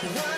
What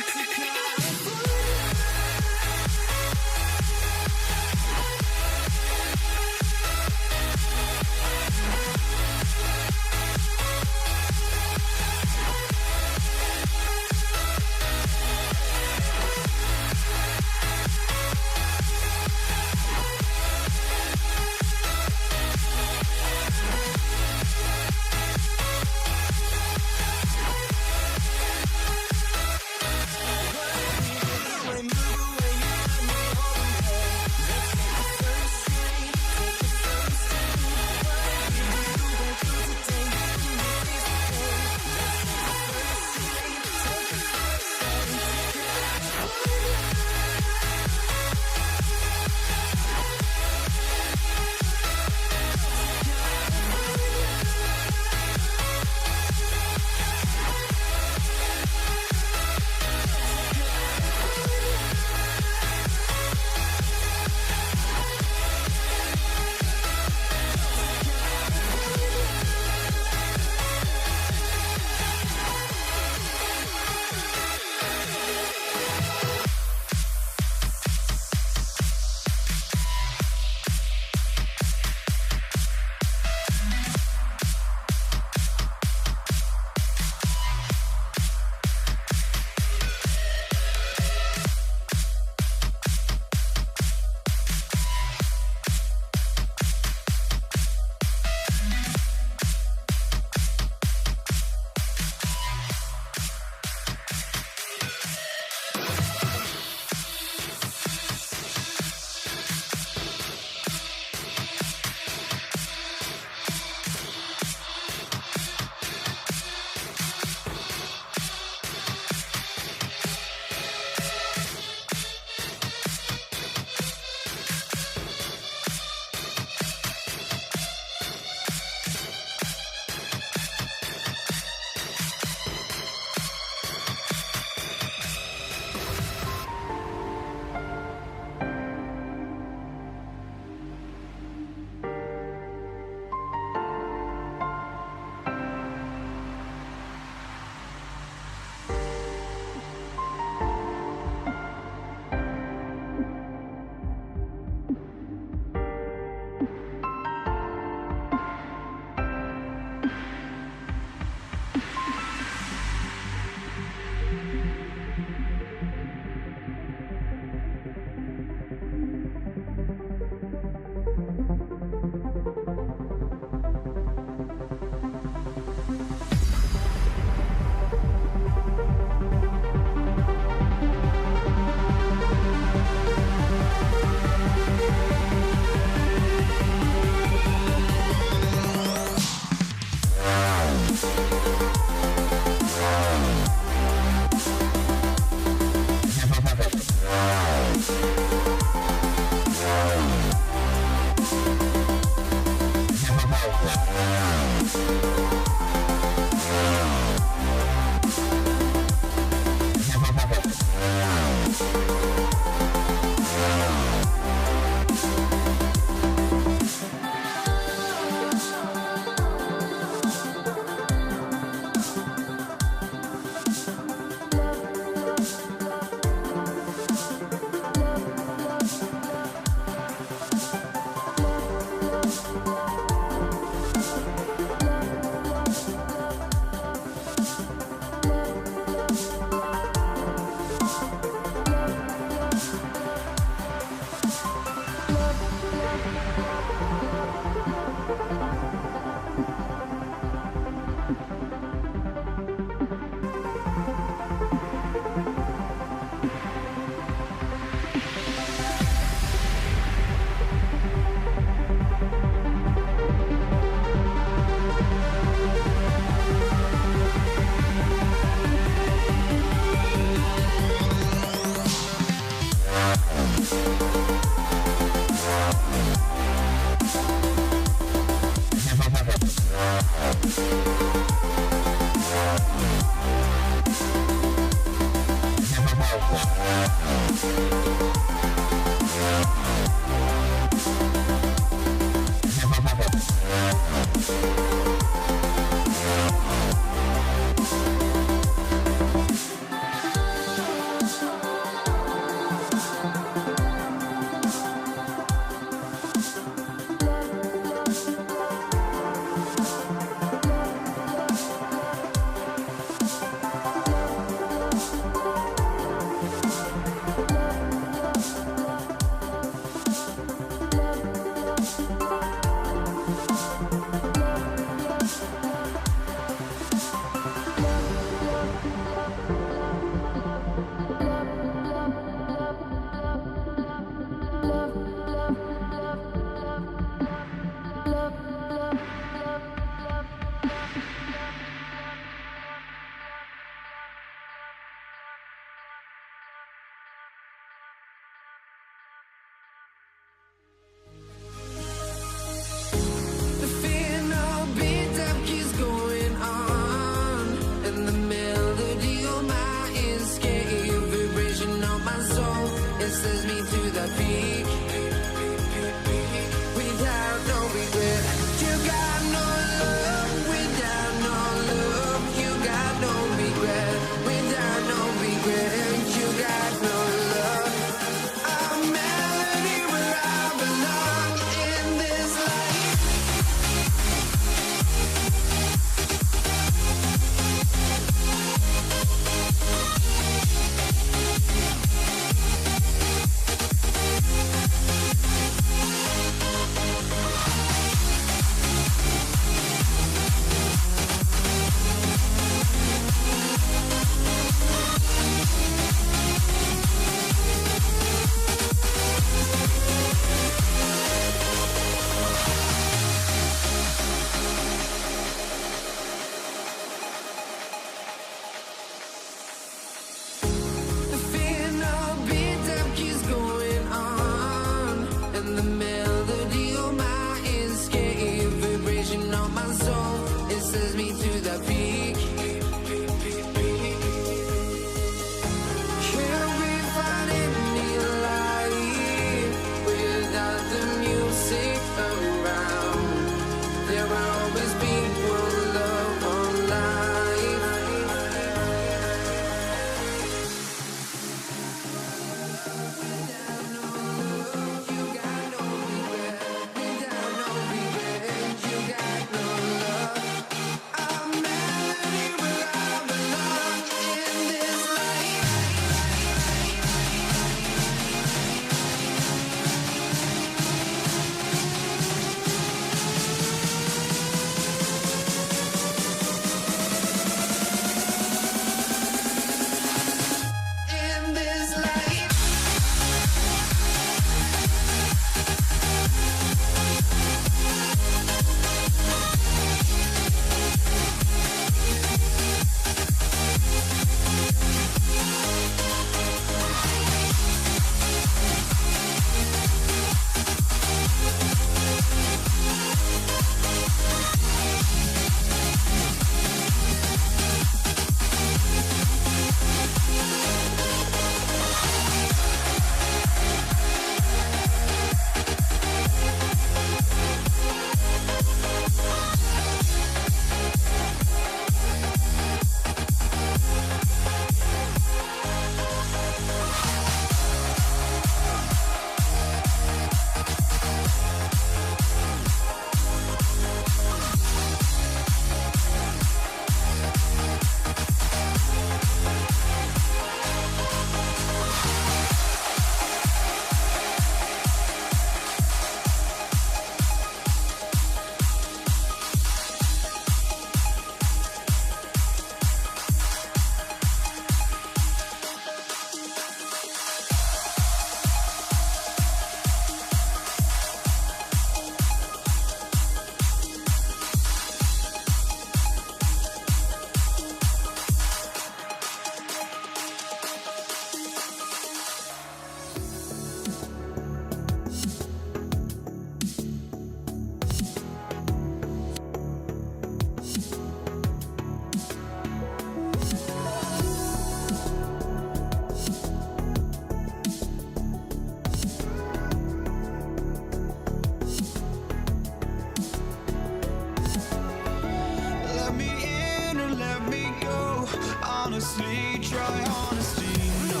honestly, try honesty. No,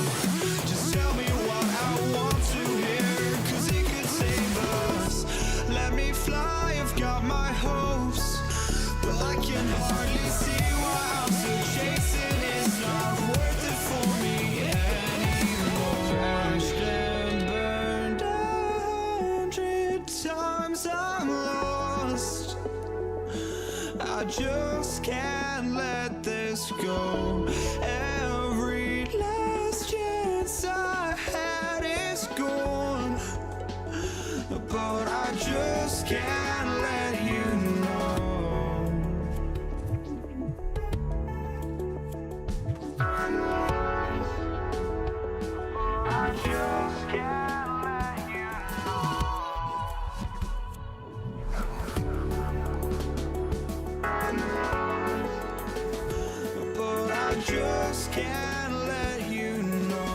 just tell me what I want to hear, 'cause it could save us. Let me fly, I've got my hopes, but I can hardly see why I'm still chasing. It's not worth it for me anymore. Crashed and burned 100 times, I'm lost. I just can't let this go. Every last chance I had is gone, but I just can't let you know. I just can't let you know. But I just can't let you know.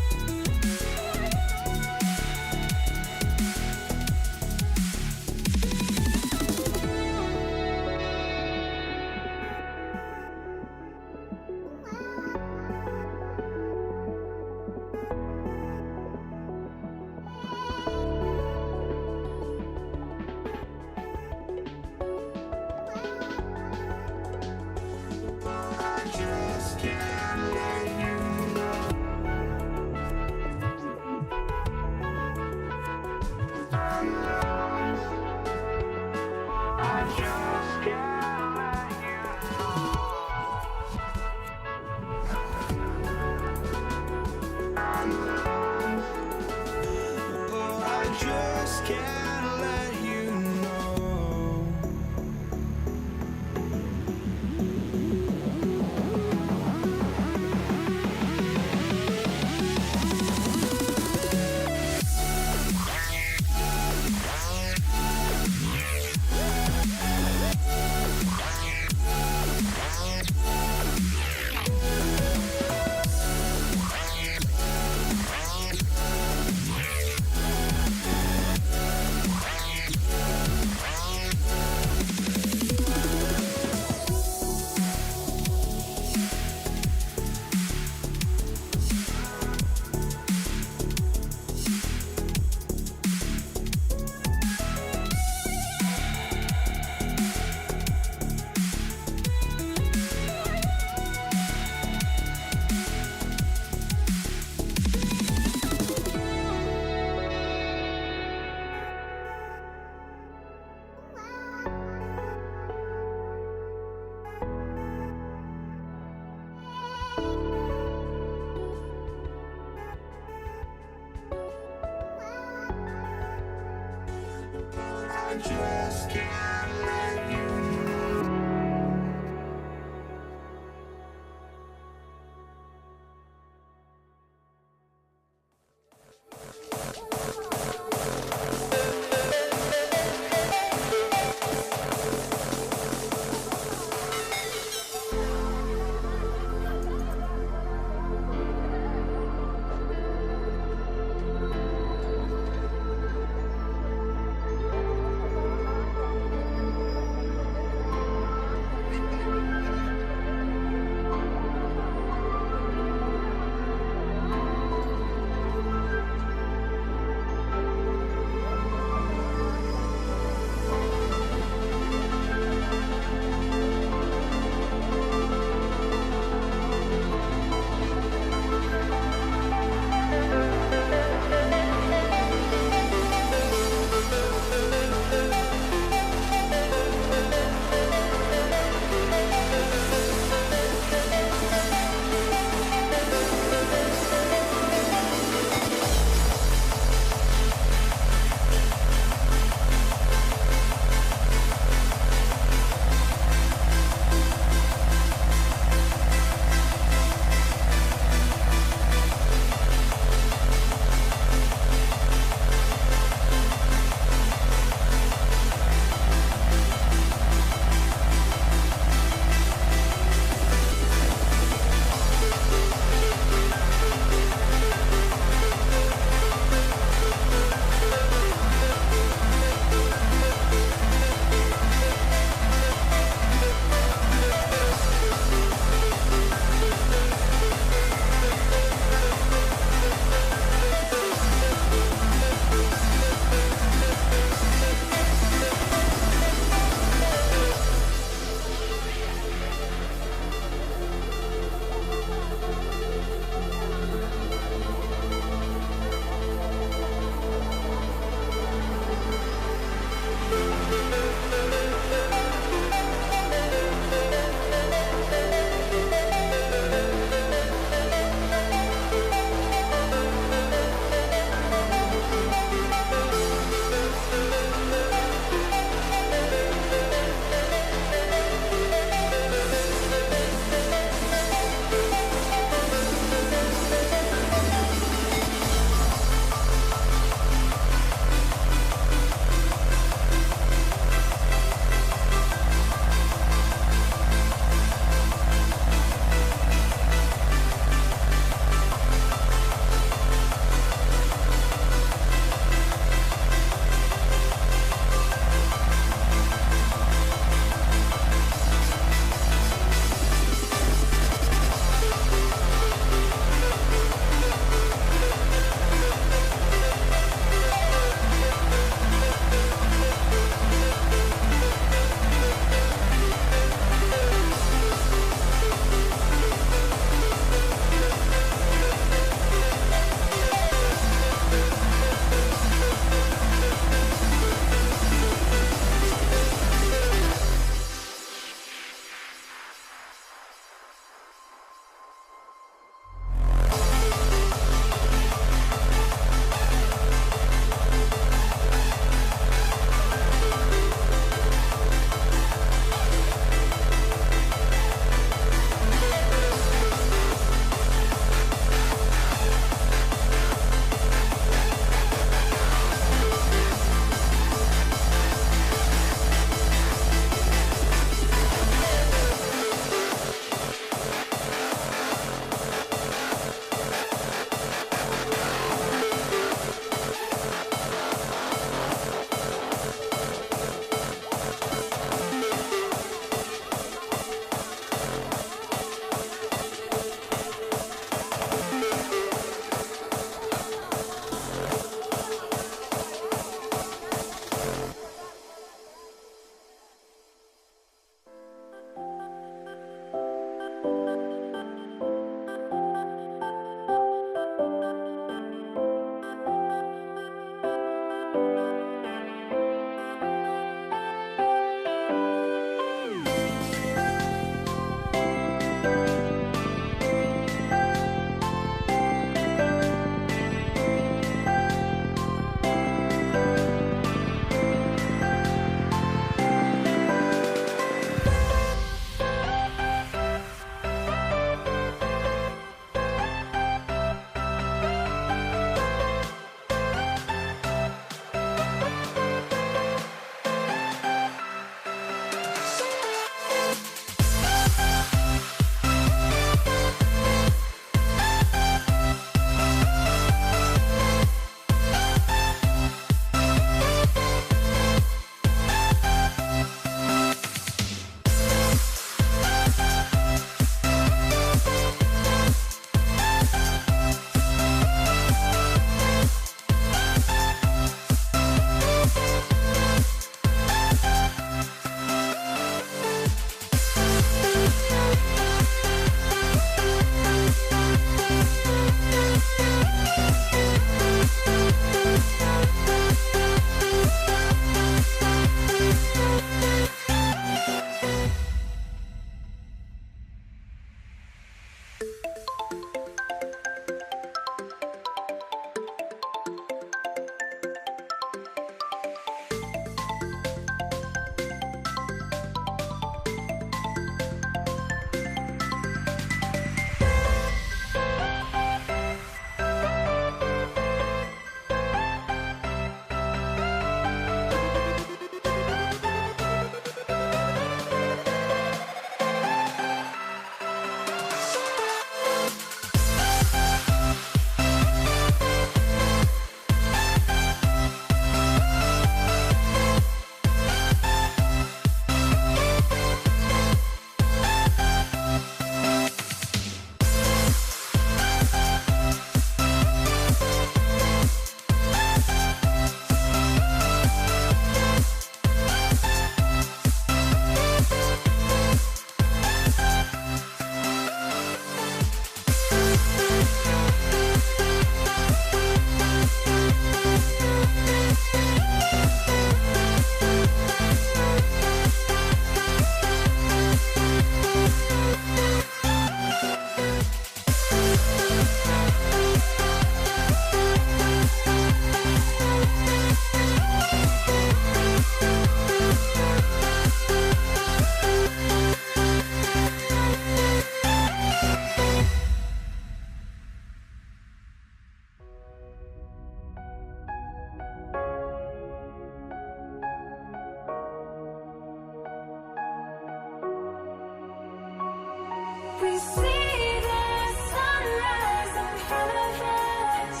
see the sunrise in front of us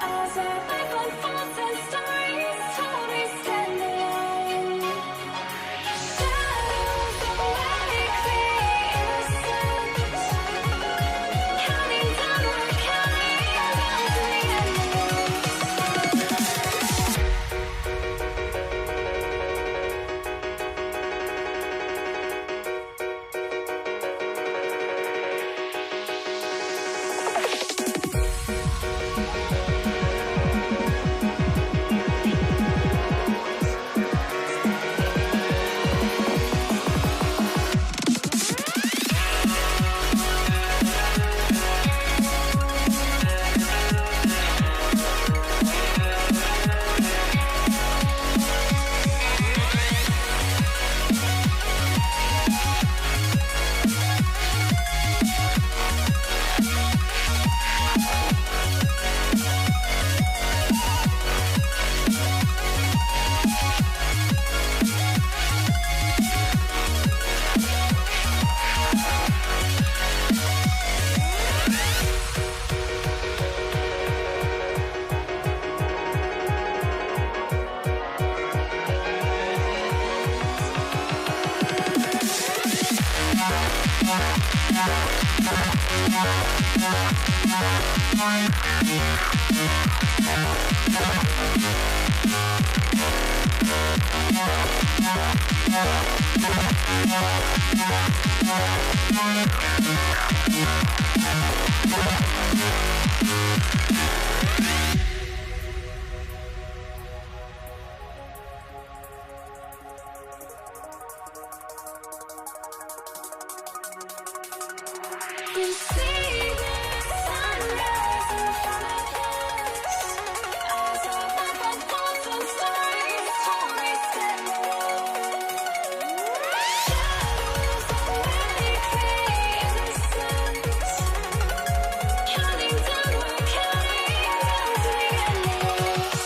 as our life unfolds and stories told we stand alone. Shadows awake the innocence, counting down, we're counting down to the endless. We see the sunrise in front of us as our life unfolds and stories told we stand alone. Shadows awake the innocence, counting down, we're counting down to the endless.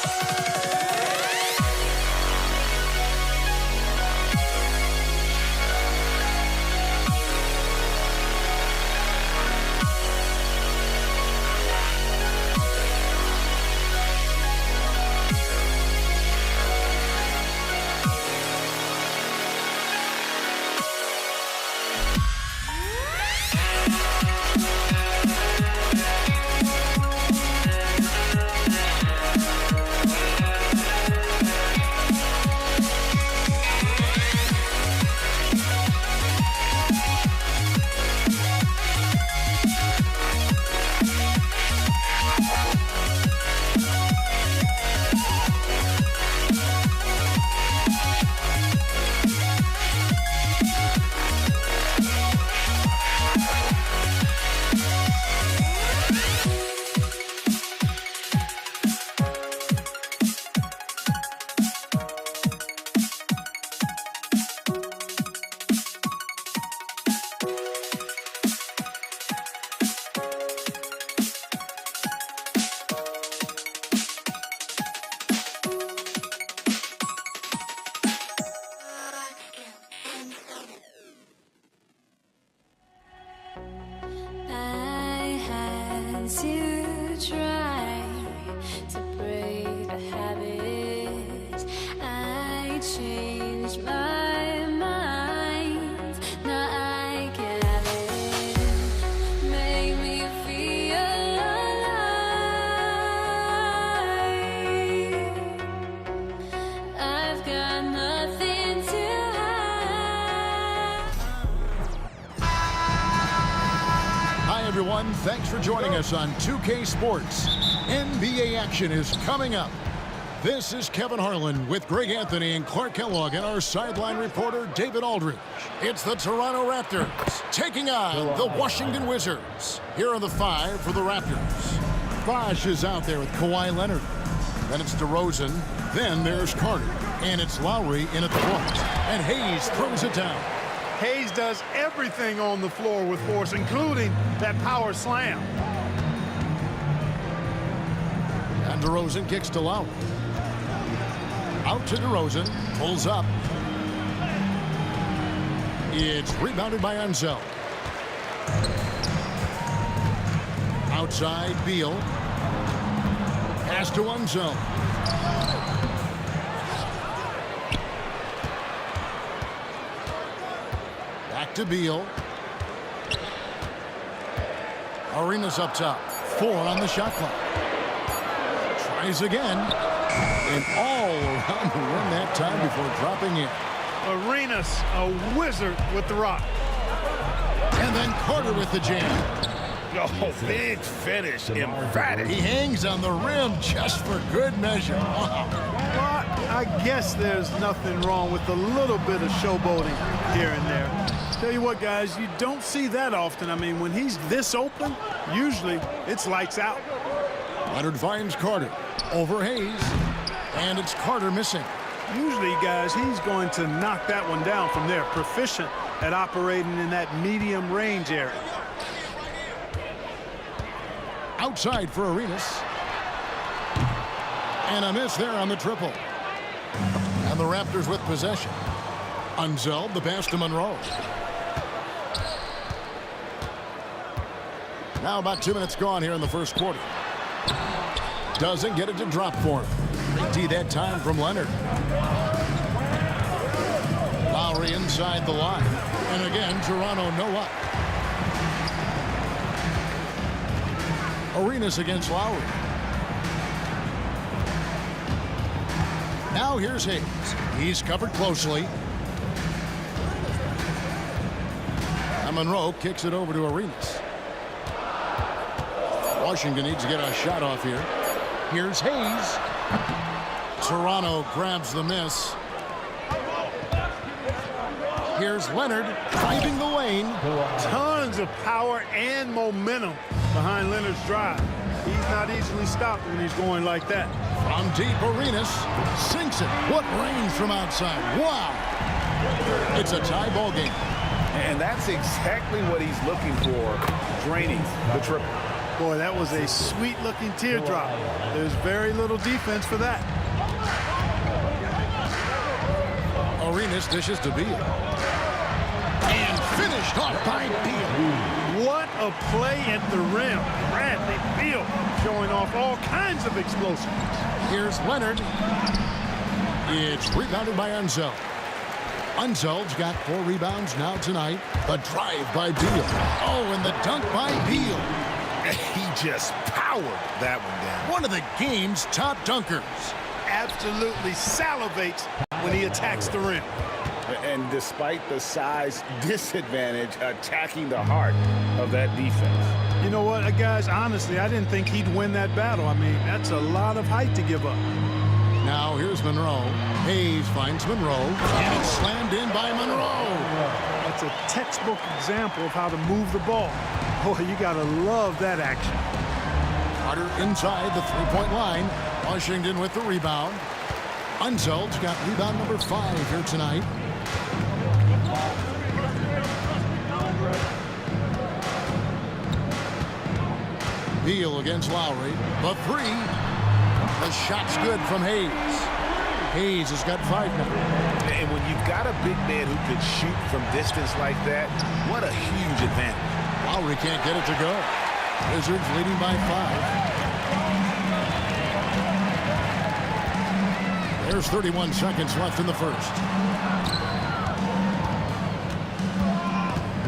I had to try to break the habit. I changed my mind. Now I can have it. Make me feel alive. I've got nothing to hide. Hi, everyone. Thanks for joining us on 2K Sports. NBA action is coming up. This is Kevin Harlan with Greg Anthony and Clark Kellogg and our sideline reporter, David Aldridge. It's the Toronto Raptors taking on the Washington Wizards. Here are the five for the Raptors. Bosh is out there with Kawhi Leonard. Then it's DeRozan. Then there's Carter. And it's Lowry in at the point. And Hayes throws it down. Hayes does everything on the floor with force, including that power slam. And DeRozan kicks to Lowry. Out to DeRozan. Pulls up. It's rebounded by Ansel. Outside, Beal. Pass to Unzel. Back to Beal. Arenas up top. 4 on the shot clock. Tries again. And all around the rim that time before dropping in. Arenas, a wizard with the rock. And then Carter with the jam. Oh, big finish, emphatic. He hangs on the rim just for good measure. Wow. Well, I guess there's nothing wrong with a little bit of showboating here and there. Tell you what, guys, you don't see that often. I mean, when he's this open, usually it's lights out. Leonard finds Carter. Over Hayes. And it's Carter missing. Usually, guys, he's going to knock that one down from there. Proficient at operating in that medium range area. Outside for Arenas. And a miss there on the triple. And the Raptors with possession. Unzel, the pass to Monroe. Now about 2 minutes gone here in the first quarter. Doesn't get it to drop for him. D that time from Leonard. Lowry inside the line. And again, Toronto no up. Arenas against Lowry. Now here's Hayes. He's covered closely. And Monroe kicks it over to Arenas. Washington needs to get a shot off here. Here's Hayes. Toronto grabs the miss. Here's Leonard driving the lane. Tons of power and momentum behind Leonard's drive. He's not easily stopped when he's going like that. From deep, Arenas sinks it. What range from outside. Wow. It's a tie ball game. And that's exactly what he's looking for, draining the triple. Boy, that was a sweet-looking teardrop. There's very little defense for that. Arenas dishes to Beal. And finished off by Beal. What a play at the rim. Bradley Beal showing off all kinds of explosiveness. Here's Leonard. It's rebounded by Unzel. Unzel's got 4 rebounds now tonight. The drive by Beal. Oh, and the dunk by Beal. He just powered that one down. One of the game's top dunkers. Absolutely salivates when he attacks the rim. And despite the size disadvantage, attacking the heart of that defense. You know what, guys, honestly, I didn't think he'd win that battle. I mean, that's a lot of height to give up. Now here's Monroe. Hayes finds Monroe. And it's slammed in by Monroe. That's a textbook example of how to move the ball. Boy, you got to love that action. Carter inside the three-point line. Washington with the rebound. Unzel's got rebound number 5 here tonight. Beal against Lowry. The 3. The shot's good from Hayes. Hayes has got 5 now. And when you've got a big man who can shoot from distance like that, what a huge advantage. Lowry can't get it to go. Wizards leading by 5. There's 31 seconds left in the first.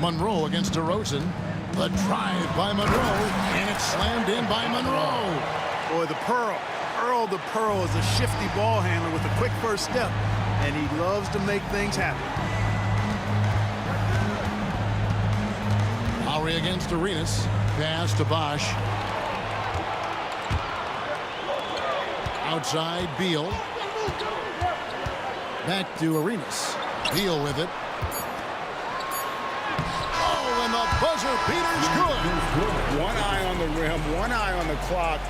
Monroe against DeRozan. The drive by Monroe, and it's slammed in by Monroe. Boy, the Pearl. Earl the Pearl is a shifty ball handler with a quick first step, and he loves to make things happen. Lowry against Arenas. Pass to Bosch. Outside, Beal. Back to Arenas. Beal with it. Oh, and the buzzer beater's good. One eye on the rim, one eye on the clock.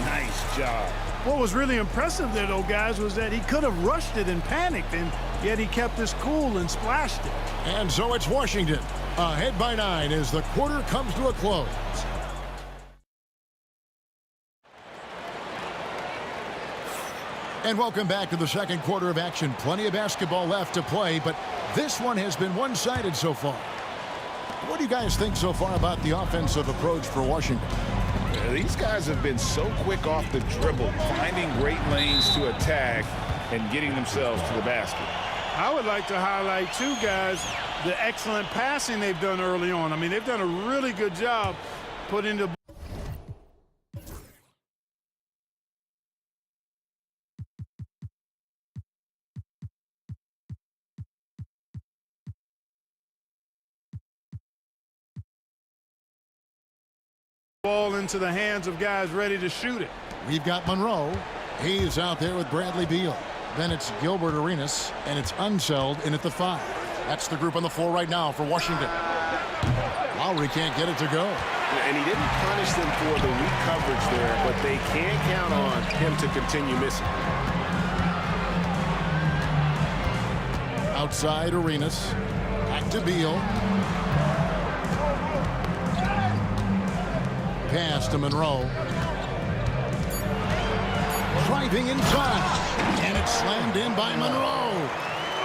Nice job. What was really impressive there, though, guys, was that he could have rushed it and panicked, and yet he kept his cool and splashed it. And so it's Washington, ahead by 9 as the quarter comes to a close. And welcome back to the second quarter of action. Plenty of basketball left to play, but this one has been one-sided so far. What do you guys think so far about the offensive approach for Washington? These guys have been so quick off the dribble, finding great lanes to attack and getting themselves to the basket. I would like to highlight, too, guys, the excellent passing they've done early on. I mean, they've done a really good job putting the ball into the hands of guys ready to shoot it. We've got Monroe. He's out there with Bradley Beal. Then it's Gilbert Arenas, and it's Unseld in at the 5. That's the group on the floor right now for Washington. Lowry can't get it to go. And he didn't punish them for the weak coverage there, but they can't count on him to continue missing. Outside Arenas. Back to Beal. Pass to Monroe. Driving inside. And it's slammed in by Monroe.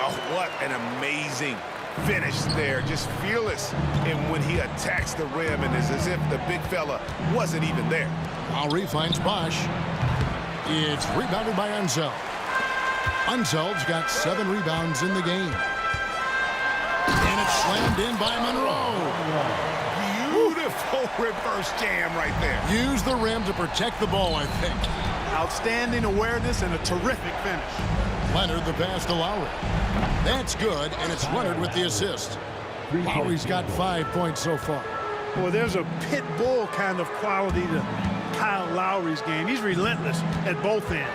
Oh, what an amazing finish there. Just fearless. And when he attacks the rim, and it's as if the big fella wasn't even there. Lowry finds Bosch. It's rebounded by Unseld. Unseld's got 7 rebounds in the game. And it's slammed in by Monroe. Beautiful reverse jam right there. Use the rim to protect the ball, I think. Outstanding awareness and a terrific finish. Leonard the pass to Lowry. That's good, and it's Leonard with the assist. Lowry's got 5 points so far. Well, there's a pit bull kind of quality to Kyle Lowry's game. He's relentless at both ends.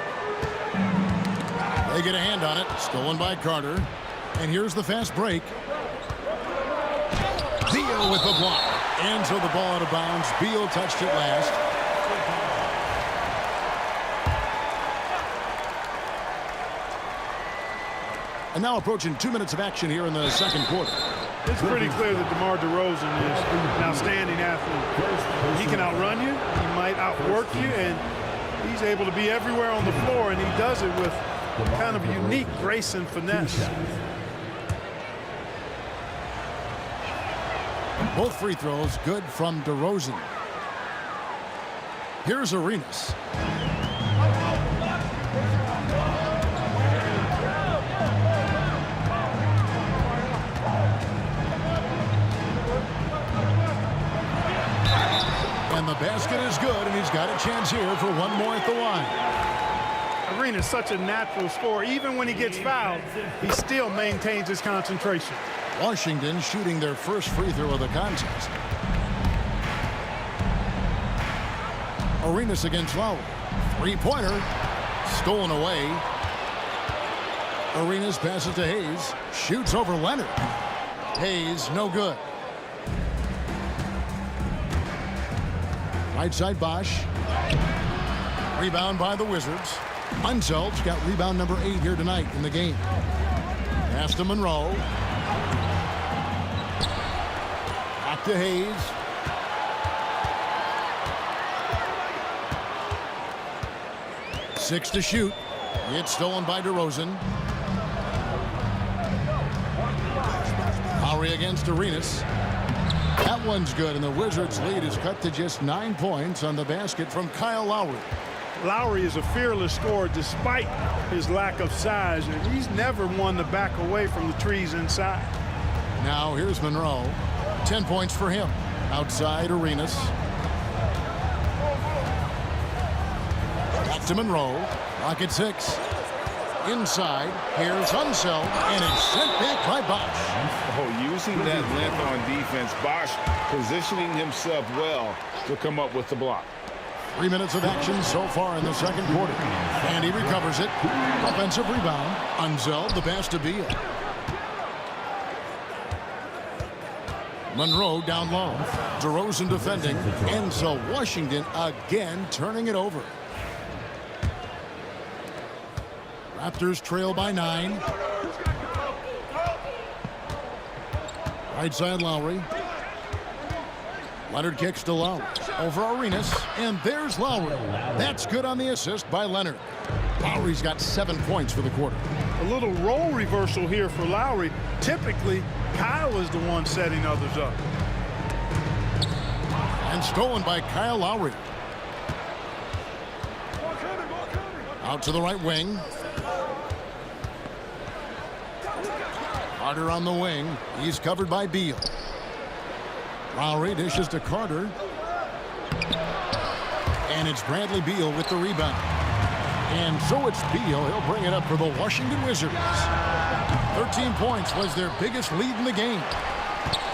They get a hand on it. Stolen by Carter. And here's the fast break. Beal with the block. And so the ball out of bounds. Beal touched it last. And now approaching 2 minutes of action here in the second quarter. It's pretty clear that DeMar DeRozan is an outstanding athlete. He can outrun you, he might outwork you, and he's able to be everywhere on the floor, and he does it with kind of unique grace and finesse. Both free throws good from DeRozan. Here's Arenas. And the basket is good, and he's got a chance here for one more at the line. Arena's such a natural scorer. Even when he gets fouled, he still maintains his concentration. Washington shooting their first free throw of the contest. Arenas against Lowry. Three-pointer. Stolen away. Arenas passes to Hayes. Shoots over Leonard. Hayes, no good. Right side Bosch. Rebound by the Wizards. Unseld's got rebound number 8 here tonight in the game. Pass to Monroe. Back to Hayes. Six to shoot. It's stolen by DeRozan. Lowry against Arenas. That one's good, and the Wizards' lead is cut to just 9 points on the basket from Kyle Lowry. Lowry is a fearless scorer despite his lack of size, and he's never one to back away from the trees inside. Now here's Monroe. 10 points for him. Outside Arenas. Back to Monroe. Rocket 6. Inside. Here's Unseld, and it's sent back by Bosch. Oh, using that length on defense, Bosch positioning himself well to come up with the block. 3 minutes of action so far in the second quarter. And he recovers it. Offensive rebound. Unseld, the pass to Beal. Monroe down low. DeRozan defending. And so Washington again turning it over. Raptors trail by 9. Right side Lowry. Leonard kicks to Lowry. Over Arenas. And there's Lowry. That's good on the assist by Leonard. Lowry's got 7 points for the quarter. A little role reversal here for Lowry. Typically, Kyle is the one setting others up. And stolen by Kyle Lowry. Out to the right wing. Carter on the wing. He's covered by Beal. Lowry dishes to Carter. And it's Bradley Beal with the rebound. And so it's Beal. He'll bring it up for the Washington Wizards. 13 points was their biggest lead in the game.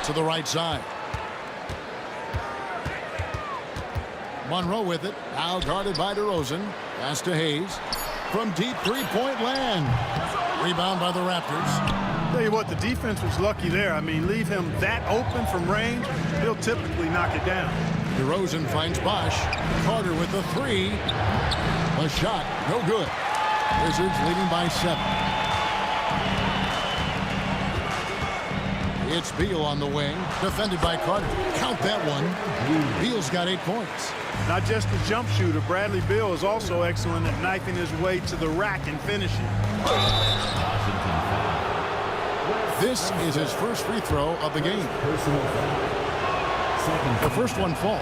To the right side. Monroe with it. Now guarded by DeRozan. Pass to Hayes. From deep three-point land. Rebound by the Raptors. Tell you what, the defense was lucky there. I mean, leave him that open from range, he'll typically knock it down. DeRozan finds Bosch. Carter with the three. A shot, no good. Wizards leading by 7. It's Beal on the wing, defended by Carter. Count that one. Beal's got 8 points. Not just a jump shooter, Bradley Beal is also excellent at knifing his way to the rack and finishing. This is his first free throw of the game. The first one falls.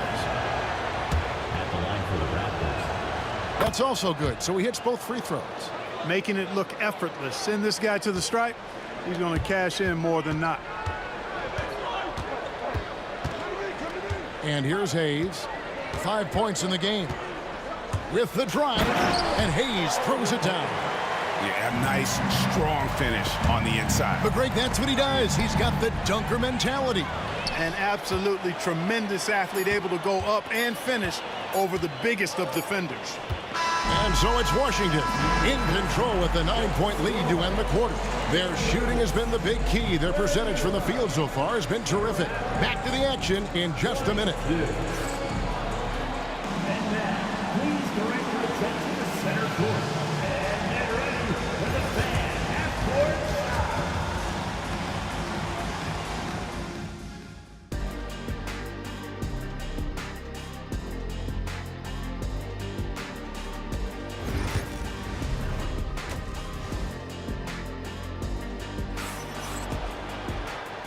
That's also good, so he hits both free throws. Making it look effortless. Send this guy to the stripe, he's going to cash in more than not. And here's Hayes. 5 points in the game. With the drive, and Hayes throws it down. Yeah, a nice, strong finish on the inside. But Greg, that's what he does. He's got the dunker mentality. An absolutely tremendous athlete, able to go up and finish over the biggest of defenders. And so it's Washington in control with a 9-point lead to end the quarter. Their shooting has been the big key. Their percentage from the field so far has been terrific. Back to the action in just a minute.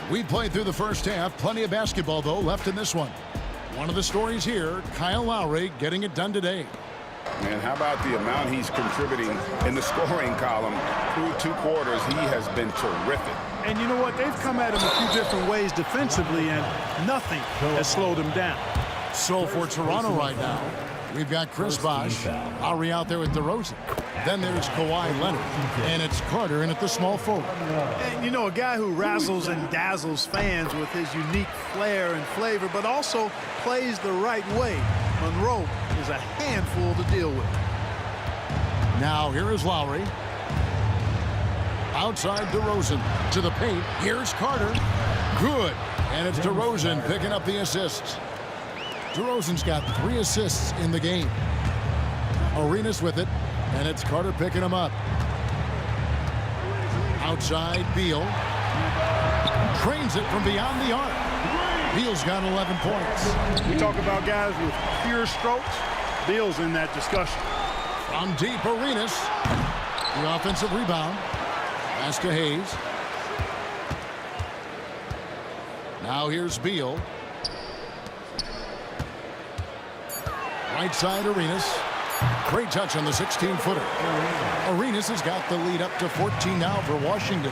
We played through the first half. Plenty of basketball, though, left in this one. One of the stories here, Kyle Lowry getting it done today. Man, how about the amount he's contributing in the scoring column through 2 quarters? He has been terrific. And you know what? They've come at him a few different ways defensively, and nothing has slowed him down. So for Toronto right now, we've got Chris Bosh, Lowry out there with DeRozan. Then there's Kawhi Leonard, and it's Carter in at the small forward. And you know, a guy who razzles and dazzles fans with his unique flair and flavor, but also plays the right way. Monroe is a handful to deal with. Now here is Lowry. Outside DeRozan to the paint. Here's Carter. Good. And it's DeRozan picking up the assists. DeRozan's got 3 assists in the game. Arenas with it. And it's Carter picking him up. Outside, Beal. Trains it from beyond the arc. Beal's got 11 points. We talk about guys with pure strokes. Beal's in that discussion. From deep, Arenas. The offensive rebound. Pass to Hayes. Now here's Beal. Right side, Arenas. Great touch on the 16-footer. Arenas has got the lead up to 14 now for Washington.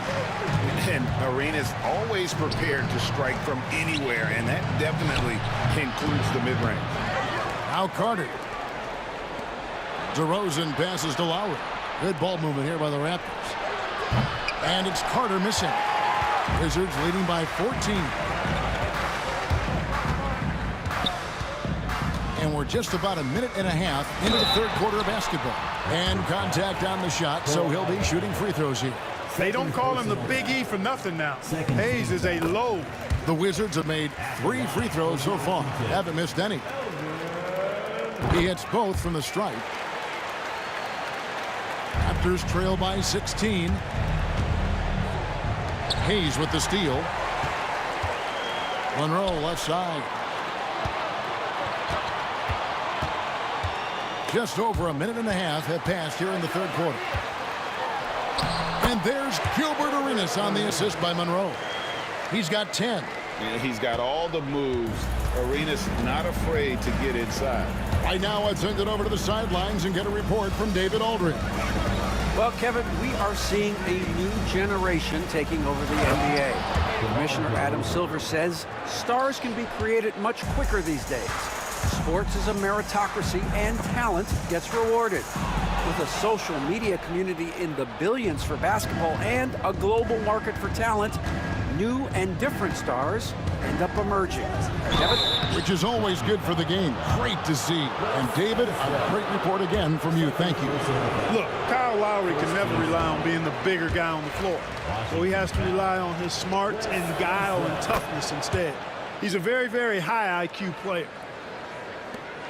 And Arenas always prepared to strike from anywhere, and that definitely includes the mid-range. Now Carter. DeRozan passes to Lowry. Good ball movement here by the Raptors. And it's Carter missing. Wizards leading by 14. And we're just about a minute and a half into the third quarter of basketball. And contact on the shot, so he'll be shooting free throws here. They don't call him the Big E for nothing now. Hayes is a load. The Wizards have made 3 free throws so far. Haven't missed any. He hits both from the stripe. Raptors trail by 16. Hayes with the steal. Monroe left side. Just over a minute and a half have passed here in the third quarter. And there's Gilbert Arenas on the assist by Monroe. He's got 10. And he's got all the moves. Arenas not afraid to get inside. Right now, let's send it over to the sidelines and get a report from David Aldridge. Well, Kevin, we are seeing a new generation taking over the NBA. Commissioner Adam Silver says stars can be created much quicker these days. Sports is a meritocracy and talent gets rewarded. With a social media community in the billions for basketball and a global market for talent, new and different stars end up emerging. Kevin? Which is always good for the game. Great to see. And David, a great report again from you. Thank you. Look, Kyle Lowry can never rely on being the bigger guy on the floor. So he has to rely on his smarts and guile and toughness instead. He's a very, very high IQ player.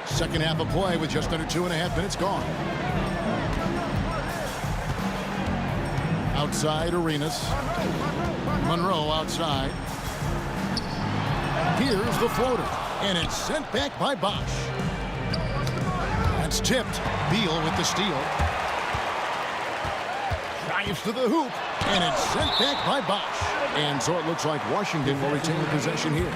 Second half of play with just under 2.5 minutes gone. Outside, Arenas. Monroe outside. Here's the floater. And it's sent back by Bosch. That's tipped. Beal with the steal. Drives to the hoop. And it's sent back by Bosch. And so it looks like Washington will retain possession here.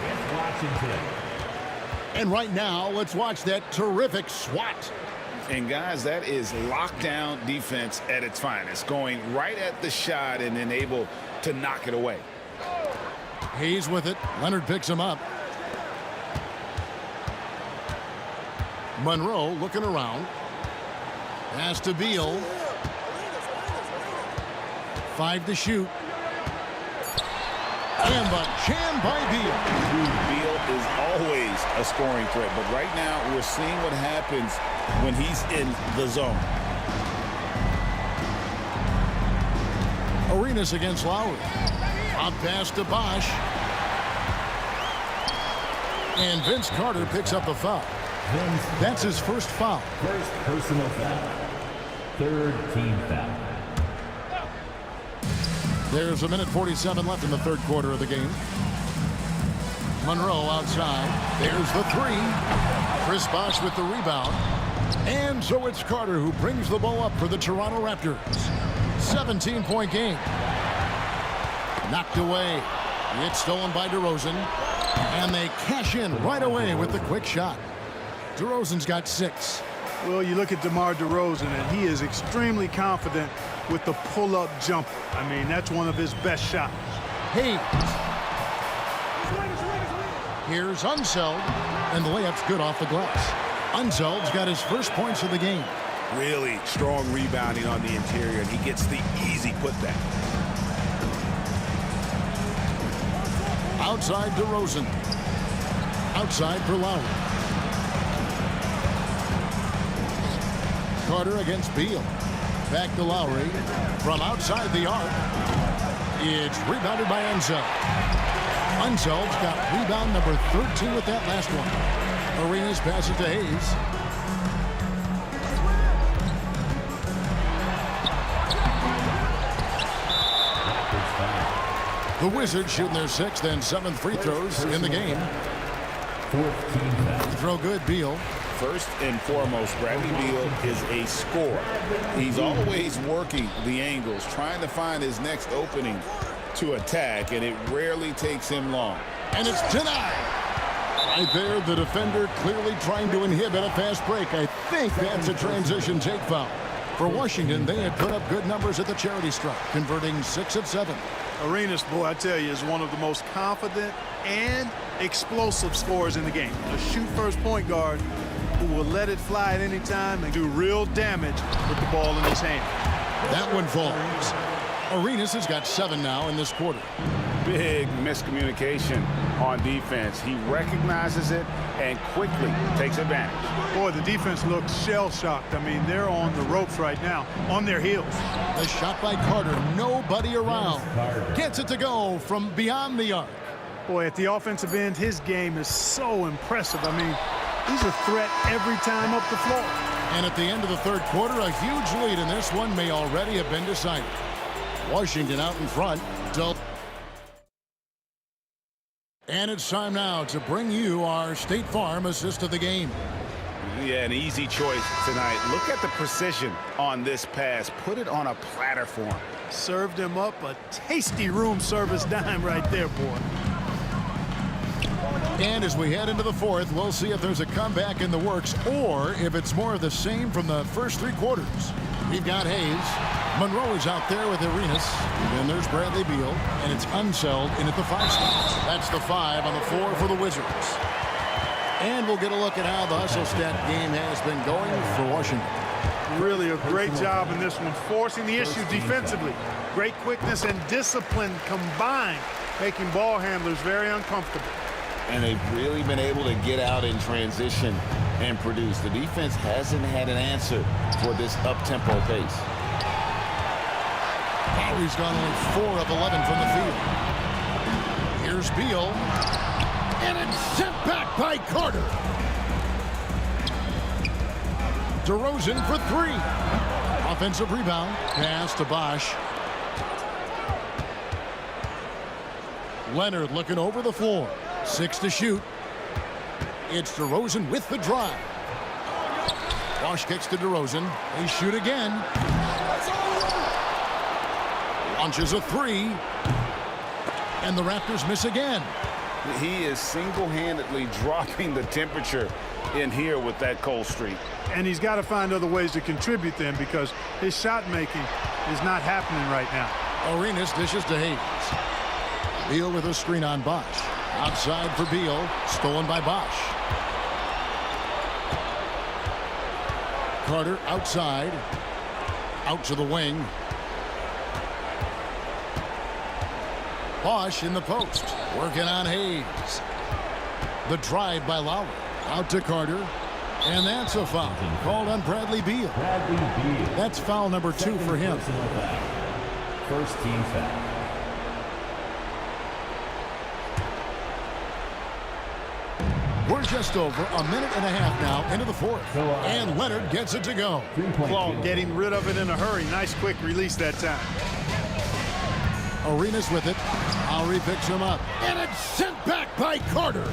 And right now, let's watch that terrific swat. And guys, that is lockdown defense at its finest, going right at the shot and then able to knock it away. Hayes with it. Leonard picks him up. Monroe looking around. Pass to Beal. 5 to shoot. And the jam by Beal. Beal is always a scoring threat, but right now we're seeing what happens when he's in the zone. Arenas against Lowry. Out pass to Bosch. And Vince Carter picks up the foul. That's his first foul. First personal foul. Third team foul. There's a minute 47 left in the third quarter of the game. Monroe outside. There's the three. Chris Bosh with the rebound. And so it's Carter who brings the ball up for the Toronto Raptors. 17-point game. Knocked away. It's stolen by DeRozan. And they cash in right away with the quick shot. DeRozan's got 6. Well, you look at DeMar DeRozan, and he is extremely confident with the pull-up jumper. I mean, that's one of his best shots. Hayes. Here's Unseld, and the layup's good off the glass. Unseld's got his first points of the game. Really strong rebounding on the interior, and he gets the easy putback. Outside DeRozan. Outside for Lowry. Carter against Beal. Back to Lowry. From outside the arc. It's rebounded by Unseld. Unseld's got rebound number 13 with that last one. Arenas pass it to Hayes. The Wizards shooting their 6th and 7th free throws in the game. Free throw good, Beal. First and foremost, Bradley Beal is a scorer. He's always working the angles, trying to find his next opening to attack, and it rarely takes him long. And it's denied. Right there, the defender clearly trying to inhibit a fast break. I think that's a transition take foul. For Washington, they had put up good numbers at the charity stripe, converting 6 of 7. Arenas, boy, I tell you, is one of the most confident and explosive scorers in the game. A shoot-first point guard who will let it fly at any time and do real damage with the ball in his hand. That one falls. Arenas has got 7 now in this quarter. Big miscommunication on defense. He recognizes it and quickly takes advantage. Boy, the defense looks shell-shocked. I mean, they're on the ropes right now, on their heels. The shot by Carter, nobody around. Gets it to go from beyond the arc. Boy, at the offensive end, his game is so impressive. I mean, he's a threat every time up the floor. And at the end of the third quarter, a huge lead in this one may already have been decided. Washington out in front. And it's time now to bring you our State Farm assist of the game. Yeah, an easy choice tonight. Look at the precision on this pass. Put it on a platter for him. Served him up a tasty room service dime right there, boy. And as we head into the fourth, we'll see if there's a comeback in the works or if it's more of the same from the first three quarters. We've got Hayes. Monroe is out there with Arenas. And there's Bradley Beal. And it's Unseld in at the 5 spot. That's the 5 on the 4 for the Wizards. And we'll get a look at how the hustle stat game has been going for Washington. Really a great job in this one, forcing the issue defensively. Great quickness and discipline combined, making ball handlers very uncomfortable. And they've really been able to get out in transition and produce. The defense hasn't had an answer for this up-tempo pace. He's gone only 4 of 11 from the field. Here's Beal. And it's sent back by Carter. DeRozan for 3. Offensive rebound. Pass to Bosch. Leonard looking over the floor. 6 to shoot. It's DeRozan with the drive. Bosch kicks to DeRozan. They shoot again. Launches a 3. And the Raptors miss again. He is single-handedly dropping the temperature in here with that cold streak. And he's got to find other ways to contribute then because his shot making is not happening right now. Arenas dishes to Hayes. Beal with a screen on Bosch. Outside for Beal. Stolen by Bosch. Carter outside. Out to the wing. Bosch in the post. Working on Hayes. The drive by Lowry. Out to Carter. And that's a foul called on Bradley Beal. That's foul number 2 for him. First team foul. We're just over a minute and a half now into the fourth. And Leonard gets it to go. Claw getting rid of it in a hurry. Nice quick release that time. Arenas with it. Lowry picks him up. And it's sent back by Carter.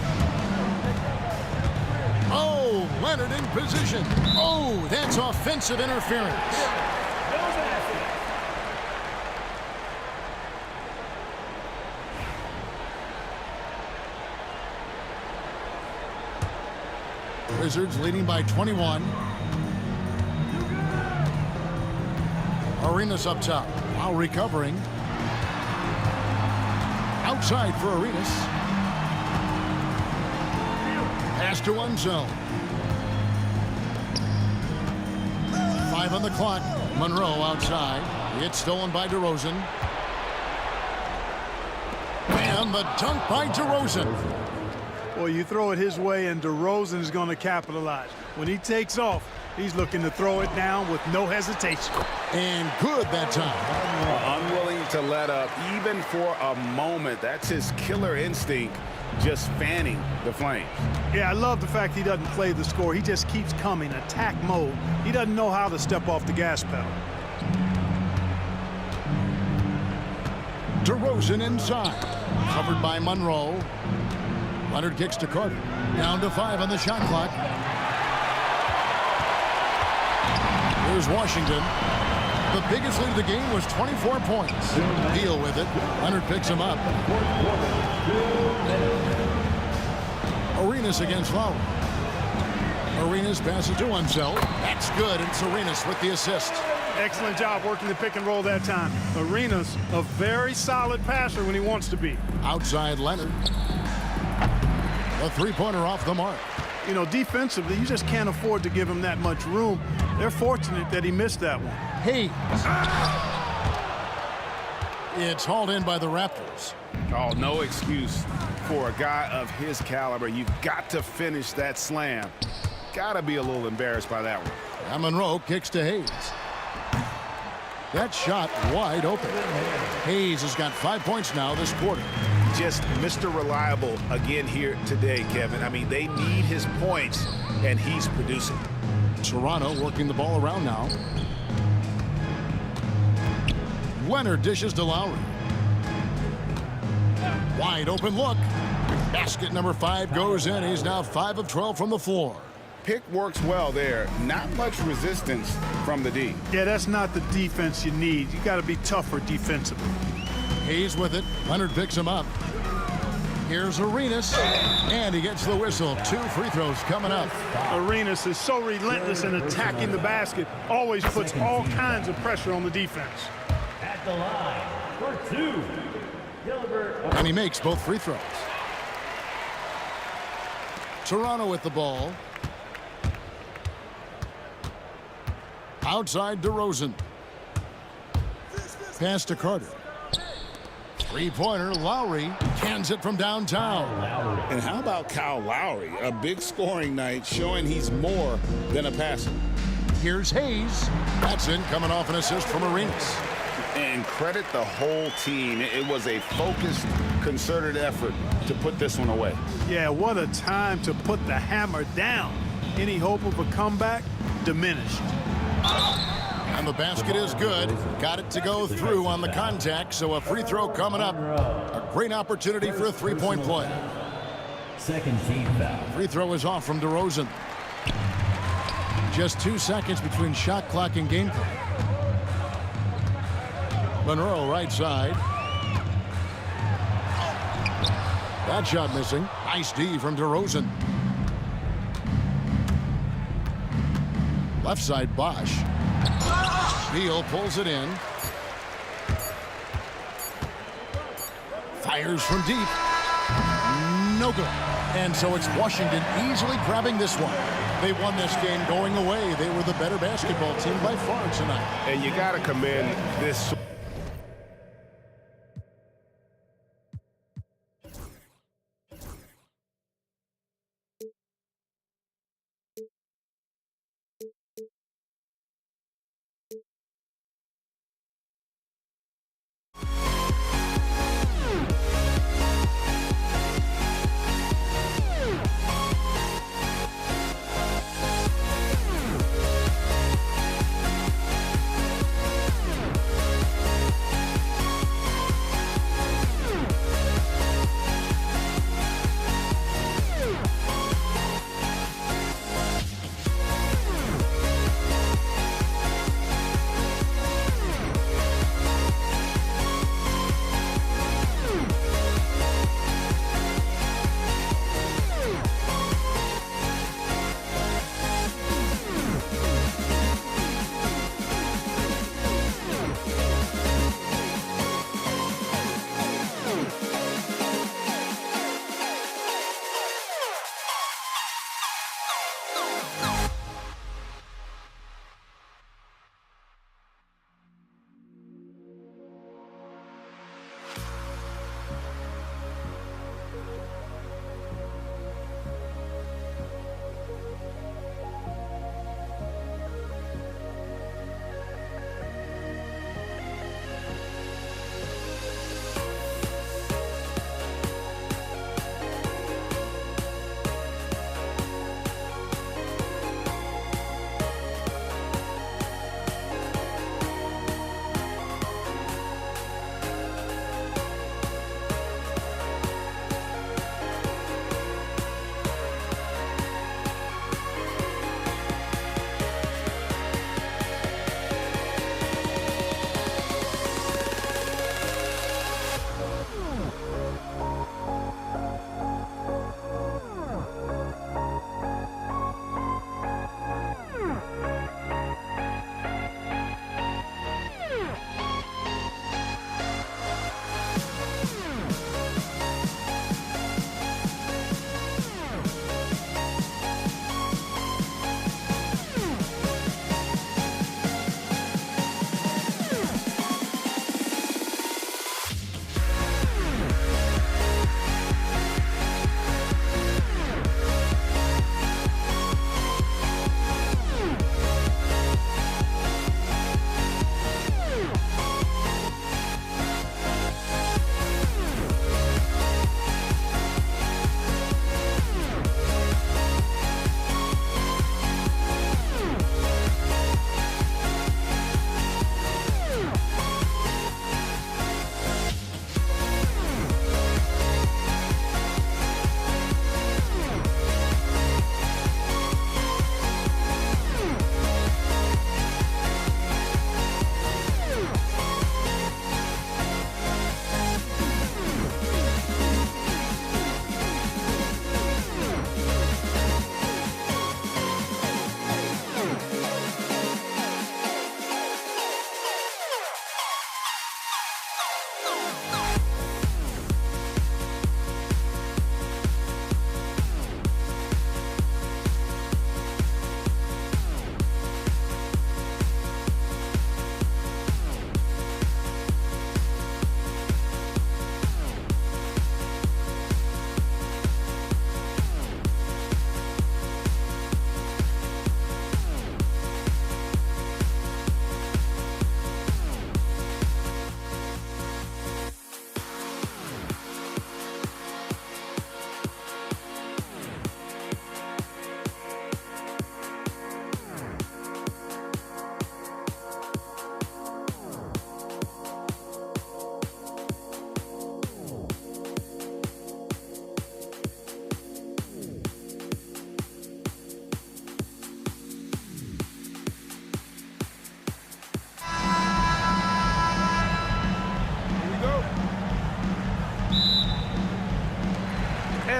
Oh, Leonard in position. Oh, that's offensive interference. Wizards leading by 21. Arenas up top. While recovering. Outside for Arenas. Pass to Unseld. 5 on the clock. Monroe outside. It's stolen by DeRozan. And the dunk by DeRozan. Boy, you throw it his way and DeRozan is going to capitalize. When he takes off, he's looking to throw it down with no hesitation. And good that time. Unwilling to let up even for a moment. That's his killer instinct, just fanning the flames. Yeah, I love the fact he doesn't play the score. He just keeps coming, attack mode. He doesn't know how to step off the gas pedal. DeRozan inside. Covered by Monroe. Leonard kicks to Carter. Down to 5 on the shot clock. Here's Washington. The biggest lead of the game was 24 points. Beal with it. Leonard picks him up. Arenas against Lowry. Arenas passes to Unseld. That's good. It's Arenas with the assist. Excellent job working the pick and roll that time. Arenas, a very solid passer when he wants to be. Outside Leonard. A 3-pointer off the mark. You know, defensively, you just can't afford to give him that much room. They're fortunate that he missed that one. Hayes. It's hauled in by the Raptors. Oh, no excuse for a guy of his caliber. You've got to finish that slam. Got to be a little embarrassed by that one. And Monroe kicks to Hayes. That shot wide open. Hayes has got 5 points now this quarter. Just Mr. Reliable again here today, Kevin. I mean, they need his points, and he's producing. Toronto working the ball around now. Leonard dishes to Lowry. Wide open look. Basket number 5 goes in. He's now 5 of 12 from the floor. Pick works well there. Not much resistance from the D. Yeah, that's not the defense you need. You got to be tougher defensively. Hayes with it. Leonard picks him up. Here's Arenas, and he gets the whistle. 2 free throws coming up. Arenas is so relentless in attacking the basket, always puts all kinds of pressure on the defense. At the line for 2, Gilbert. And he makes both free throws. Toronto with the ball. Outside DeRozan. Pass to Carter. Three-pointer, Lowry cans it from downtown. And how about Kyle Lowry? A big scoring night showing he's more than a passer. Here's Hayes. That's in, coming off an assist from Arenas. And credit the whole team. It was a focused, concerted effort to put this one away. Yeah, what a time to put the hammer down. Any hope of a comeback diminished. And the basket is good. Got it to go through on the contact, so a free throw coming up. A great opportunity for a three-point play. Second team foul. Free throw is off from DeRozan. Just 2 seconds between shot clock and game clock. Monroe right side. That shot missing. Nice D from DeRozan. Left side, Bosch. Beal pulls it in. Fires from deep. No good. And so it's Washington easily grabbing this one. They won this game going away. They were the better basketball team by far tonight. And you got to commend this.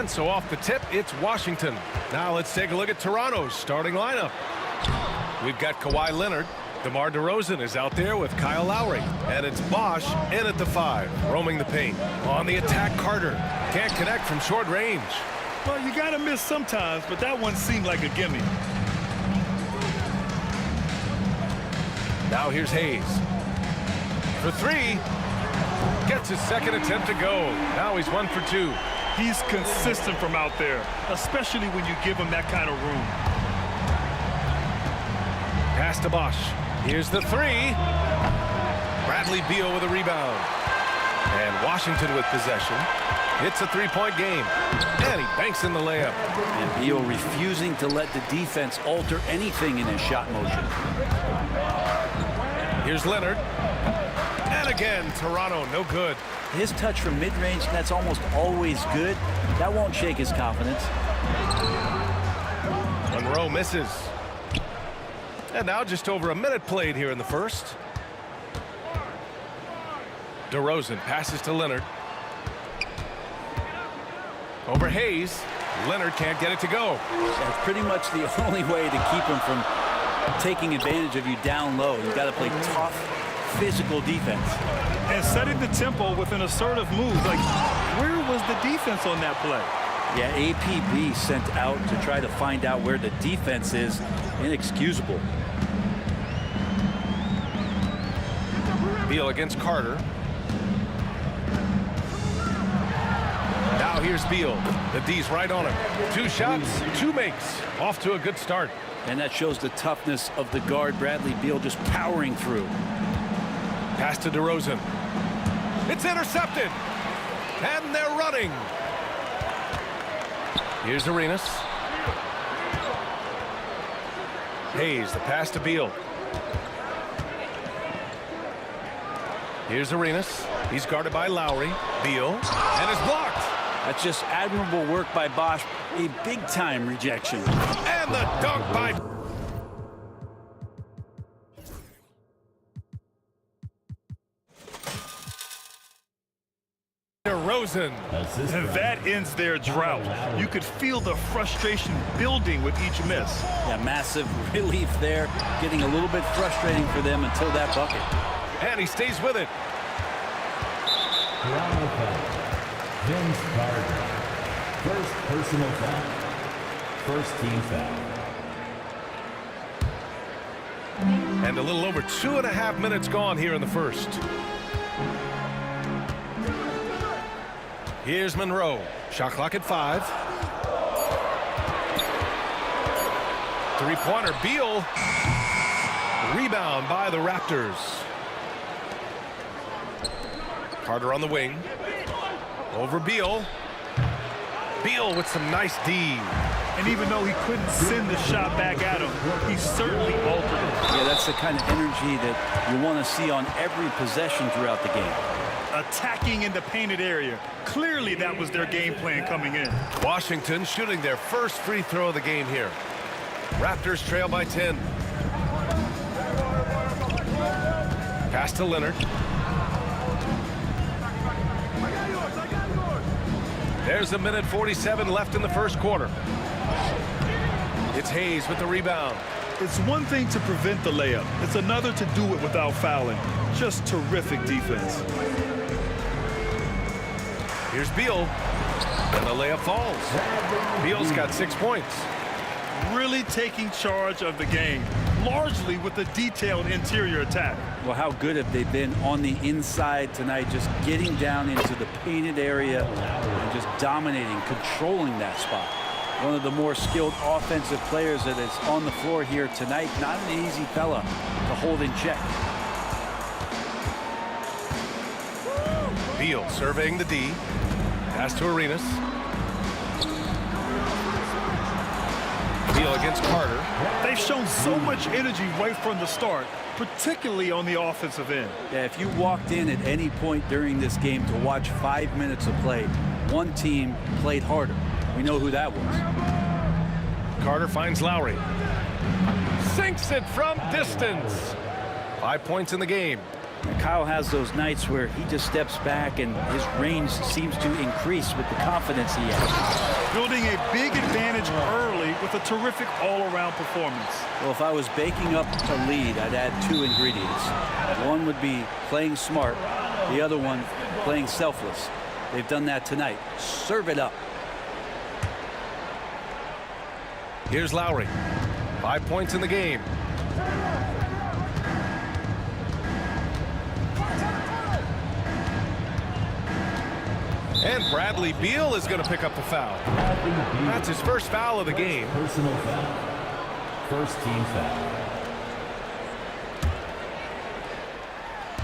And so off the tip, it's Washington. Now let's take a look at Toronto's starting lineup. We've got Kawhi Leonard. DeMar DeRozan is out there with Kyle Lowry. And it's Bosch in at the 5, roaming the paint. On the attack, Carter. Can't connect from short range. Well, you got to miss sometimes, but that one seemed like a gimme. Now here's Hayes. For 3. Gets his second attempt to go. Now he's 1 for 2. He's consistent from out there, especially when you give him that kind of room. Pass to Bosch. Here's the 3. Bradley Beal with a rebound. And Washington with possession. It's a 3-point game. And he banks in the layup. And Beal refusing to let the defense alter anything in his shot motion. Here's Leonard. And again, Toronto, no good. His touch from mid-range, that's almost always good. That won't shake his confidence. Monroe misses. And now just over a minute played here in the first. DeRozan passes to Leonard. Over Hayes. Leonard can't get it to go. That's pretty much the only way to keep him from taking advantage of you down low. You've got to play tough, physical defense. And setting the tempo with an assertive move. Like, where was the defense on that play? Yeah, APB sent out to try to find out where the defense is. Inexcusable. Beal against Carter. Now here's Beal. The D's right on him. 2 shots, 2 makes. Off to a good start. And that shows the toughness of the guard, Bradley Beal, just powering through. Pass to DeRozan. It's intercepted. And they're running. Here's Arenas. Hayes, the pass to Beal. Here's Arenas. He's guarded by Lowry. Beal. And is blocked. That's just admirable work by Bosch. A big-time rejection. And the dunk by DeRozan. And that ends their drought. You could feel the frustration building with each miss. Yeah, massive relief there. Getting a little bit frustrating for them until that bucket. And he stays with it. Toronto foul. Vince Carter. First personal foul. First team foul. And a little over 2.5 minutes gone here in the first. Here's Monroe. Shot clock at 5. 3-pointer. Beal. Rebound by the Raptors. Carter on the wing. Over Beal. Beal with some nice D. And even though he couldn't send the shot back at him, he certainly altered it. Yeah, that's the kind of energy that you want to see on every possession throughout the game. Attacking in the painted area. Clearly that was their game plan coming in. Washington shooting their first free throw of the game here. Raptors trail by 10. Pass to Leonard. There's 1:47 left in the first quarter. It's Hayes with the rebound. It's one thing to prevent the layup. It's another to do it without fouling. Just terrific defense. Here's Beal. And the layup falls. Beal's got 6 points. Really taking charge of the game, largely with a detailed interior attack. Well, how good have they been on the inside tonight, just getting down into the painted area and just dominating, controlling that spot. One of the more skilled offensive players that is on the floor here tonight. Not an easy fella to hold in check. Beal surveying the D. Pass to Arenas. Beal against Carter. They've shown so much energy right from the start, particularly on the offensive end. Yeah, if you walked in at any point during this game to watch 5 minutes of play, one team played harder. We know who that was. Carter finds Lowry. Sinks it from distance. 5 points in the game. And Kyle has those nights where he just steps back and his range seems to increase with the confidence he has. Building a big advantage early with a terrific all-around performance. Well, if I was baking up a lead, I'd add 2 ingredients. One would be playing smart. The other one, playing selfless. They've done that tonight. Serve it up. Here's Lowry. 5 points in the game. And Bradley Beal is going to pick up the foul. That's his first foul of the game. Personal foul. First team foul.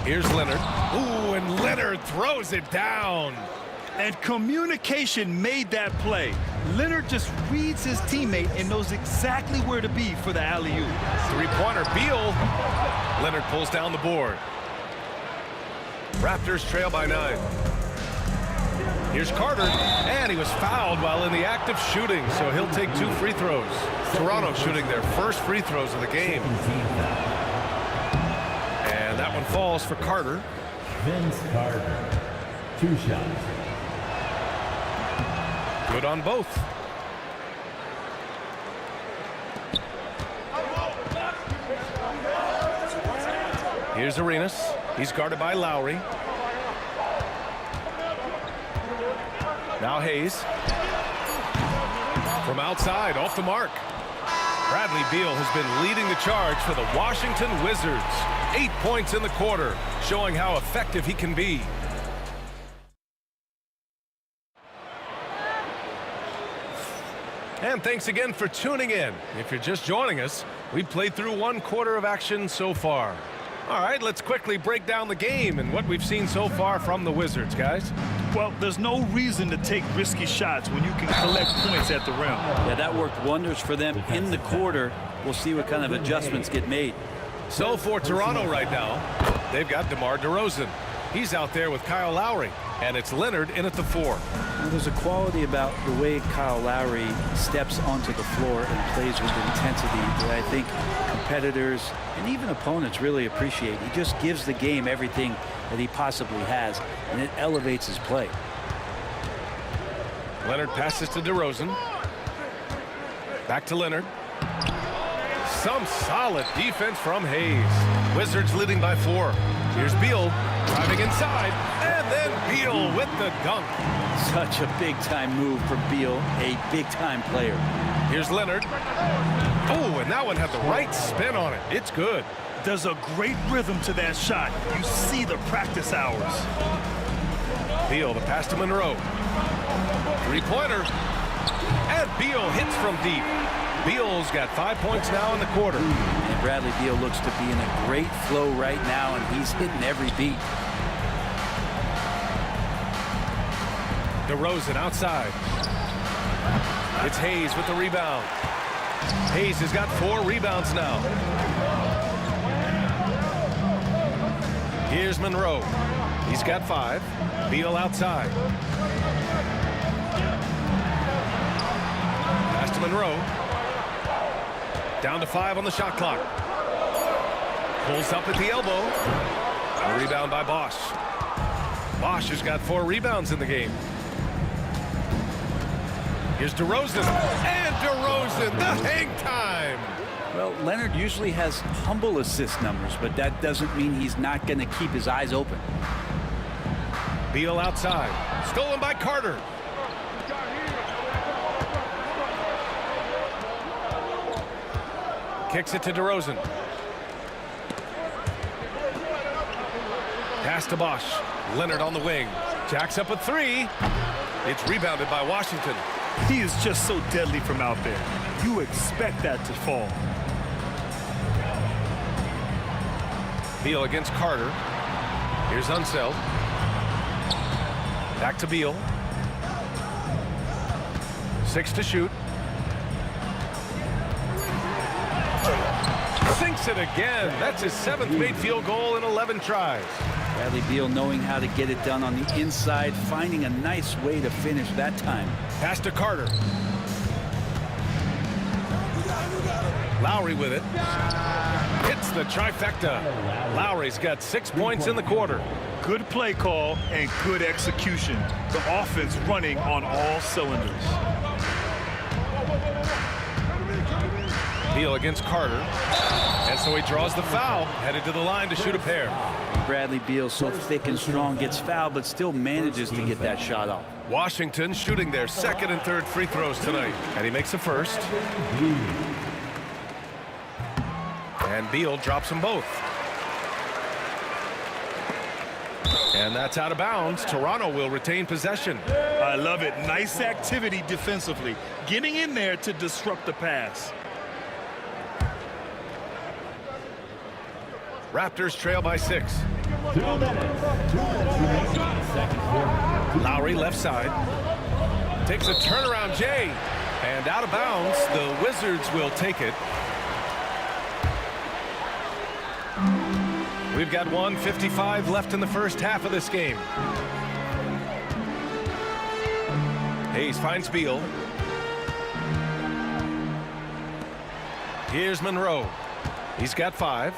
Here's Leonard. Ooh, and Leonard throws it down. And communication made that play. Leonard just reads his teammate and knows exactly where to be for the alley-oop. Three-pointer, Beal. Leonard pulls down the board. Raptors trail by 9. Here's Carter, and he was fouled while in the act of shooting, so he'll take 2 free throws. Toronto shooting their first free throws of the game. And that one falls for Carter. Vince Carter. 2 shots. Good on both. Here's Arenas. He's guarded by Lowry. Now Hayes. From outside, off the mark. Bradley Beal has been leading the charge for the Washington Wizards. 8 points in the quarter, showing how effective he can be. And thanks again for tuning in. If you're just joining us, we've played through 1 quarter of action so far. All right, let's quickly break down the game and what we've seen so far from the Wizards, guys. Well, there's no reason to take risky shots when you can collect points at the rim. Yeah, that worked wonders for them in the quarter. We'll see what kind of adjustments get made. So for Toronto right now, they've got DeMar DeRozan. He's out there with Kyle Lowry, and it's Leonard in at the 4. Well, there's a quality about the way Kyle Lowry steps onto the floor and plays with intensity that I think competitors and even opponents really appreciate. He just gives the game everything that he possibly has, and it elevates his play. Leonard passes to DeRozan. Back to Leonard. Some solid defense from Hayes. Wizards leading by 4. Here's Beal driving inside, and then Beal with the dunk. Such a big-time move from Beal, a big-time player. Here's Leonard. Oh, and that one had the right spin on it. It's good. There's a great rhythm to that shot. You see the practice hours. Beal, the pass to Monroe. 3-pointer. And Beal hits from deep. Beal's got 5 points now in the quarter. And Bradley Beal looks to be in a great flow right now, and he's hitting every beat. DeRozan outside. It's Hayes with the rebound. Hayes has got 4 rebounds now. Here's Monroe. He's got 5. Beal outside. Pass to Monroe. Down to 5 on the shot clock. Pulls up at the elbow. A rebound by Bosch. Bosch has got 4 rebounds in the game. Here's DeRozan. And DeRozan, the hang time. Well, Leonard usually has humble assist numbers, but that doesn't mean he's not going to keep his eyes open. Beal outside. Stolen by Carter. Kicks it to DeRozan. Pass to Bosch. Leonard on the wing. Jacks up a 3. It's rebounded by Washington. He is just so deadly from out there. You expect that to fall. Beal against Carter. Here's Unseld. Back to Beal. 6 to shoot. Sinks it again. That's his 7th made field goal in 11 tries. Bradley Beal knowing how to get it done on the inside, finding a nice way to finish that time. Pass to Carter. Lowry with it. Hits the trifecta. Lowry's got 6 points in the quarter. Good play call and good execution. The offense running on all cylinders. Beal against Carter. And so he draws the foul, headed to the line to shoot a pair. Bradley Beal, so thick and strong, gets fouled, but still manages to get that shot off. Washington shooting their second and third free throws tonight. And he makes the first. And Beal drops them both. And that's out of bounds. Toronto will retain possession. I love it. Nice activity defensively. Getting in there to disrupt the pass. Raptors trail by 6. 2 minutes. 2 minutes remaining. Second quarter. Lowry left side. Takes a turnaround Jay. And out of bounds. The Wizards will take it. We've got 1:55 left in the first half of this game. Hayes finds Beal. Here's Monroe. He's got 5.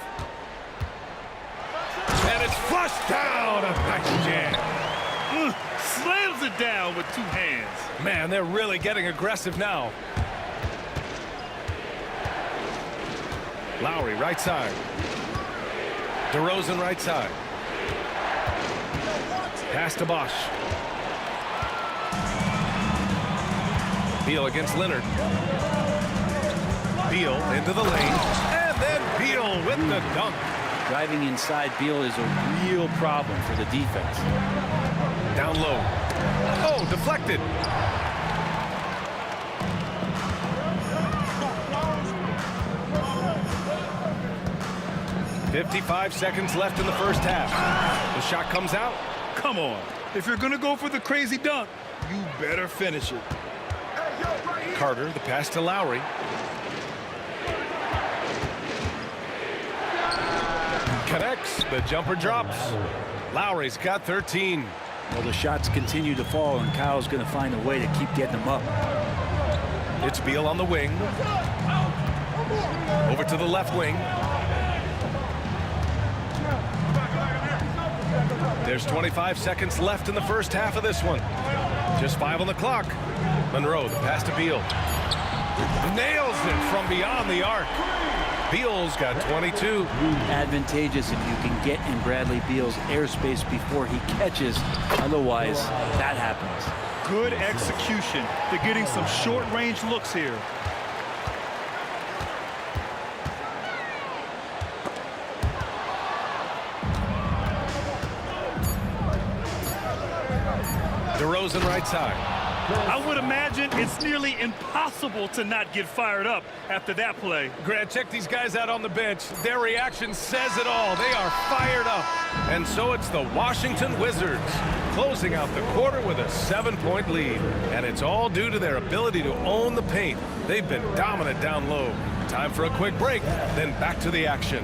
And it's flushed down. A nice jam. Slams it down with 2 hands. Man, they're really getting aggressive now. Lowry right side. DeRozan right side. Pass to Bosch. Beal against Leonard. Beal into the lane. And then Beal with the dunk. Driving inside Beal is a real problem for the defense. Down low. Oh, deflected. .55 seconds left in the first half. The shot comes out. Come on. If you're going to go for the crazy dunk, you better finish it. Carter, the pass to Lowry. Connects. The jumper drops. Lowry's got 13. Well, the shots continue to fall, and Kyle's going to find a way to keep getting them up. It's Beal on the wing. Over to the left wing. There's 25 seconds left in the first half of this one. Just 5 on the clock. Monroe, the pass to Beal. Nails it from beyond the arc. Beal's got 22. Advantageous if you can get in Bradley Beal's airspace before he catches. Otherwise, that happens. Good execution. They're getting some short-range looks here. DeRozan right side. I would imagine it's nearly impossible to not get fired up after that play. Grant, check these guys out on the bench. Their reaction says it all. They are fired up. And so it's the Washington Wizards closing out the quarter with a 7-point lead. And it's all due to their ability to own the paint. They've been dominant down low. Time for a quick break, then back to the action.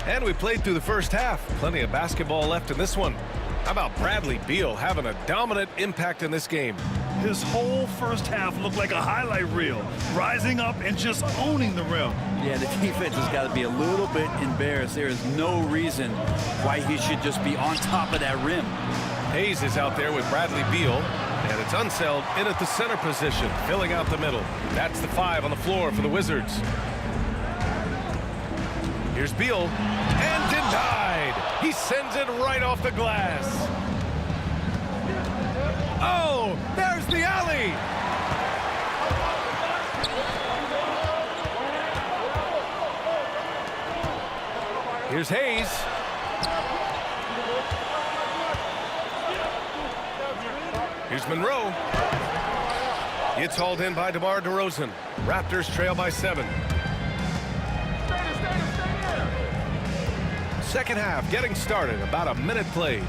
And we played through the first half. Plenty of basketball left in this one. How about Bradley Beal having a dominant impact in this game? His whole first half looked like a highlight reel, rising up and just owning the rim. Yeah, the defense has got to be a little bit embarrassed. There is no reason why he should just be on top of that rim. Hayes is out there with Bradley Beal, and it's Unseld in at the center position, filling out the middle. That's the 5 on the floor for the Wizards. Here's Beal, and denied. He sends it right off the glass. Oh, there's the alley. Here's Hayes. Here's Monroe. It's hauled in by DeMar DeRozan. Raptors trail by 7. Second half getting started. About a minute played.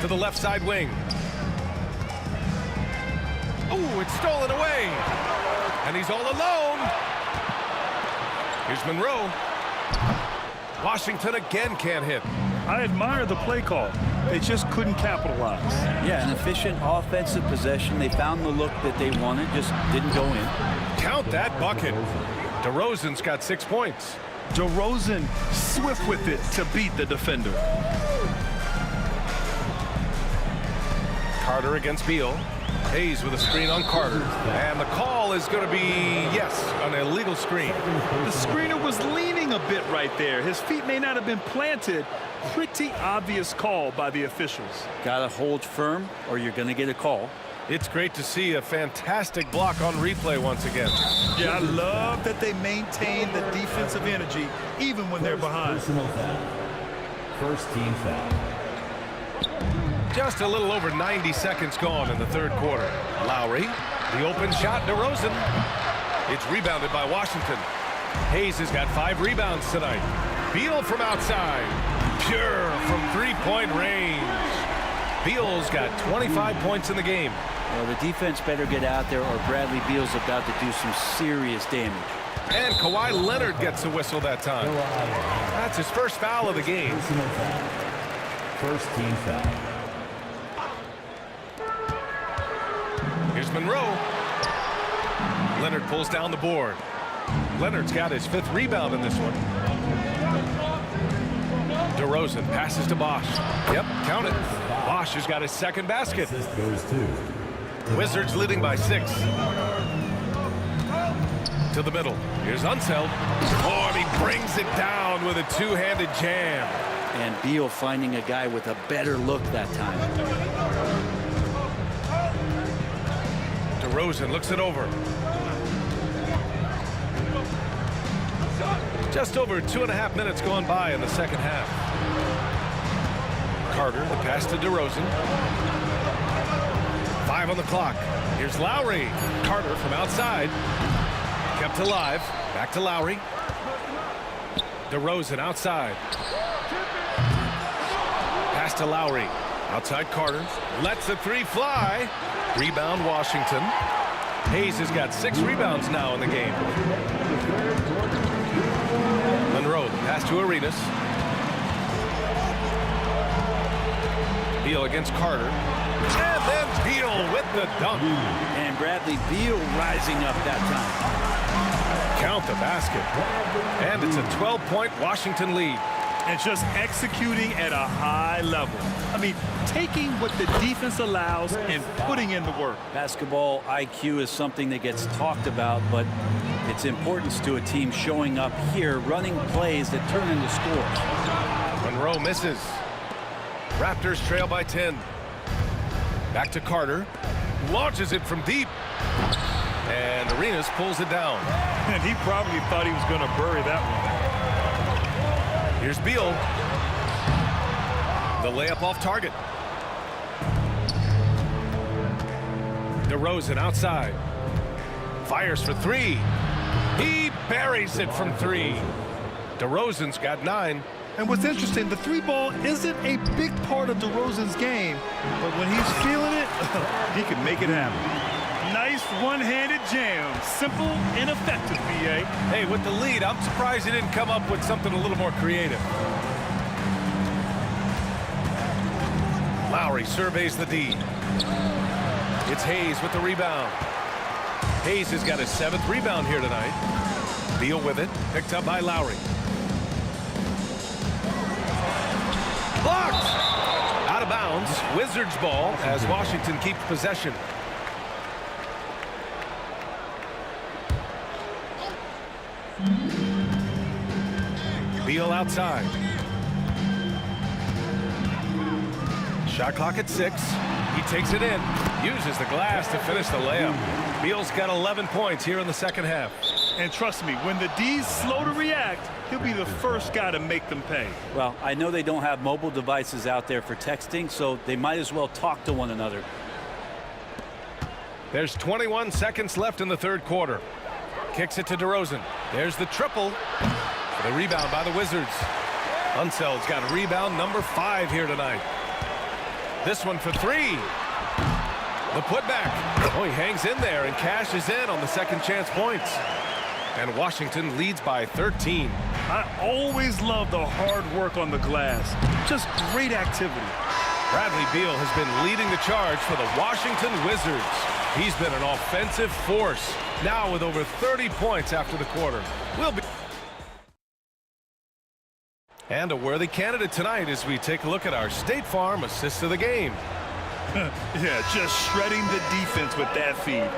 To the left side wing. Oh, it's stolen away. And he's all alone. Here's Monroe. Washington again can't hit. I admire the play call. They just couldn't capitalize. Yeah, an efficient offensive possession. They found the look that they wanted, just didn't go in. Count that bucket. DeRozan's got 6 points. DeRozan swift with it to beat the defender. Carter against Beal. Hayes with a screen on Carter. And the call is going to be, yes, an illegal screen. The screener was leaning a bit right there. His feet may not have been planted. Pretty obvious call by the officials. Got to hold firm or you're going to get a call. It's great to see a fantastic block on replay once again. Yeah, I love that they maintain the defensive energy even when they're behind. Personal foul. First team foul. Just a little over 90 seconds gone in the third quarter. Lowry, the open shot, DeRozan. It's rebounded by Washington. Hayes has got 5 rebounds tonight. Beal from outside. Pure from three-point range. Beal's got 25 points in the game. Well, the defense better get out there or Bradley Beal's about to do some serious damage. And Kawhi Leonard gets a whistle that time. That's his first foul of the game. Personal foul. First team foul. Here's Monroe. Leonard pulls down the board. Leonard's got his 5th rebound in this one. DeRozan passes to Bosch. Yep, count it. Bosch has got his 2nd basket. Assist goes to Wizards leading by 6. To the middle. Here's Unseld. Oh, and he brings it down with a 2-handed jam. And Beal finding a guy with a better look that time. DeRozan looks it over. Just over 2.5 minutes gone by in the second half. Carter, the pass to DeRozan. 5 on the clock. Here's Lowry. Carter from outside. Kept alive. Back to Lowry. DeRozan outside. Pass to Lowry. Outside Carter. Lets the 3 fly. Rebound Washington. Hayes has got 6 rebounds now in the game. Monroe, pass to Arenas. Beal against Carter. And then Beal with the dunk. And Bradley Beal rising up that time. Count the basket. And it's a 12-point Washington lead. And just executing at a high level. I mean, taking what the defense allows and putting in the work. Basketball IQ is something that gets talked about, but its importance to a team showing up here, running plays that turn into scores. Monroe misses. Raptors trail by 10. Back to Carter. Launches it from deep. And Arenas pulls it down. And he probably thought he was going to bury that one. Here's Beal. The layup off target. DeRozan outside. Fires for 3. He buries it from 3. DeRozan's got 9. And what's interesting, the 3-ball isn't a big part of DeRozan's game, but when he's feeling it, he can make it happen. Nice one-handed jam. Simple and effective, B.A. Hey, with the lead, I'm surprised he didn't come up with something a little more creative. Lowry surveys the D. It's Hayes with the rebound. Hayes has got his 7th rebound here tonight. Beal with it, picked up by Lowry. Blocked! Out of bounds. Wizards ball as Washington keeps possession. Beal outside. Shot clock at 6. He takes it in. Uses the glass to finish the layup. Beal's got 11 points here in the second half. And trust me, when the D's slow to react, he'll be the first guy to make them pay. Well, I know they don't have mobile devices out there for texting, so they might as well talk to one another. There's 21 seconds left in the third quarter. Kicks it to DeRozan. There's the triple. The rebound by the Wizards. Unseld's got rebound number 5 here tonight. This one for 3. The putback. Oh, he hangs in there and cashes in on the second chance points. And Washington leads by 13. I always love the hard work on the glass. Just great activity. Bradley Beal has been leading the charge for the Washington Wizards. He's been an offensive force, now with over 30 points after the quarter. And a worthy candidate tonight as we take a look at our State Farm assist of the game. Yeah, just shredding the defense with that feed.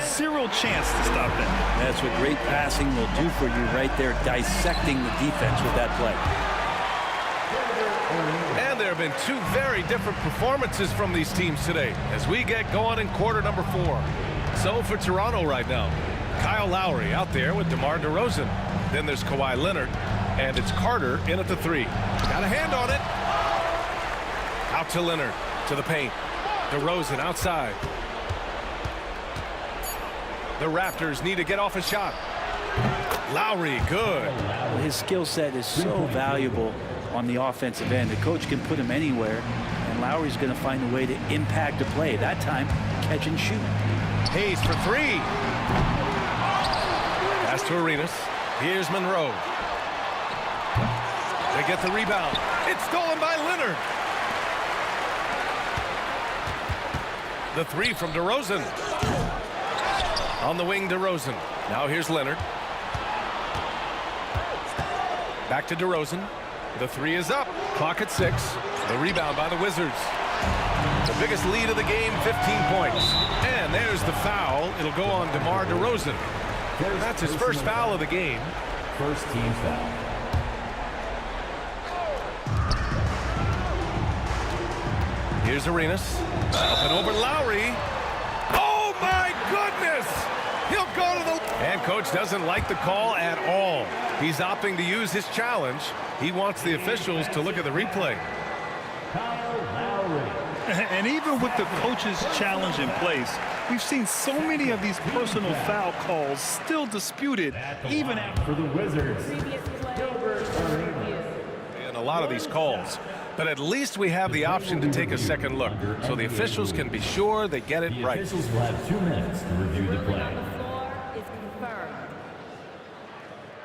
Zero chance to stop that. That's what great passing will do for you right there, dissecting the defense with that play. And there have been two very different performances from these teams today as we get going in quarter number 4. So for Toronto right now, Kyle Lowry out there with DeMar DeRozan. Then there's Kawhi Leonard, and it's Carter in at the 3. Got a hand on it. Out to Leonard, to the paint. DeRozan outside. The Raptors need to get off a shot. Lowry, good. His skill set is so valuable on the offensive end. The coach can put him anywhere, and Lowry's going to find a way to impact the play. That time, catch and shoot. Hayes for 3. Pass to Arenas. Here's Monroe. They get the rebound. It's stolen by Leonard. The 3 from DeRozan. On the wing, DeRozan. Now here's Leonard. Back to DeRozan. The 3 is up. Clock at 6. The rebound by the Wizards. The biggest lead of the game, 15 points. And there's the foul. It'll go on DeMar DeRozan. That's his first foul of the game. First team foul. Here's Arenas. Up and over Lowry. Oh, my goodness! He'll go to the... And coach doesn't like the call at all. He's opting to use his challenge. He wants the officials to look at the replay. Kyle Lowry. And even with the coach's challenge in place, we've seen so many of these personal foul calls still disputed, even after. For the Wizards. And a lot of these calls. But at least we have the option to take a second look, so the officials can be sure they get it right. The officials will have 2 minutes to review the play.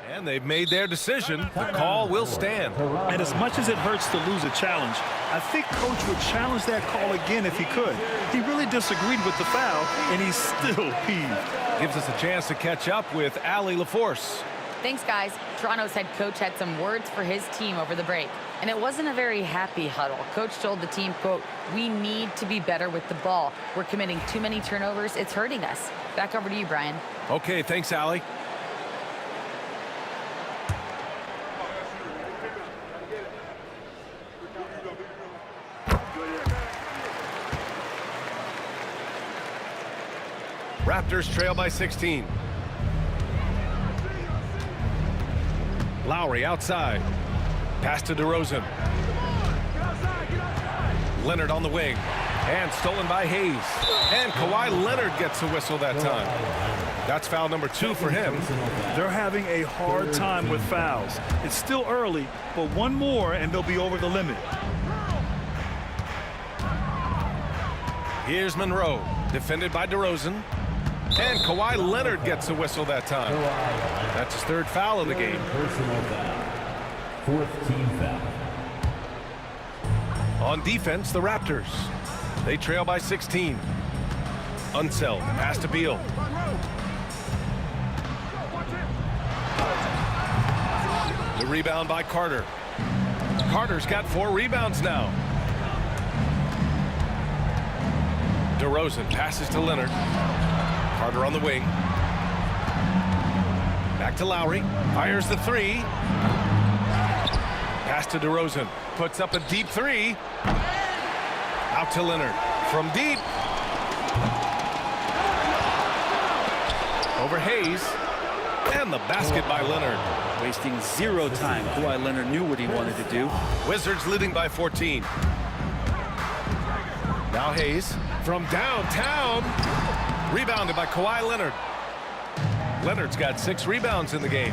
And they've made their decision. The call will stand. And as much as it hurts to lose a challenge, I think coach would challenge that call again if he could. He really disagreed with the foul, and he's still peeved. Gives us a chance to catch up with Allie LaForce. Thanks, guys. Toronto's head coach had some words for his team over the break, and it wasn't a very happy huddle. Coach told the team, quote, "We need to be better with the ball. We're committing too many turnovers. It's hurting us." Back over to you, Brian. Okay, thanks, Allie. Raptors trail by 16. Lowry outside. Pass to DeRozan. Leonard on the wing. And stolen by Hayes. And Kawhi Leonard gets a whistle that time. That's foul number 2 for him. They're having a hard time with fouls. It's still early, but one more and they'll be over the limit. Here's Monroe. Defended by DeRozan. And Kawhi Leonard gets a whistle that time. That's his 3rd foul of the game. Personal foul. 4th team foul. On defense, the Raptors. They trail by 16. Unseld. Pass to Beal. The rebound by Carter. Carter's got 4 rebounds now. DeRozan passes to Leonard. Carter on the wing. Back to Lowry. Fires the 3. Pass to DeRozan. Puts up a deep 3. Out to Leonard. From deep. Over Hayes. And the basket by Leonard. Wasting 0 time. Kawhi Leonard knew what he wanted to do. Wizards leading by 14. Now Hayes from downtown. Rebounded by Kawhi Leonard. Leonard's got 6 rebounds in the game.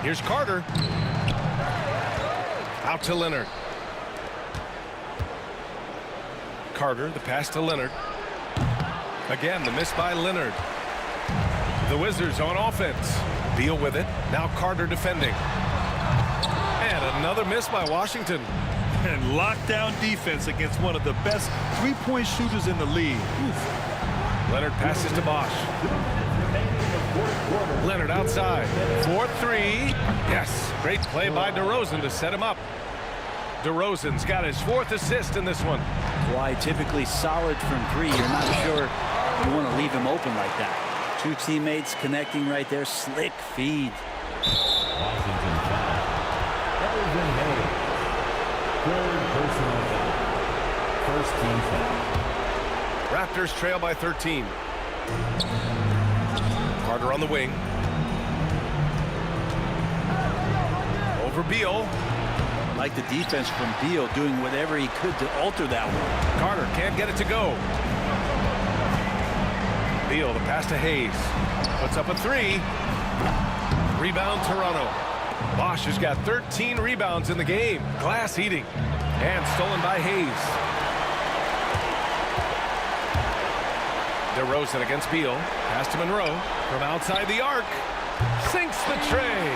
Here's Carter. Out to Leonard. Carter, the pass to Leonard. Again, the miss by Leonard. The Wizards on offense. Beal with it. Now Carter defending. And another miss by Washington. And lockdown defense against one of the best three-point shooters in the league. Leonard passes to Bosch. Leonard outside. 4-3. Yes. Great play by DeRozan to set him up. DeRozan's got his 4th assist in this one. Why typically solid from 3. You're not sure you want to leave him open like that. 2 teammates connecting right there. Slick feed. Washington foul. Elvin Hayes. 3rd personal foul. 1st team foul. Raptors trail by 13. Carter on the wing. Over Beal. Like the defense from Beal, doing whatever he could to alter that one. Carter can't get it to go. Beal, the pass to Hayes. Puts up a 3. Rebound Toronto. Bosch has got 13 rebounds in the game. Glass eating. And stolen by Hayes. DeRozan against Beal. Pass to Monroe. From outside the arc. Sinks the tray.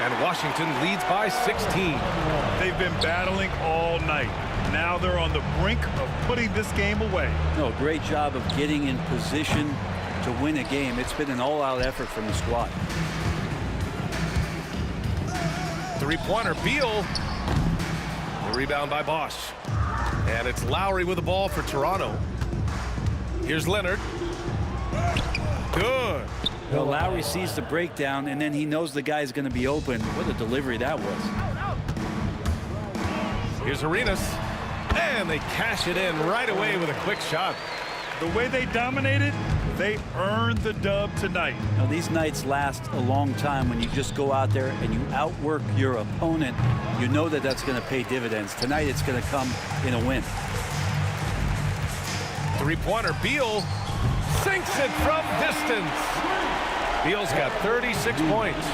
And Washington leads by 16. They've been battling all night. Now they're on the brink of putting this game away. No, great job of getting in position to win a game. It's been an all-out effort from the squad. 3-pointer, Beal. The rebound by Bosch. And it's Lowry with the ball for Toronto. Here's Leonard. Good. Well, Lowry sees the breakdown, and then he knows the guy's going to be open. What a delivery that was. Here's Arenas. And they cash it in right away with a quick shot. The way they dominated, they earned the dub tonight. Now, these nights last a long time when you just go out there and you outwork your opponent. You know that that's going to pay dividends. Tonight, it's going to come in a win. 3-pointer, Beal sinks it from distance. Beal's got 36 points.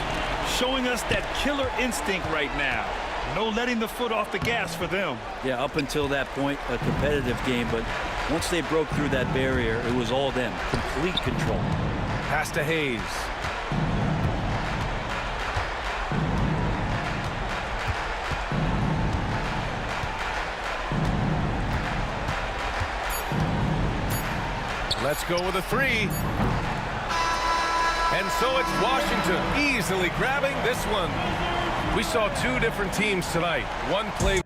Showing us that killer instinct right now. No letting the foot off the gas for them. Yeah, up until that point, a competitive game. But once they broke through that barrier, it was all them. Complete control. Pass to Hayes. Let's go with a 3. And so it's Washington easily grabbing this one. We saw 2 different teams tonight. One play.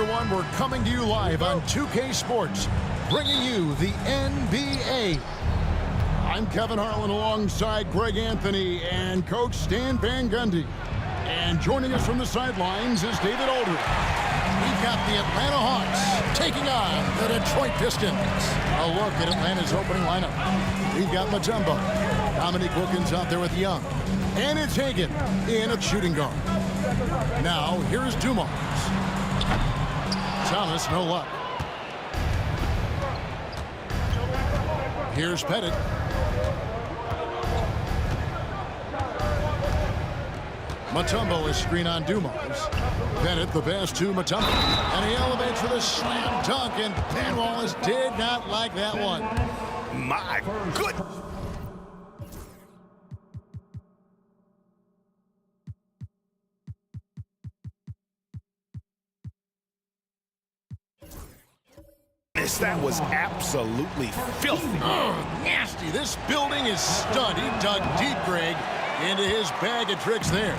everyone. We're coming to you live on 2K Sports, bringing you the NBA. I'm Kevin Harlan alongside Greg Anthony and Coach Stan Van Gundy. And joining us from the sidelines is David Aldridge. We've got the Atlanta Hawks taking on the Detroit Pistons. A look at Atlanta's opening lineup. We've got Mutombo. Dominique Wilkins out there with Young. And it's Hagan in a shooting guard. Now, here's Dumars. Thomas, no luck. Here's Pettit. Mutombo is screen on Dumars. Pettit, the pass to Mutombo. And he elevates for the slam dunk, and Ben Wallace did not like that one. My good. That was absolutely filthy. Oh, nasty. This building is stunned. He dug deep, Greg, into his bag of tricks there.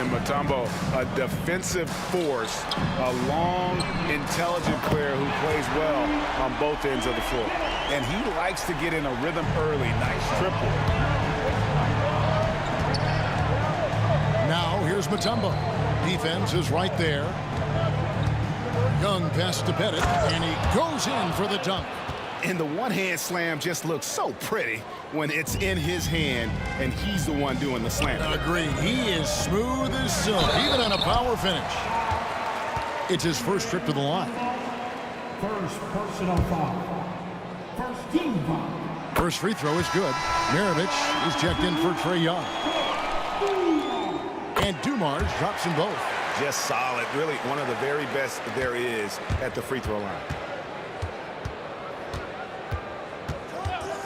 And Mutombo, a defensive force, a long, intelligent player who plays well on both ends of the floor. And he likes to get in a rhythm early. Nice triple. Now, here's Mutombo. Defense is right there. Young pass to Pettit, and he goes in for the dunk. And the one-hand slam just looks so pretty when it's in his hand, and he's the one doing the slam. Agreed. He is smooth as silk, even on a power finish. It's his first trip to the line. First personal foul. First team foul. First free throw is good. Maravich is checked in for Trae Young. And Dumars drops them both. Just solid. Really one of the very best there is at the free throw line.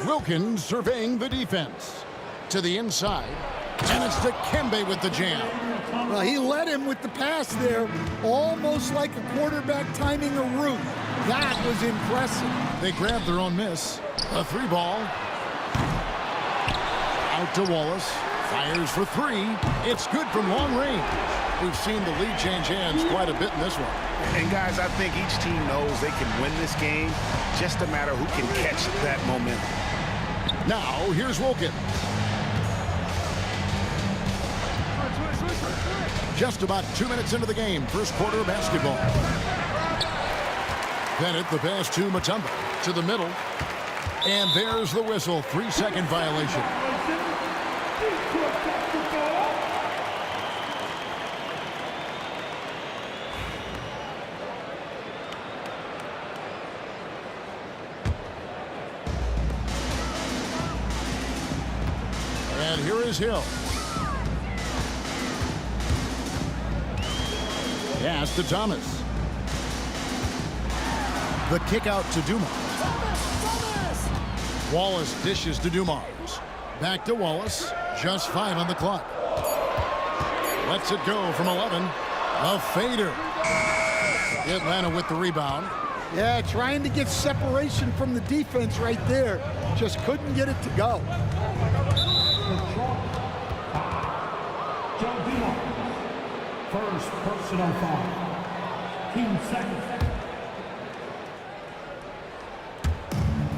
Wilkins surveying the defense. To the inside. And it's Dikembe with the jam. Well, he led him with the pass there, almost like a quarterback timing a route. That was impressive. They grabbed their own miss. A three ball. Out to Wallace. Fires for three. It's good from long range. We've seen the lead change hands quite a bit in this one. And guys, I think each team knows they can win this game. Just a matter who can catch that momentum. Now, here's Wilkins. Just about 2 minutes into the game, first quarter of basketball. Pettit, the pass to Mutombo, to the middle. And there's the whistle, 3-second violation. And here is Hill. Pass to Thomas. The kick out to Dumars. Wallace dishes to Dumars. Back to Wallace. Just 5 on the clock. Lets it go from 11. A fader. Atlanta with the rebound. Yeah, trying to get separation from the defense right there. Just couldn't get it to go. First personal foul. Team second.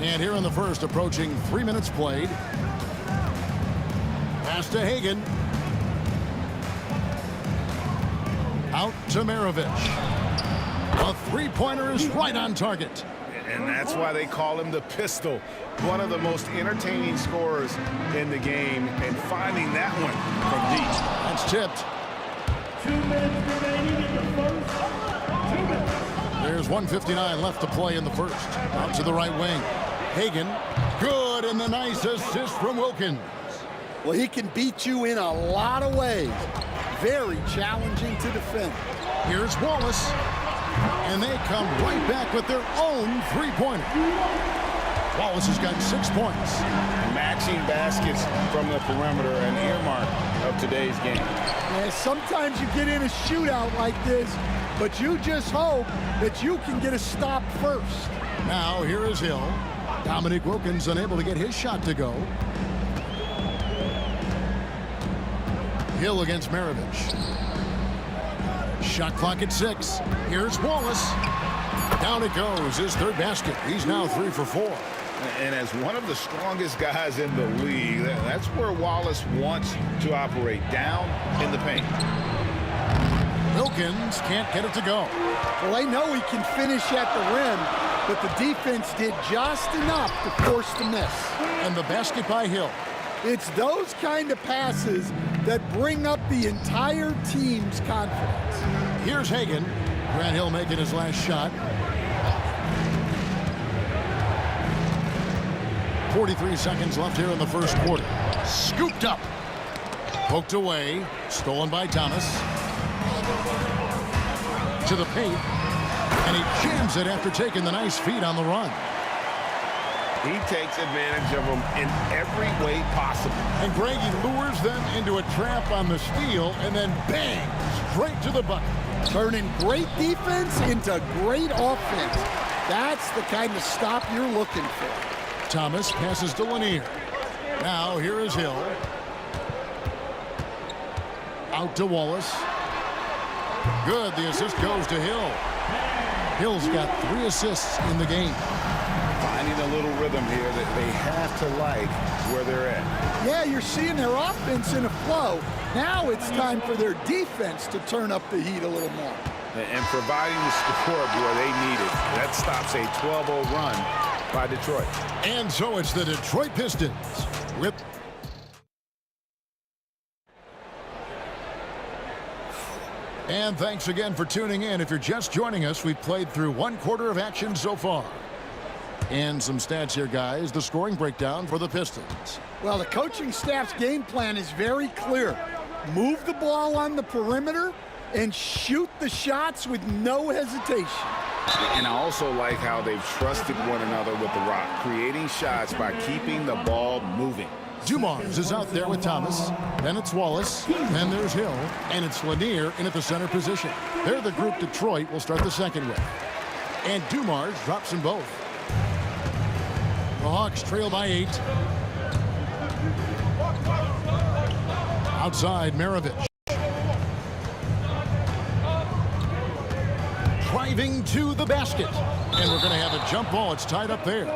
And here in the first, approaching 3 minutes played. Pass to Hagan. Out to Maravich. A three-pointer is right on target. And that's why they call him the pistol. One of the most entertaining scorers in the game. And finding that one from deep. That's tipped. 2 minutes remaining in the first. 2 minutes. There's 1:59 left to play in the first. Out to the right wing. Hagan. Good, and the nice assist from Wilkins. Well, he can beat you in a lot of ways. Very challenging to defend. Here's Wallace. And they come right back with their own three-pointer. Wallace has got 6 points. Matching baskets from the perimeter, an earmark of today's game. Yeah, sometimes you get in a shootout like this, but you just hope that you can get a stop first. Now, here is Hill. Dominique Wilkins unable to get his shot to go. Hill against Maravich. Shot clock at 6. Here's Wallace. Down it goes, his third basket. He's now 3 for 4. And as one of the strongest guys in the league, that's where Wallace wants to operate, down in the paint. Wilkins can't get it to go. Well, they know he can finish at the rim, but the defense did just enough to force the miss. And the basket by Hill. It's those kind of passes that bring up the entire team's confidence. Here's Hagan. Grant Hill making his last shot. 43 seconds left here in the first quarter. Scooped up. Poked away. Stolen by Thomas. To the paint. And he jams it after taking the nice feed on the run. He takes advantage of them in every way possible. And Greg, he lures them into a trap on the steal and then bang, straight to the bucket. Turning great defense into great offense. That's the kind of stop you're looking for. Thomas passes to Lanier. Now here is Hill. Out to Wallace. Good, the assist goes to Hill. Hill's got 3 assists in the game. Finding a little rhythm here that they have to like where they're at. Yeah, you're seeing their offense in a flow. Now it's time for their defense to turn up the heat a little more. And providing the support where they need it. That stops a 12-0 run by Detroit. And so it's the Detroit Pistons with... And thanks again for tuning in. If you're just joining us, we've played through 1 quarter of action so far. And some stats here, guys. The scoring breakdown for the Pistons. Well, the coaching staff's game plan is very clear. Move the ball on the perimeter and shoot the shots with no hesitation. And I also like how they've trusted one another with the rock, creating shots by keeping the ball moving. Dumars is out there with Thomas. Then it's Wallace. Then there's Hill. And it's Lanier in at the center position. They're the group Detroit will start the second with. And Dumars drops them both. The Hawks trail by 8. Outside, Maravich. Driving to the basket. And we're going to have a jump ball. It's tied up there.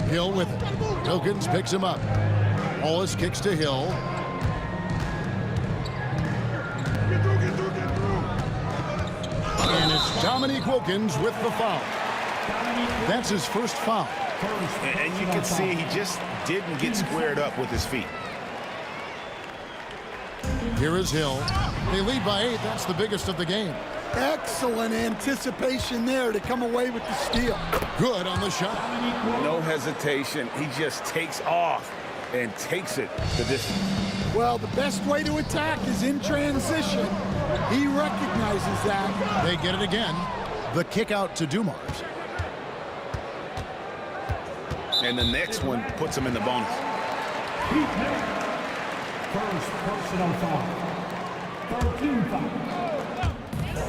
Hill with it. Wilkins picks him up. Wallace kicks to Hill. And it's Dominique Wilkins with the foul. That's his first foul. And you can see he just didn't get squared up with his feet. Here is Hill. They lead by 8. That's the biggest of the game. Excellent anticipation there to come away with the steal. Good on the shot. No hesitation. He just takes off and takes it the distance. Well, the best way to attack is in transition. He recognizes that. They get it again. The kick out to Dumars. And the next one puts him in the bonus. First personal foul. 13 foul.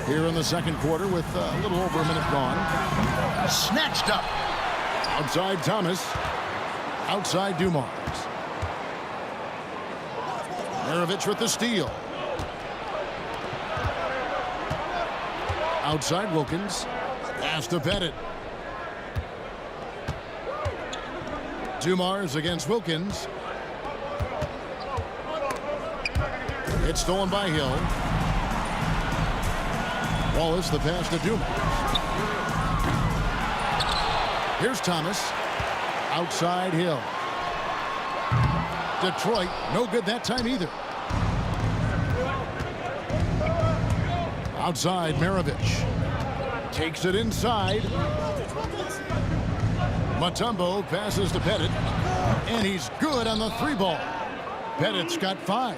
Here in the second quarter with a little over a minute gone. Snatched up. Outside Thomas. Outside Dumars. Maravich with the steal. Outside Wilkins. Pass to Pettit. Dumars against Wilkins. It's stolen by Hill. Wallace, the pass to Dumars. Here's Thomas. Outside Hill. Detroit, no good that time either. Outside Maravich. Takes it inside. Mutombo passes to Pettit. And he's good on the 3-ball. Pettit's got 5.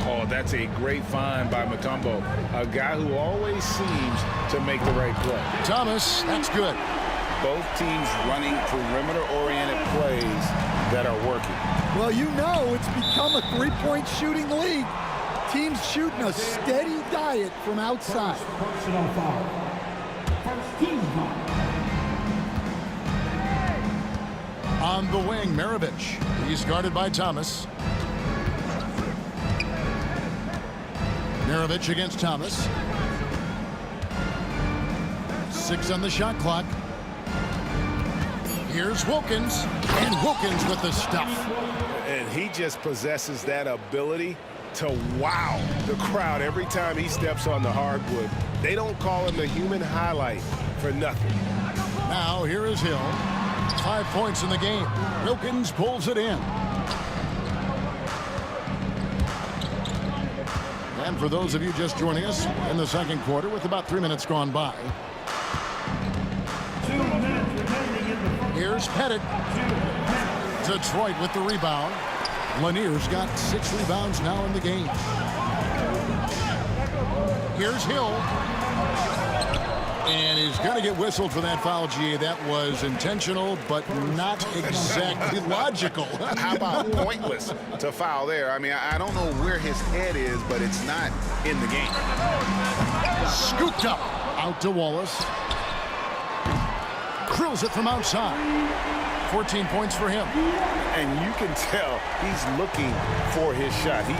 Oh, that's a great find by Mutombo. A guy who always seems to make the right play. Thomas, that's good. Both teams running perimeter-oriented plays that are working. Well, you know it's become a 3-point shooting league. Teams shooting a steady diet from outside. Personal foul. First On the wing, Maravich. He's guarded by Thomas. Maravich against Thomas. 6 on the shot clock. Here's Wilkins, and Wilkins with the stuff. And he just possesses that ability to wow the crowd every time he steps on the hardwood. They don't call him the human highlight for nothing. Now here is Hill. 5 points in the game. Wilkins pulls it in. And for those of you just joining us in the second quarter with about 3 minutes gone by. Here's Pettit. Detroit with the rebound. Lanier's got 6 rebounds now in the game. Here's Hill. And he's going to get whistled for that foul, GA. That was intentional, but not exactly logical. How about pointless to foul there? I mean, I don't know where his head is, but it's not in the game. Scooped up. Out to Wallace. Drills it from outside. 14 points for him. And you can tell he's looking for his shot. He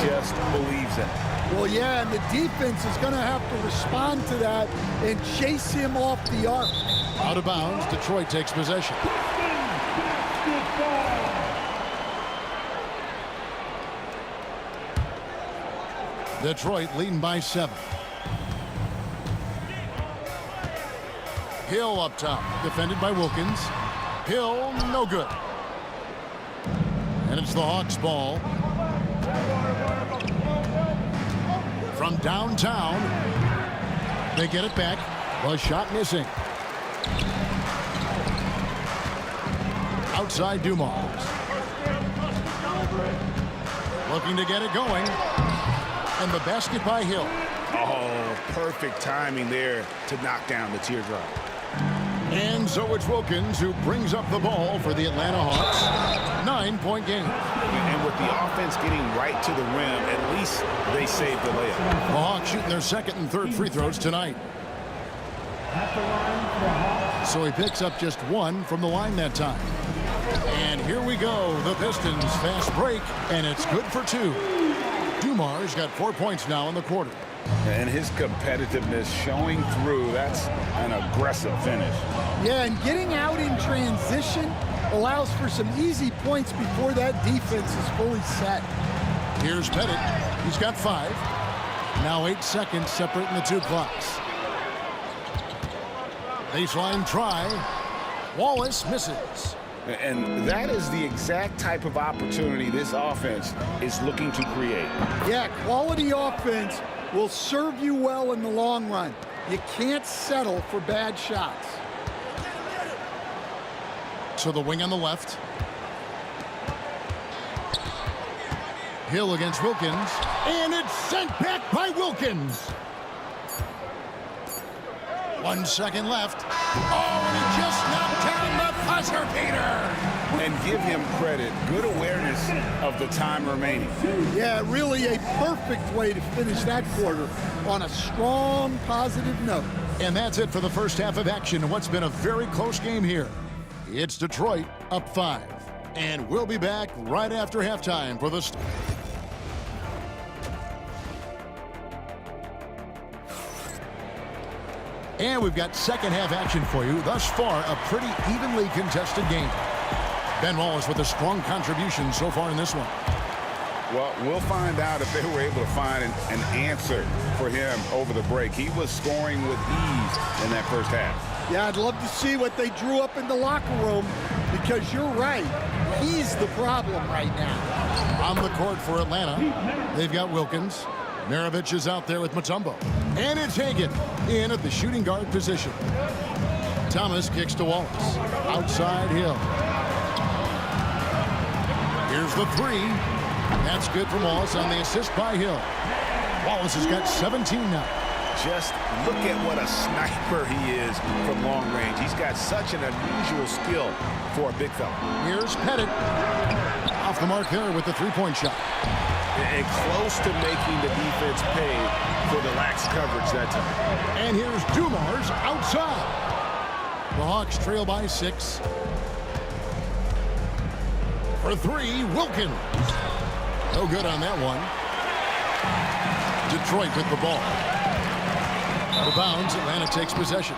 just believes it. Well, yeah, and the defense is going to have to respond to that and chase him off the arc. Out of bounds, Detroit takes possession. Detroit leading by 7. Hill up top, defended by Wilkins. Hill, no good. And it's the Hawks' ball. From downtown, they get it back. The shot missing. Outside Dumars. Looking to get it going. And the basket by Hill. Oh, perfect timing there to knock down the teardrop. And so it's Wilkins who brings up the ball for the Atlanta Hawks. 9-point game. And with the offense getting right to the rim, at least they saved the layup. The Hawks shooting their second and third free throws tonight. So he picks up just 1 from the line that time. And here we go. The Pistons fast break, and it's good for 2. Dumars got 4 points now in the quarter. And his competitiveness showing through. That's an aggressive finish. Yeah, and getting out in transition allows for some easy points before that defense is fully set. Here's Pettit. He's got 5. Now 8 seconds separating the 2 clocks. Baseline try. Wallace misses. And that is the exact type of opportunity this offense is looking to create. Yeah, quality offense will serve you well in the long run. You can't settle for bad shots. So the wing on the left. Hill against Wilkins. And it's sent back by Wilkins. 1 second left. Oh, and he just knocked down the buzzer beater. And give him credit. Good awareness of the time remaining. Yeah, really a perfect way to finish that quarter on a strong, positive note. And that's it for the first half of action in what's been a very close game here. It's Detroit up 5. And we'll be back right after halftime for the And we've got second half action for you. Thus far, a pretty evenly contested game. Ben Wallace with a strong contribution so far in this one. Well, we'll find out if they were able to find an answer for him over the break. He was scoring with ease in that first half. Yeah, I'd love to see what they drew up in the locker room because you're right. He's the problem right now. On the court for Atlanta, they've got Wilkins. Maravich is out there with Mutombo. And it's Hagan in at the shooting guard position. Thomas kicks to Wallace. Outside Hill. Here's the 3. That's good from Wallace on the assist by Hill. Wallace has got 17 now. Just look at what a sniper he is from long range. He's got such an unusual skill for a big fella. Here's Pettit. Off the mark there with the 3-point shot. And close to making the defense pay for the lax coverage that time. And here's Dumars outside. The Hawks trail by 6. For three, Wilkins. No good on that one. Detroit with the ball. Out of bounds, Atlanta takes possession.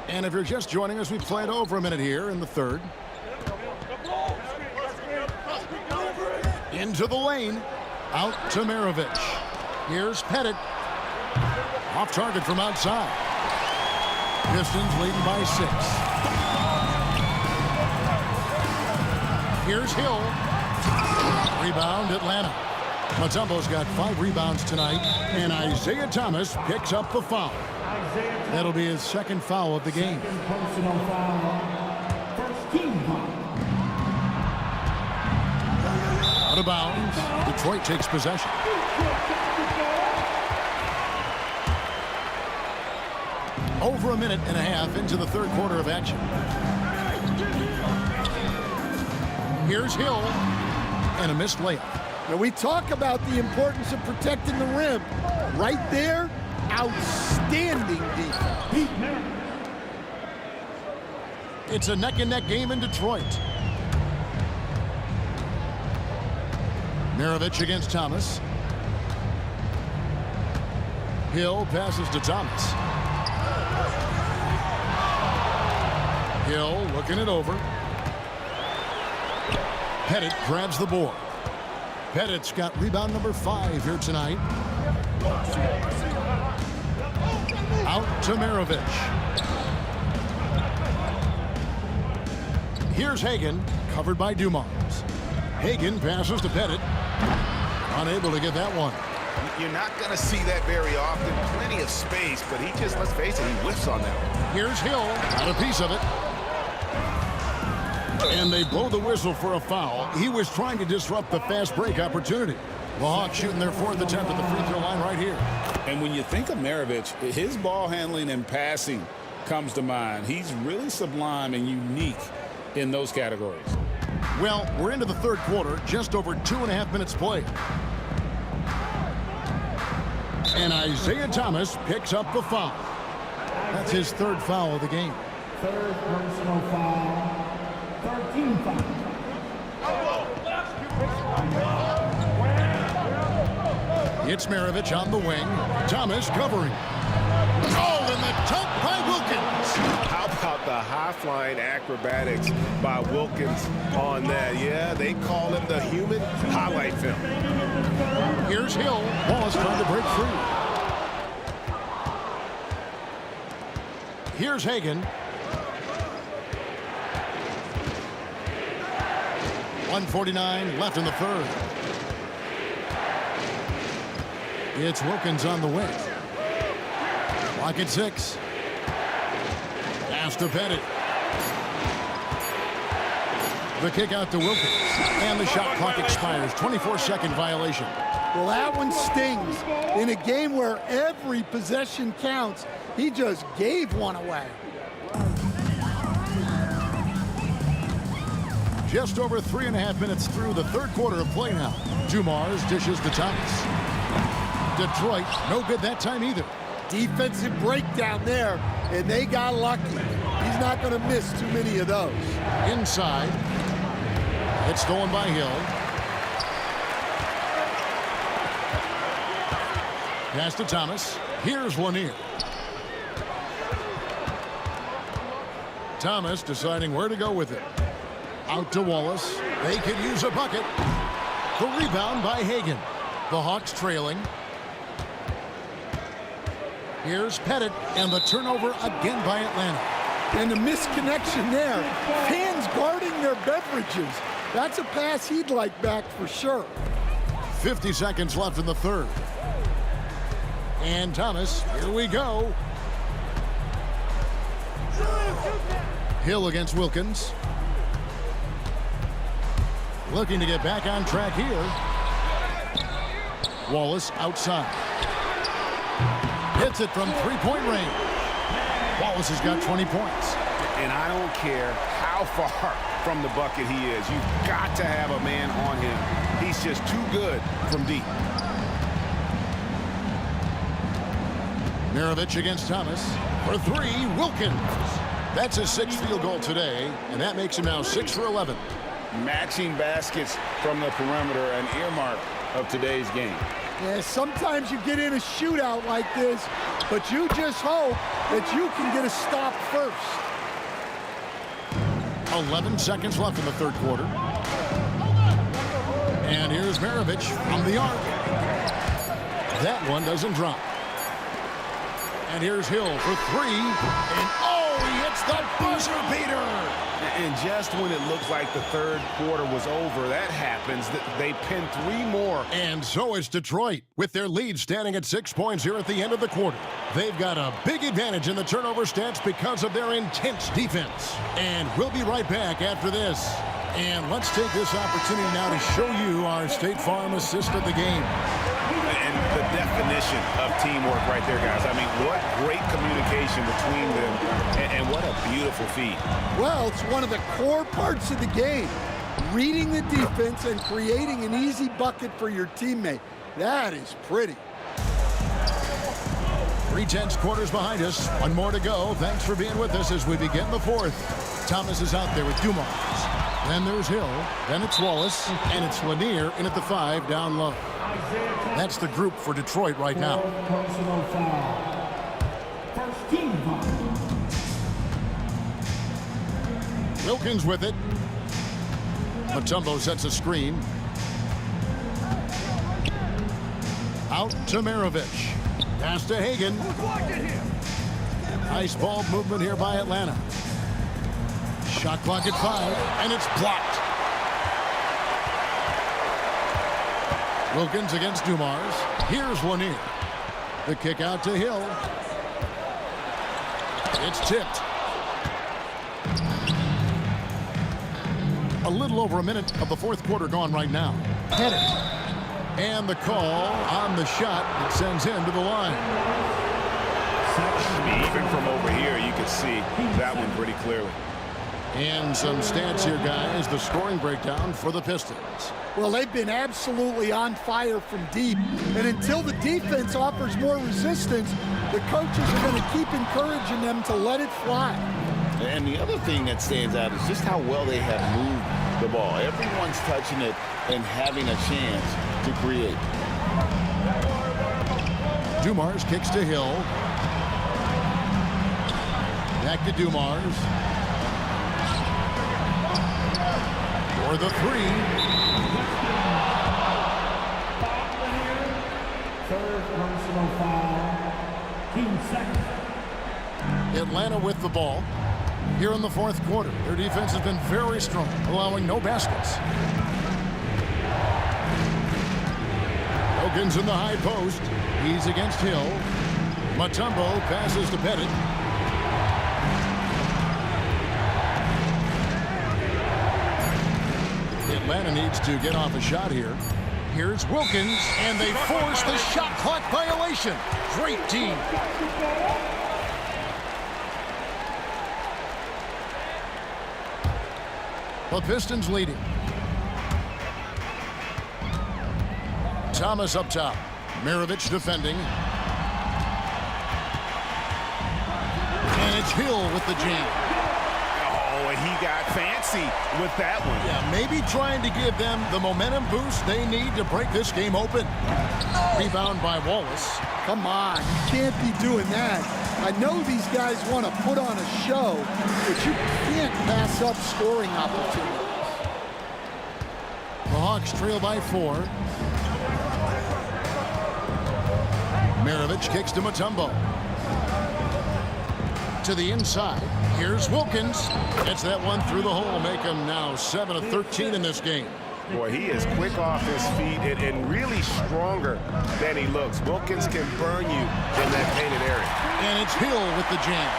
And if you're just joining us, we played over a minute here in the third. Into the lane. Out to Maravich. Here's Pettit. Off target from outside. Pistons leading by 6. Here's Hill. Rebound, Atlanta. Mutombo's got 5 rebounds tonight, and Isaiah Thomas picks up the foul. That'll be his second foul of the game. Personal foul. First team foul. Out of bounds. Detroit takes possession. Over a minute and a half into the third quarter of action. Here's Hill. And a missed layup. Now we talk about the importance of protecting the rim. Right there, outstanding defense. It's a neck-and-neck game in Detroit. Maravich against Thomas. Hill passes to Thomas. Hill looking it over. Pettit grabs the board. Pettit's got rebound number 5 here tonight. Out to Maravich. Here's Hagan, covered by Dumars. Hagan passes to Pettit. Unable to get that one. You're not going to see that very often. Plenty of space, but he just, let's face it, he whiffs on that one. Here's Hill, got a piece of it. And they blow the whistle for a foul. He was trying to disrupt the fast break opportunity. The Hawks shooting their 4th attempt at the free throw line right here. And when you think of Maravich, his ball handling and passing comes to mind. He's really sublime and unique in those categories. Well, we're into the third quarter, just over 2.5 minutes played. And Isaiah Thomas picks up the foul. That's his 3rd foul of the game. Third personal foul. 13 foul. It's Maravich on the wing. Thomas covering. Oh, and the dunk by Wilkins. How about the high-flying acrobatics by Wilkins on that? Yeah, they call him the human highlight film. Here's Hill. Wallace trying to break free. Here's Hagan. 1:49 left in the third. It's Wilkins on the wing. Clock at 6. Pass to Pettit. The kick out to Wilkins. And the shot clock expires. 24-second violation. Well, that one stings. In a game where every possession counts, he just gave one away. Just over 3.5 minutes through the third quarter of play now. Dumars dishes to Thomas. Detroit, no good that time either. Defensive breakdown there, and they got lucky. He's not going to miss too many of those. Inside. It's stolen by Hill. Pass to Thomas. Here's Lanier. Thomas deciding where to go with it. Out to Wallace. They could use a bucket. The rebound by Hagan. The Hawks trailing. Here's Pettit, and the turnover again by Atlanta. And the misconnection there. Fans guarding their beverages. That's a pass he'd like back for sure. 50 seconds left in the third. And Thomas, here we go. Hill against Wilkins. Looking to get back on track here. Wallace outside. Hits it from three-point range. Wallace has got 20 points. And I don't care how far from the bucket he is. You've got to have a man on him. He's just too good from deep. Maravich against Thomas. For three, Wilkins. That's his sixth field goal today, and that makes him now 6 for 11. Matching baskets from the perimeter, an earmark of today's game. Yeah, sometimes you get in a shootout like this, but you just hope that you can get a stop first. 11 seconds left in the third quarter. And here's Maravich from the arc. That one doesn't drop. And here's Hill for three. And oh, he hits the buzzer beater. And just when it looked like the third quarter was over, that happens. They pin three more. And so is Detroit, with their lead standing at 6 points here at the end of the quarter. They've got a big advantage in the turnover stats because of their intense defense. And we'll be right back after this. And let's take this opportunity now to show you our State Farm assist of the game. And the definition of teamwork right there, guys. I mean, what great communication between them, and what a beautiful feed. Well, it's one of the core parts of the game. Reading the defense and creating an easy bucket for your teammate. That is pretty. 3/10 quarters behind us. One more to go. Thanks for being with us as we begin the fourth. Thomas is out there with Dumars. Then there's Hill. Then it's Wallace. And it's Lanier in at the 5 down low. That's the group for Detroit right now. Personal foul. First team foul. Wilkins with it. Mutombo sets a screen. Out to Maravich. Pass to Hagan. Nice ball movement here by Atlanta. Shot clock at 5, and it's blocked. Wilkins against Dumars. Here's Lanier. The kick out to Hill. It's tipped. A little over a minute of the fourth quarter gone right now. Hit it. And the call on the shot that sends him to the line. Even from over here, you can see that one pretty clearly. And some stats here, guys. The scoring breakdown for the Pistons. Well, they've been absolutely on fire from deep. And until the defense offers more resistance, the coaches are going to keep encouraging them to let it fly. And the other thing that stands out is just how well they have moved the ball. Everyone's touching it and having a chance to create. Dumars kicks to Hill. Back to Dumars. For the three. Third personal foul. Team second. Atlanta with the ball here in the fourth quarter. Their defense has been very strong, allowing no baskets. Wilkins in the high post. He's against Hill. Mutombo passes to Pettit. Atlanta needs to get off a shot here. Here's Wilkins, and they force the shot clock violation. Great team. The Pistons leading. Thomas up top. Maravich defending. And it's Hill with the jam. Oh, and he got fancy with that one. Yeah, maybe trying to give them the momentum boost they need to break this game open. Rebound by Wallace. Come on, you can't be doing that. I know these guys want to put on a show, but you can't pass up scoring opportunities. The Hawks trail by 4. Maravich kicks to Mutombo. To the inside. Here's Wilkins. Gets that one through the hole, make him now 7 of 13 in this game. Boy, he is quick off his feet and really stronger than he looks. Wilkins can burn you in that painted area. And it's Hill with the jam.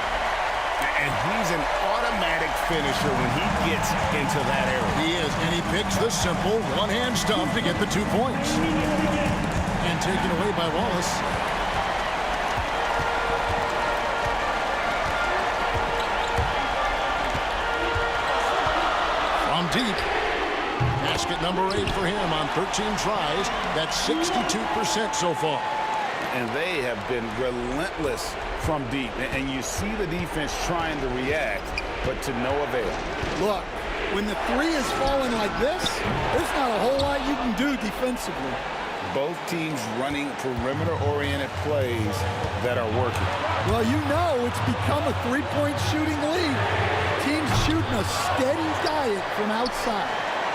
And he's an automatic finisher when he gets into that area. He is, and he picks the simple one-hand stump to get the 2 points. And taken away by Wallace. From deep. Basket number 8 for him on 13 tries. That's 62% so far. and they have been relentless from deep. And you see the defense trying to react, but to no avail. Look, when the three is falling like this, there's not a whole lot you can do defensively. Both teams running perimeter-oriented plays that are working. Well, you know it's become a three-point shooting league. Teams shooting a steady diet from outside.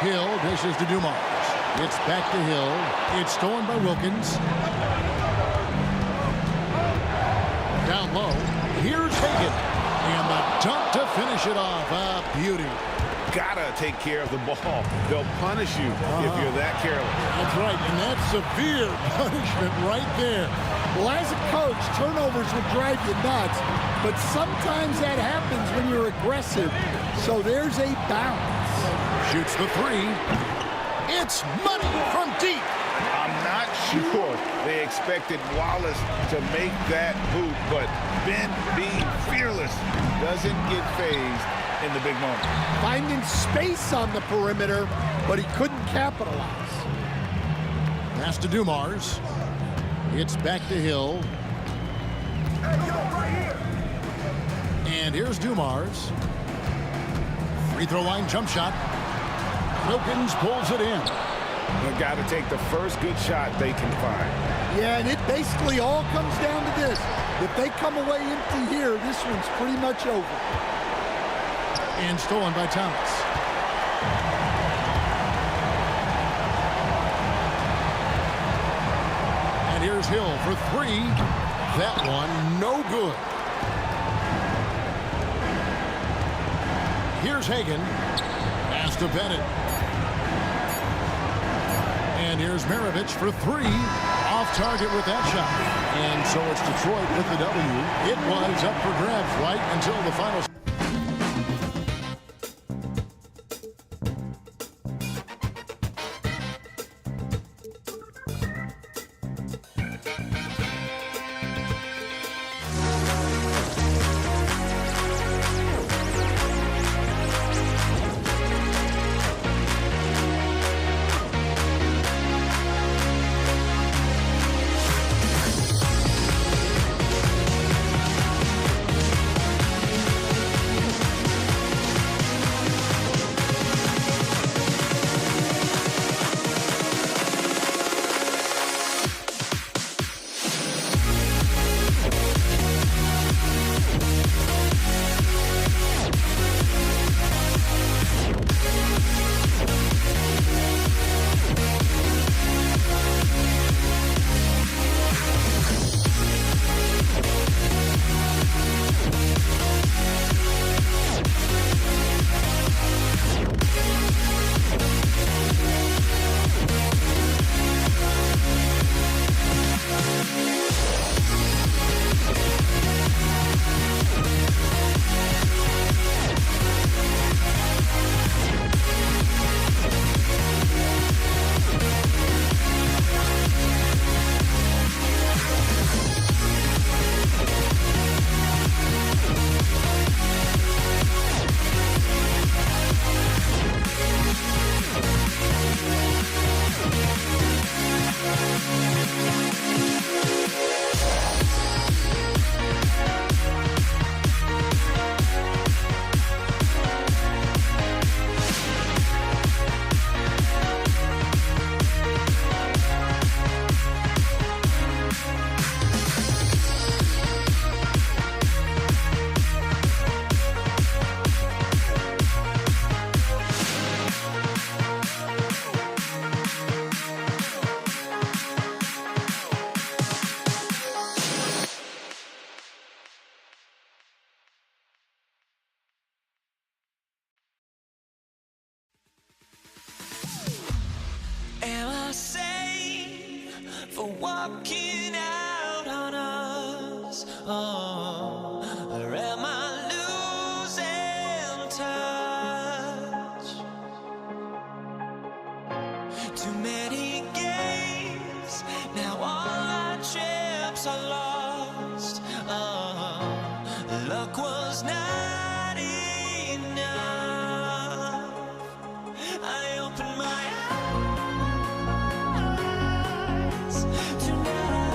Hill dishes to Dumars. It's back to Hill. It's stolen by Wilkins. Down low. Here's Hagan. And the dunk to finish it off. A beauty. Gotta take care of the ball. They'll punish you if you're that careless. That's right, and that's severe punishment right there. Well, as a coach, turnovers will drive you nuts, but sometimes that happens when you're aggressive. So there's a balance. Shoots the three. It's money from deep. I'm not sure they expected Wallace to make that boot, but Ben, being fearless, doesn't get phased in the big moment. Finding space on the perimeter, but he couldn't capitalize. Pass to Dumars. It's back to Hill. And here's Dumars. Free throw line jump shot. Wilkins pulls it in. They've got to take the first good shot they can find. Yeah, and it basically all comes down to this. If they come away empty here, this one's pretty much over. And stolen by Thomas. And here's Hill for three. That one no good. Here's Hagan. Pass to Bennett. And here's Maravich for three. Off target with that shot. And so it's Detroit with the W. It was up for grabs right until the final. for walking out on us? Oh, or am I losing touch? Too many games, now all our chips are lost. Oh, luck was not enough. I opened my eyes to now.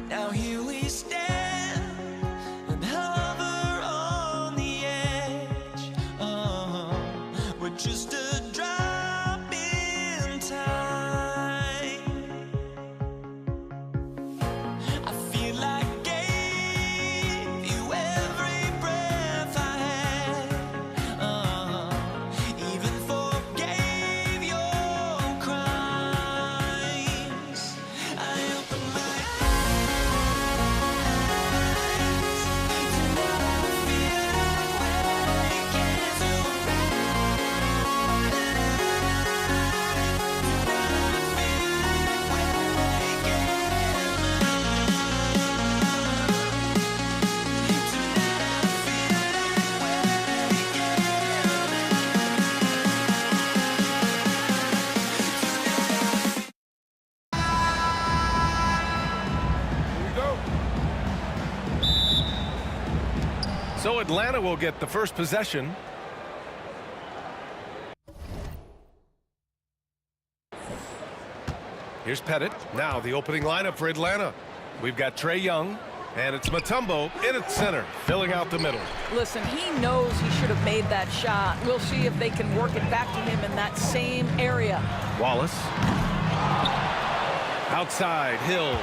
Now here we stand and hover on the edge. We're just a drop in time. I feel like I gave you every breath I had. Even forgave your crimes. I open my eyes to never feel awake again. So Atlanta will get the first possession. Here's Pettit. Now the opening lineup for Atlanta. We've got Trae Young, and it's Mutombo in at center, filling out the middle. Listen, he knows he should have made that shot. We'll see if they can work it back to him in that same area. Wallace. Outside, Hill.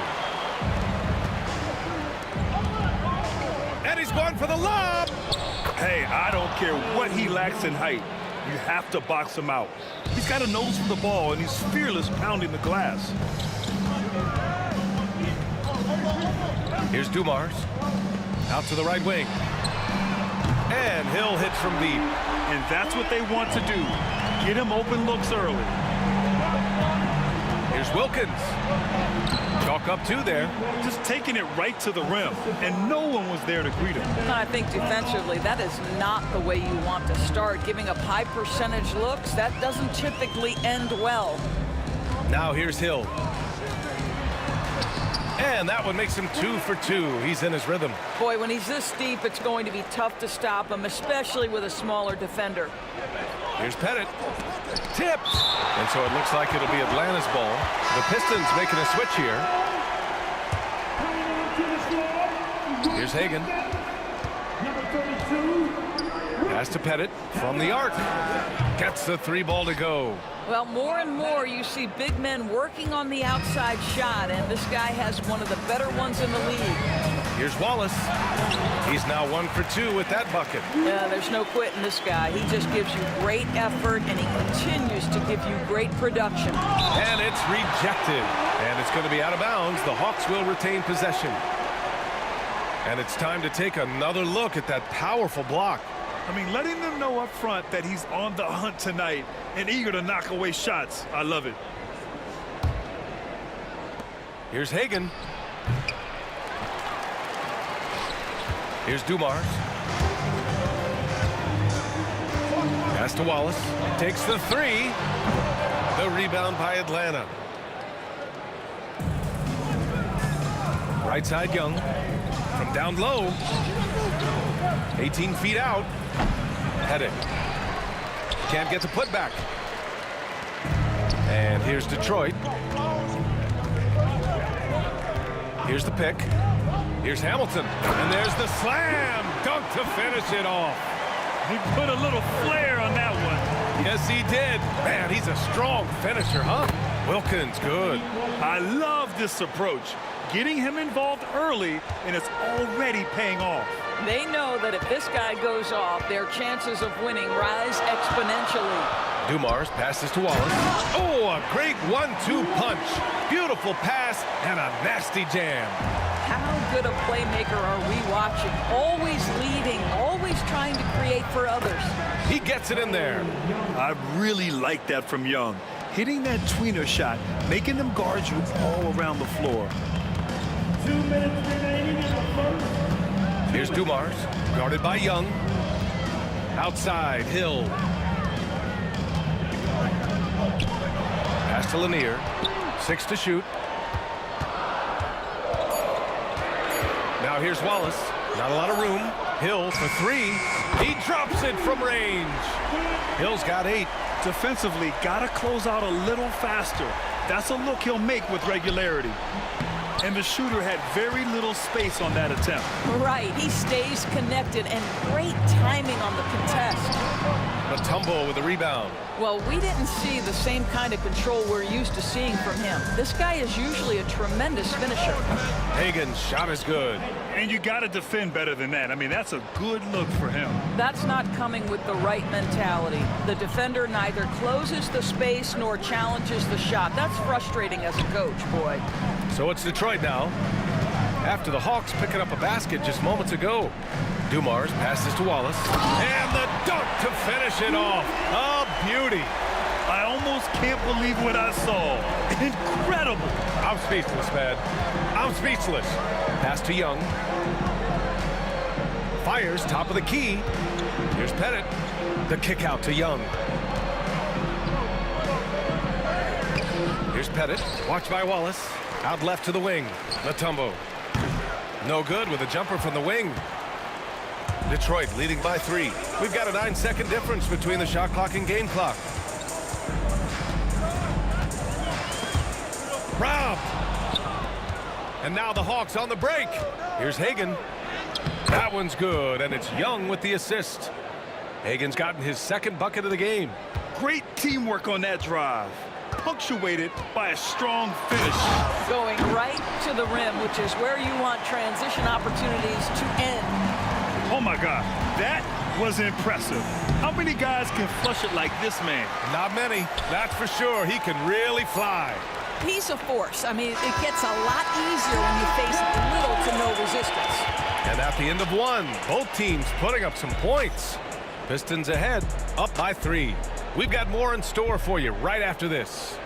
And he's going for the lob. Hey, I don't care what he lacks in height. You have to box him out. He's got a nose for the ball, and he's fearless pounding the glass. Here's Dumars. Out to the right wing. And Hill hits from deep. And that's what they want to do. Get him open looks early. Here's Wilkins. Chalk up two there. Just taking it right to the rim, and no one was there to greet him. I think defensively, that is not the way you want to start. Giving up high percentage looks, that doesn't typically end well. Now here's Hill. And that one makes him 2 for 2. He's in his rhythm. Boy, when he's this deep, it's going to be tough to stop him, especially with a smaller defender. Here's Pettit. Tipped. And so it looks like it'll be Atlanta's ball. The Pistons making a switch here. Here's Hagan. Pass to Pettit from the arc. Gets the 3 ball to go. Well, more and more you see big men working on the outside shot, and this guy has one of the better ones in the league. Here's Wallace. He's now 1 for 2 with that bucket. Yeah, there's no quitting this guy. He just gives you great effort, and he continues to give you great production. And it's rejected. And it's going to be out of bounds. The Hawks will retain possession. And it's time to take another look at that powerful block. I mean, letting them know up front that he's on the hunt tonight and eager to knock away shots. I love it. Here's Hagan. Here's Dumars. Pass to Wallace. Takes the 3. The rebound by Atlanta. Right side Young. From down low. 18 feet out. Pettit. Can't get the putback. And here's Detroit. Here's the pick. Here's Hamilton. And there's the slam dunk to finish it off. He put a little flair on that one. Yes, he did. Man, he's a strong finisher, huh? Wilkins, good. I love this approach. Getting him involved early, and it's already paying off. They know that if this guy goes off, their chances of winning rise exponentially. Dumars passes to Wallace. Oh, a great 1-2 punch. Beautiful pass and a nasty jam. How good a playmaker are we watching? Always leading, always trying to create for others. He gets it in there. I really like that from Young. Hitting that tweener shot, making them guard you all around the floor. 2 minutes remaining in the first. Here's Dumars, guarded by Young. Outside, Hill. Pass to Lanier. 6 to shoot. Now here's Wallace. Not a lot of room. Hill for 3. He drops it from range. Hill's got 8. Defensively, gotta close out a little faster. That's a look he'll make with regularity. and the shooter had very little space on that attempt. Right, he stays connected, and great timing on the contest. Mutombo with the rebound. Well, we didn't see the same kind of control we're used to seeing from him. This guy is usually a tremendous finisher. Hagan's shot is good. And you got to defend better than that. I mean, that's a good look for him. That's not coming with the right mentality. The defender neither closes the space nor challenges the shot. That's frustrating as a coach, boy. So it's Detroit now. After the Hawks picking up a basket just moments ago. Dumars passes to Wallace. And the dunk to finish it off. A beauty. I almost can't believe what I saw. Incredible. I'm speechless, man. I'm speechless. Pass to Young. Fires top of the key. Here's Pettit. The kick out to Young. Here's Pettit. Watched by Wallace. Out left to the wing. Mutombo. No good with a jumper from the wing. Detroit leading by 3. We've got a 9-second difference between the shot clock and game clock. Robbed. And now the Hawks on the break. Here's Hagan. That one's good, and it's Young with the assist. Hagan's gotten his second bucket of the game. Great teamwork on that drive, punctuated by a strong finish. Going right to the rim, which is where you want transition opportunities to end. Oh my God, that was impressive. How many guys can flush it like this man? Not many, that's for sure. He can really fly. He's a force. I mean, it gets a lot easier when you face little to no resistance. And at the end of one, both teams putting up some points. Pistons ahead, up by 3. We've got more in store for you right after this.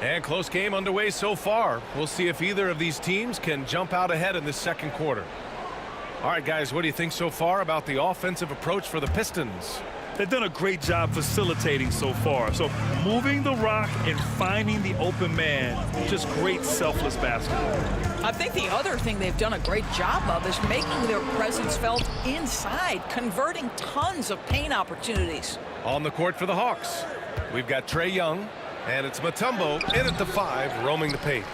And close game underway so far. We'll see if either of these teams can jump out ahead in this second quarter. All right, guys, what do you think so far about the offensive approach for the Pistons? They've done a great job facilitating so far. So moving the rock and finding the open man, just great selfless basketball. I think the other thing they've done a great job of is making their presence felt inside, converting tons of paint opportunities. On the court for the Hawks, we've got Trae Young, and it's Mutombo in at the 5, roaming the paint.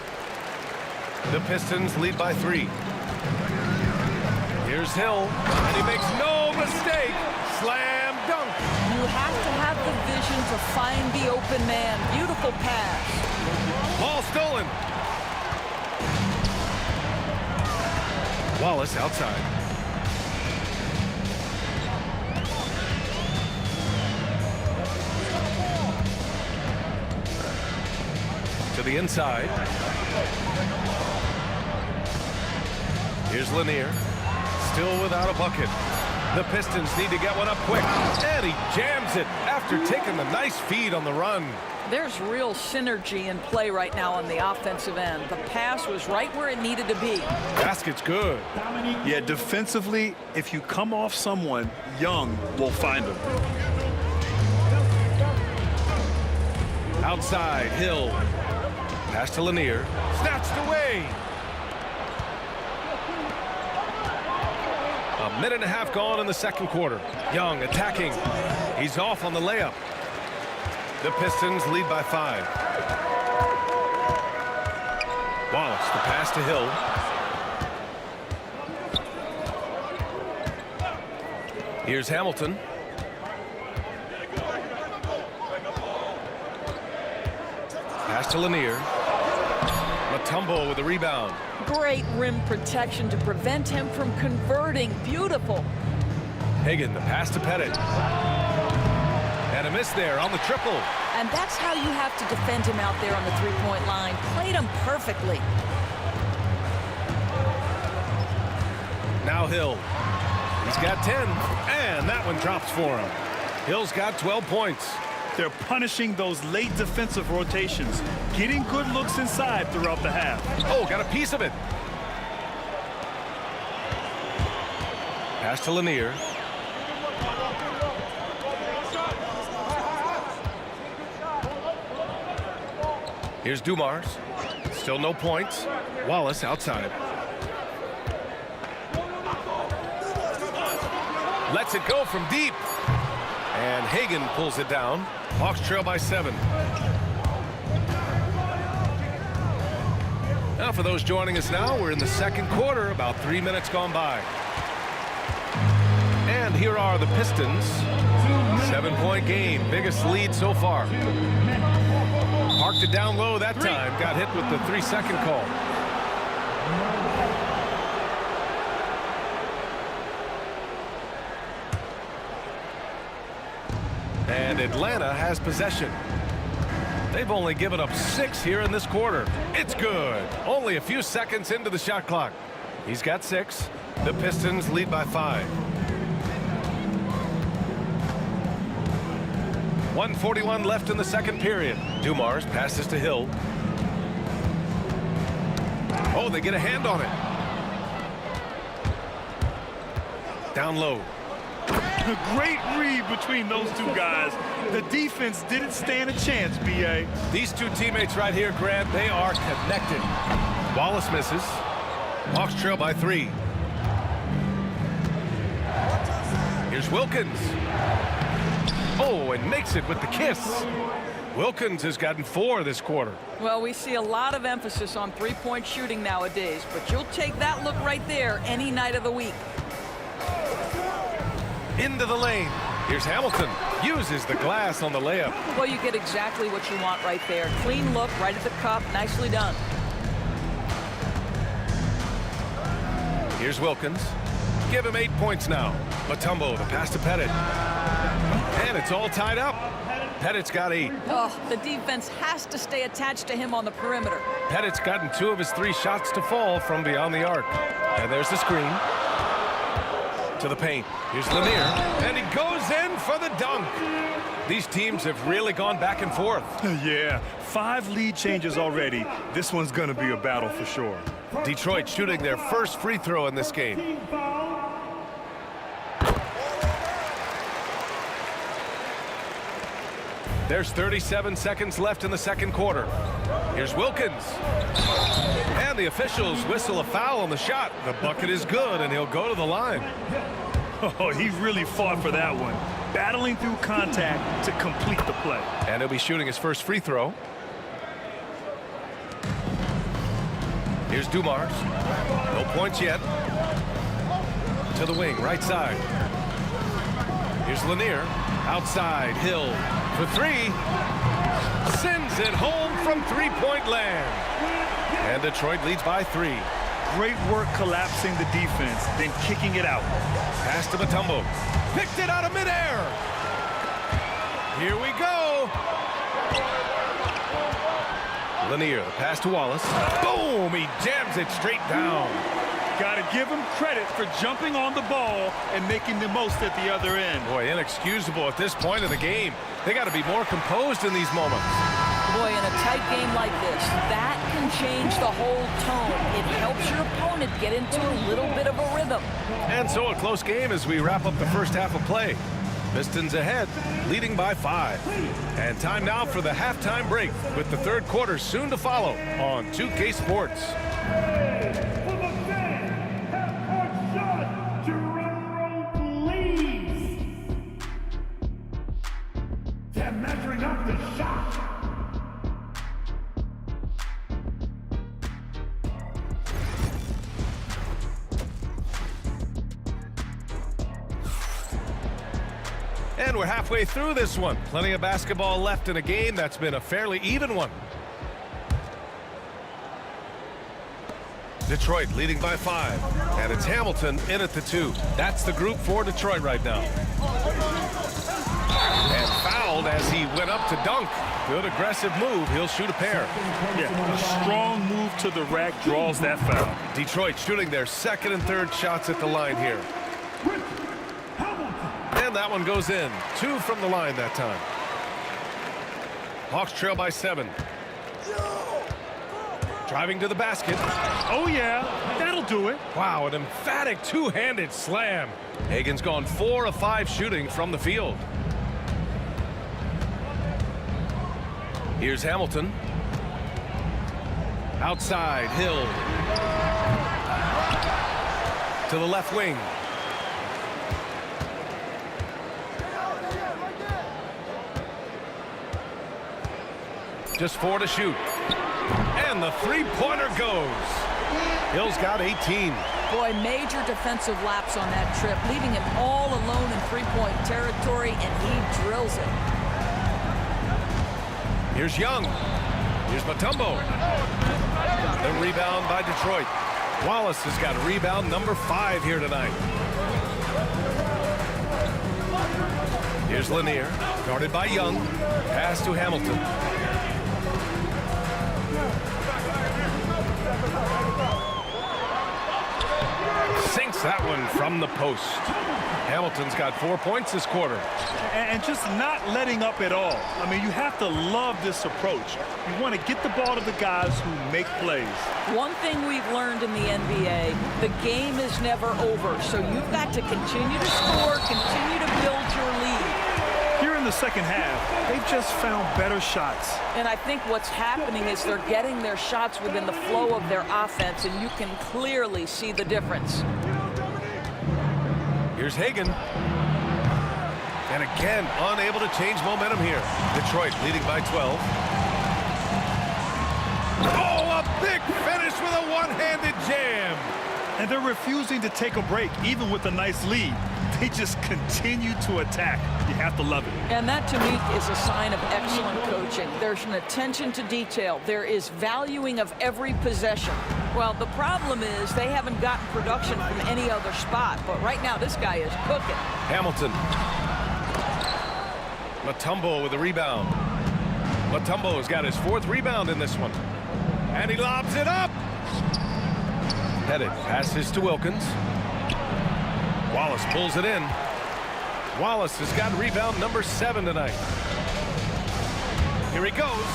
The Pistons lead by 3. Here's Hill, and he makes no mistake. Slam dunk. You have to have the vision to find the open man. Beautiful pass. Ball stolen. Wallace outside. To the inside. Here's Lanier. Still without a bucket. The Pistons need to get one up quick. And he jams it after taking the nice feed on the run. There's real synergy in play right now on the offensive end. The pass was right where it needed to be. Basket's good. Yeah, defensively, if you come off someone, Young will find them. Outside, Hill. Pass to Lanier. Snatched away. A minute and a half gone in the second quarter. Young attacking. He's off on the layup. The Pistons lead by 5. Wallace, the pass to Hill. Here's Hamilton. Pass to Lanier. Mutombo with the rebound. Great rim protection to prevent him from converting. Beautiful. Hagan, the pass to Pettit. And a miss there on the triple. And that's how you have to defend him out there on the three-point line. Played him perfectly. Now Hill. He's got 10. And that one drops for him. Hill's got 12 points. They're punishing those late defensive rotations, getting good looks inside throughout the half. Oh, got a piece of it. Pass to Lanier. Here's Dumars. Still no points. Wallace outside. Lets it go from deep. And Hagan pulls it down. Hawks trail by 7. Now for those joining us now, we're in the second quarter, about 3 minutes gone by. And here are the Pistons. 7-point game, biggest lead so far. Parked it down low that time, got hit with the 3-second call. And Atlanta has possession. They've only given up 6 here in this quarter. It's good. Only a few seconds into the shot clock. He's got 6. The Pistons lead by 5. 1:41 left in the second period. Dumars passes to Hill. Oh, they get a hand on it. Down low. A great read between those two guys. The defense didn't stand a chance, B.A. These two teammates right here, Grant, they are connected. Wallace misses. Hawks trail by 3. Here's Wilkins. Oh, and makes it with the kiss. Wilkins has gotten 4 this quarter. Well, we see a lot of emphasis on three-point shooting nowadays, but you'll take that look right there any night of the week. Into the lane. Here's Hamilton. Uses the glass on the layup. Well, you get exactly what you want right there. Clean look right at the cup. Nicely done. Here's Wilkins. Give him 8 points now. Mutombo, the pass to Pettit. And it's all tied up. Pettit's got 8. Oh, the defense has to stay attached to him on the perimeter. Pettit's gotten 2 of his 3 shots to fall from beyond the arc. And there's the screen. To the paint. Here's Lanier. And he goes in for the dunk. These teams have really gone back and forth. Yeah, 5 lead changes already. This one's going to be a battle for sure. Detroit shooting their first free throw in this game. There's 37 seconds left in the second quarter. Here's Wilkins. And the officials whistle a foul on the shot. The bucket is good, and he'll go to the line. Oh, he really fought for that one. Battling through contact to complete the play. And he'll be shooting his first free throw. Here's Dumars. No points yet. To the wing, right side. Here's Lanier. Outside, Hill for 3. Sends it home from three-point land. And Detroit leads by 3. Great work collapsing the defense, then kicking it out. Pass to Mutombo. Picked it out of midair. Here we go. Lanier, the pass to Wallace. Boom! He jams it straight down. Got to give him credit for jumping on the ball and making the most at the other end. Boy, inexcusable at this point of the game. They got to be more composed in these moments. Boy, in a tight game like this, that can change the whole tone. It helps your opponent get into a little bit of a rhythm. And so a close game as we wrap up the first half of play. Pistons ahead, leading by 5. And time now for the halftime break with the third quarter soon to follow on 2K Sports. Measuring up the shot. And we're halfway through this one. Plenty of basketball left in a game that's been a fairly even one. Detroit leading by 5. And it's Hamilton in at the 2. That's the group for Detroit right now. And fouled as he went up to dunk. Good aggressive move. He'll shoot a pair. Yeah, a strong move to the rack draws that foul. Detroit shooting their second and third shots at the line here. And that one goes in. 2 from the line that time. Hawks trail by 7. Driving to the basket. Oh, yeah, that'll do it. Wow, an emphatic two-handed slam. Hagan's gone 4 of 5 shooting from the field. Here's Hamilton. Outside, Hill. To the left wing. Just 4 to shoot. And the three-pointer goes. Hill's got 18. Boy, major defensive lapse on that trip, leaving him all alone in three-point territory, and he drills it. Here's Young. Here's Mutombo. The rebound by Detroit. Wallace has got rebound number 5 here tonight. Here's Lanier, guarded by Young. Pass to Hamilton. Sinks that one from the post. Hamilton's got 4 points this quarter. And just not letting up at all. I mean, you have to love this approach. You want to get the ball to the guys who make plays. One thing we've learned in the NBA, the game is never over. So you've got to continue to score, continue to build your lead. Here in the second half, they've just found better shots. And I think what's happening is they're getting their shots within the flow of their offense, and you can clearly see the difference. Here's Hagan. And again, unable to change momentum here. Detroit leading by 12. Oh, a big finish with a one-handed jam. And they're refusing to take a break, even with a nice lead. They just continue to attack. You have to love it. And that, to me, is a sign of excellent coaching. There's an attention to detail. There is valuing of every possession. Well, the problem is they haven't gotten production from any other spot. But right now, this guy is cooking. Hamilton. Mutombo with a rebound. Mutombo's got his 4th rebound in this one. And he lobs it up. Headed passes to Wilkins. Wallace pulls it in. Wallace has got rebound number 7 tonight. Here he goes.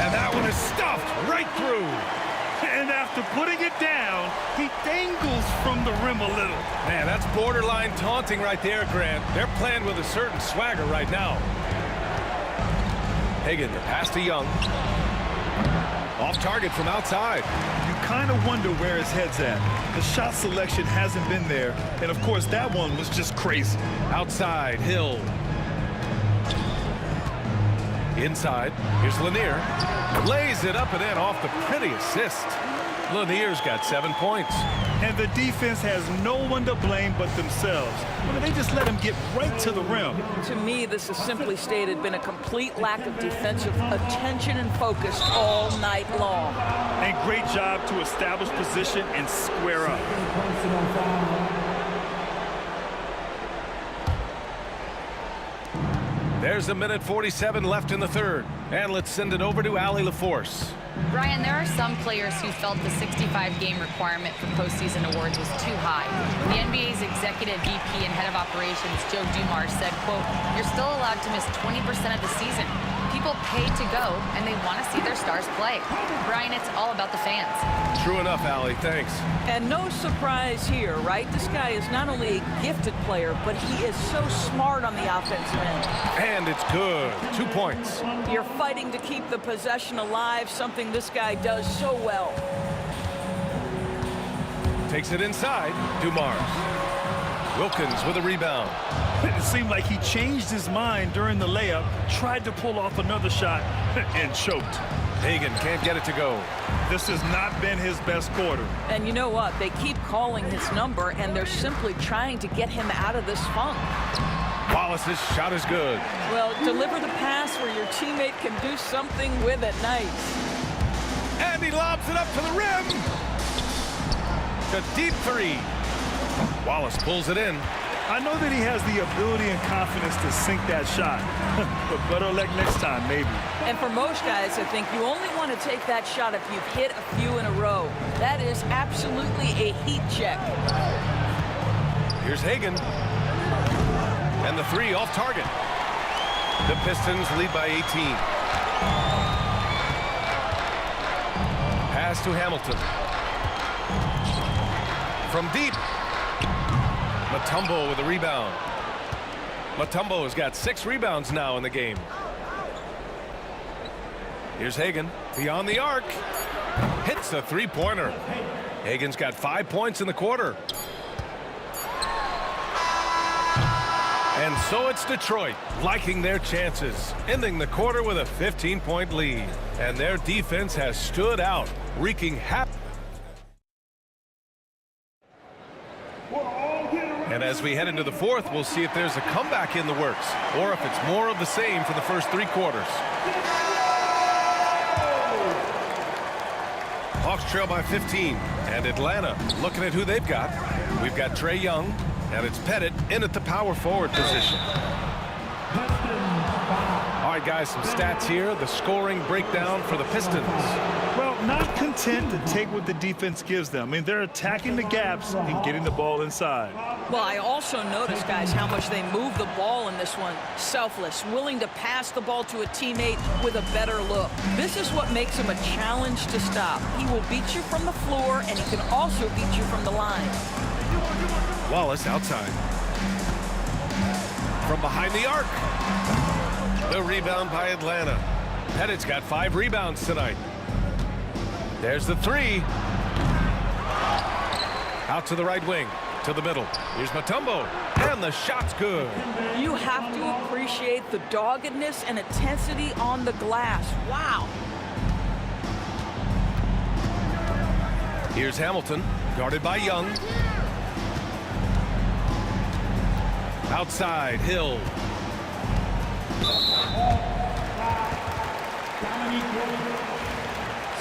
And that one is stuffed right through. And after putting it down, he dangles from the rim a little. Man, that's borderline taunting right there, Grant. They're playing with a certain swagger right now. Hagan, the pass to Young. Off target from outside. You kind of wonder where his head's at. The shot selection hasn't been there. And, of course, that one was just crazy. Outside, Hill. Inside, here's Lanier. Lays it up and in off the pretty assist. Lanier's got 7 points. And the defense has no one to blame but themselves. I mean, they just let him get right to the rim. To me, this has simply stated been a complete lack of defensive attention and focus all night long. And great job to establish position and square up. There's 1:47 left in the 3rd. And let's send it over to Allie LaForce. Brian, there are some players who felt the 65-game requirement for postseason awards was too high. The NBA's executive VP and head of operations, Joe Dumars, said, quote, "You're still allowed to miss 20% of the season. People pay to go, and they want to see their stars play." Brian, it's all about the fans. True enough, Allie. Thanks. And no surprise here, right? This guy is not only a gifted player, but he is so smart on the offensive end. And it's good. 2 points. You're fighting to keep the possession alive, something this guy does so well. Takes it inside. Dumars. Wilkins with a rebound. It seemed like he changed his mind during the layup, tried to pull off another shot, and choked. Hagan can't get it to go. This has not been his best quarter. And you know what? They keep calling his number, and they're simply trying to get him out of this funk. Wallace's shot is good. Well, deliver the pass where your teammate can do something with it. Nice. And he lobs it up to the rim. The deep 3. Wallace pulls it in. I know that he has the ability and confidence to sink that shot. But better luck next time, maybe. And for most guys, I think you only want to take that shot if you've hit a few in a row. That is absolutely a heat check. Here's Hagan. And the 3 off target. The Pistons lead by 18. Pass to Hamilton. From deep. Mutombo with a rebound. Mutombo has got 6 rebounds now in the game. Here's Hagan. Beyond the arc. Hits a 3-pointer. Hagan's got 5 points in the quarter. And so it's Detroit liking their chances, ending the quarter with a 15-point lead. And their defense has stood out, wreaking havoc. And as we head into the fourth, we'll see if there's a comeback in the works or if it's more of the same for the first 3 quarters. Hawks trail by 15, and Atlanta looking at who they've got. We've got Trae Young, and it's Pettit in at the power forward position. All right, guys, some stats here. The scoring breakdown for the Pistons. Well, not content to take what the defense gives them. I mean, they're attacking the gaps and getting the ball inside. Well, I also noticed, guys, how much they move the ball in this one. Selfless, willing to pass the ball to a teammate with a better look. This is what makes him a challenge to stop. He will beat you from the floor, and he can also beat you from the line. Wallace outside. From behind the arc. The rebound by Atlanta. Pettit's got 5 rebounds tonight. There's the 3. Out to the right wing. To the middle. Here's Mutombo. And the shot's good. You have to appreciate the doggedness and intensity on the glass. Wow. Here's Hamilton. Guarded by Young. Outside, Hill.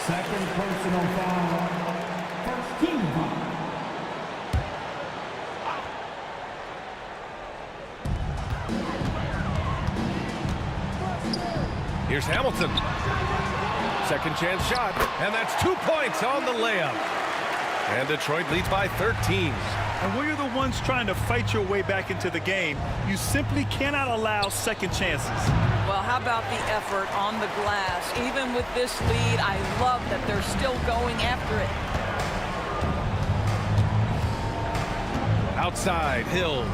Second personal foul. First team foul. Here's Hamilton. Second chance shot, and that's 2 points on the layup. And Detroit leads by 13. And when you're the ones trying to fight your way back into the game, you simply cannot allow second chances. Well, how about the effort on the glass? Even with this lead, I love that they're still going after it. Outside, Hill.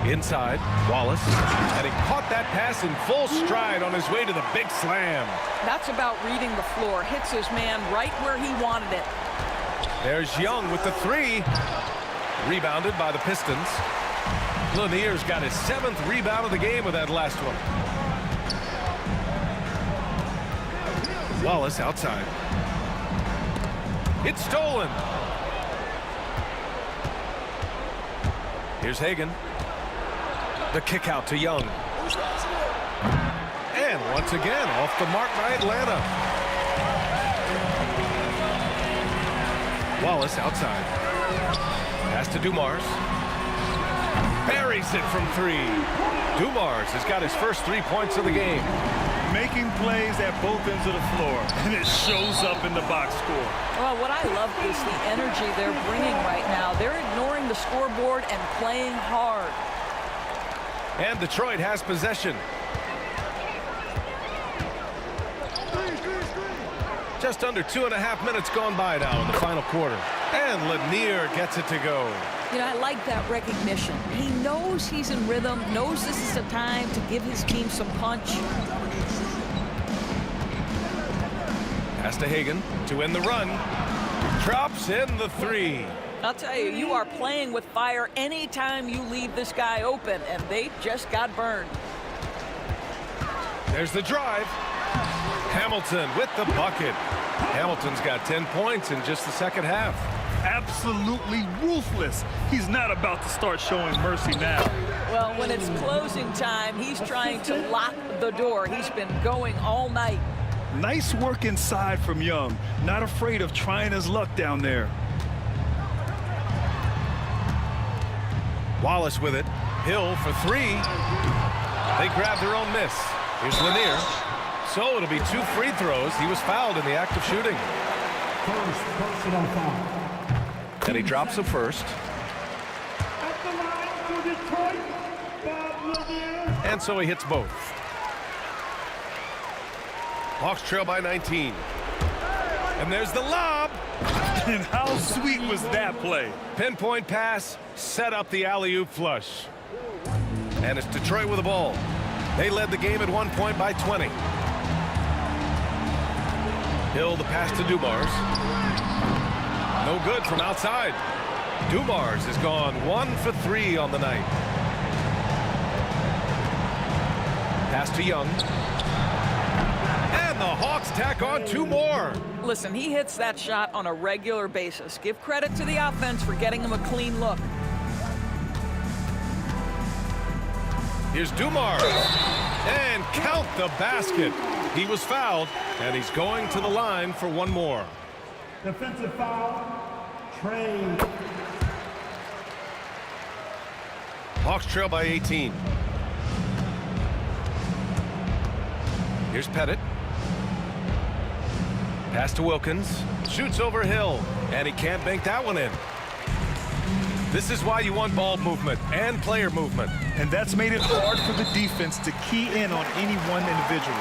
Inside, Wallace. And he caught that pass in full stride on his way to the big slam. That's about reading the floor. Hits his man right where he wanted it. There's Young with the 3. Rebounded by the Pistons. Lanier's got his 7th rebound of the game with that last one. Wallace outside. It's stolen. Here's Hagan. The kick out to Young. And once again, off the mark by Atlanta. Wallace outside. Pass to Dumars. Buries it from 3. Dumars has got his first 3 points of the game. Making plays at both ends of the floor, and it shows up in the box score. Well, what I love is the energy they're bringing right now. They're ignoring the scoreboard and playing hard. And Detroit has possession. Just under 2.5 minutes gone by now in the final quarter. And Lanier gets it to go. You know, I like that recognition. He knows he's in rhythm, knows this is the time to give his team some punch. Pass to Hagan to end the run. Drops in the 3. I'll tell you, you are playing with fire anytime you leave this guy open, and they just got burned. There's the drive. Hamilton with the bucket. Hamilton's got 10 points in just the second half. Absolutely ruthless. He's not about to start showing mercy now. Well, when it's closing time, he's trying to lock the door. He's been going all night. Nice work inside from Young. Not afraid of trying his luck down there. Wallace with it. Hill for 3. They grab their own miss. Here's Lanier. So it'll be 2 free throws. He was fouled in the act of shooting. First personal foul. And he drops the first. At the line for Detroit, Bob Lanier. And so he hits both. Hawks trail by 19. And there's the lob. And how sweet was that play? Pinpoint pass, set up the alley-oop flush. And it's Detroit with the ball. They led the game at 1 point by 20. Hill the pass to Dumars. No good from outside. Dumars has gone 1 for 3 on the night. Pass to Young. And the Hawks tack on 2 more. Listen, he hits that shot on a regular basis. Give credit to the offense for getting him a clean look. Here's Dumars. And count the basket. He was fouled, and he's going to the line for 1 more. Defensive foul, Trey. Hawks trail by 18. Here's Pettit. Pass to Wilkins. Shoots over Hill, and he can't bank that one in. This is why you want ball movement and player movement. And that's made it hard for the defense to key in on any one individual.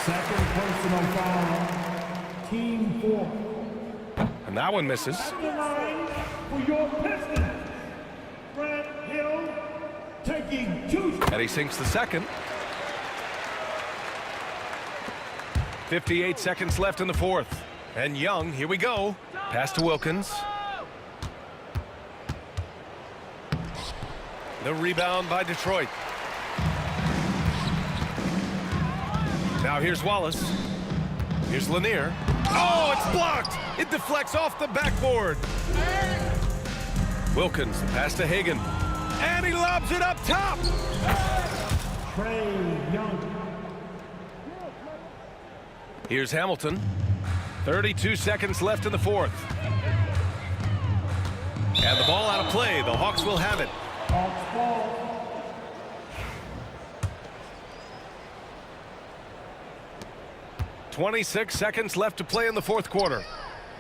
Second personal foul, team 4. And that one misses. At the line for your Pistons, Brett Hill taking 2. And he sinks the second. 58 seconds left in the fourth. And Young, here we go. Pass to Wilkins. The rebound by Detroit. Now here's Wallace. Here's Lanier. Oh, it's blocked! It deflects off the backboard. Wilkins, the pass to Hagan. And he lobs it up top! Trey Young. Here's Hamilton. 32 seconds left in the fourth. And the ball out of play. The Hawks will have it. Hawks ball. 26 seconds left to play in the fourth quarter.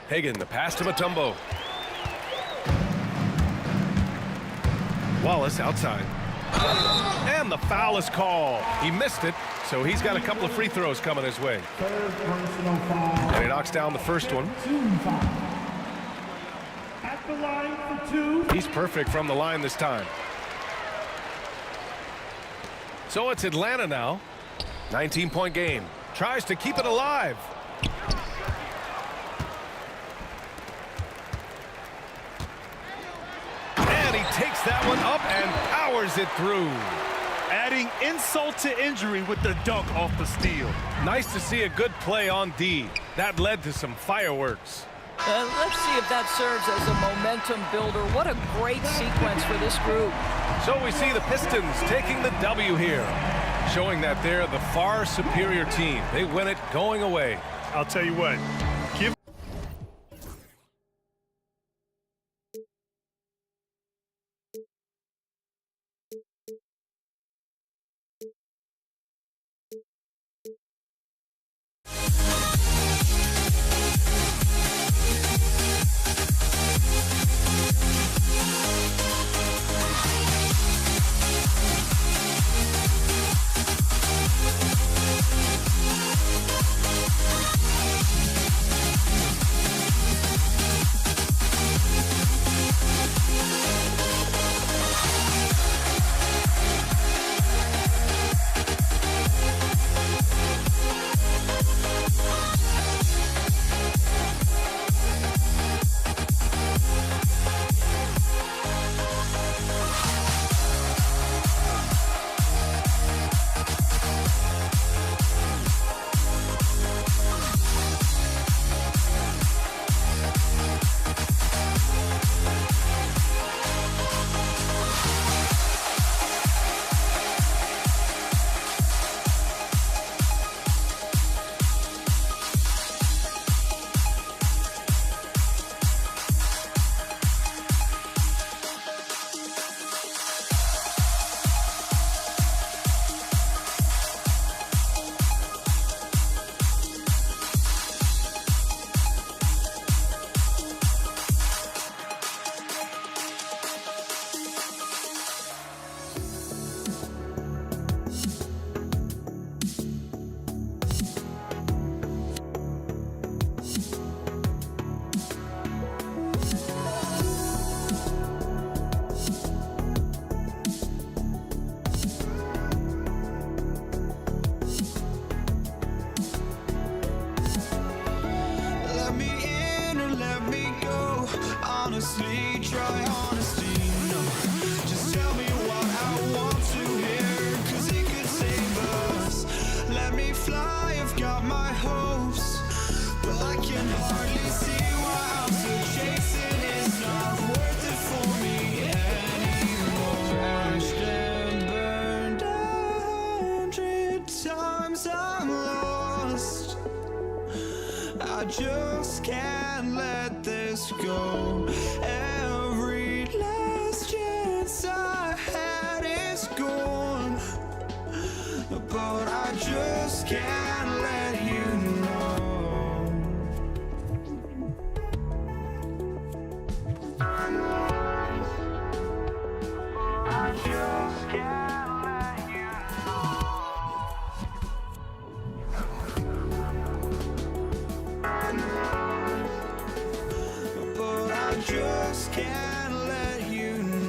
Hagan, the pass to Mutombo. Wallace outside. And the foul is called. He missed it, so he's got a couple of free throws coming his way. Third personal foul. And he knocks down the first one. Team foul. At the line for 2. He's perfect from the line this time. So it's Atlanta now. 19-point game. Tries to keep it alive. And he takes that one up and powers it through. Adding insult to injury with the dunk off the steal. Nice to see a good play on D. That led to some fireworks. Let's see if that serves as a momentum builder. What a great sequence for this group. So we see the Pistons taking the W here, showing that they're the far superior team. They win it going away. I'll tell you what. Give Well, I can hardly see why I'm still chasing. It's not worth it for me anymore. Crashed and burned 100 times I'm lost. I just can't let this go. Every last chance I had is gone, but I just can't let you know. I just can't let you know. But I just can't let you know.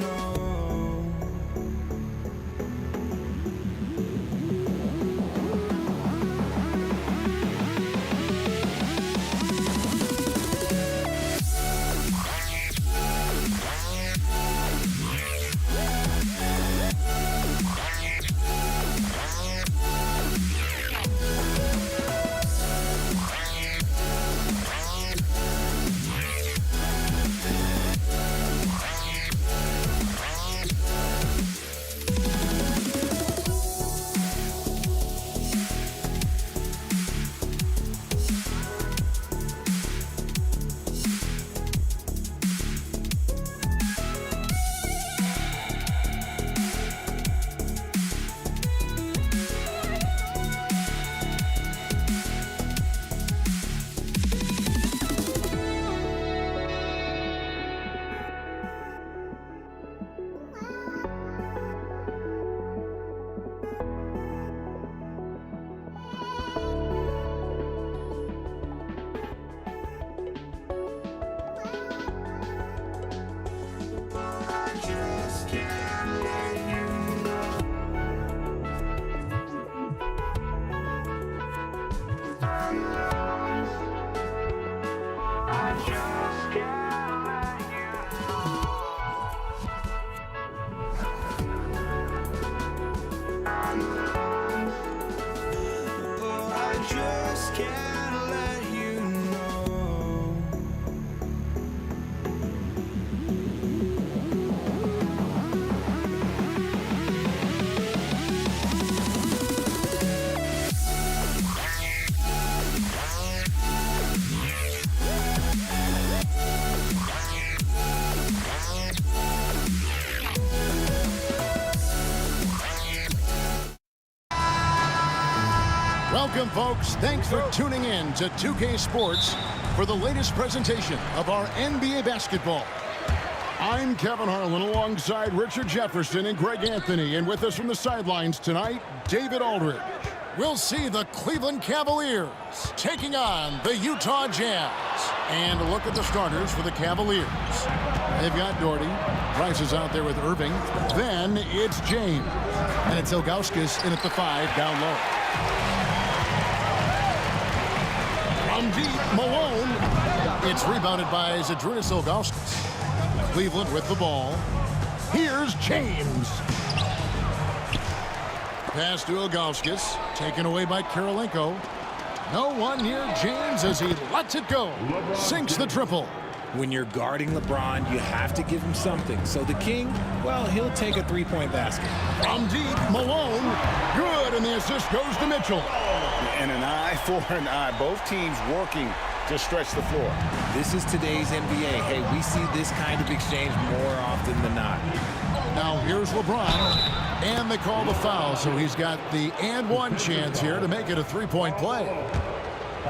Welcome, folks. Thanks for tuning in to 2K Sports for the latest presentation of our NBA basketball. I'm Kevin Harlan alongside Richard Jefferson and Greg Anthony, and with us from the sidelines tonight, David Aldridge. We'll see the Cleveland Cavaliers taking on the Utah Jazz. And a look at the starters for the Cavaliers. They've got Doherty. Price is out there with Irving. Then it's James. And it's Ilgauskas in at the 5 down low. From deep, Malone. It's rebounded by Zydrunas Ilgauskas. Cleveland with the ball. Here's James. Pass to Ilgauskas. Taken away by Kirilenko. No one near James as he lets it go. Sinks the triple. When you're guarding LeBron, you have to give him something. So the King, well, he'll take a three-point basket. From deep, Malone. Good, and the assist goes to Mitchell. And an eye for an eye. Both teams working to stretch the floor. This is today's NBA. Hey, we see this kind of exchange more often than not. Now here's LeBron, and they call the foul, so he's got the and one chance here to make it a three-point play.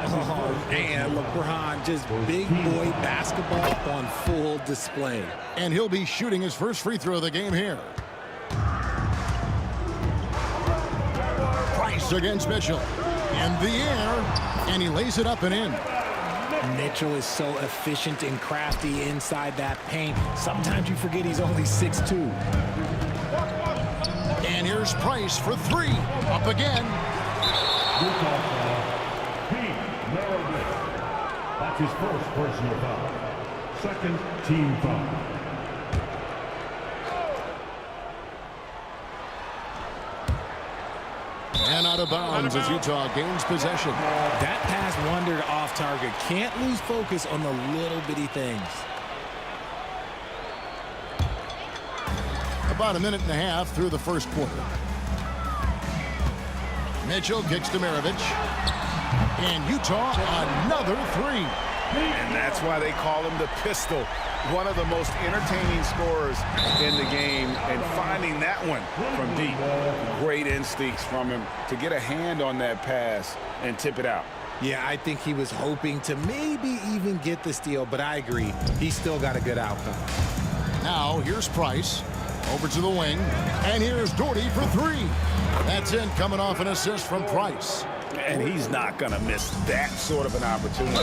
Oh, man, LeBron, just big boy basketball on full display. And he'll be shooting his first free throw of the game here. Price against Mitchell. In the air, and he lays it up and in. Mitchell is so efficient and crafty inside that paint. Sometimes you forget he's only 6'2". And here's Price for three. Up again. That's his first personal foul. Second team foul. And out of bounds as Utah gains possession. That pass wandered off target. Can't lose focus on the little bitty things. About a minute and a half through the first quarter. Mitchell kicks to Maravich. And Utah, another three. And that's why they call him the pistol. One of the most entertaining scorers in the game. And finding that one from deep. Great instincts from him to get a hand on that pass and tip it out. Yeah, I think he was hoping to maybe even get the steal, but I agree. He still got a good outcome. Now, here's Price. Over to the wing. And here's Doherty for three. That's in, coming off an assist from Price. And he's not going to miss that sort of an opportunity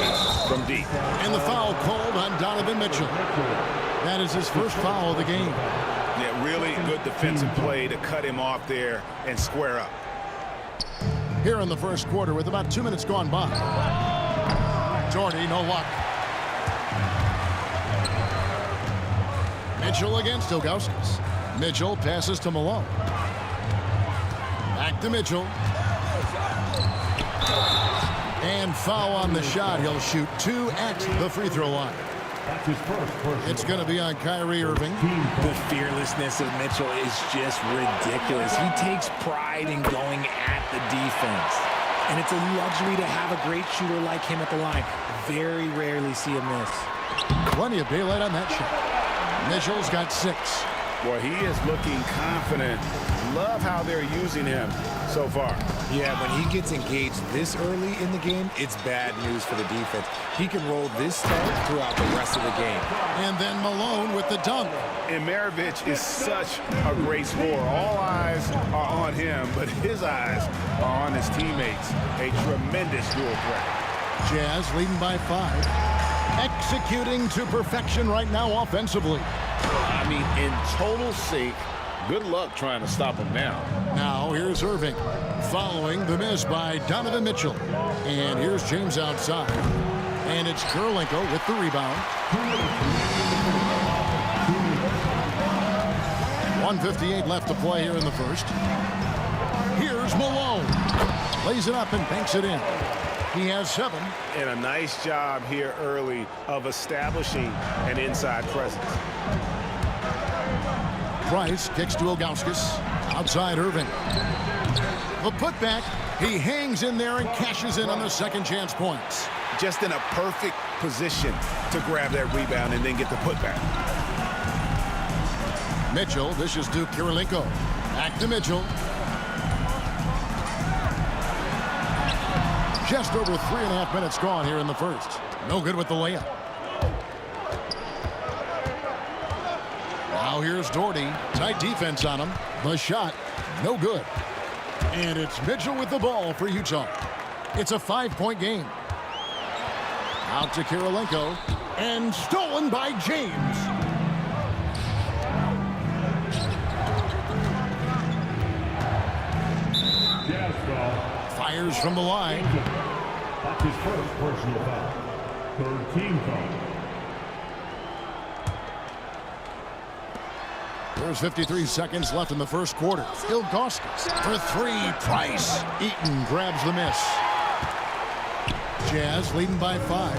from deep. And the foul called on Donovan Mitchell. That is his first foul of the game. Yeah, really good defensive play to cut him off there and square up. Here in the first quarter with about 2 minutes gone by. Doherty, no luck. Mitchell against Ilgauskas. Mitchell passes to Malone. Back to Mitchell. And foul on the shot. He'll shoot 2 at the free throw line. It's going to be on Kyrie Irving. The fearlessness of Mitchell is just ridiculous. He takes pride in going at the defense. And it's a luxury to have a great shooter like him at the line. Very rarely see him miss. Plenty of daylight on that shot. Mitchell's got 6. Boy, he is looking confident. Love how they're using him so far. Yeah, when he gets engaged this early in the game, it's bad news for the defense. He can roll this tight throughout the rest of the game. And then Malone with the dunk. And Maravich is such a great scorer. All eyes are on him, but his eyes are on his teammates. A tremendous dual threat. Jazz leading by 5. Executing to perfection right now offensively. I mean, in total sync. Good luck trying to stop him now. Now here's Irving following the miss by Donovan Mitchell. And here's James outside. And it's Kurylenko with the rebound. 1:58 left to play here in the first. Here's Malone. Lays it up and banks it in. He has 7. And a nice job here early of establishing an inside presence. Price kicks to Ilgauskas. Outside Irving. The putback. He hangs in there and cashes in on the second chance points. Just in a perfect position to grab that rebound and then get the putback. Mitchell dishes to Kurylenko. Back to Mitchell. Just over 3.5 minutes gone here in the first. No good with the layup. Now here's Doherty. Tight defense on him. The shot, no good. And it's Mitchell with the ball for Utah. It's a 5-point game. Out to Kurylenko. And stolen by James. Fires from the line. That's his first personal foul. Third team foul. There's 53 seconds left in the first quarter. Ilgauskas for 3. Price. Eaton grabs the miss. Jazz leading by 5.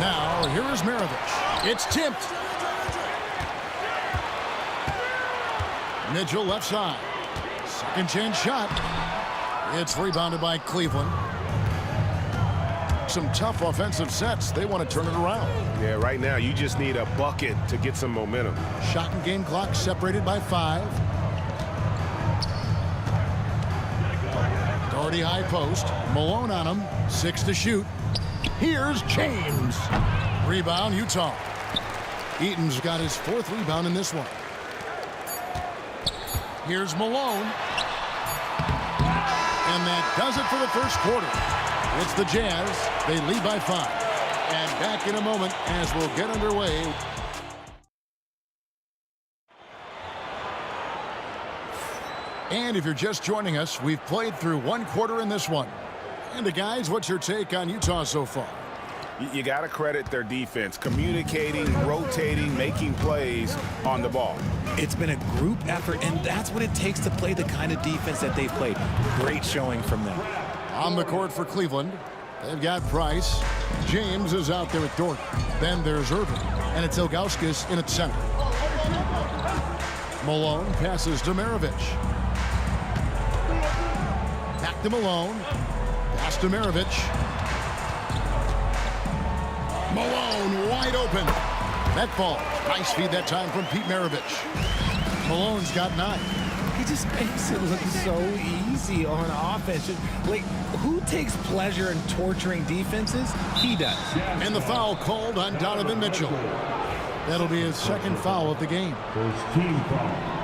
Now here is Maravich. It's tipped. Mitchell left side. Second chance shot. It's rebounded by Cleveland. Some tough offensive sets. They want to turn it around. Yeah, right now you just need a bucket to get some momentum. Shot and game clock separated by 5. Doherty high post. Malone on him. 6 to shoot. Here's James. Rebound Utah. Eaton's got his 4th rebound in this one. Here's Malone. And that does it for the first quarter. It's the Jazz. They lead by 5. And back in a moment as we'll get underway. And if you're just joining us, we've played through 1 quarter in this one. And guys, what's your take on Utah so far? You got to credit their defense, communicating, rotating, making plays on the ball. It's been a group effort, and that's what it takes to play the kind of defense that they've played. Great showing from them. On the court for Cleveland, they've got Price. James is out there with Dort. Then there's Irving, and it's Ilgauskas in its center. Malone passes to Maravich. Back to Malone. Pass to Maravich. Malone wide open. That ball. Nice feed that time from Pete Maravich. Malone's got 9. He just makes it look so easy on offense. Like, who takes pleasure in torturing defenses? He does. And the foul called on Donovan Mitchell. That'll be his second foul of the game. First team foul.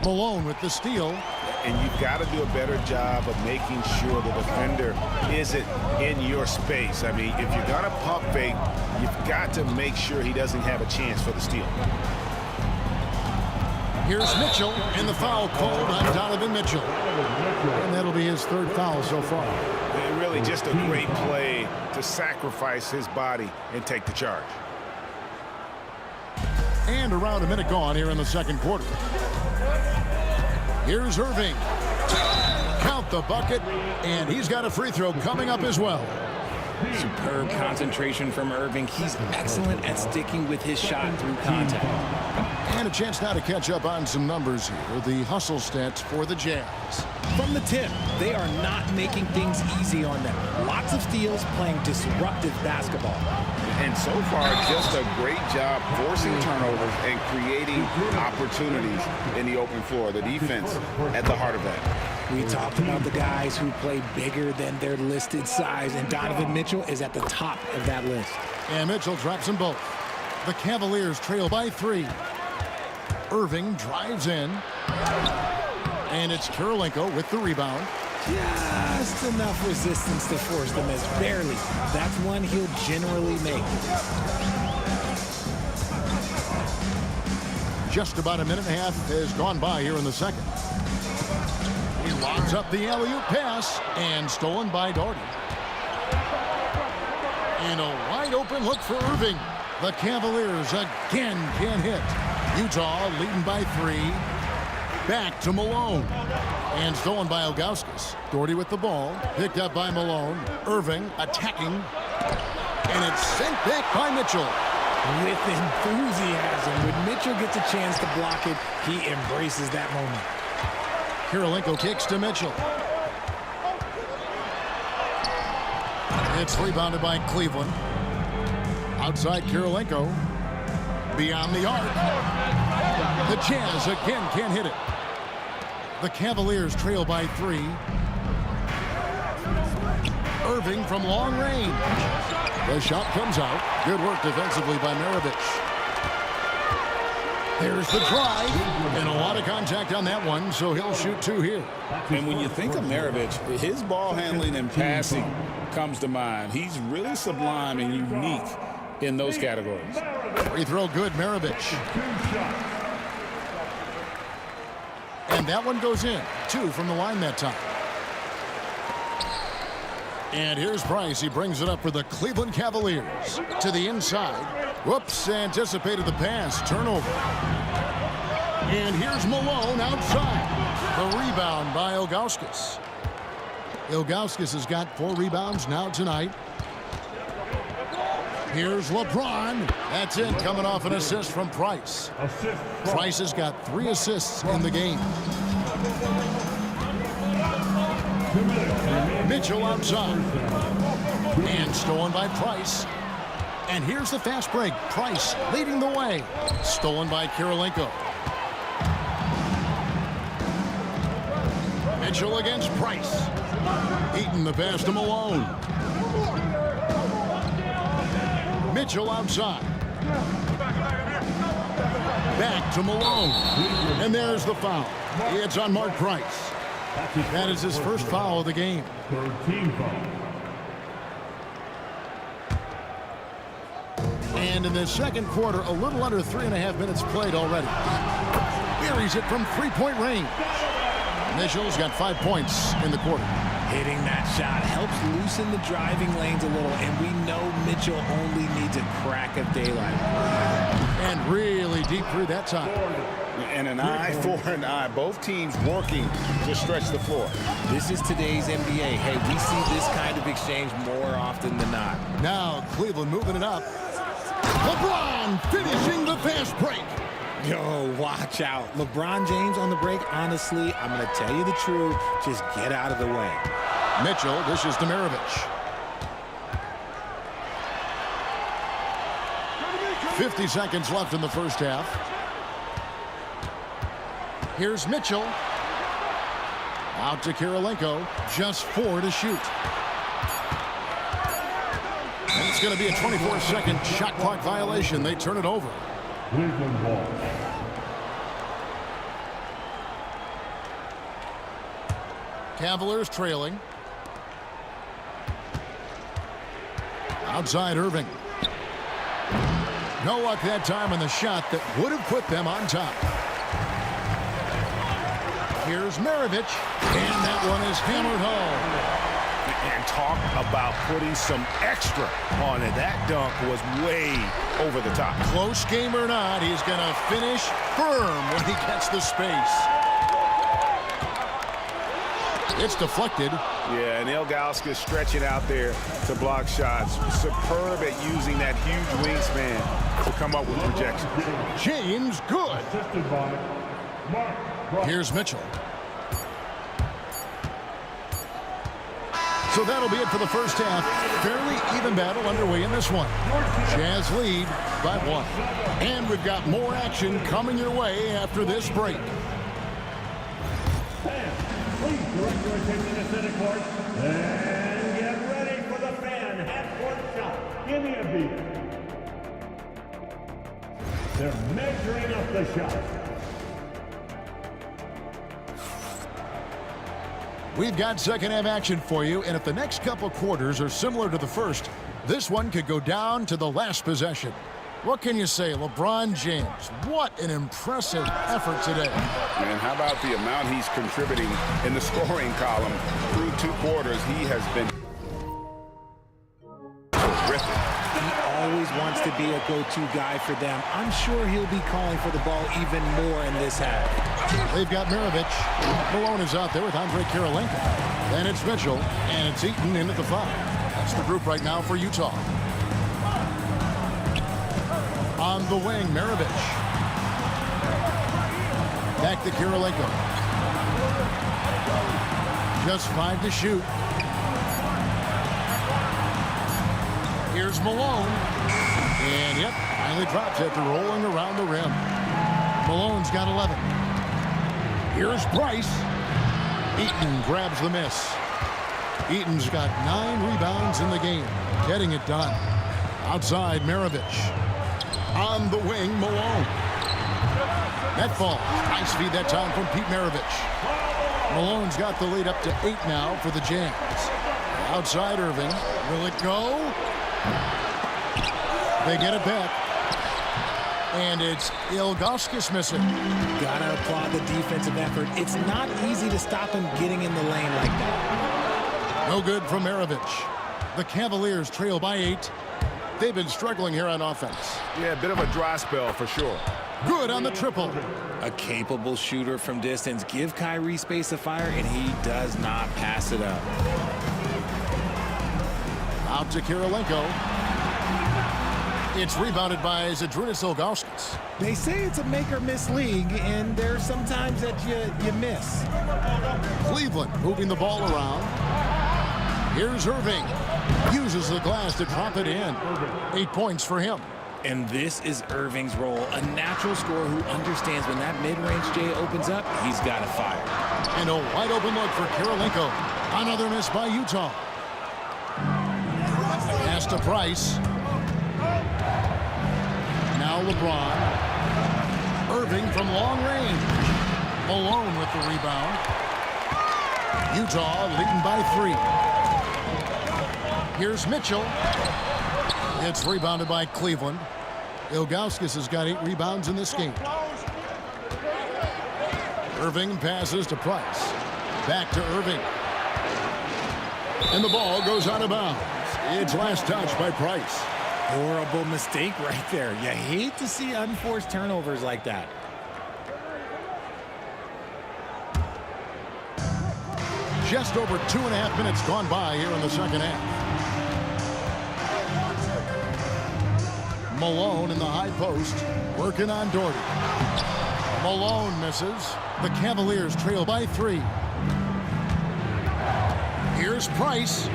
Malone with the steal. And you've got to do a better job of making sure the defender isn't in your space. I mean, if you're going to pump fake, you've got to make sure he doesn't have a chance for the steal. Here's Mitchell, and the foul called on Donovan Mitchell. And that'll be his third foul so far. And really just a great play to sacrifice his body and take the charge. And around a minute gone here in the second quarter. Here's Irving. Count the bucket, and he's got a free throw coming up as well. Superb concentration from Irving. He's excellent at sticking with his shot through contact. And a chance now to catch up on some numbers here. The hustle stats for the Jazz. From the tip, they are not making things easy on them. Lots of steals, playing disruptive basketball. And so far, just a great job forcing turnovers and creating opportunities in the open floor. The defense at the heart of that. We talked about the guys who play bigger than their listed size, and Donovan Mitchell is at the top of that list. And Mitchell drops them both. The Cavaliers trail by 3. Irving drives in. And it's Kirilenko with the rebound. Just enough resistance to force the miss. Barely. That's one he'll generally make. Just about a minute and a half has gone by here in the second. He lobs up the alley-oop pass and stolen by Doherty. And a wide open look for Irving. The Cavaliers again can't hit. Utah leading by 3. Back to Malone. And stolen by Ilgauskas. Doherty with the ball. Picked up by Malone. Irving attacking. And it's sent back by Mitchell. With enthusiasm. When Mitchell gets a chance to block it, he embraces that moment. Kirilenko kicks to Mitchell. It's rebounded by Cleveland. Outside Kirilenko. Beyond the arc. The Jazz again can't hit it. The Cavaliers trail by 3. Irving from long range. The shot comes out. Good work defensively by Maravich. There's the drive. And a lot of contact on that one, so he'll shoot 2 here. And when you think of Maravich, his ball handling and passing comes to mind. He's really sublime and unique in those categories. Free throw good, Maravich. And that one goes in. 2 from the line that time. And here's Price. He brings it up for the Cleveland Cavaliers. To the inside. Whoops, anticipated the pass. Turnover. And here's Malone outside. The rebound by Ilgauskas. Ilgauskas has got 4 rebounds now tonight. Here's LeBron. That's it, coming off an assist from Price. Price has got 3 assists in the game. Mitchell outside. And stolen by Price. And here's the fast break. Price leading the way. Stolen by Kirilenko. Mitchell against Price. Eaton the pass to Malone. Mitchell outside. Back to Malone. And there's the foul. It's on Mark Price. That is his first foul of the game. And in the second quarter, a little under 3.5 minutes played already. Buries it from 3-point range. Mitchell's got 5 points in the quarter. Hitting that shot helps loosen the driving lanes a little, and we know Mitchell only needs a crack of daylight. And really deep through that time. And an eye for an eye. Both teams working to stretch the floor. This is today's NBA. Hey, we see this kind of exchange more often than not. Now Cleveland moving it up. LeBron finishing the fast break. Yo, watch out. LeBron James on the break, honestly, I'm going to tell you the truth. Just get out of the way. Mitchell dishes to Maravich. 50 seconds left in the first half. Here's Mitchell. Out to Kirilenko. Just 4 to shoot. And it's going to be a 24-second shot clock violation. They turn it over. Cleveland ball. Cavaliers trailing. Outside Irving. No luck that time on the shot that would have put them on top. Here's Maravich, and that one is hammered home. And talk about putting some extra on it. That dunk was way over the top. Close game or not, he's going to finish firm when he gets the space. It's deflected. Yeah, and Ilgauskas stretching out there to block shots. Superb at using that huge wingspan to come up with projection. James, good. Here's Mitchell. So that'll be it for the first half. Fairly even battle underway in this one. Jazz lead by 1. And we've got more action coming your way after this break. Please direct your attention to center court and get ready for the fan half-court shot. Give me a beat. They're measuring up the shot. We've got second half action for you, and if the next couple quarters are similar to the first, this one could go down to the last possession. What can you say, LeBron James? What an impressive effort today. And how about the amount he's contributing in the scoring column through 2 quarters? He has been terrific. He always wants to be a go-to guy for them. I'm sure he'll be calling for the ball even more in this half. They've got Maravich. Malone is out there with Andre Kirilenko. And it's Mitchell, and it's Eaton in at the 5. That's the group right now for Utah. On the wing, Maravich. Back to Kirilenko. Just 5 to shoot. Here's Malone. And yep, finally drops after rolling around the rim. Malone's got 11. Here's Bryce. Eaton grabs the miss. Eaton's got 9 rebounds in the game, getting it done. Outside, Maravich. On the wing, Malone. That falls. Nice feed that time from Pete Maravich. Malone's got the lead up to 8 now for the Jazz. Outside Irving. Will it go? They get it back. And it's Ilgauskas missing. Gotta applaud the defensive effort. It's not easy to stop him getting in the lane like that. No good from Maravich. The Cavaliers trail by 8. They've been struggling here on offense. Yeah, a bit of a dry spell for sure. Good on the triple. A capable shooter from distance. Give Kyrie space to fire, and he does not pass it up. Out to Kirilenko. It's rebounded by Zydrunas Ilgauskas. They say it's a make-or-miss league, and there's some times that you miss. Cleveland moving the ball around. Here's Irving. Uses the glass to drop it in. 8 points for him. And this is Irving's role, a natural scorer who understands when that mid-range J opens up, he's got to fire. And a wide open look for Kirilenko. Another miss by Utah. Pass to Price. Now LeBron. Irving from long range. Malone with the rebound. Utah leading by 3. Here's Mitchell. It's rebounded by Cleveland. Ilgauskas has got 8 rebounds in this game. Irving passes to Price. Back to Irving. And the ball goes out of bounds. It's last touch by Price. Horrible mistake right there. You hate to see unforced turnovers like that. Just over 2.5 minutes gone by here in the second half. Malone in the high post, working on Doherty. Malone misses. The Cavaliers trail by 3. Here's Price.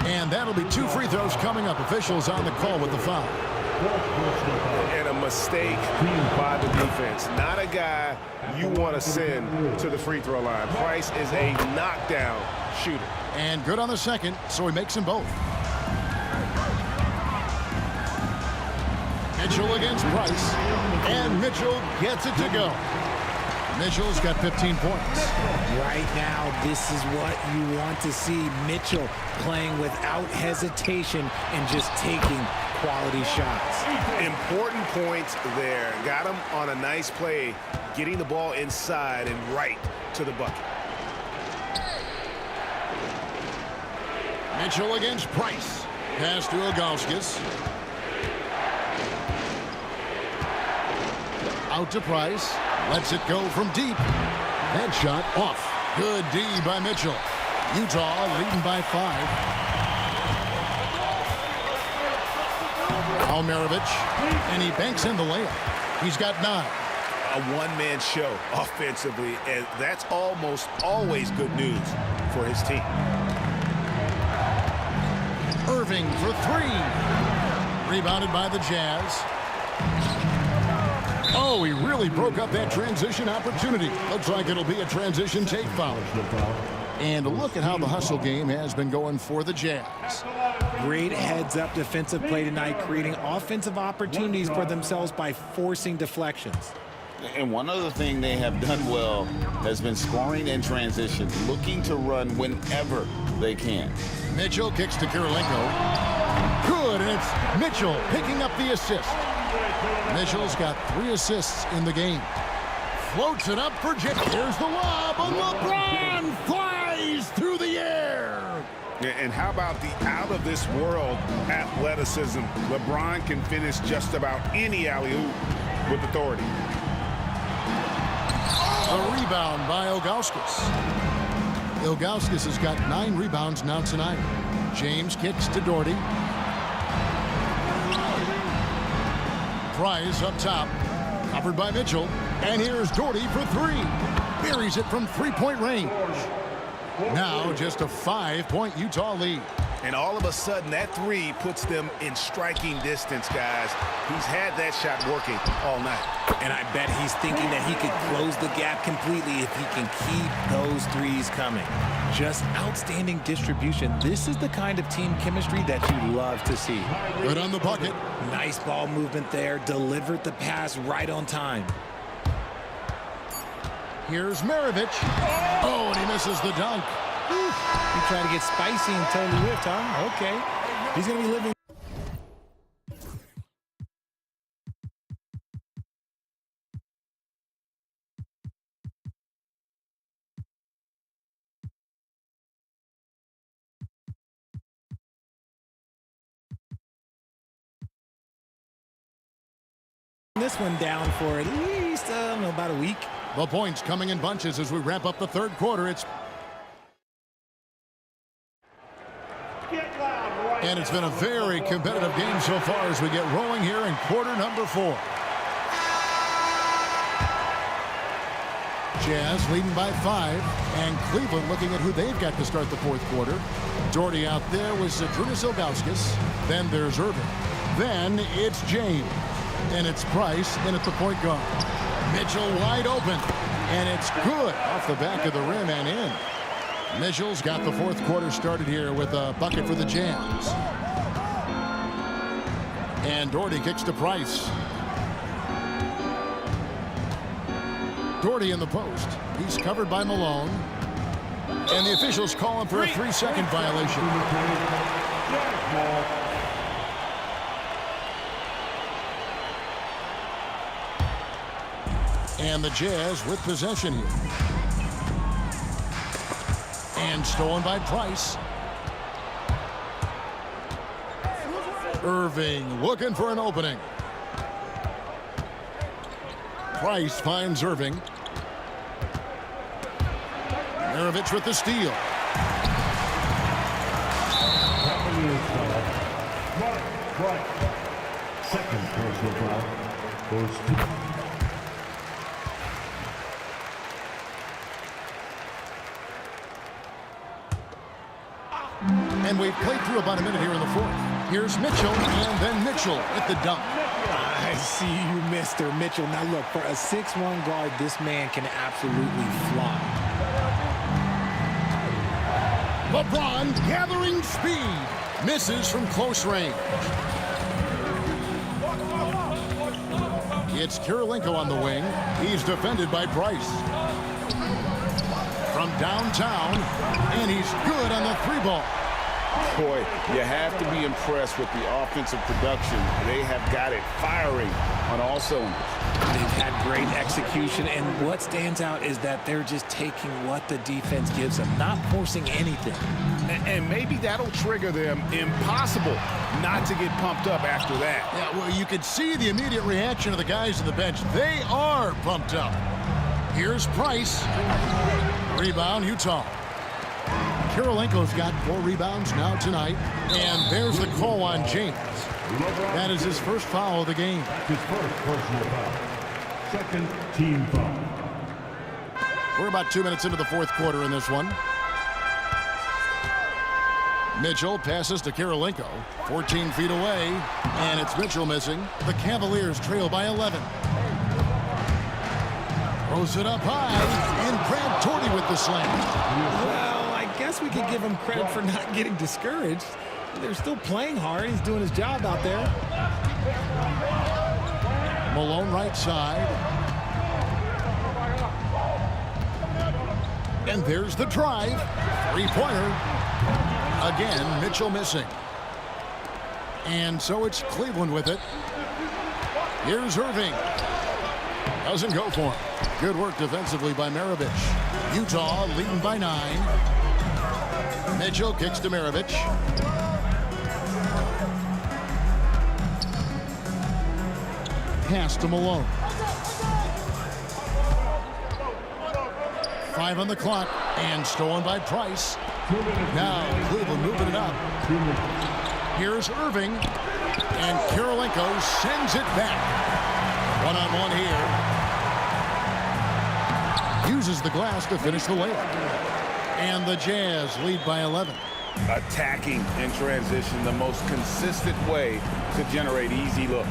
And that'll be 2 free throws coming up. Officials on the call with the foul. And a mistake by the defense. Not a guy you want to send to the free throw line. Price is a knockdown shooter. And good on the second, so he makes them both. Mitchell against Price. And Mitchell gets it to go. Mitchell's got 15 points. Right now, this is what you want to see. Mitchell playing without hesitation and just taking quality shots. Important points there. Got him on a nice play, getting the ball inside and right to the bucket. Mitchell against Price. Pass to Ilgauskas. Out to Price. Lets it go from deep. That shot off. Good D by Mitchell. Utah leading by 5. Almirovich. And he banks in the layup. He's got 9. A one-man show offensively, and that's almost always good news for his team. Irving for 3. Rebounded by the Jazz. Oh, he really broke up that transition opportunity. Looks like it'll be a transition take foul. And look at how the hustle game has been going for the Jazz. Great heads-up defensive play tonight, creating offensive opportunities for themselves by forcing deflections. And one other thing they have done well has been scoring in transition, looking to run whenever they can. Mitchell kicks to Kirilenko. Good, and it's Mitchell picking up the assist. Mitchell's got 3 assists in the game. Floats it up for Jake. Here's the lob, and LeBron flies through the air. And how about the out-of-this-world athleticism? LeBron can finish just about any alley-oop with authority. A rebound by Ilgauskas. Ilgauskas has got 9 rebounds now tonight. James kicks to Doherty. Price up top. Covered by Mitchell. And here's Doherty for 3. Buries it from 3-point range. Now just a 5-point Utah lead. And all of a sudden, that 3 puts them in striking distance, guys. He's had that shot working all night. And I bet he's thinking that he could close the gap completely if he can keep those 3s coming. Just outstanding distribution. This is the kind of team chemistry that you love to see. Good on the bucket. Nice ball movement there. Delivered the pass right on time. Here's Maravich. Oh, and he misses the dunk. He tried to get spicy and totally whipped, huh? Okay. He's going to be living. This one down for at least, I don't know, about a week. The points coming in bunches as we wrap up the third quarter. And it's been a very competitive game so far as we get rolling here in quarter number 4. Jazz leading by 5, and Cleveland looking at who they've got to start the fourth quarter. Doherty out there with Zydrunas Ilgauskas. Then there's Irving. Then it's James. And it's Price in at the point guard. Mitchell wide open. And it's good off the back of the rim and in. Mitchell's got the fourth quarter started here with a bucket for the Jazz. And Doherty kicks to Price. Doherty in the post. He's covered by Malone. And the officials call him for a 3-second violation. And the Jazz with possession here. And stolen by Price. Irving looking for an opening. Price finds Irving. Maravich with the steal. Mark Price. Second personal foul. Goes to... And we've played through about a minute here in the fourth. Here's Mitchell, and then Mitchell with the dunk. I see you, Mr. Mitchell. Now look, for a 6'1" guard, this man can absolutely fly. LeBron gathering speed. Misses from close range. It's Kirilenko on the wing. He's defended by Price. From downtown, and he's good on the three ball. Boy, you have to be impressed with the offensive production. They have got it firing on all cylinders. They've had great execution, and what stands out is that they're just taking what the defense gives them, not forcing anything. And maybe that'll trigger them. Impossible not to get pumped up after that. Yeah, well, you could see the immediate reaction of the guys on the bench. They are pumped up. Here's Price. Rebound, Utah. Kirilenko's got 4 rebounds now tonight. And there's the call on James. That is his first foul of the game. His first personal foul. Second team foul. We're about 2 minutes into the fourth quarter in this one. Mitchell passes to Kirilenko. 14 feet away. And it's Mitchell missing. The Cavaliers trail by 11. Throws it up high. And Brad Torrey with the slam. Well, I guess we could give him credit for not getting discouraged. They're still playing hard. He's doing his job out there. Malone right side. And there's the drive. Three-pointer. Again, Mitchell missing. And so it's Cleveland with it. Here's Irving. Doesn't go for him. Good work defensively by Maravich. Utah leading by 9. Mitchell kicks to Maravich. Pass to Malone. 5 on the clock, and stolen by Price. Now Cleveland moving it up. Here's Irving, and Kirilenko sends it back. One-on-one here. Uses the glass to finish the layup. And the Jazz lead by 11. Attacking in transition, the most consistent way to generate easy looks.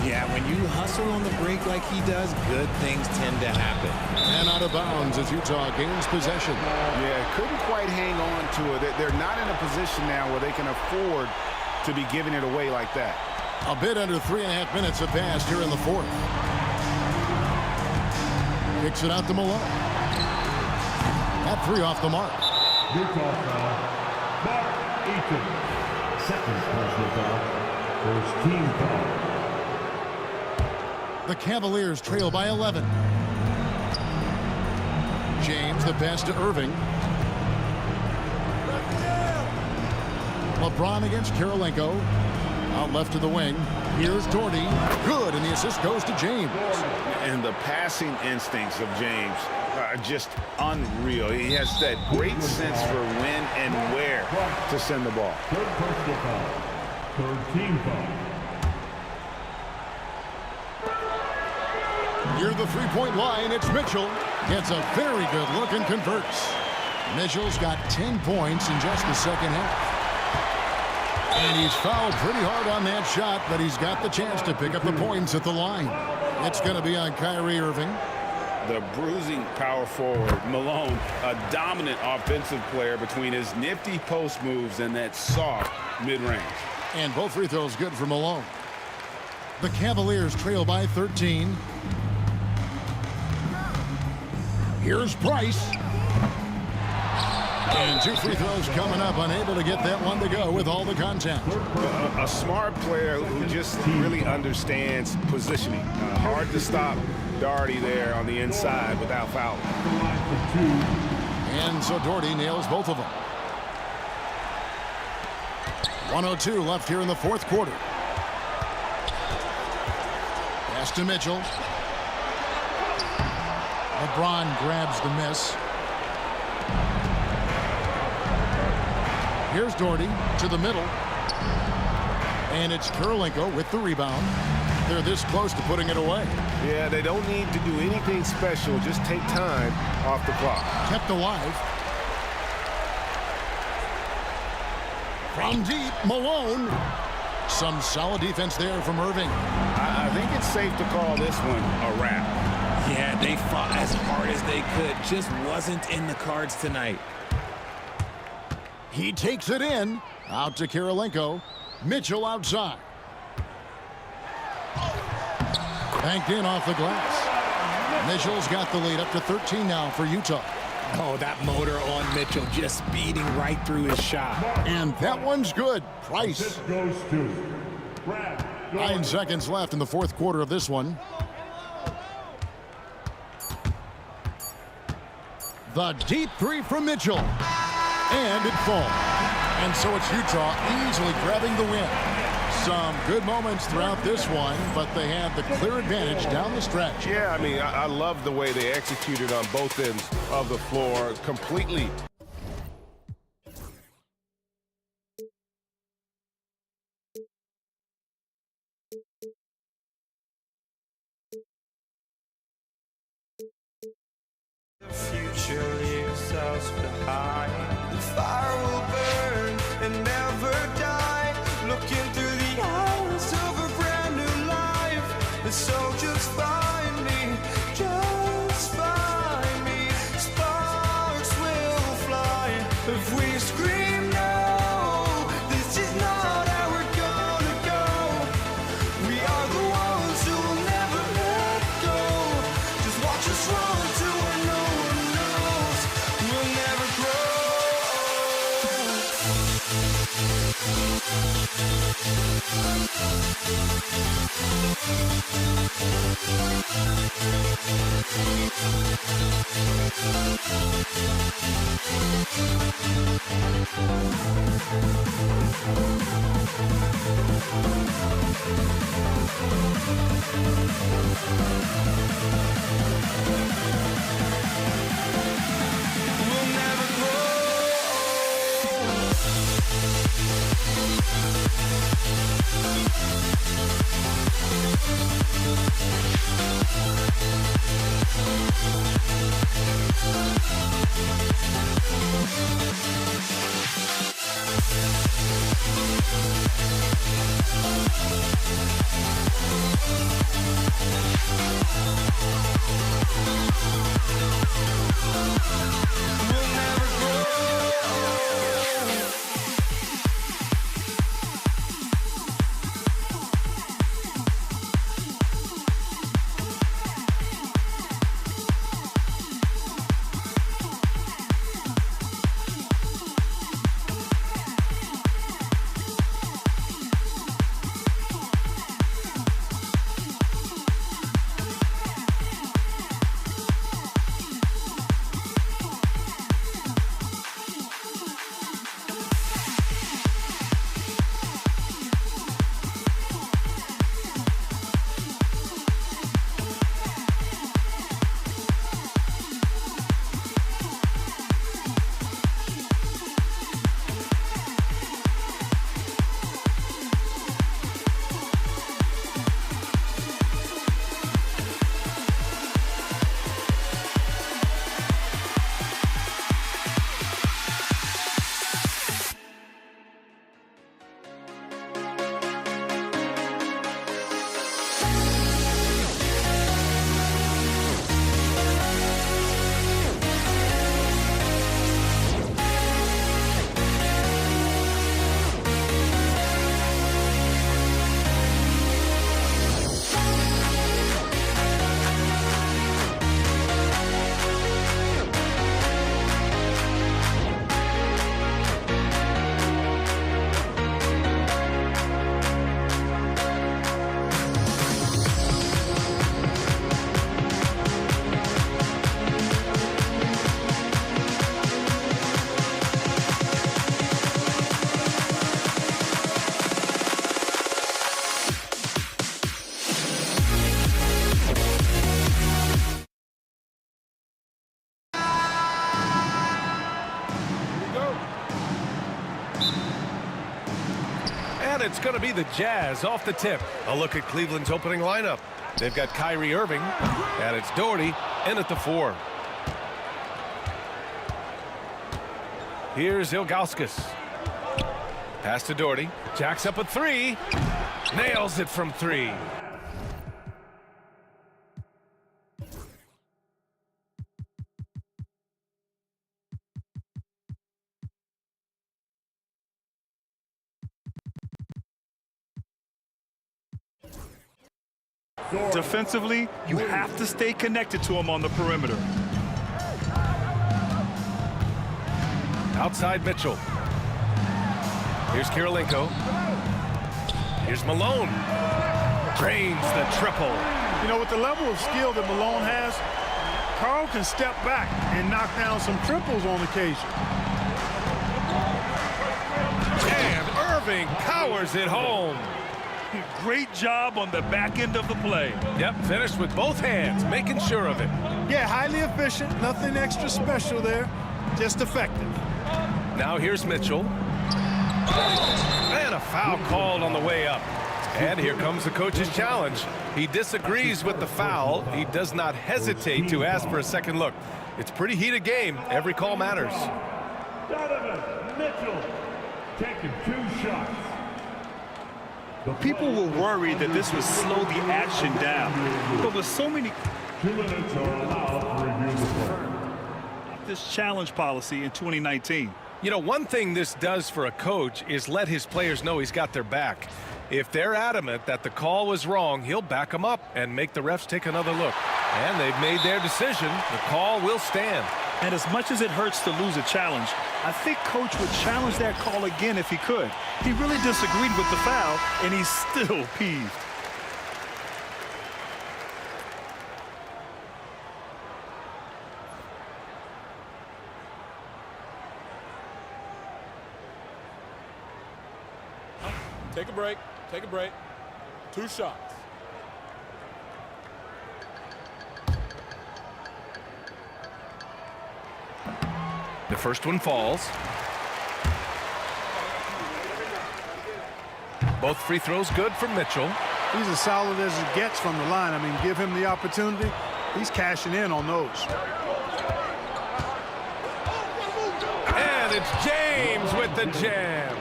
Yeah, when you hustle on the break like he does, good things tend to happen. And out of bounds as Utah gains possession. Yeah, couldn't quite hang on to it. They're not in a position now where they can afford to be giving it away like that. A bit under 3.5 minutes have passed here in the fourth. Kicks it out to Malone. That 3 off the mark. Utah foul. Mark Eaton. Second personal foul. First team foul. The Cavaliers trail by 11. James, the pass to Irving. LeBron against Kirilenko. Out left to the wing. Here's Doherty. Good, and the assist goes to James. And the passing instincts of James are just unreal. He has that great sense for when and where to send the ball. Third personal foul. Third team foul. Near the three-point line, it's Mitchell. Gets a very good look and converts. Mitchell's got 10 points in just the second half. And he's fouled pretty hard on that shot, but he's got the chance to pick up the points at the line. It's going to be on Kyrie Irving. The bruising power forward, Malone, a dominant offensive player between his nifty post moves and that soft mid-range. And both free throws good for Malone. The Cavaliers trail by 13. Here's Price. And 2 free throws coming up, unable to get that one to go with all the contact. A smart player who just really understands positioning. Hard to stop Doherty there on the inside without fouling. And so Doherty nails both of them. 1:02 left here in the fourth quarter. Pass to Mitchell. LeBron grabs the miss. Here's Doherty to the middle. And it's Karolinko with the rebound. They're this close to putting it away. Yeah, they don't need to do anything special. Just take time off the clock. Kept alive. From deep, Malone. Some solid defense there from Irving. I think it's safe to call this one a wrap. Yeah, they fought as hard as they could. Just wasn't in the cards tonight. He takes it in. Out to Karolinko. Mitchell outside. Banked in off the glass. Mitchell's got the lead up to 13 now for Utah. Oh, that motor on Mitchell just speeding right through his shot. And that one's good. Price. This goes to Brad. 9 seconds left in the fourth quarter of this one. The deep three from Mitchell. And it falls. And so it's Utah easily grabbing the win. Some good moments throughout this one, but they had the clear advantage down the stretch. Yeah, I mean, I love the way they executed on both ends of the floor completely. The future leaves us behind. The fire will burn and never die. Looking through the eyes of a brand new life. And so just find me, just find me. Sparks will fly if we scream no. This is not how we're gonna go. We are the ones who will never let go. Just watch us run to where no one knows. We'll never grow. We'll never grow. We'll never grow. And it's going to be the Jazz off the tip. A look at Cleveland's opening lineup. They've got Kyrie Irving, and it's Doherty in at the 4. Here's Ilgauskas. Pass to Doherty. Jacks up a 3. Nails it from 3. Defensively, you have to stay connected to him on the perimeter. Outside Mitchell. Here's Kirilenko. Here's Malone. Drains the triple. You know, with the level of skill that Malone has, Karl can step back and knock down some triples on occasion. And Irving powers it home. Great job on the back end of the play. Yep, finished with both hands, making sure of it. Yeah, highly efficient. Nothing extra special there. Just effective. Now here's Mitchell. And a foul called on the way up. And here comes the coach's challenge. He disagrees with the foul. He does not hesitate to ask for a second look. It's a pretty heated game. Every call matters. Donovan Mitchell taking 2 shots. People were worried that this would slow the action down. But with so many... 2 minutes are allowed to review the play. This challenge policy in 2019. You know, one thing this does for a coach is let his players know he's got their back. If they're adamant that the call was wrong, he'll back them up and make the refs take another look. And they've made their decision. The call will stand. And as much as it hurts to lose a challenge, I think Coach would challenge that call again if he could. He really disagreed with the foul, and he's still peeved. Take a break. Take a break. 2 shots. The first one falls. Both free throws good from Mitchell. He's as solid as it gets from the line. I mean, give him the opportunity. He's cashing in on those. And it's James with the jam.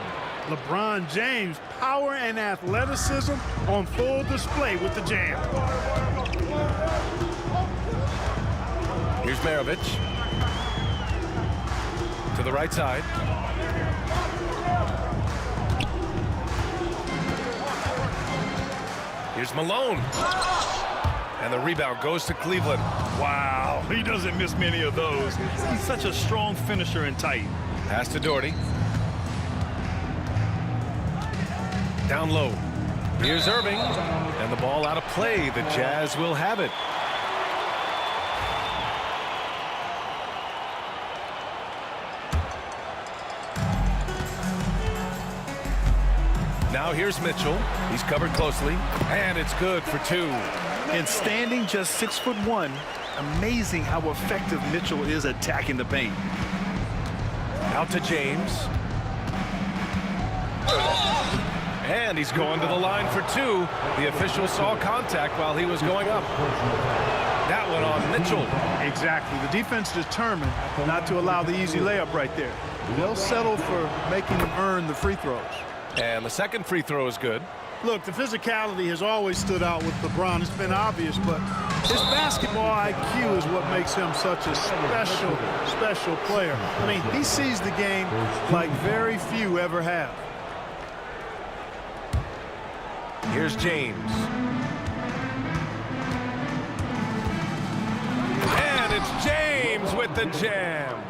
LeBron James, power and athleticism on full display with the jam. Here's Maravich. To the right side. Here's Malone. And the rebound goes to Cleveland. Wow, he doesn't miss many of those. He's such a strong finisher and tight. Pass to Doherty. Down low. Here's Irving. And the ball out of play. The Jazz will have it. Now here's Mitchell. He's covered closely. And it's good for 2. And standing just 6'1", amazing how effective Mitchell is attacking the paint. Out to James. And he's going to the line for 2. The official saw contact while he was going up. That one on Mitchell. Exactly. The defense determined not to allow the easy layup right there. They'll settle for making them earn the free throws. And the second free throw is good. Look, the physicality has always stood out with LeBron. It's been obvious, but his basketball IQ is what makes him such a special player. I mean, he sees the game like very few ever have. Here's James. And it's James with the jam.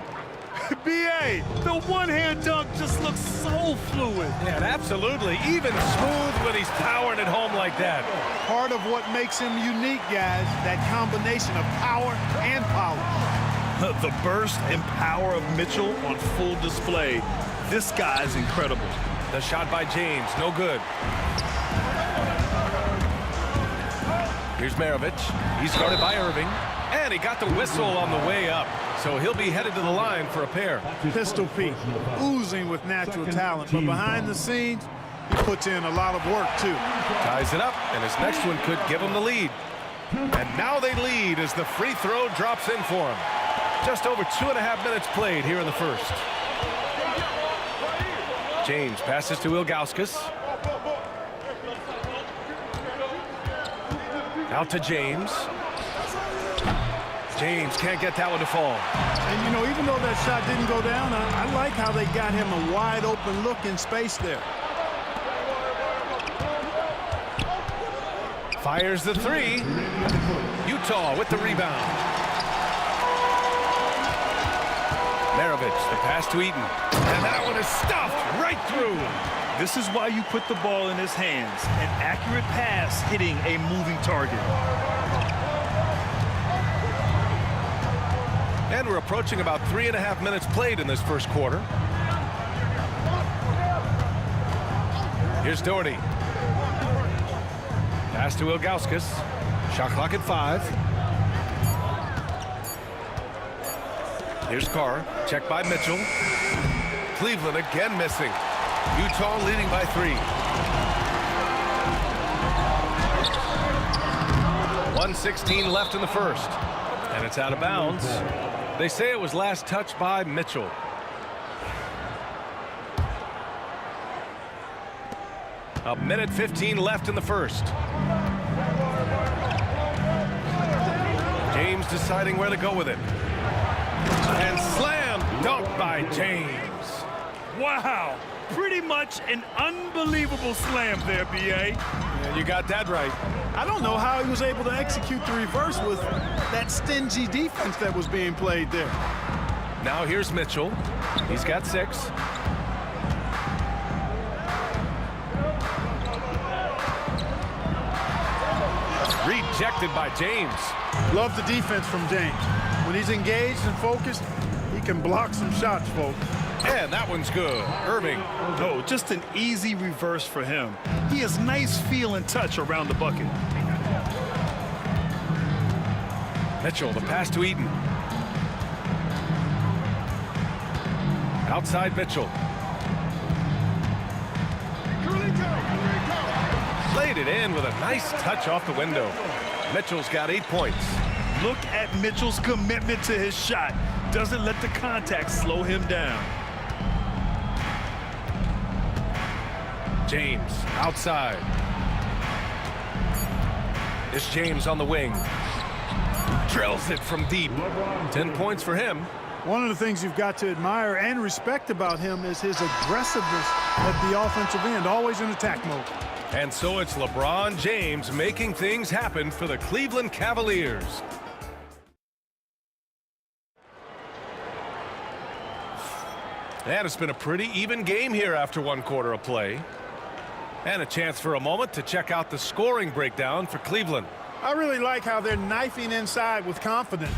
B.A., the one-hand dunk just looks so fluid. Yeah, absolutely. Even smooth when he's powering it home like that. Part of what makes him unique, guys, that combination of power and polish. The burst and power of Mitchell on full display. This guy's incredible. The shot by James, no good. Here's Maravich. He's guarded by Irving. And he got the whistle on the way up. So he'll be headed to the line for a pair. Pistol Pete, oozing with natural talent. But behind the scenes, he puts in a lot of work, too. Ties it up, and his next one could give him the lead. And now they lead as the free throw drops in for him. Just over 2.5 minutes played here in the first. James passes to Ilgauskas. Out to James. James can't get that one to fall. And, you know, even though that shot didn't go down, I like how they got him a wide open look in space there. Fires the three. Utah with the rebound. Maravich, the pass to Eaton. And that one is stuffed right through. This is why you put the ball in his hands. An accurate pass hitting a moving target. And we're approaching about 3.5 minutes played in this first quarter. Here's Doherty. Pass to Ilgauskas. Shot clock at 5. Here's Carr. Checked by Mitchell. Cleveland again missing. Utah leading by 3. 1:16 left in the first. And it's out of bounds. They say it was last touched by Mitchell. A minute 15 left in the first. James deciding where to go with it. And slam dunk by James. Wow. Pretty much an unbelievable slam there, B.A. Yeah, you got that right. I don't know how he was able to execute the reverse with that stingy defense that was being played there. Now here's Mitchell. He's got 6. Rejected by James. Love the defense from James. When he's engaged and focused, he can block some shots, folks. And that one's good. Irving. Oh, just an easy reverse for him. He has nice feel and touch around the bucket. Mitchell, the pass to Eaton. Outside Mitchell. Laid it in with a nice touch off the window. Mitchell's got 8 points. Look at Mitchell's commitment to his shot. Doesn't let the contact slow him down. James outside. It's James on the wing. Drills it from deep. 10 points for him. One of the things you've got to admire and respect about him is his aggressiveness at the offensive end, always in attack mode. And so it's LeBron James making things happen for the Cleveland Cavaliers. And it's been a pretty even game here after 1 quarter of play. And a chance for a moment to check out the scoring breakdown for Cleveland. I really like how they're knifing inside with confidence,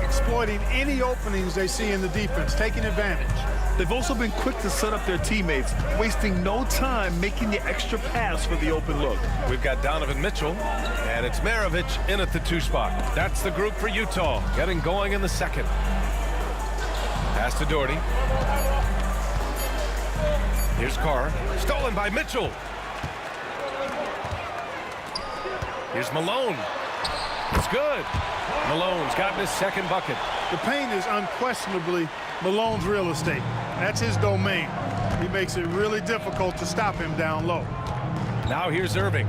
exploiting any openings they see in the defense, taking advantage. They've also been quick to set up their teammates, wasting no time making the extra pass for the open look. We've got Donovan Mitchell, and it's Maravich in at the 2 spot. That's the group for Utah, getting going in the second. Pass to Doherty. Here's Carr, stolen by Mitchell. Here's Malone. It's good. Malone's gotten his second bucket. The paint is unquestionably Malone's real estate. That's his domain. He makes it really difficult to stop him down low. Now here's Irving.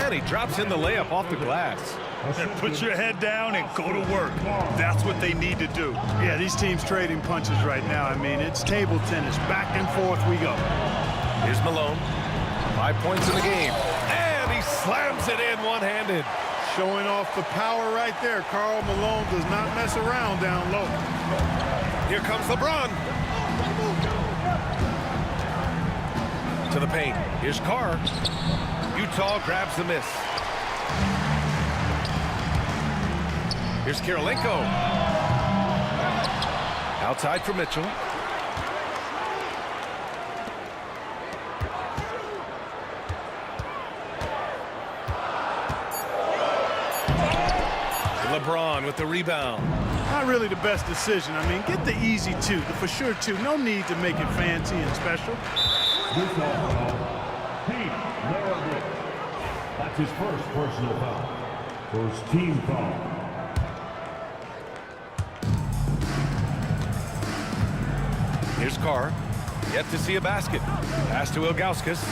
And he drops in the layup off the glass. And put your head down and go to work. That's what they need to do. Yeah, these teams trading punches right now. I mean, it's table tennis. Back and forth we go. Here's Malone. 5 points in the game. And he slams it in one-handed. Showing off the power right there. Karl Malone does not mess around down low. Here comes LeBron. To the paint. Here's Carr. Utah grabs the miss. Here's Kirilenko. Outside for Mitchell. LeBron with the rebound. Not really the best decision. I mean, get the easy 2, the for sure 2. No need to make it fancy and special. This all that's his first personal foul. First team foul. Here's Carr. Yet to see a basket. Pass to Ilgauskas.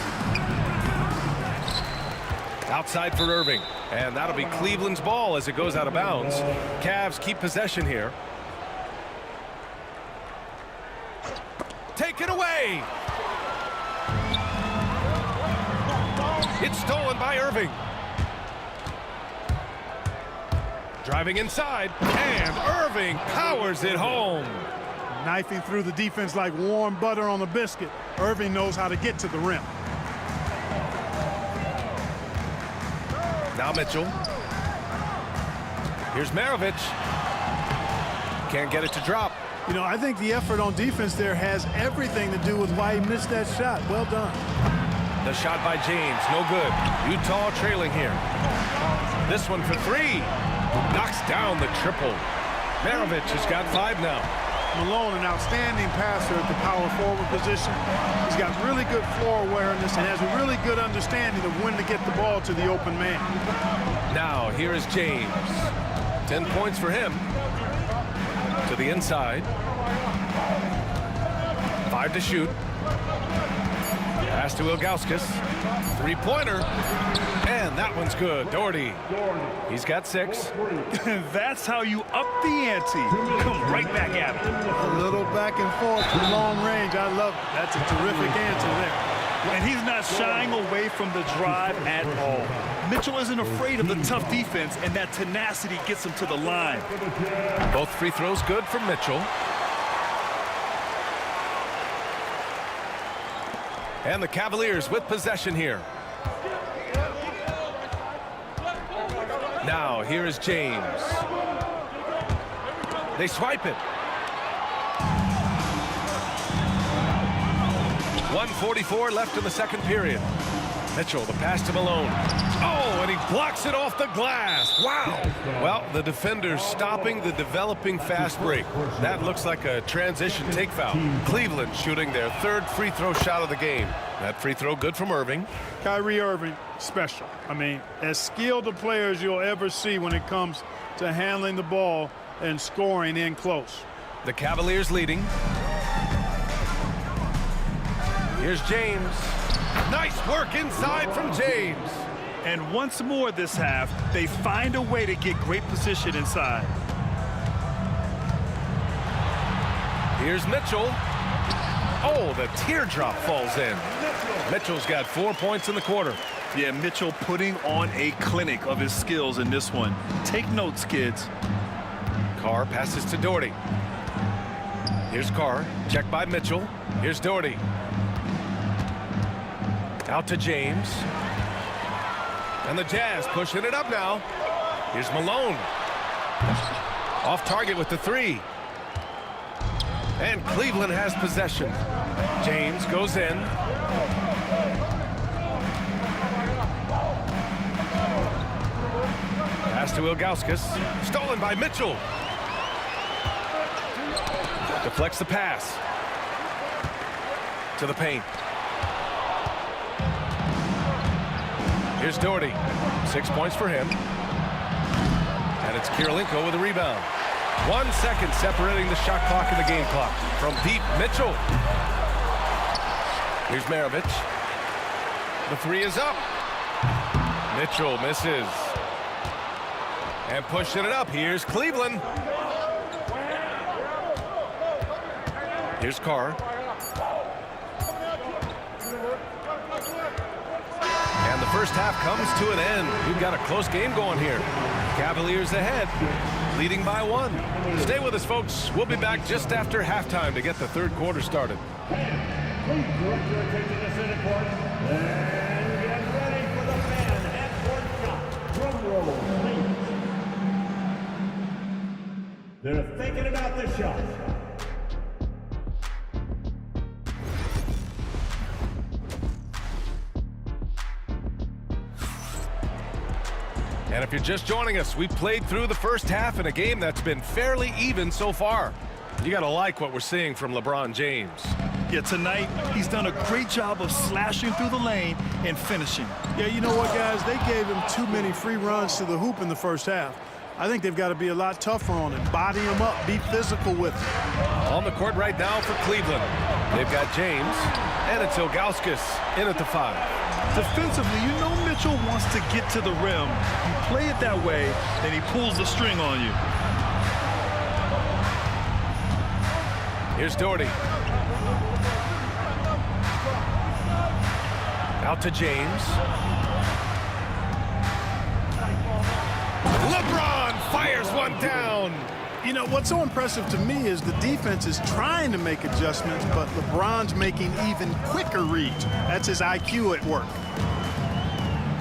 Outside for Irving. And that'll be Cleveland's ball as it goes out of bounds. Cavs keep possession here. Taken away. It's stolen by Irving. Driving inside, and Irving powers it home. Knifing through the defense like warm butter on a biscuit. Irving knows how to get to the rim. Now Mitchell. Here's Maravich. Can't get it to drop. You know, I think the effort on defense there has everything to do with why he missed that shot. Well done. The shot by James, no good. Utah trailing here. This one for three. Knocks down the triple. Maravich has got 5 now. Malone, an outstanding passer at the power forward position. He's got really good floor awareness and has a really good understanding of when to get the ball to the open man. Now here is James. 10 points for him. To the inside. 5 to shoot. Pass to Ilgauskas. 3-pointer. And that one's good. Doherty. He's got 6. That's how you up the ante. Come right back at him. A little back and forth from long range. I love it. That's a terrific answer there. And he's not shying away from the drive at all. Mitchell isn't afraid of the tough defense, and that tenacity gets him to the line. Both free throws good from Mitchell. And the Cavaliers with possession here. Now, here is James. They swipe it. 1:44 left in the second period. Mitchell, the pass to Malone. Oh, and he blocks it off the glass. Wow. Well, the defender's stopping the developing fast break. That looks like a transition take foul. Cleveland shooting their 3rd free throw shot of the game. That free throw good from Irving. Kyrie Irving, special. I mean, as skilled a player as you'll ever see when it comes to handling the ball and scoring in close. The Cavaliers leading. Here's James. Nice work inside from James. And once more this half, they find a way to get great position inside. Here's Mitchell. Oh, the teardrop falls in. Mitchell's got 4 points in the quarter. Yeah, Mitchell putting on a clinic of his skills in this one. Take notes, kids. Carr passes to Doherty. Here's Carr. Checked by Mitchell. Here's Doherty. Out to James. And the Jazz pushing it up now. Here's Malone. Off target with the 3. And Cleveland has possession. James goes in. Pass to Ilgauskas. Stolen by Mitchell. Deflects the pass. To the paint. Here's Doherty. 6 points for him. And it's Kirilenko with a rebound. 1 second separating the shot clock and the game clock. From deep, Mitchell. Here's Maravich. The 3 is up. Mitchell misses. And pushing it up, here's Cleveland. Here's Carr. And the first half comes to an end. We've got a close game going here. Cavaliers ahead, leading by 1. Stay with us, folks. We'll be back just after halftime to get the 3rd quarter started. Please direct your attention to center court and get ready for the fan half-court shot. Drum roll, please. They're thinking about the shot. And if you're just joining us, we've played through the first half in a game that's been fairly even so far. You got to like what we're seeing from LeBron James. Yeah, tonight he's done a great job of slashing through the lane and finishing. Yeah, you know what, guys? They gave him too many free runs to the hoop in the first half. I think they've got to be a lot tougher on him. Body him up, be physical with him. On the court right now for Cleveland. They've got James, and it's Ilgauskas in at the 5. Defensively, you know Mitchell wants to get to the rim. You play it that way, then he pulls the string on you. Here's Doherty. Out to James. LeBron fires one down. You know, what's so impressive to me is the defense is trying to make adjustments, but LeBron's making even quicker reads. That's his IQ at work.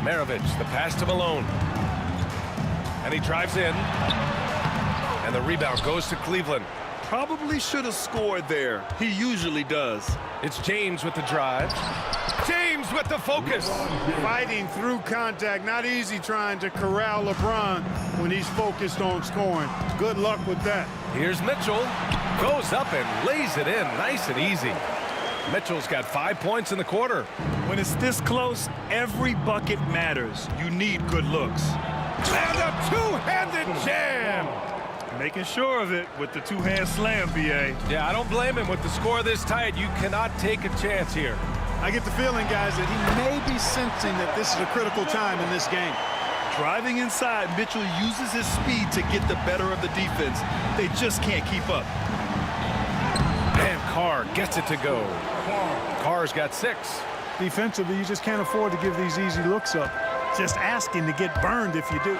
Maravich, the pass to Malone. And he drives in. And the rebound goes to Cleveland. Probably should have scored there. He usually does. It's James with the drive. James with the focus. Fighting through contact. Not easy trying to corral LeBron when he's focused on scoring. Good luck with that. Here's Mitchell. Goes up and lays it in nice and easy. Mitchell's got 5 points in the quarter. When it's this close, every bucket matters. You need good looks. And a two-handed jam. Making sure of it with the two-hand slam, B.A. Yeah, I don't blame him. With the score this tight, you cannot take a chance here. I get the feeling, guys, that he may be sensing that this is a critical time in this game. Driving inside, Mitchell uses his speed to get the better of the defense. They just can't keep up. And Carr gets it to go. Carr's got 6. Defensively, you just can't afford to give these easy looks up. Just asking to get burned if you do.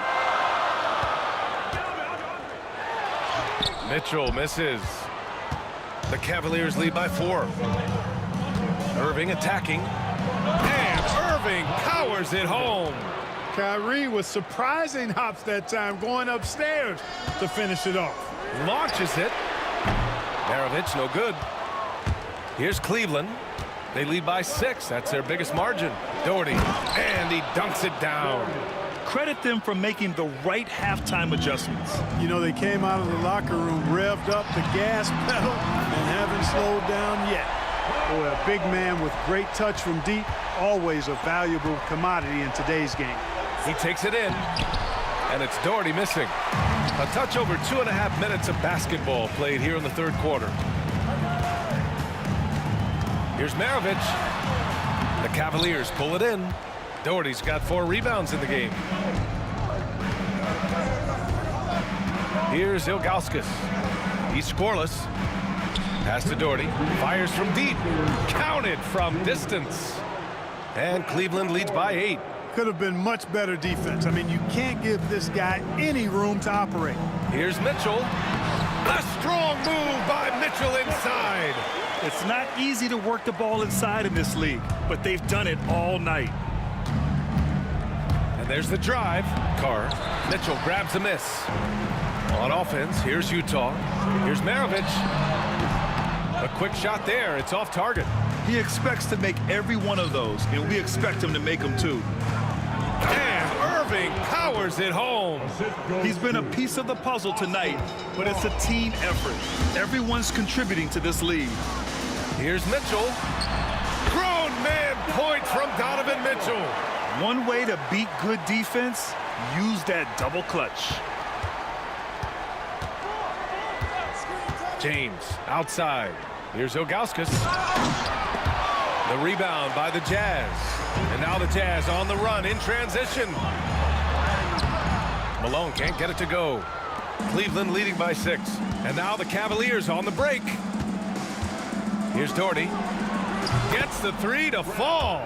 Mitchell misses. The Cavaliers lead by 4. Irving attacking. And Irving powers it home. Kyrie was surprising hops that time, going upstairs to finish it off. Launches it. Maravich, no good. Here's Cleveland. They lead by 6. That's their biggest margin. Doherty. And he dunks it down. Credit them for making the right halftime adjustments. You know, they came out of the locker room, revved up the gas pedal, and haven't slowed down yet. Boy, a big man with great touch from deep, always a valuable commodity in today's game. He takes it in, and it's Doherty missing. A touch over 2.5 minutes of basketball played here in the third quarter. Here's Maravich. The Cavaliers pull it in. Doherty's got 4 rebounds in the game. Here's Ilgauskas. He's scoreless. Pass to Doherty. Fires from deep. Counted from distance. And Cleveland leads by 8. Could have been much better defense. I mean, you can't give this guy any room to operate. Here's Mitchell. A strong move by Mitchell inside. It's not easy to work the ball inside in this league, but they've done it all night. And there's the drive. Carr. Mitchell grabs a miss. On offense, here's Utah. Here's Maravich. A quick shot there. It's off target. He expects to make every one of those, and we expect him to make them too. And Irving powers it home. He's been a piece of the puzzle tonight, but it's a team effort. Everyone's contributing to this lead. Here's Mitchell. Grown man point from Donovan Mitchell. One way to beat good defense, use that double clutch. James outside. Here's Ilgauskas. The rebound by the Jazz. And now the Jazz on the run in transition. Malone can't get it to go. Cleveland leading by 6. And now the Cavaliers on the break. Here's Doherty. Gets the 3 to fall.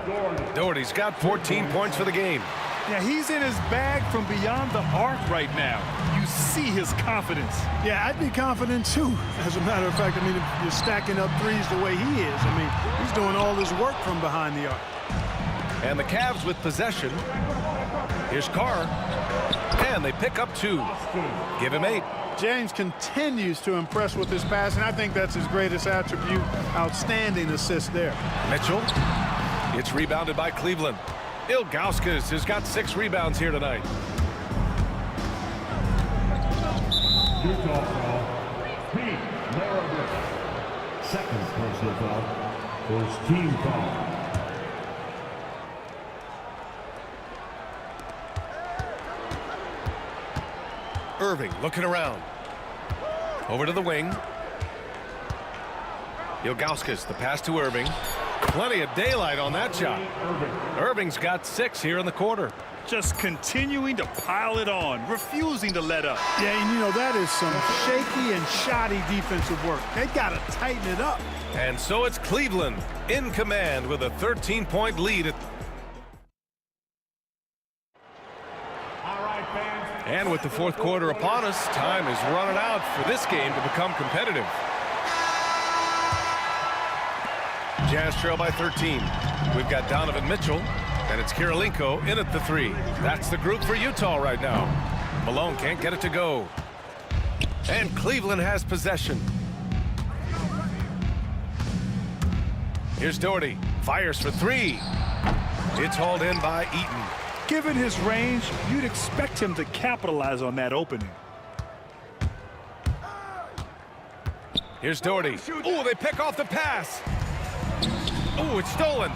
Doherty's got 14 points for the game. Yeah, he's in his bag from beyond the arc right now. You see his confidence. Yeah, I'd be confident too. As a matter of fact, I mean, if you're stacking up threes the way he is, I mean, he's doing all his work from behind the arc. And the Cavs with possession. Here's Carr. And they pick up 2. Give him 8. James continues to impress with his pass, and I think that's his greatest attribute. Outstanding assist there. Mitchell. It's rebounded by Cleveland. Ilgauskas has got 6 rebounds here tonight. Utah foul. Pete Maravich. Second personal foul. First team foul. Irving looking around. Over to the wing. Ilgauskas, the pass to Irving. Plenty of daylight on that shot. Irving's got 6 here in the quarter. Just continuing to pile it on, refusing to let up. Yeah, and you know, that is some shaky and shoddy defensive work. They got to tighten it up. And so it's Cleveland in command with a 13-point lead. And with the fourth quarter upon us, time is running out for this game to become competitive. Jazz trail by 13. We've got Donovan Mitchell, and it's Kirilenko in at the 3. That's the group for Utah right now. Malone can't get it to go. And Cleveland has possession. Here's Doherty. Fires for 3. It's hauled in by Eaton. Given his range, you'd expect him to capitalize on that opening. Here's Doherty. Oh, they pick off the pass. Oh, it's stolen.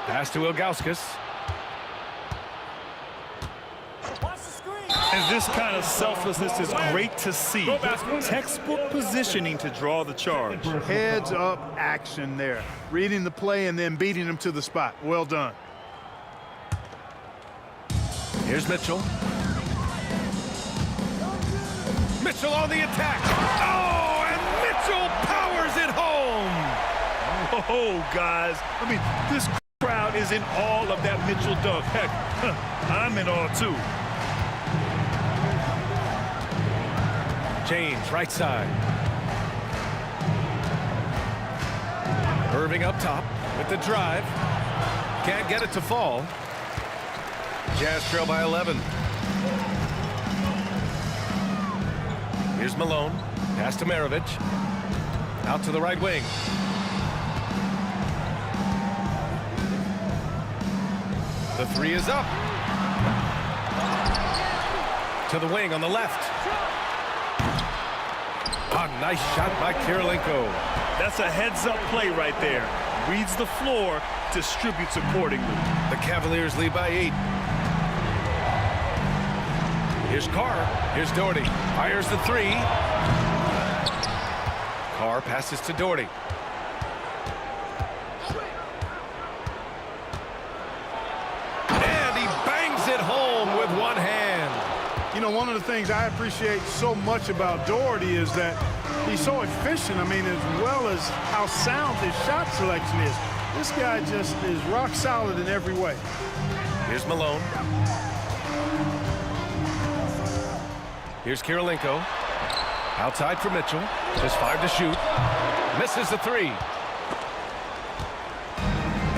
Pass to Ilgauskas. And this kind of selflessness is great to see. Textbook positioning to draw the charge. Heads up action there. Reading the play and then beating him to the spot. Well done. Here's Mitchell. Mitchell on the attack. Oh, and Mitchell powers it home. Oh, guys. I mean, this crowd is in awe of that Mitchell dunk. Heck, I'm in awe, too. James, right side. Irving up top with the drive. Can't get it to fall. Jazz trail by 11. Here's Malone. Pass to Maravich. Out to the right wing. The 3 is up. To the wing on the left. A nice shot by Kirilenko. That's a heads-up play right there. Reads the floor, distributes accordingly. The Cavaliers lead by 8. Here's Carr. Here's Doherty. Fires the 3. Carr passes to Doherty. And he bangs it home with one hand. You know, one of the things I appreciate so much about Doherty is that he's so efficient. I mean, as well as how sound his shot selection is. This guy just is rock solid in every way. Here's Malone. Here's Kirilenko. Outside for Mitchell. Just 5 to shoot. Misses the 3.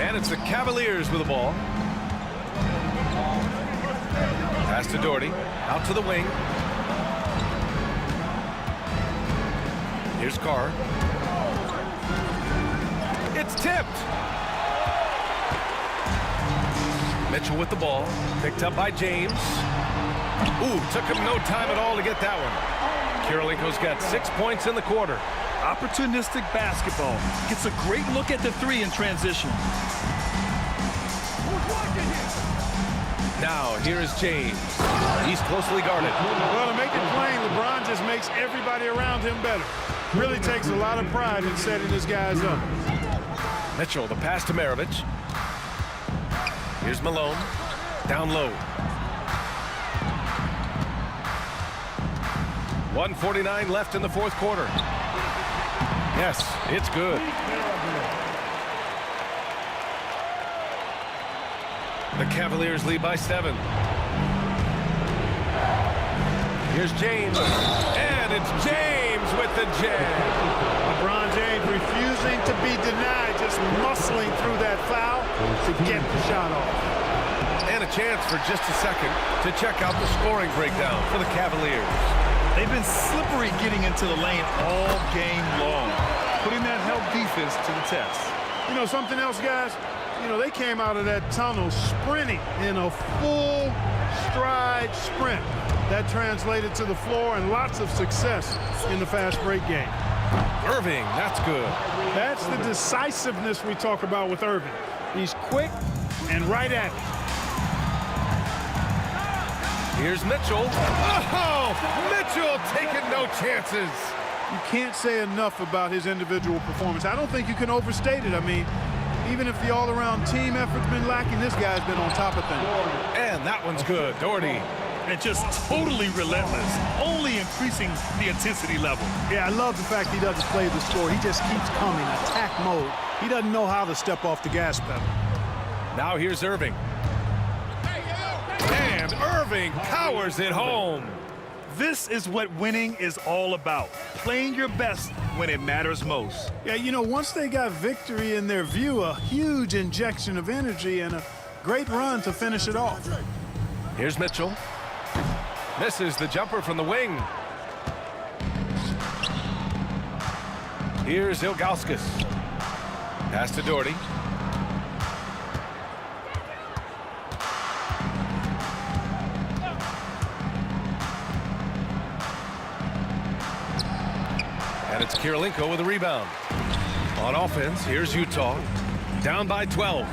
And it's the Cavaliers with the ball. Pass to Doherty. Out to the wing. Here's Carr. It's tipped. Mitchell with the ball. Picked up by James. Ooh, took him no time at all to get that one. Kirilenko's got 6 points in the quarter. Opportunistic basketball. Gets a great look at the 3 in transition. Now, here is James. He's closely guarded. Well, to make it plain, LeBron just makes everybody around him better. Really takes a lot of pride in setting his guys up. Mitchell, the pass to Maravich. Here's Malone. Down low. 1:49 left in the fourth quarter. Yes, it's good. The Cavaliers lead by 7. Here's James. And it's James with the jam. LeBron James refusing to be denied, just muscling through that foul to get the shot off. And a chance for just a second to check out the scoring breakdown for the Cavaliers. They've been slippery getting into the lane all game long, putting that help defense to the test. You know something else, guys? You know, they came out of that tunnel sprinting in a full stride sprint. That translated to the floor and lots of success in the fast break game. Irving, that's good. That's the decisiveness we talk about with Irving. He's quick and right at it. Here's Mitchell. Oh, Mitchell taking no chances. You can't say enough about his individual performance. I don't think you can overstate it. I mean, even if the all-around team effort's been lacking, this guy's been on top of things. And that one's good, Doherty. And just totally relentless, only increasing the intensity level. Yeah, I love the fact he doesn't play the score. He just keeps coming, attack mode. He doesn't know how to step off the gas pedal. Now here's Irving. And Irving powers it home. This is what winning is all about. Playing your best when it matters most. Yeah, you know, once they got victory in their view, a huge injection of energy and a great run to finish it off. Here's Mitchell. Misses the jumper from the wing. Here's Ilgauskas. Pass to Doherty. And it's Kirilenko with a rebound. On offense, here's Utah. Down by 12.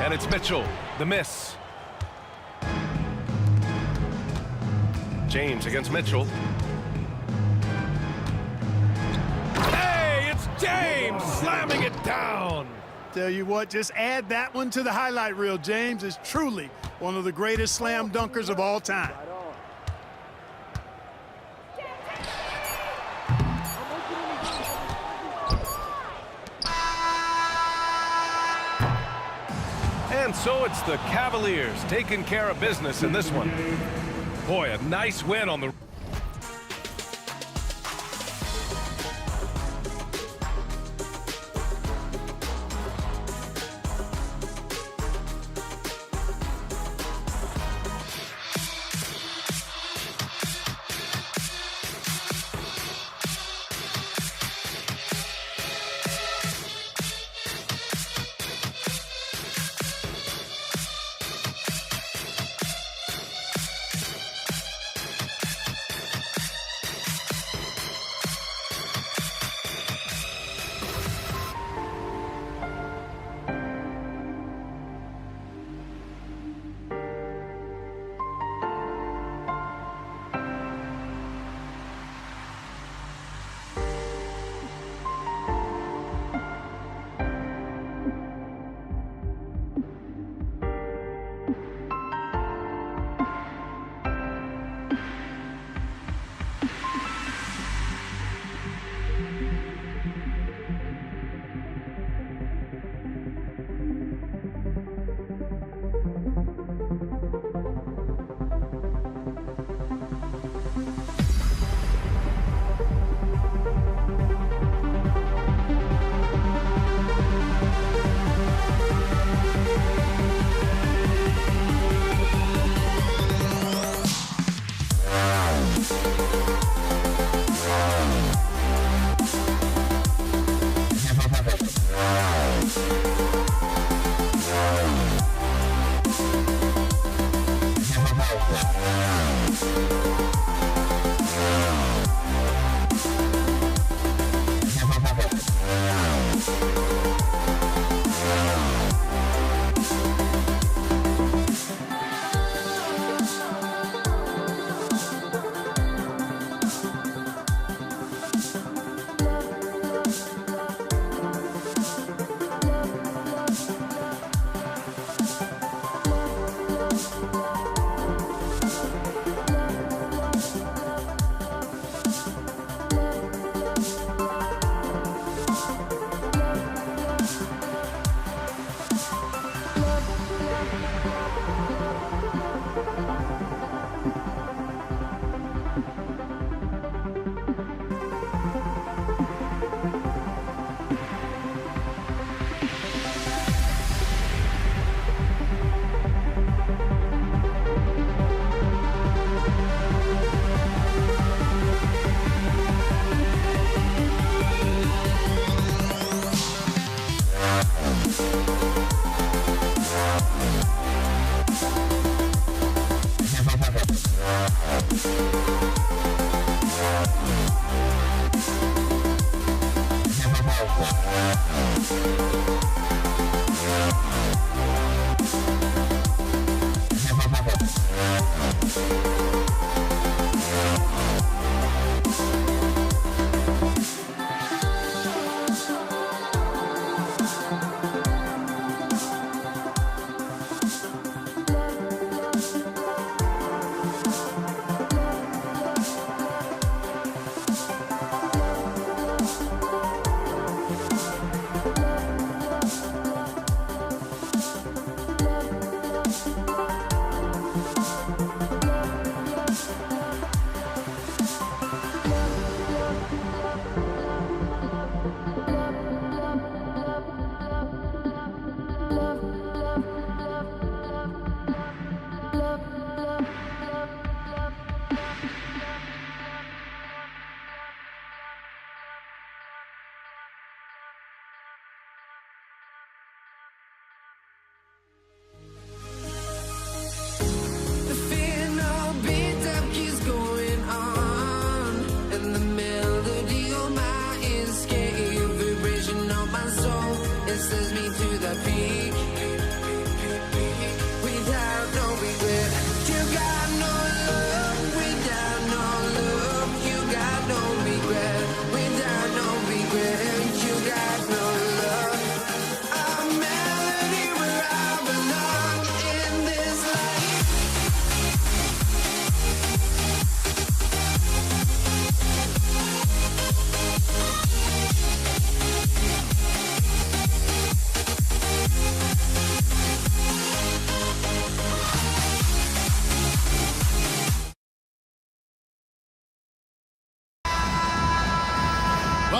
And it's Mitchell. The miss. James against Mitchell. Hey, it's James slamming it down. Tell you what, just add that one to the highlight reel. James is truly one of the greatest slam dunkers of all time. And so it's the Cavaliers taking care of business in this one. Boy, a nice win on the...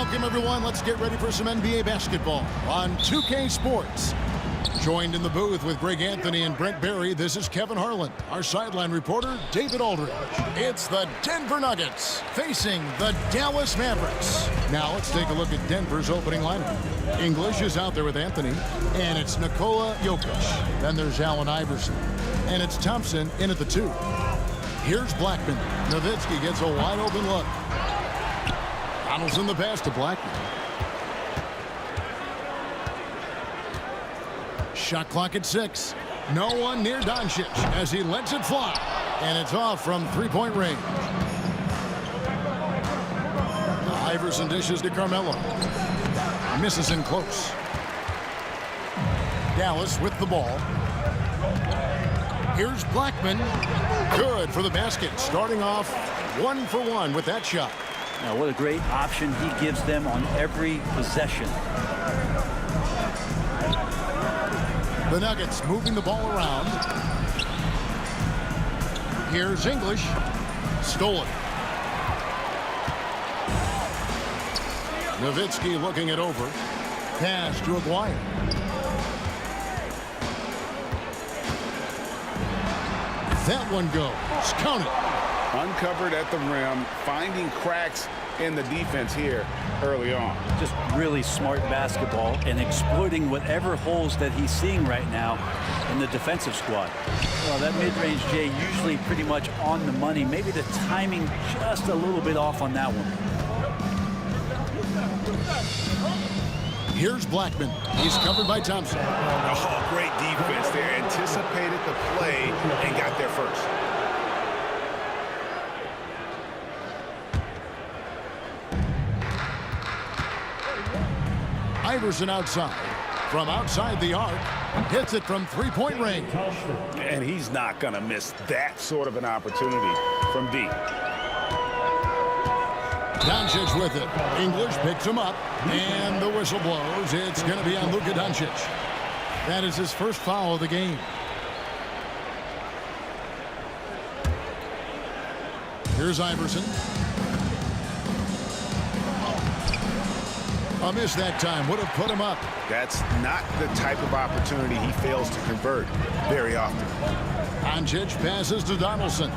Welcome, everyone. Let's get ready for some NBA basketball on 2K Sports. Joined in the booth with Greg Anthony and Brent Barry, this is Kevin Harlan. Our sideline reporter, David Aldridge. It's the Denver Nuggets facing the Dallas Mavericks. Now let's take a look at Denver's opening lineup. English is out there with Anthony, and it's Nikola Jokic. Then there's Allen Iverson, and it's Thompson in at the 2. Here's Blackman. Nowitzki gets a wide open look. Donaldson the pass to Blackman. Shot clock at 6. No one near Doncic as he lets it fly. And it's off from three-point range. Iverson dishes to Carmelo. Misses in close. Dallas with the ball. Here's Blackman. Good for the basket. Starting off 1 for 1 with that shot. Now, what a great option he gives them on every possession. The Nuggets moving the ball around. Here's English. Stolen. Nowitzki looking it over. Pass to Aguirre. That one goes. Count it. Uncovered at the rim, finding cracks in the defense here early on. Just really smart basketball and exploiting whatever holes that he's seeing right now in the defensive squad. Well, that mid-range, Jay, usually pretty much on the money. Maybe the timing just a little bit off on that one. Here's Blackman. He's covered by Thompson. Oh, great defense there. Anticipated the play and got there first. Iverson outside. From outside the arc. Hits it from three-point range. And he's not going to miss that sort of an opportunity from deep. Doncic with it. English picks him up. And the whistle blows. It's going to be on Luka Doncic. That is his first foul of the game. Here's Iverson. A miss that time would have put him up. That's not the type of opportunity he fails to convert very often. Doncic passes to Donaldson.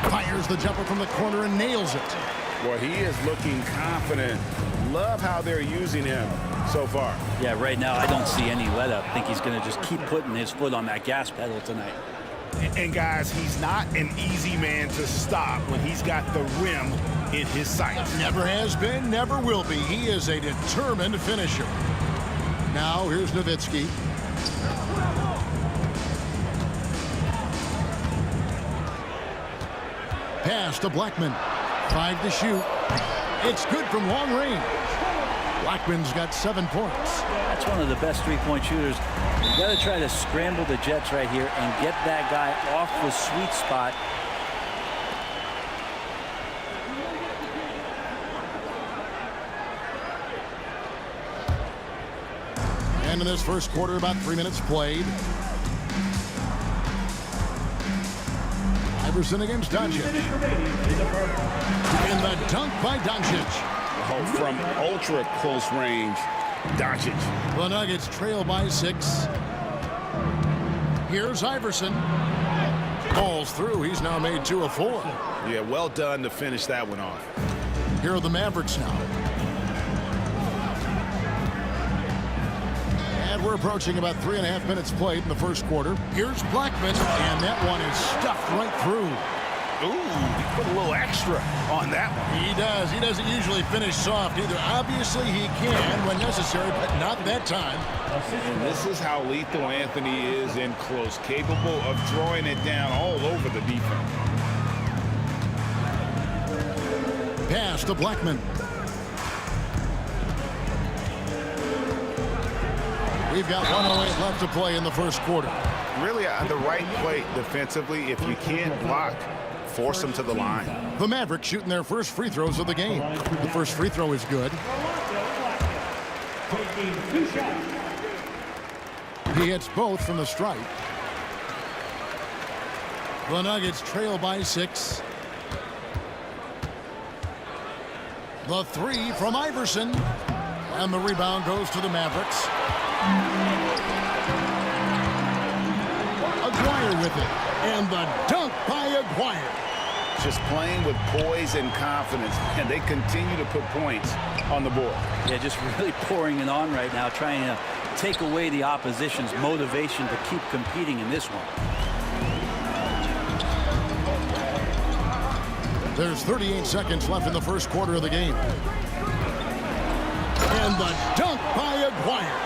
Fires the jumper from the corner and nails it. Well, he is looking confident. Love how they're using him so far. Yeah, right now I don't see any let up. I think he's going to just keep putting his foot on that gas pedal tonight. And guys, he's not an easy man to stop when he's got the rim in his sights. Never has been, never will be. He is a determined finisher. Now here's Nowitzki. Pass to Blackman. 5 to shoot. It's good from long range. Blackman's got 7 points. That's one of the best three-point shooters. You got to try to scramble the Jets right here and get that guy off the sweet spot. And in this first quarter, about 3 minutes played. Iverson against Doncic. And the dunk by Doncic. Oh, from ultra close range, Doncic. The Nuggets trail by 6. Here's Iverson. Balls through. He's now made 2 of 4. Yeah, well done to finish that one off. Here are the Mavericks now. And we're approaching about 3.5 minutes played in the first quarter. Here's Blackman, and that one is stuffed right through. Ooh, he put a little extra on that one. He does. He doesn't usually finish soft either. Obviously, he can when necessary, but not that time. And this is how lethal Anthony is in close, capable of throwing it down all over the defense. Pass to Blackman. We've got 1:08 left to play in the first quarter. Really on the right play defensively. If you can't block, force them to the line. The Mavericks shooting their first free throws of the game. The first free throw is good. He hits both from the stripe. The Nuggets trail by 6. The three from Iverson. And the rebound goes to the Mavericks. Aguirre with it. And the dunk by Aguirre. Just playing with poise and confidence, and they continue to put points on the board. Yeah, just really pouring it on right now, trying to take away the opposition's motivation to keep competing in this one. There's 38 seconds left in the first quarter of the game. And the dunk by Aguirre.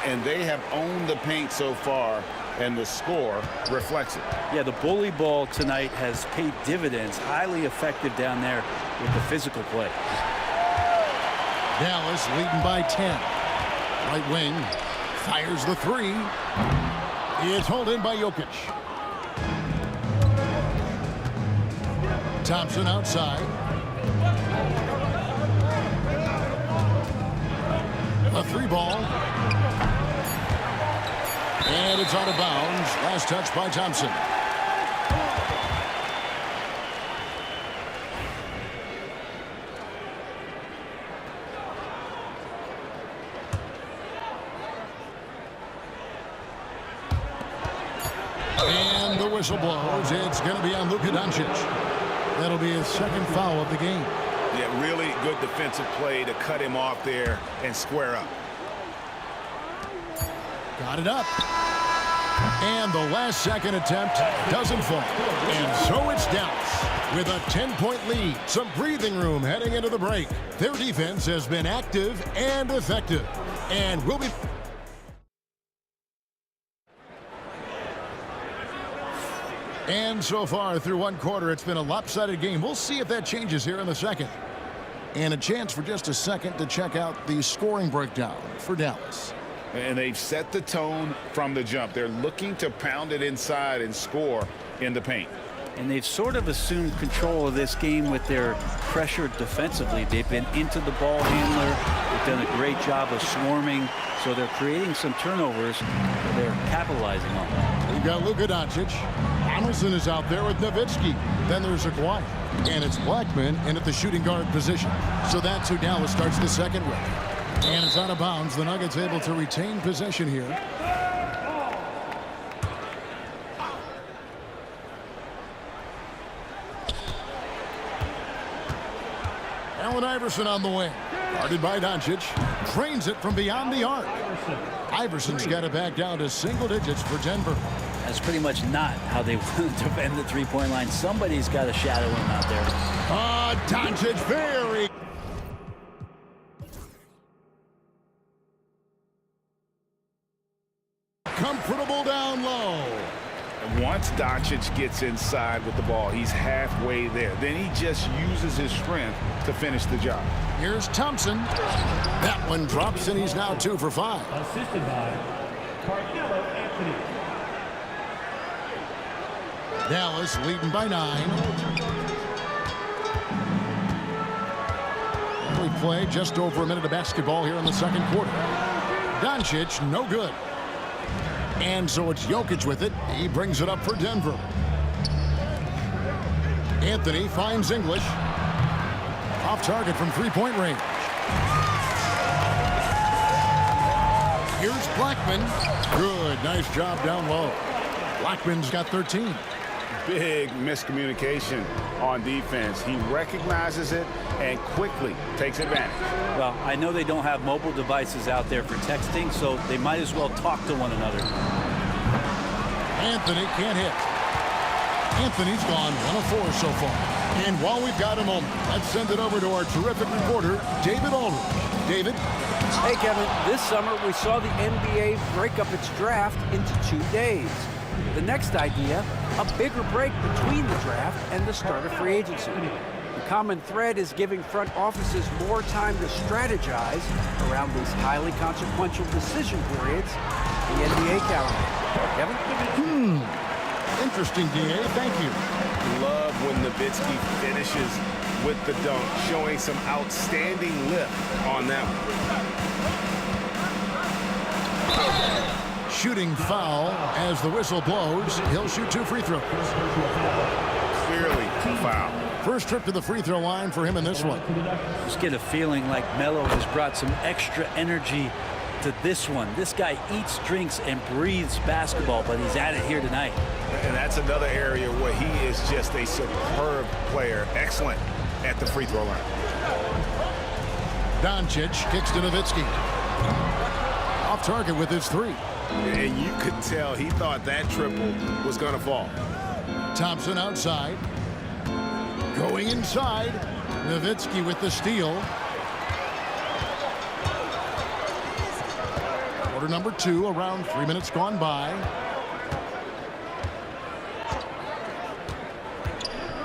And they have owned the paint so far, and the score reflects it. Yeah, the bully ball tonight has paid dividends. Highly effective down there with the physical play. Dallas leading by 10. Right wing fires the three. It's hauled in by Jokic. Thompson outside. A three ball. And it's out of bounds. Last touch by Thompson. And the whistle blows. It's going to be on Luka Doncic. That'll be his second foul of the game. Yeah, really good defensive play to cut him off there and square up. Got it up. And the last second attempt doesn't fall. And so it's Dallas with a 10-point lead. Some breathing room heading into the break. Their defense has been active and effective. And will be... And so far through one quarter, it's been a lopsided game. We'll see if that changes here in the second. And a chance for just a second to check out the scoring breakdown for Dallas. And they've set the tone from the jump. They're looking to pound it inside and score in the paint. And they've sort of assumed control of this game with their pressure defensively. They've been into the ball handler. They've done a great job of swarming. So they're creating some turnovers that they're capitalizing on. We've got Luka Doncic. Donaldson is out there with Nowitzki. Then there's Aguirre. And it's Blackman in at the shooting guard position. So that's who Dallas starts the second with. And it's out of bounds. The Nuggets able to retain possession here. Allen Iverson on the wing. Guarded by Doncic. Trains it from beyond the arc. Iverson's got it back down to single digits for Denver. That's pretty much not how they want to defend the three-point line. Somebody's got to shadow him out there. Doncic very... comfortable down low. And once Doncic gets inside with the ball, he's halfway there. Then he just uses his strength to finish the job. Here's Thompson. That one drops, and he's now 2 for 5. Assisted by Carmelo Anthony. Dallas leading by 9. We play just over a minute of basketball here in the second quarter. Doncic, no good. And so it's Jokic with it. He brings it up for Denver. Anthony finds English. Off target from three-point range. Here's Blackman. Good, nice job down low. Blackman's got 13. Big miscommunication on defense. He recognizes it and quickly takes advantage. Well, I know they don't have mobile devices out there for texting, so they might as well talk to one another. Anthony can't hit. Anthony's gone 1 of 4 so far. And while we've got a moment, let's send it over to our terrific reporter, David Aldridge. David? Hey, Kevin. This summer, we saw the NBA break up its draft into 2 days. The next idea, a bigger break between the draft and the start of free agency. The common thread is giving front offices more time to strategize around these highly consequential decision periods in the NBA calendar. Kevin? Interesting, DA. Thank you. Love when Nowitzki finishes with the dunk, showing some outstanding lift on that one. Shooting foul as the whistle blows. He'll shoot 2 free throws. Clearly foul. First trip to the free throw line for him in this one. Just get a feeling like Melo has brought some extra energy to this one. This guy eats, drinks, and breathes basketball, but he's at it here tonight. And that's another area where he is just a superb player. Excellent at the free throw line. Doncic kicks to Nowitzki. Off target with his three. And you could tell he thought that triple was going to fall. Thompson outside. Going inside. Nowitzki with the steal. Quarter number 2, around 3 minutes gone by.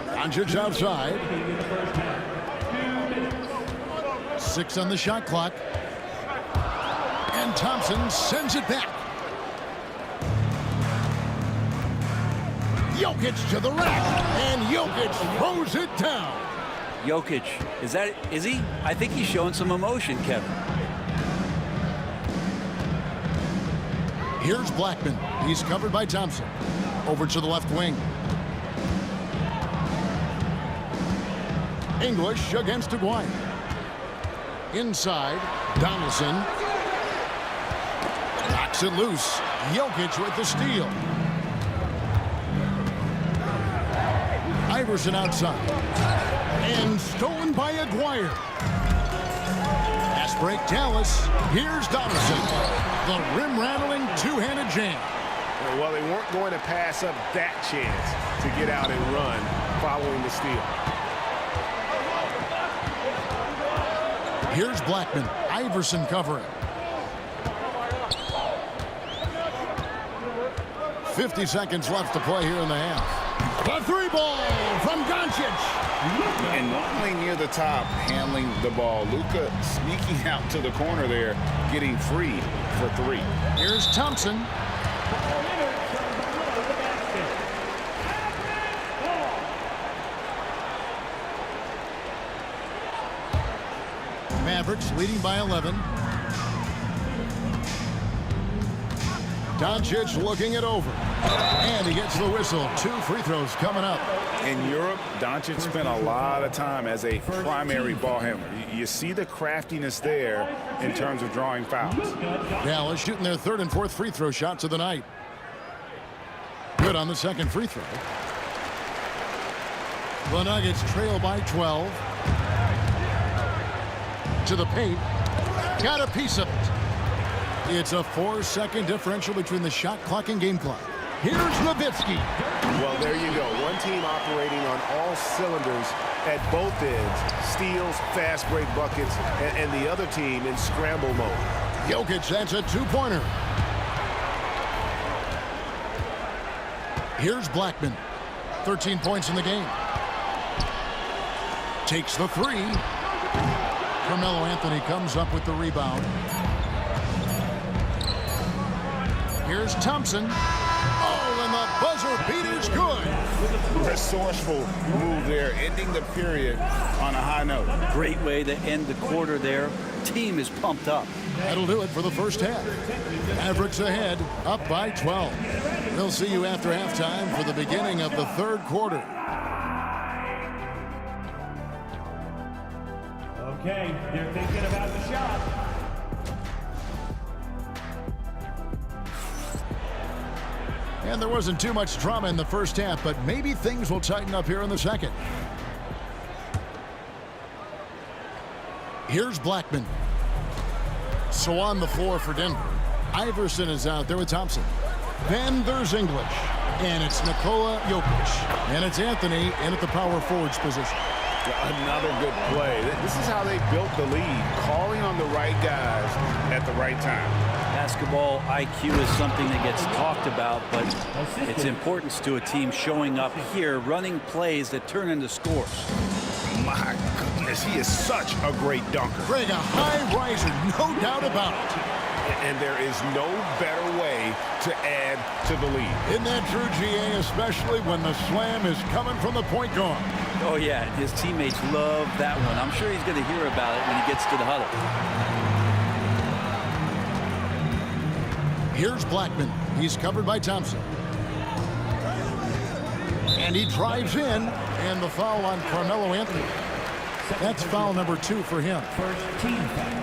Doncic outside. 6 on the shot clock. And Thompson sends it back. Jokic to the rack, and Jokic throws it down. Jokic, is he? I think he's showing some emotion, Kevin. Here's Blackman. He's covered by Thompson. Over to the left wing. English against Aguirre. Inside, Donaldson. Knocks it loose. Jokic with the steal. Iverson outside. And stolen by Aguirre. Pass break, Dallas. Here's Donaldson. The rim-rattling two-handed jam. Well, they weren't going to pass up that chance to get out and run following the steal. Here's Blackman. Iverson covering. 50 seconds left to play here in the half. The three ball from Doncic. And not only near the top, handling the ball. Luka sneaking out to the corner there, getting free for 3. Here's Thompson. Mavericks leading by 11. Doncic looking it over. And he gets the whistle. 2 free throws coming up. In Europe, Doncic spent a lot of time as a primary ball handler. You see the craftiness there in terms of drawing fouls. Dallas shooting their 3rd and 4th free throw shots of the night. Good on the 2nd free throw. The Nuggets trail by 12. To the paint. Got a piece of it. It's a 4-second differential between the shot clock and game clock. Here's Nowitzki. Well, there you go. One team operating on all cylinders at both ends. Steals, fast break buckets, and the other team in scramble mode. Jokic, that's a 2-pointer. Here's Blackman. 13 points in the game. Takes the 3. Carmelo Anthony comes up with the rebound. Here's Thompson. Oh, and the buzzer beater's good. Resourceful move there, ending the period on a high note. Great way to end the quarter there. Team is pumped up. That'll do it for the first half. Mavericks ahead, up by 12. We'll see you after halftime for the beginning of the 3rd quarter. Okay, they're thinking about the shot. And there wasn't too much drama in the first half, but maybe things will tighten up here in the 2nd. Here's Blackman. So on the floor for Denver. Iverson is out there with Thompson. Then there's English. And it's Nikola Jokic. And it's Anthony in at the power forwards position. Another good play. This is how they built the lead, calling on the right guys at the right time. Basketball IQ is something that gets talked about, but its importance to a team showing up here, running plays that turn into scores. My goodness, he is such a great dunker. Greg, a high riser, no doubt about it. And there is no better way to add to the lead. Isn't that true, GA, especially when the slam is coming from the point guard? Oh, yeah, his teammates love that one. I'm sure he's going to hear about it when he gets to the huddle. Here's Blackman. He's covered by Thompson. And he drives in, and the foul on Carmelo Anthony. That's foul number 2 for him. First team foul.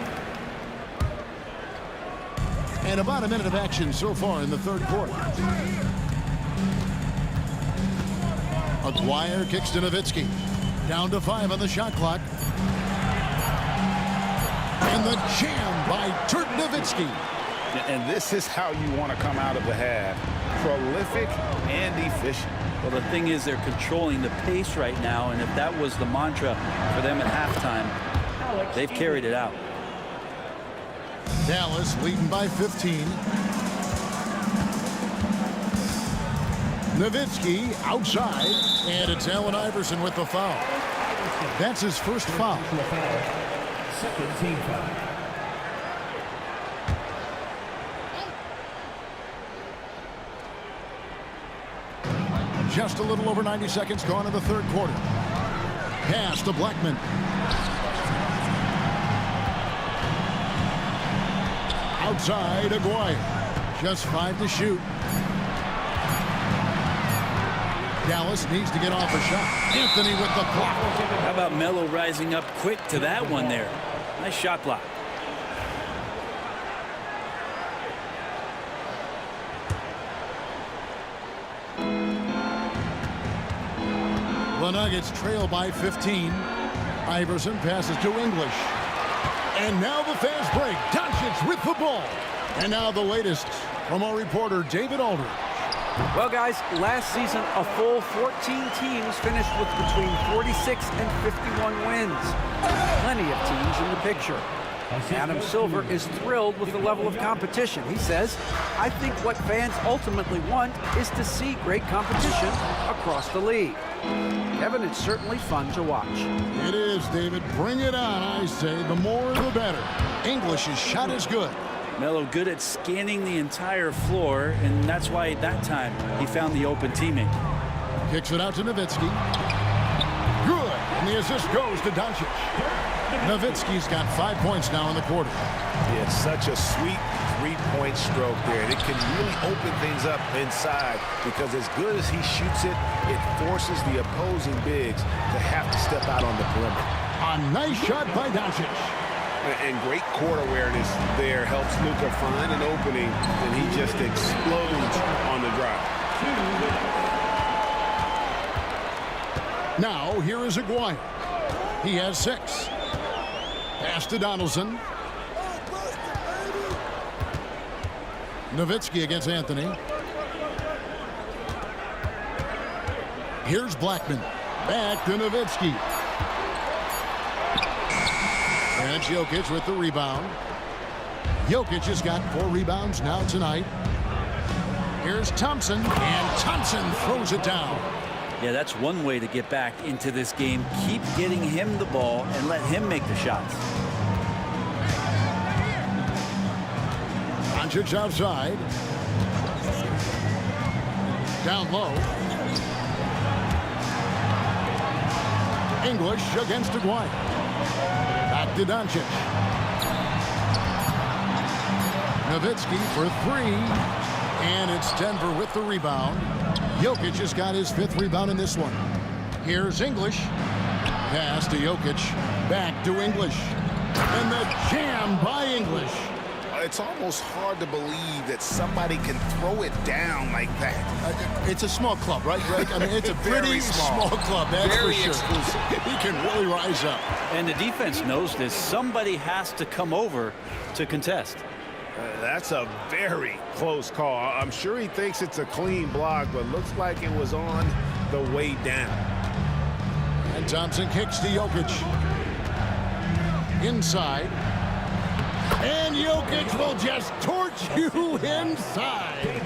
And about a minute of action so far in the third quarter. Aguirre kicks to Nowitzki. Down to 5 on the shot clock. And the jam by Dirk Nowitzki. And this is how you want to come out of the half. Prolific and efficient. Well, the thing is, they're controlling the pace right now, and if that was the mantra for them at halftime, they've carried it out. Dallas leading by 15. Nowitzki outside, and it's Allen Iverson with the foul. That's his first foul. Second team foul. Just a little over 90 seconds gone in the third quarter. Pass to Blackman. Outside, Aguirre. Just 5 to shoot. Dallas needs to get off a shot. Anthony with the block. How about Melo rising up quick to that one there? Nice shot block. The Nuggets trail by 15. Iverson passes to English. And now the fast break. Doncic with the ball. And now the latest from our reporter, David Aldridge. Well, guys, last season, a full 14 teams finished with between 46 and 51 wins. Plenty of teams in the picture. Adam Silver is thrilled with the level of competition. He says, I think what fans ultimately want is to see great competition across the league. Kevin, it's certainly fun to watch. It is, David. Bring it on, I say. The more, the better. English's shot is good. Melo good at scanning the entire floor, and that's why that time he found the open teammate. Kicks it out to Nowitzki. Good. And the assist goes to Doncic. Nowitzki's got 5 points now in the quarter. Yeah, such a sweet three-point stroke there. And it can really open things up inside because as good as he shoots it, it forces the opposing bigs to have to step out on the perimeter. A nice shot by Doncic. And great court awareness there helps Luka find an opening, and he just explodes on the drive. Now, here is Aguirre. He has 6. Pass to Donaldson. Nowitzki against Anthony. Here's Blackman. Back to Nowitzki. And Jokic with the rebound. Jokic has got 4 rebounds now tonight. Here's Thompson, and Thompson throws it down. Yeah, that's one way to get back into this game. Keep getting him the ball and let him make the shots. Doncic outside. Down low. English against Aguirre. Back to Doncic. Nowitzki for 3. And it's Denver with the rebound. Jokic has got his 5th rebound in this one. Here's English. Pass to Jokic. Back to English. And the jam by English. It's almost hard to believe that somebody can throw it down like that. It's a small club, right, Greg? I mean, it's a pretty small club, that's Very for sure. exclusive. He can really rise up. And the defense knows this. Somebody has to come over to contest. That's a very close call. I'm sure he thinks it's a clean block, but looks like it was on the way down. And Thompson kicks to Jokic. Inside. And Jokic will just torch you inside.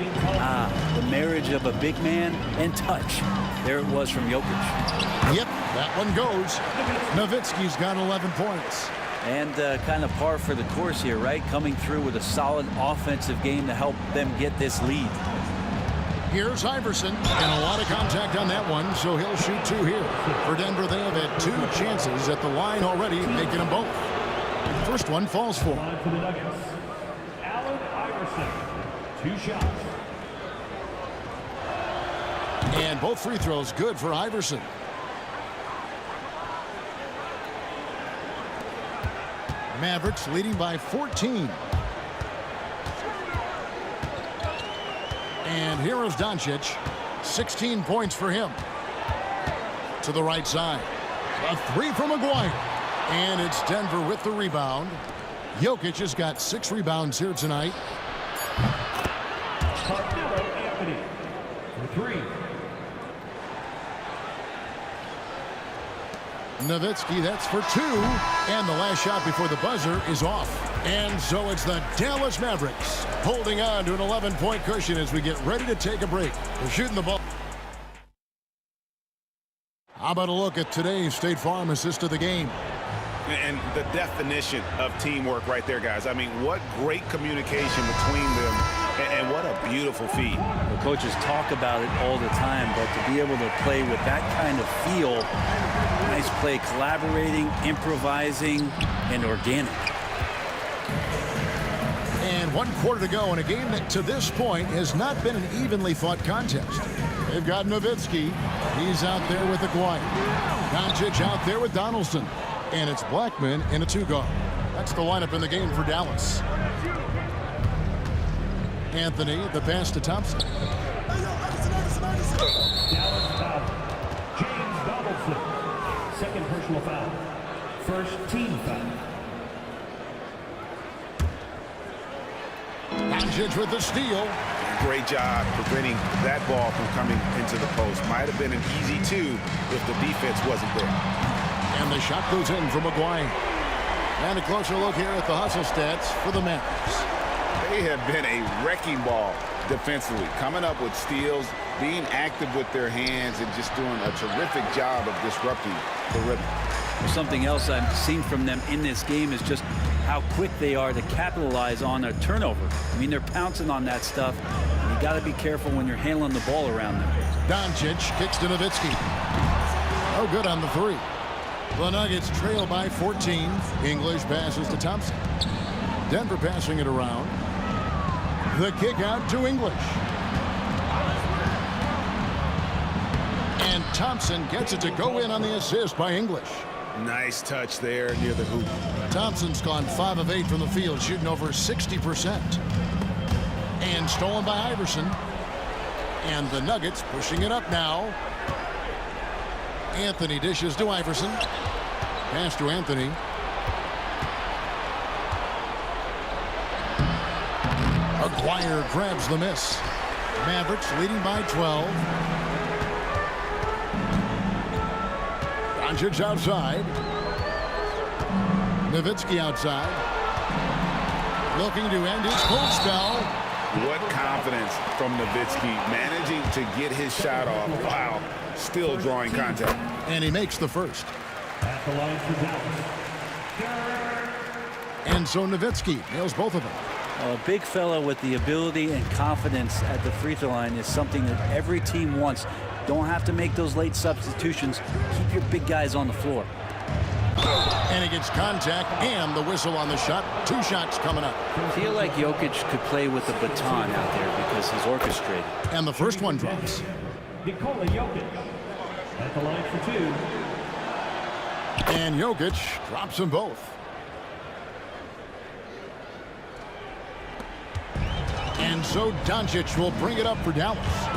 The marriage of a big man and touch. There it was from Jokic. Yep, that one goes. Nowitzki's got 11 points. And kind of par for the course here, right? Coming through with a solid offensive game to help them get this lead. Here's Iverson, and a lot of contact on that one, so he'll shoot 2 here. For Denver, they have had 2 chances at the line already, making them both. First one falls for. For the Nuggets, Allen Iverson, 2 shots. And both free throws good for Iverson. Mavericks leading by 14. And here is Doncic. 16 points for him. To the right side. A three from Maguire. And it's Denver with the rebound. Jokic has got 6 rebounds here tonight. Carmelo Anthony for 3. Nowitzki, that's for 2. And the last shot before the buzzer is off. And so it's the Dallas Mavericks holding on to an 11-point cushion as we get ready to take a break. They're shooting the ball. How about a look at today's State Farm assist of the game? And the definition of teamwork right there, guys. I mean, what great communication between them, and what a beautiful feed. The coaches talk about it all the time, but to be able to play with that kind of feel, nice play, collaborating, improvising, and organic. And 1 quarter to go in a game that to this point has not been an evenly fought contest. They've got Nowitzki. He's out there with Aguirre. Doncic out there with Donaldson. And it's Blackman in a 2-guard. That's the lineup in the game for Dallas. Anthony, the pass to Thompson. Dallas foul. James Donaldson. Second personal foul. First team foul. Doncic with the steal. Great job preventing that ball from coming into the post. Might have been an easy 2 if the defense wasn't there. And the shot goes in from Maguire. And a closer look here at the hustle stats for the Mavericks. They have been a wrecking ball defensively, coming up with steals, being active with their hands, and just doing a terrific job of disrupting the rhythm. Something else I've seen from them in this game is just how quick they are to capitalize on a turnover. I mean, they're pouncing on that stuff. You got to be careful when you're handling the ball around them. Doncic kicks to Nowitzki. Oh, good on the 3. The Nuggets trail by 14. English passes to Thompson. Denver passing it around. The kick out to English. And Thompson gets it to go in on the assist by English. Nice touch there near the hoop. Thompson's gone 5 of 8 from the field, shooting over 60%. And stolen by Iverson. And the Nuggets pushing it up now. Anthony dishes to Iverson. Pass to Anthony. Aguirre grabs the miss. Mavericks leading by 12. Doncic outside. Nowitzki outside. Looking to end his cold spell. What confidence from Nowitzki, managing to get his shot off. Wow, still drawing contact. And he makes the first. At the line for Dallas. And so Nowitzki nails both of them. A big fella with the ability and confidence at the free throw line is something that every team wants. Don't have to make those late substitutions. Keep your big guys on the floor. And he gets contact and the whistle on the shot. 2 shots coming up. I feel like Jokic could play with the baton out there because he's orchestrated. And the first one drops. Nikola Jokic. At the line for 2. And Jokic drops them both. And so Doncic will bring it up for Dallas.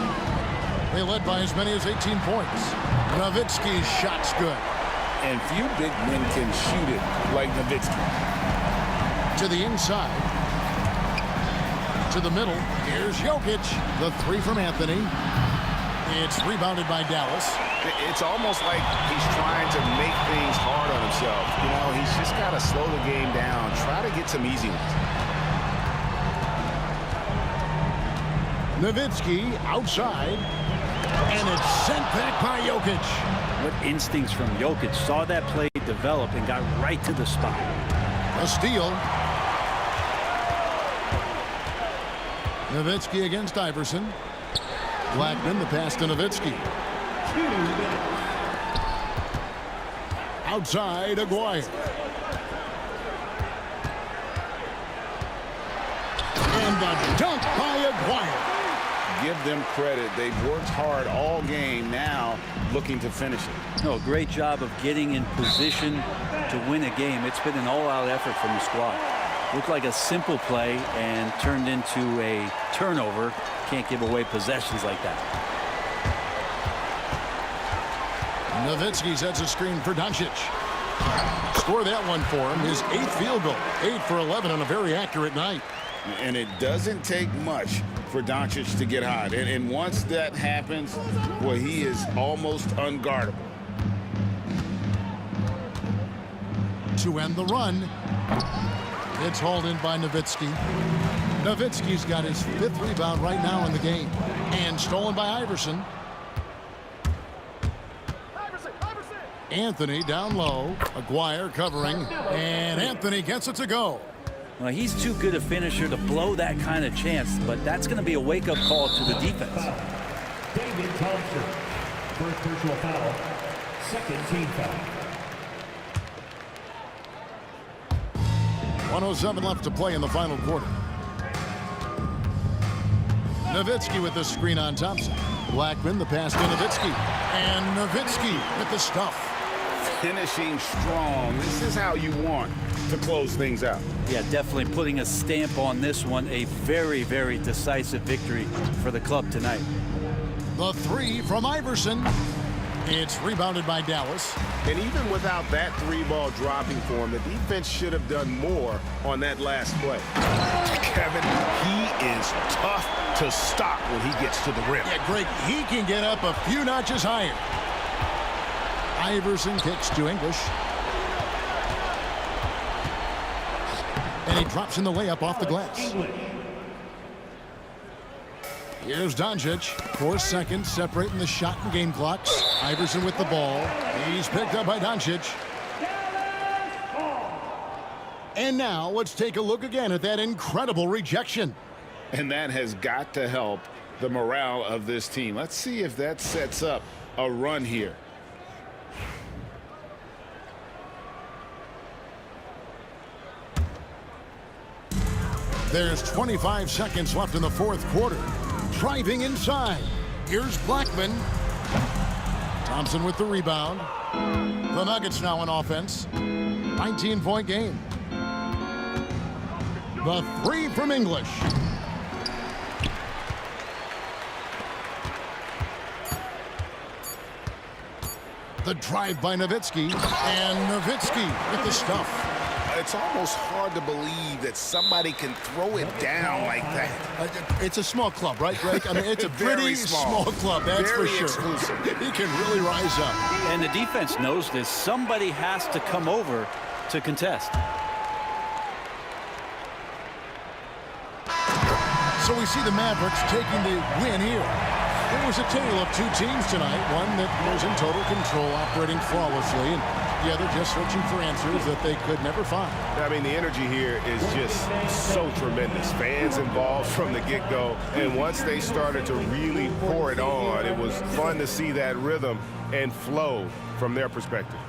They led by as many as 18 points. Nowitzki's shot's good. And few big men can shoot it like Nowitzki. To the inside. To the middle. Here's Jokic. The 3 from Anthony. It's rebounded by Dallas. It's almost like he's trying to make things hard on himself. You know, he's just got to slow the game down. Try to get some easy ones. Nowitzki outside. And it's sent back by Jokic. What instincts from Jokic. Saw that play develop and got right to the spot. A steal. Nowitzki against Iverson. Blackman, the pass to Nowitzki. Outside, Aguirre. And the dunk by Aguirre. give them credit. They've worked hard all game, now looking to finish it. No, great job of getting in position to win a game. It's been an all-out effort from the squad. Looked like a simple play and turned into a turnover. Can't give away possessions like that. Nowitzki sets a screen for Doncic. Score that one for him. His 8th field goal. 8 for 11 on a very accurate night. And it doesn't take much for Doncic to get hot. And once that happens, well, he is almost unguardable. To end the run, it's hauled in by Nowitzki. Nowitzki's got his 5th rebound right now in the game. And stolen by Iverson. Anthony down low. Aguirre covering. And Anthony gets it to go. Well, he's too good a finisher to blow that kind of chance, but that's going to be a wake-up call to the defense. David Thompson, first personal foul, second team foul. 1:07 left to play in the final quarter. Nowitzki with the screen on Thompson. Blackman, the pass to Nowitzki. And Nowitzki with the stuff. Finishing strong. This is how you want to close things out. Yeah, definitely putting a stamp on this one. A very, very decisive victory for the club tonight. The 3 from Iverson. It's rebounded by Dallas. And even without that 3-ball dropping for him, the defense should have done more on that last play. Kevin, he is tough to stop when he gets to the rim. Yeah, Greg, he can get up a few notches higher. Iverson kicks to English. And he drops in the layup off the glass. Here's Doncic. 4 seconds separating the shot and game clocks. Iverson with the ball. He's picked up by Doncic. And now let's take a look again at that incredible rejection. And that has got to help the morale of this team. Let's see if that sets up a run here. There's 25 seconds left in the 4th quarter. Driving inside. Here's Blackman. Thompson with the rebound. The Nuggets now on offense. 19-point game. The 3 from English. The drive by Nowitzki. And Nowitzki with the stuff. It's almost hard to believe that somebody can throw it down like that. It's a small club, right, Greg? I mean, it's a pretty small club, that's Very for sure. exclusive. He can really rise up. And the defense knows this. Somebody has to come over to contest. So we see the Mavericks taking the win here. It was a tale of 2 teams tonight. One that was in total control, operating flawlessly, and the other just searching for answers that they could never find. I mean, the energy here is just so tremendous. Fans involved from the get-go, and once they started to really pour it on, it was fun to see that rhythm and flow from their perspective.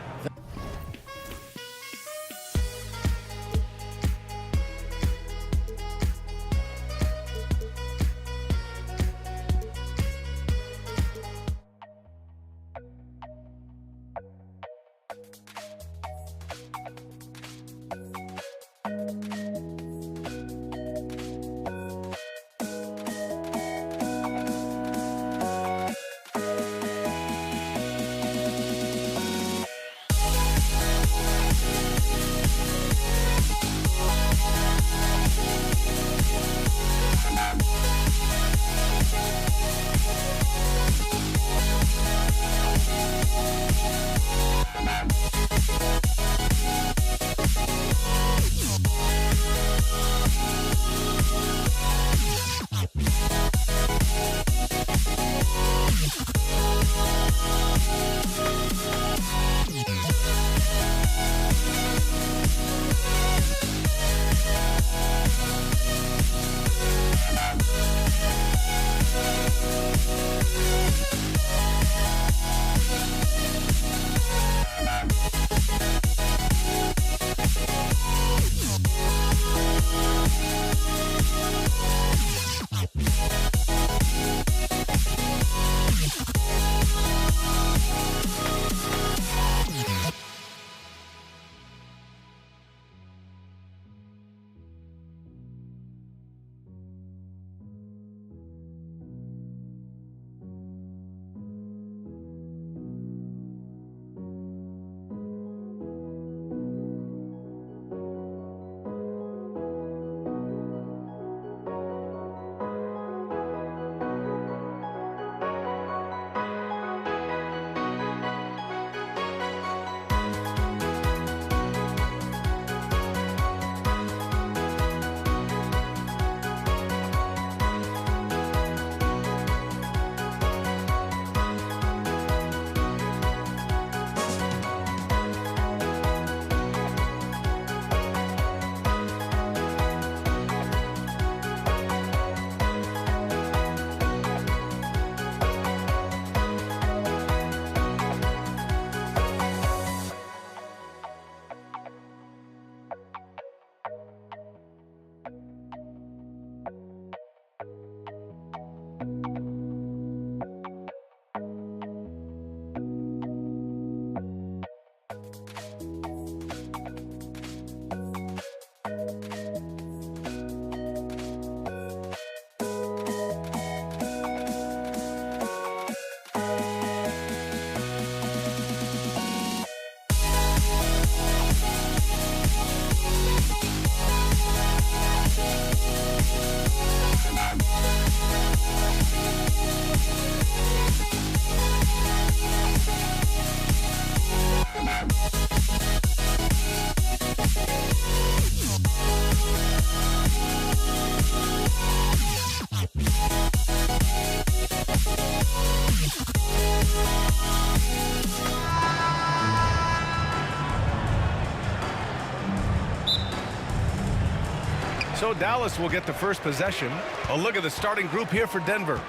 So Dallas will get the first possession. A look at the starting group here for Denver.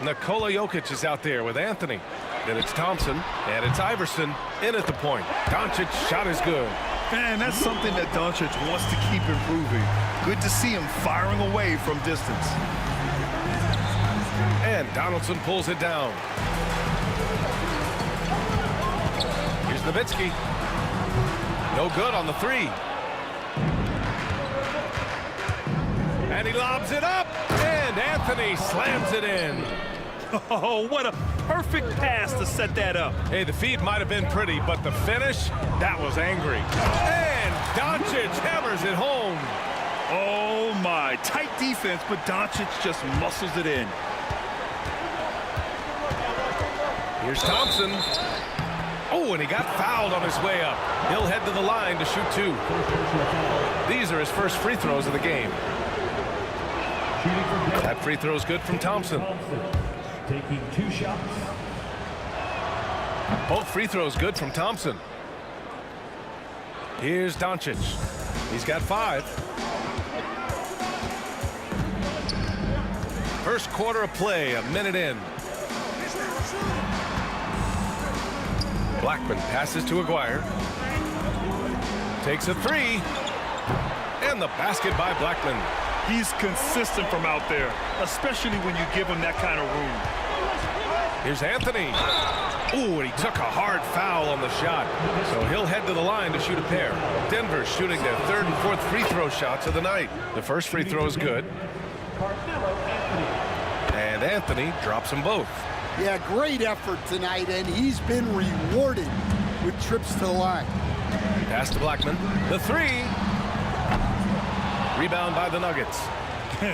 Nikola Jokic is out there with Anthony. Then it's Thompson, and it's Iverson in at the point. Doncic shot is good. Man, that's something that Doncic wants to keep improving. Good to see him firing away from distance. And Donaldson pulls it down. Here's Nowitzki. No good on the three. And he lobs it up, and Anthony slams it in. Oh, what a perfect pass to set that up. Hey, the feed might have been pretty, but the finish, that was angry. And Doncic hammers it home. Oh, my. Tight defense, but Doncic just muscles it in. Here's Thompson. Oh, and he got fouled on his way up. He'll head to the line to shoot two. These are his first free throws of the game. That free throw is good from Thompson. Taking 2 shots. Both free throws good from Thompson. Here's Doncic. He's got 5. First quarter of play, a minute in. Blackman passes to Aguirre. Takes a 3. And the basket by Blackman. He's consistent from out there, especially when you give him that kind of room. Here's Anthony. Ooh, and he took a hard foul on the shot. So he'll head to the line to shoot a pair. Denver shooting their 3rd and 4th free throw shots of the night. The first free throw is good. And Anthony drops them both. Yeah, great effort tonight, and he's been rewarded with trips to the line. Pass to Blackman. The 3. Rebound by the Nuggets.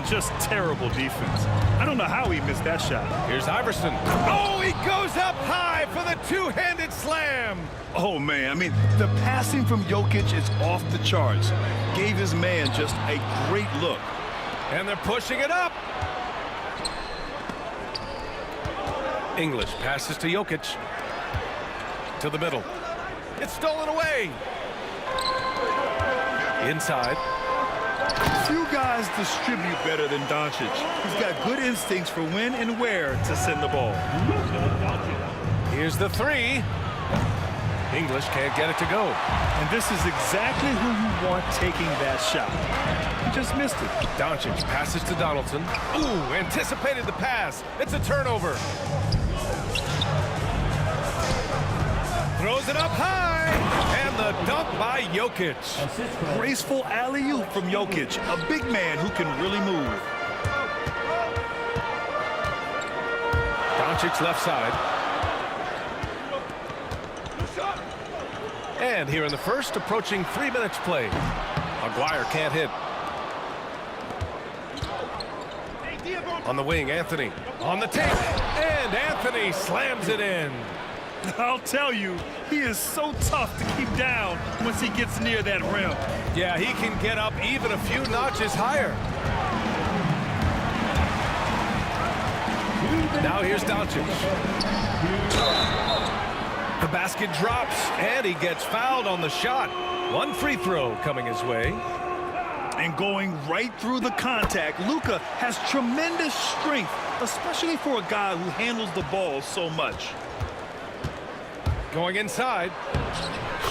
Just terrible defense. I don't know how he missed that shot. Here's Iverson. Oh, he goes up high for the two-handed slam. Oh, man. I mean, the passing from Jokic is off the charts. Gave his man just a great look. And they're pushing it up. English passes to Jokic. To the middle. It's stolen away. Inside. Few guys distribute better than Doncic. He's got good instincts for when and where to send the ball. Here's the 3. English can't get it to go. And this is exactly who you want taking that shot. He just missed it. Doncic passes to Donaldson. Ooh, anticipated the pass. It's a turnover. Throws it up high. And the dunk by Jokic. Graceful alley-oop from Jokic, a big man who can really move. Doncic left side. And here in the first, approaching 3 minutes play. Aguirre can't hit. On the wing, Anthony. On the take. And Anthony slams it in. I'll tell you, he is so tough to keep down once he gets near that rim. Yeah, he can get up even a few notches higher. Now here's Doncic. The basket drops, and he gets fouled on the shot. 1 free throw coming his way. And going right through the contact, Luka has tremendous strength, especially for a guy who handles the ball so much. Going inside.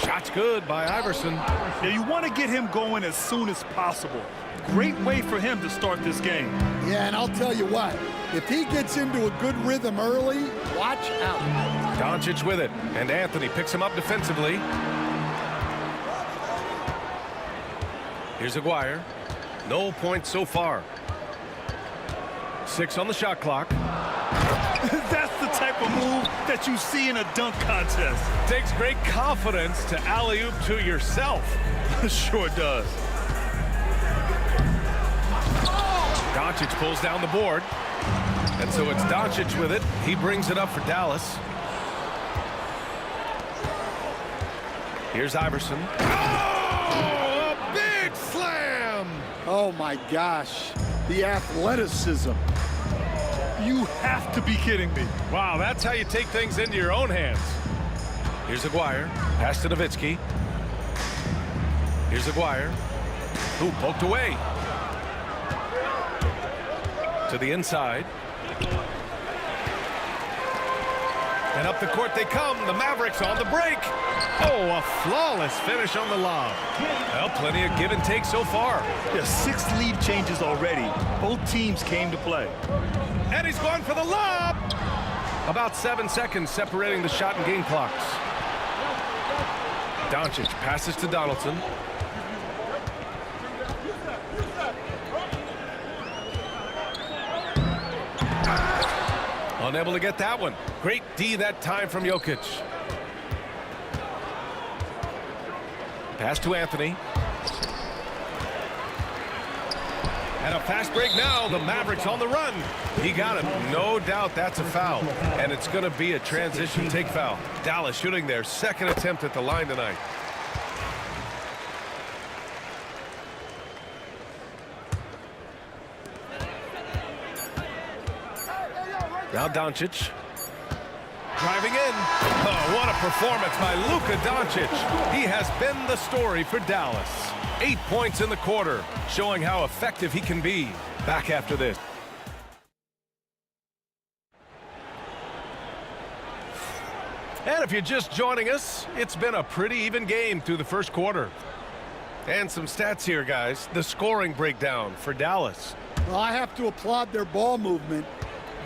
Shot's good by Iverson. Yeah, you want to get him going as soon as possible. Great way for him to start this game. Yeah, and I'll tell you what, if he gets into a good rhythm early, watch out. Doncic with it, and Anthony picks him up defensively. Here's Aguirre. No points so far. 6 on the shot clock. That's the type of move that you see in a dunk contest. Takes great confidence to alley-oop to yourself. Sure does. Doncic pulls down the board. And so it's Doncic with it. He brings it up for Dallas. Here's Iverson. Oh, a big slam! Oh, my gosh. The athleticism. You have to be kidding me. Wow, that's how you take things into your own hands. Here's Aguirre. Pass to Nowitzki. Here's Aguirre. Who poked away. To the inside. And up the court they come. The Mavericks on the break. Oh, a flawless finish on the lob. Well, plenty of give and take so far. There's 6 lead changes already. Both teams came to play. And he's going for the lob. About 7 seconds separating the shot and game clocks. Doncic passes to Donaldson. Unable to get that one. Great D that time from Jokic. Pass to Anthony. And a fast break now. The Mavericks on the run. He got it. No doubt that's a foul. And it's going to be a transition take foul. Dallas shooting their second attempt at the line tonight. Now Doncic. Driving in. Oh, what a performance by Luka Doncic. He has been the story for Dallas. 8 points in the quarter, showing how effective he can be. Back after this. And if you're just joining us, it's been a pretty even game through the first quarter. And some stats here, guys. The scoring breakdown for Dallas. Well, I have to applaud their ball movement.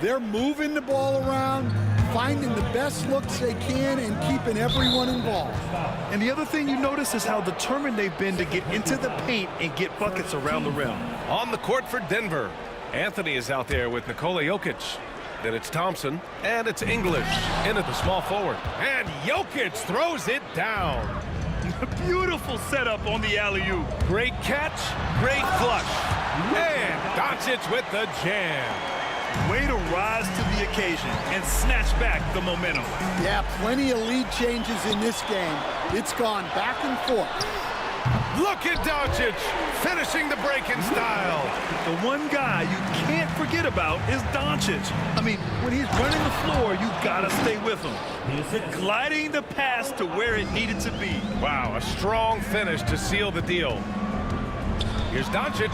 They're moving the ball around, finding the best looks they can, and keeping everyone involved. And the other thing you notice is how determined they've been to get into the paint and get buckets around the rim. On the court for Denver, Anthony is out there with Nikola Jokic. Then it's Thompson, and it's English in at the small forward. And Jokic throws it down. Beautiful setup on the alley-oop. Great catch, great flush. And Doncic with the jam. Way to rise to the occasion and snatch back the momentum. Yeah, plenty of lead changes in this game. It's gone back and forth. Look at Doncic finishing the break in style. The one guy you can't forget about is Doncic. I mean, when he's running the floor, you gotta stay with him. Gliding the pass to where it needed to be. Wow, a strong finish to seal the deal. Here's Doncic.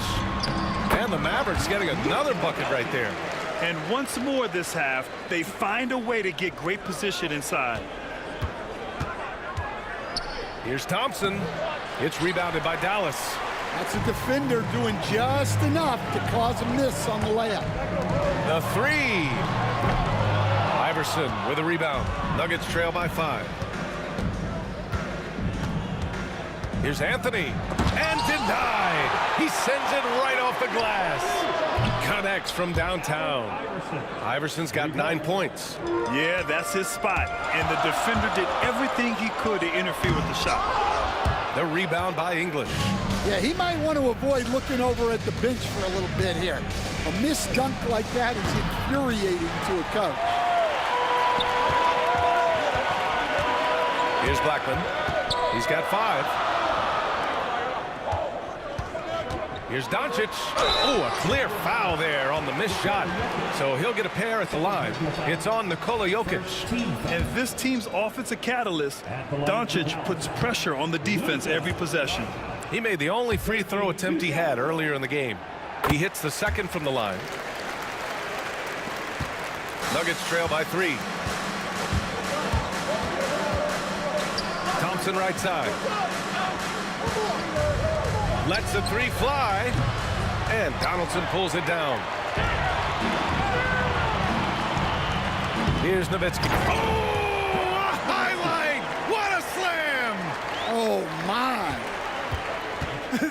And the Mavericks getting another bucket right there. And once more this half, they find a way to get great position inside. Here's Thompson. It's rebounded by Dallas. That's a defender doing just enough to cause a miss on the layup. The three. Iverson with a rebound. Nuggets trail by 5. Here's Anthony. And denied. He sends it right off the glass. Connects from downtown. Iverson's got 9 points. Yeah, that's his spot. And the defender did everything he could to interfere with the shot. The rebound by English. Yeah, he might want to avoid looking over at the bench for a little bit here. A missed dunk like that is infuriating to a coach. Here's Blackman. He's got 5. Here's Doncic. Oh, a clear foul there on the missed shot. So he'll get a pair at the line. It's on Nikola Jokic. And this team's offensive catalyst, Doncic puts pressure on the defense every possession. He made the only free throw attempt he had earlier in the game. He hits the second from the line. Nuggets trail by 3. Thompson right side. Lets the 3 fly. And Donaldson pulls it down. Here's Nowitzki. Oh, a highlight! What a slam! Oh, my.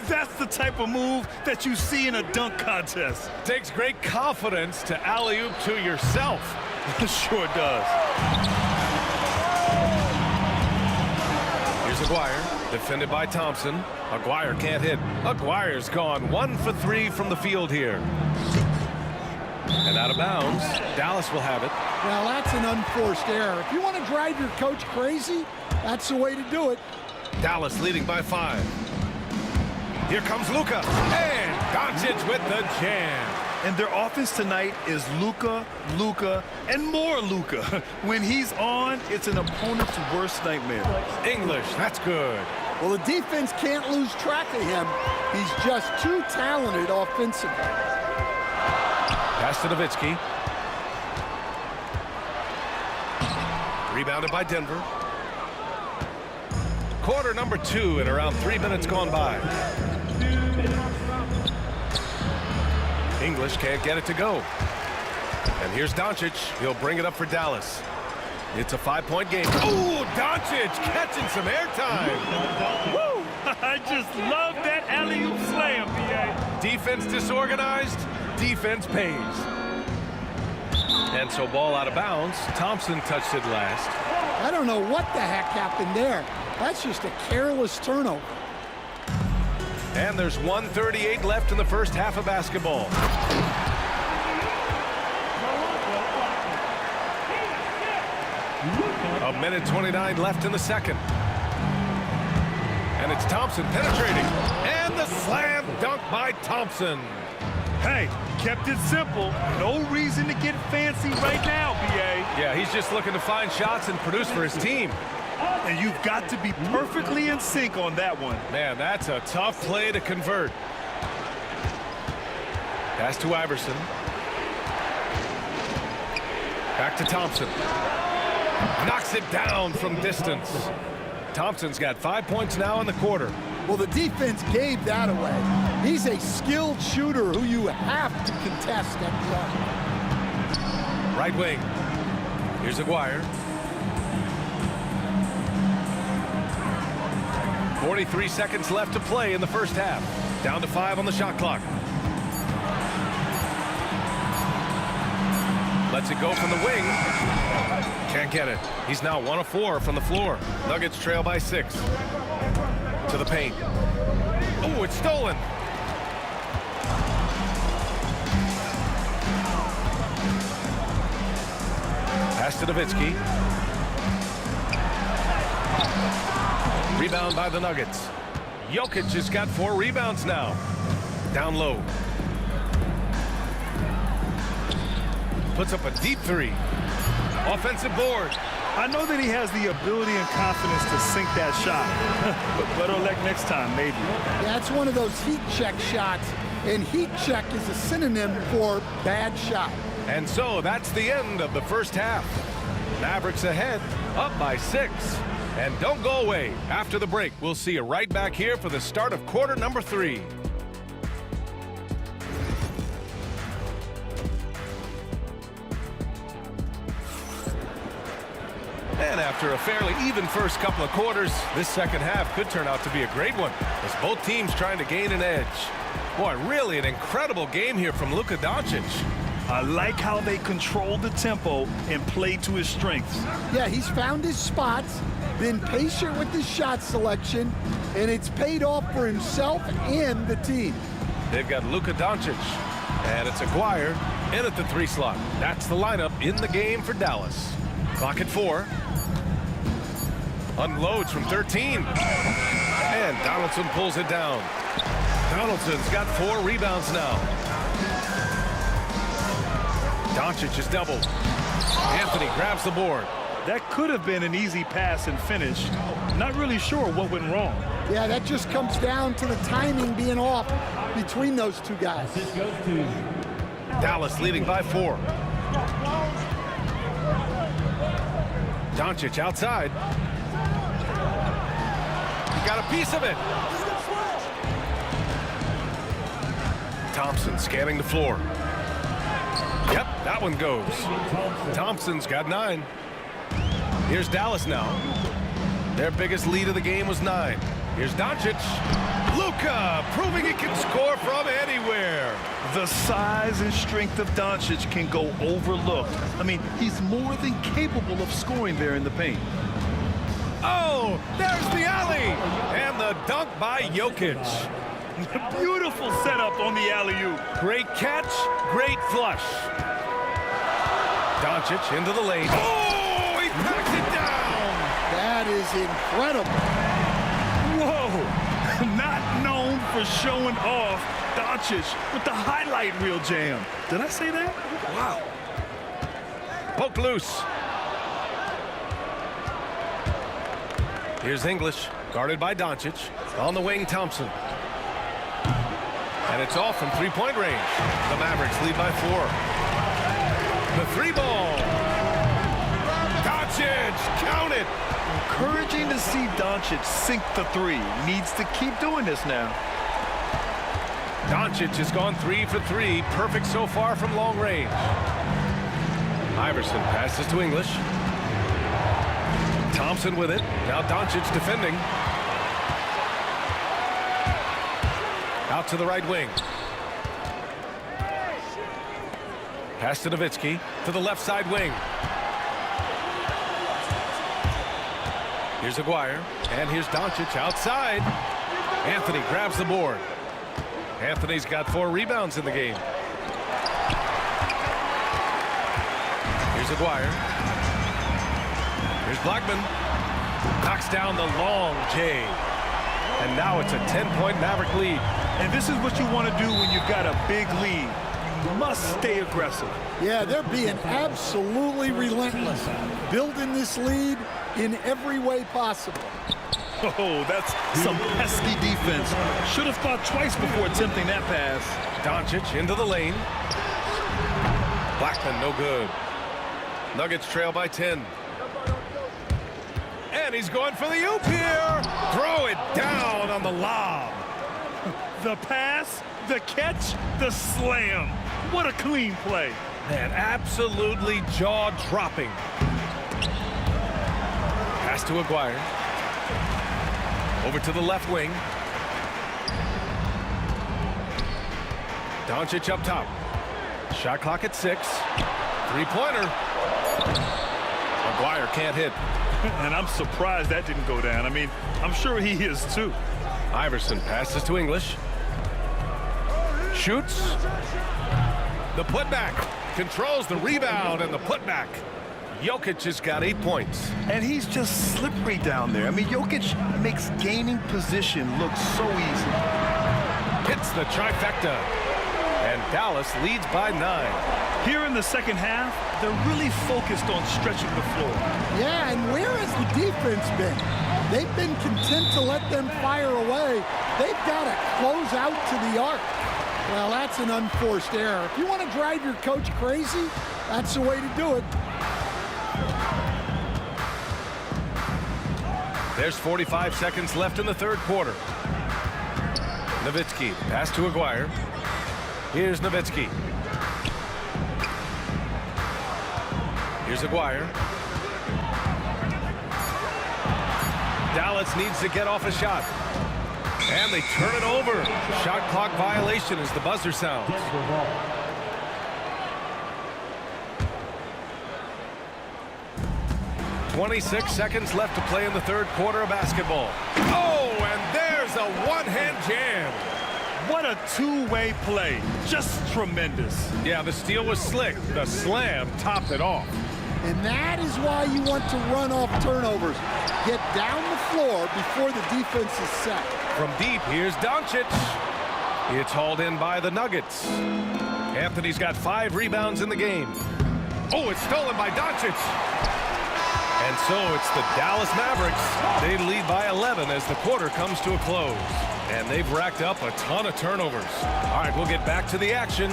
That's the type of move that you see in a dunk contest. Takes great confidence to alley-oop to yourself. Sure does. Here's Aguirre, defended by Thompson. Aguirre can't hit. Aguirre's gone 1 for 3 from the field here. And out of bounds, Dallas will have it. Well, that's an unforced error. If you want to drive your coach crazy, that's the way to do it. Dallas leading by 5. Here comes Luka. And Doncic with the jam. And their offense tonight is Luka, Luka, and more Luka. When he's on, it's an opponent's worst nightmare. English, that's good. Well, the defense can't lose track of him. He's just too talented offensively. Pass to Nowitzki. Rebounded by Denver. Quarter number 2 and around 3 minutes gone by. English can't get it to go. And here's Doncic. He'll bring it up for Dallas. It's a 5-point game. Ooh, Doncic catching some airtime. Woo! I just love that alley-oop slam, B.A. Defense disorganized, defense pays. And so ball out of bounds. Thompson touched it last. I don't know what the heck happened there. That's just a careless turnover. And there's 1:38 left in the first half of basketball. A minute 29 left in the second. And it's Thompson penetrating. And the slam dunk by Thompson. Hey, kept it simple. No reason to get fancy right now, B.A. Yeah, he's just looking to find shots and produce for his team. And you've got to be perfectly in sync on that one. Man, that's a tough play to convert. Pass to Iverson. Back to Thompson. Knocks it down from distance. Thompson's got 5 points now in the quarter. Well, the defense gave that away. He's a skilled shooter who you have to contest at the arc. Right wing. Here's Aguirre. 43 seconds left to play in the first half. Down to 5 on the shot clock. Lets it go from the wing. Can't get it. He's now 1 of 4 from the floor. Nuggets trail by 6. To the paint. Oh, it's stolen. Pass to Nowitzki. Rebound by the Nuggets. Jokic has got 4 rebounds now. Down low. Puts up a deep 3. Offensive board. I know that he has the ability and confidence to sink that shot. But better luck next time, maybe. That's one of those heat check shots. And heat check is a synonym for bad shot. And so that's the end of the first half. Mavericks ahead, up by 6. And don't go away. After the break, we'll see you right back here for the start of quarter number 3. And after a fairly even first couple of quarters, this second half could turn out to be a great one, as both teams trying to gain an edge. Boy, really an incredible game here from Luka Doncic. I like how they controlled the tempo and played to his strengths. Yeah, he's found his spots, been patient with his shot selection, and it's paid off for himself and the team. They've got Luka Doncic, and it's Aguirre in at the 3 slot. That's the lineup in the game for Dallas. Clock at 4. Unloads from 13. And Donaldson pulls it down. Donaldson's got 4 rebounds now. Doncic is doubled. Anthony grabs the board. That could have been an easy pass and finish. Not really sure what went wrong. Yeah, that just comes down to the timing being off between those two guys. Dallas leading by 4. Doncic outside. He got a piece of it. Thompson scanning the floor. Yep, that one goes. Thompson's got 9. Here's Dallas now. Their biggest lead of the game was 9. Here's Doncic. Luka proving he can score from anywhere. The size and strength of Doncic can go overlooked. I mean, he's more than capable of scoring there in the paint. Oh, there's the alley. And the dunk by Jokic. Beautiful setup on the alley-oop. Great catch, great flush. Doncic into the lane. Oh, he packs it down. That is incredible. Whoa, not known for showing off. Doncic with the highlight reel jam. Did I say that? Wow. Poke loose. Here's English, guarded by Doncic. On the wing, Thompson. And it's off from 3-point range. The Mavericks lead by 4. The three ball. Doncic, count it. Encouraging to see Doncic sink the three. Needs to keep doing this now. Doncic has gone 3 for 3. Perfect so far from long range. Iverson passes to English. Thompson with it. Now Doncic defending. Out to the right wing. Pass to Nowitzki to the left side wing. Here's Aguirre, and here's Doncic outside. Anthony grabs the board. Anthony's got 4 rebounds in the game. Here's Aguirre. Here's Blackman. Knocks down the long J. And now it's a 10-point Maverick lead. And this is what you want to do when you've got a big lead. You must stay aggressive. Yeah, they're being absolutely relentless. Building this lead in every way possible. Oh, that's some pesky defense. Should have thought twice before attempting that pass. Doncic into the lane. Blackman no good. Nuggets trail by 10. And he's going for the oop here. Throw it down on the lob. The pass, the catch, the slam. What a clean play. Man, absolutely jaw-dropping. Pass to Aguirre. Over to the left wing. Doncic up top. Shot clock at 6. Three-pointer. Aguirre can't hit. And I'm surprised that didn't go down. I mean, I'm sure he is too. Iverson passes to English. Shoots. The putback. Controls the rebound and the putback. Jokic has got 8 points. And he's just slippery down there. I mean, Jokic makes gaining position look so easy. Hits the trifecta. And Dallas leads by 9. Here in the second half, they're really focused on stretching the floor. Yeah, and where has the defense been? They've been content to let them fire away. They've got to close out to the arc. Well, that's an unforced error. If you want to drive your coach crazy, that's the way to do it. There's 45 seconds left in the third quarter. Nowitzki, pass to Aguirre. Here's Nowitzki. Here's Aguirre. Dallas needs to get off a shot. And they turn it over. Shot clock violation as the buzzer sounds. 26 seconds left to play in the third quarter of basketball. Oh, and there's a one-hand jam. What a two-way play. Just tremendous. Yeah, the steal was slick. The slam topped it off. And that is why you want to run off turnovers. Get down the floor before the defense is set. From deep, here's Doncic. It's hauled in by the Nuggets. Anthony's got 5 rebounds in the game. Oh, it's stolen by Doncic. And so it's the Dallas Mavericks. They lead by 11 as the quarter comes to a close. And they've racked up a ton of turnovers. All right, we'll get back to the action.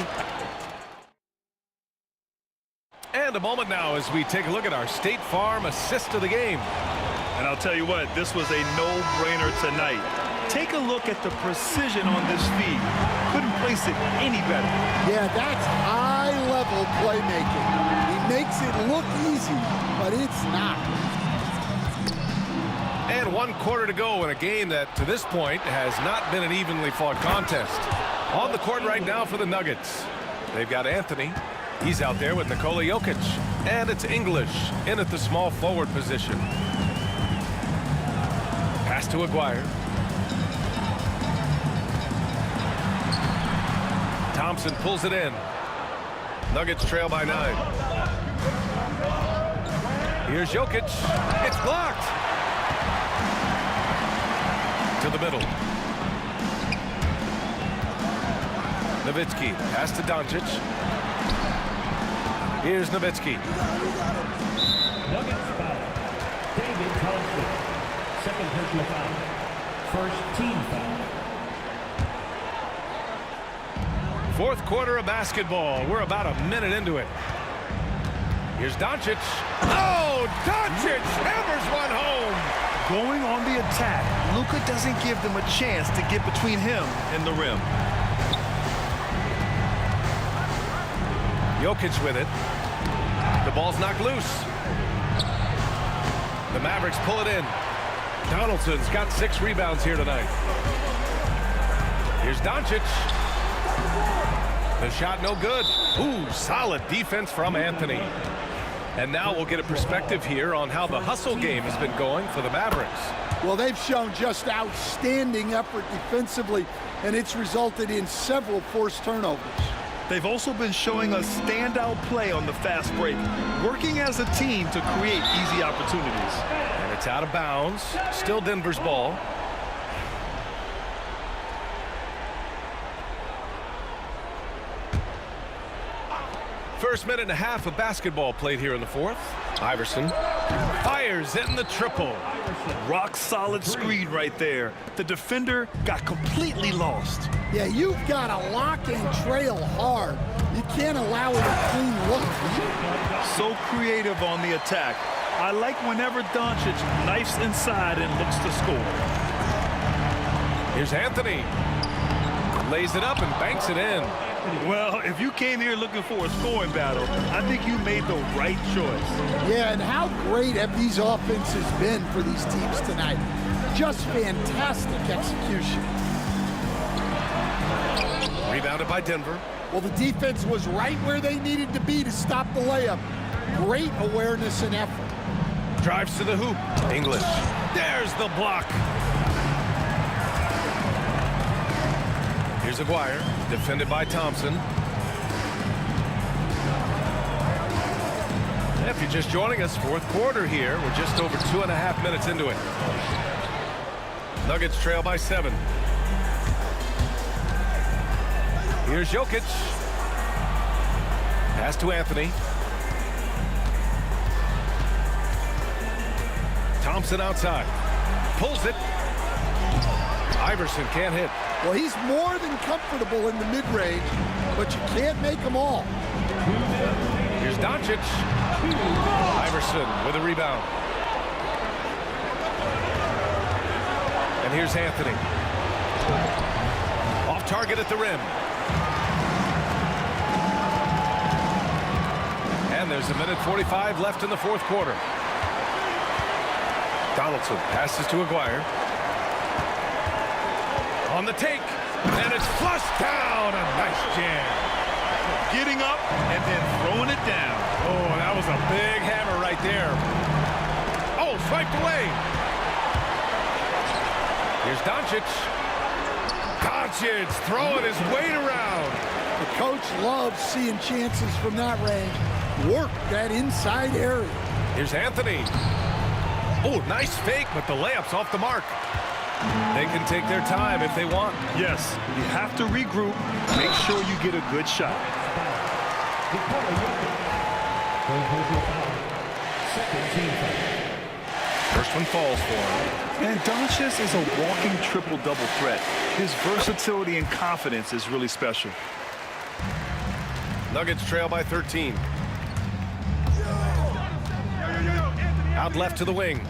And a moment now as we take a look at our State Farm assist of the game. And I'll tell you what, this was a no-brainer tonight. Take a look at the precision on this feed. Couldn't place it any better. Yeah, that's high-level playmaking. He makes it look easy, but it's not. And 1 quarter to go in a game that, to this point, has not been an evenly fought contest. On the court right now for the Nuggets. They've got Anthony. He's out there with Nikola Jokic. And it's English in at the small forward position. Pass to Aguirre. Thompson pulls it in. Nuggets trail by 9. Here's Jokic. It's blocked. To the middle. Nowitzki. Pass to Doncic. Here's Nowitzki. Nuggets foul. David Thompson. Second personal foul. First team foul. Fourth quarter of basketball. We're about a minute into it. Here's Doncic. Oh, Doncic hammers one home. Going on the attack, Luka doesn't give them a chance to get between him and the rim. Jokic with it. The ball's knocked loose. The Mavericks pull it in. Donaldson's got 6 rebounds here tonight. Here's Doncic. The shot no good. Ooh, solid defense from Anthony. And now we'll get a perspective here on how the hustle game has been going for the Mavericks. Well, they've shown just outstanding effort defensively, and it's resulted in several forced turnovers. They've also been showing us standout play on the fast break, working as a team to create easy opportunities. And it's out of bounds. Still Denver's ball. First minute and a half of basketball played here in the fourth. Iverson fires in the triple. Rock solid screen right there. The defender got completely lost. Yeah, you've got to lock and trail hard. You can't allow it a clean look. So creative on the attack. I like whenever Doncic knifes inside and looks to score. Here's Anthony. Lays it up and banks it in. Well, if you came here looking for a scoring battle, I think you made the right choice. Yeah, and how great have these offenses been for these teams tonight? Just fantastic execution. Rebounded by Denver. Well, the defense was right where they needed to be to stop the layup. Great awareness and effort. Drives to the hoop. English. There's the block. Here's Aguirre, defended by Thompson. If you're just joining us, fourth quarter here. We're just over 2.5 minutes into it. Nuggets trail by 7. Here's Jokic. Pass to Anthony. Thompson outside. Pulls it. Iverson can't hit. Well, he's more than comfortable in the mid-range, but you can't make them all. Here's Doncic. Iverson with a rebound. And here's Anthony. Off target at the rim. And there's 1:45 left in the fourth quarter. Donaldson passes to Aguirre. On the take, and it's flushed down. A nice jam. Getting up and then throwing it down. Oh, that was a big hammer right there. Oh, swiped away. Here's Doncic. Doncic throwing his weight around. The coach loves seeing chances from that range. Work that inside area. Here's Anthony. Oh, nice fake, but the layup's off the mark. They can take their time if they want. Yes, you have to regroup. Make sure you get a good shot. First one falls for him. And Doncic is a walking triple-double threat. His versatility and confidence is really special. Nuggets trail by 13. Out left to the wing.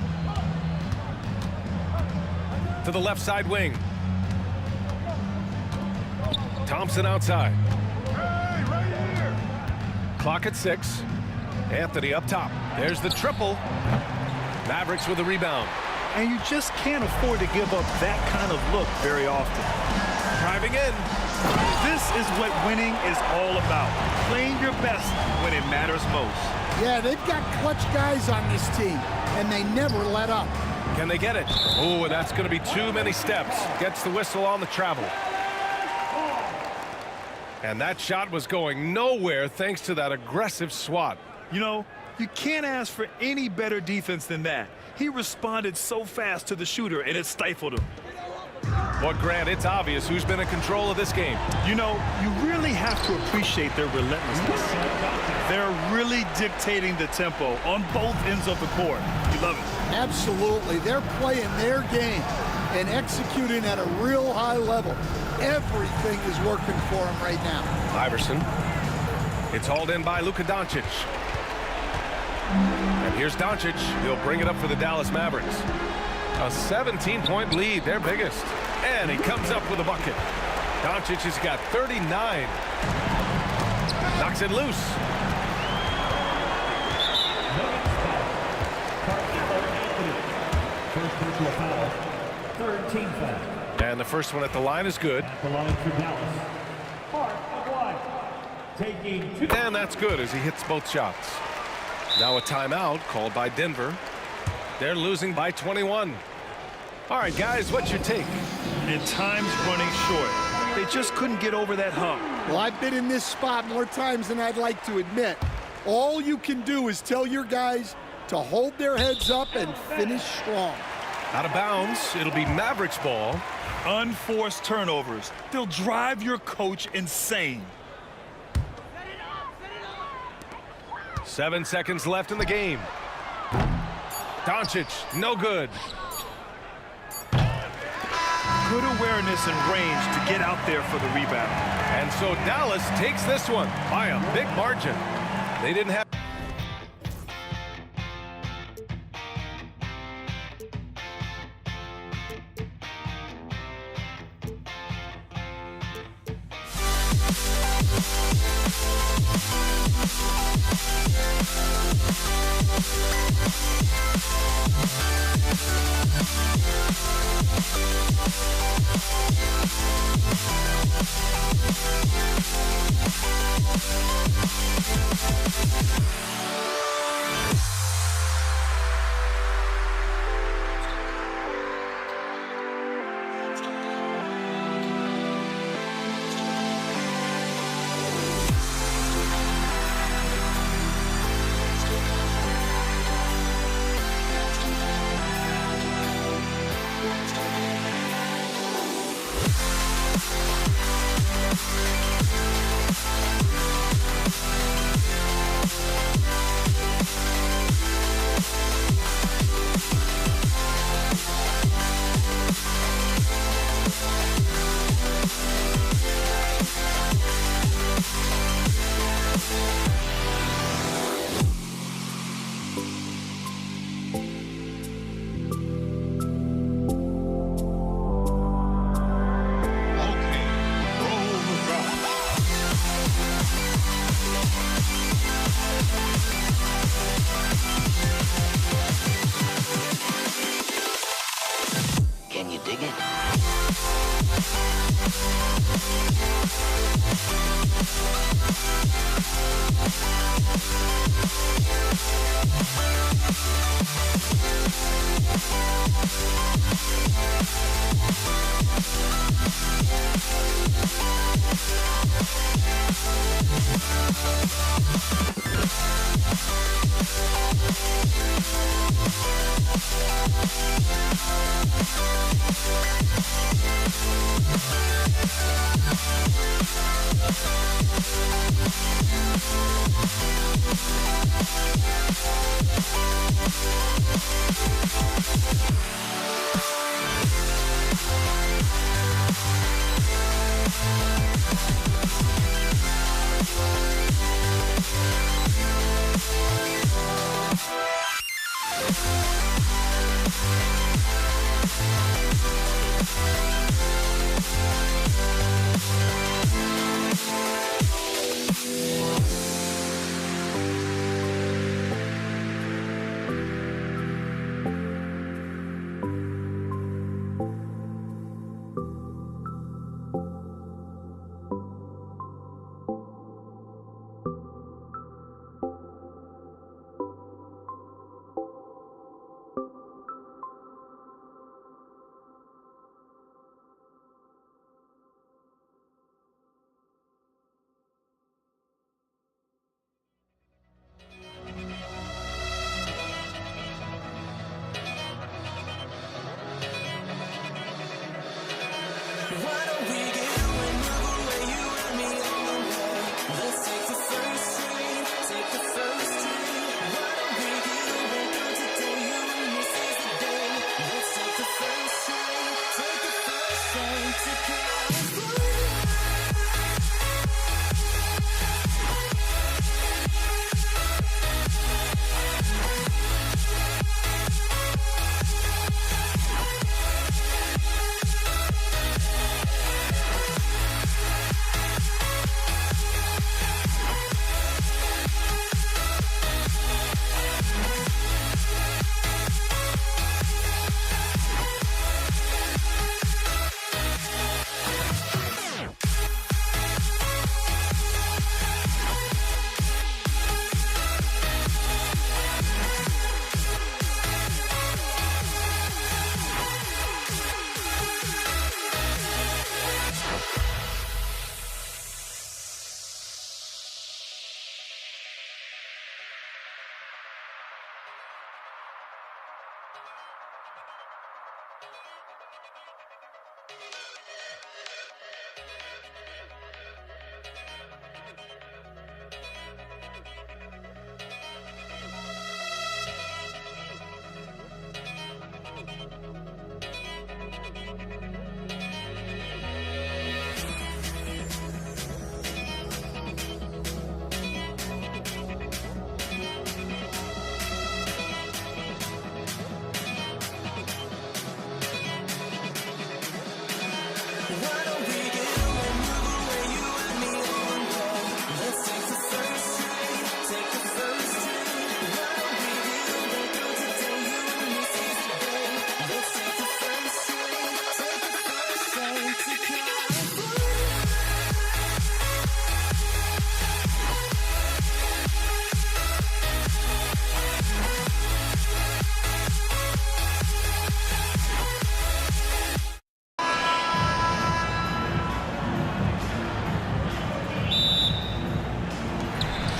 To the left side wing. Thompson outside. Clock at 6. Anthony up top. There's the triple. Mavericks with a rebound. And you just can't afford to give up that kind of look very often. Driving in. This is what winning is all about. Playing your best when it matters most. Yeah, they've got clutch guys on this team, and they never let up. Can they get it? Oh, and that's going to be too many steps. Gets the whistle on the travel. And that shot was going nowhere thanks to that aggressive swat. You know, you can't ask for any better defense than that. He responded so fast to the shooter, and it stifled him. But Grant, it's obvious who's been in control of this game. You know, you really have to appreciate their relentlessness. They're really dictating the tempo on both ends of the court. You love it. Absolutely. They're playing their game and executing at a real high level. Everything is working for them right now. Iverson. It's hauled in by Luka Doncic. And here's Doncic. He'll bring it up for the Dallas Mavericks. A 17-point lead, their biggest. And he comes up with a bucket. Doncic has got 39. Knocks it loose. First personal foul. Third team foul. And the first one at the line is good. At the line for Dallas. Part of one. Taking two. And that's good as he hits both shots. Now a timeout called by Denver. They're losing by 21. All right, guys, what's your take? And time's running short. They just couldn't get over that hump. Well, I've been in this spot more times than I'd like to admit. All you can do is tell your guys to hold their heads up and finish strong. Out of bounds, it'll be Mavericks ball. Unforced turnovers. They'll drive your coach insane. 7 seconds left in the game. Doncic, no good. Good awareness and range to get out there for the rebound. And so Dallas takes this one by a big margin. They didn't have...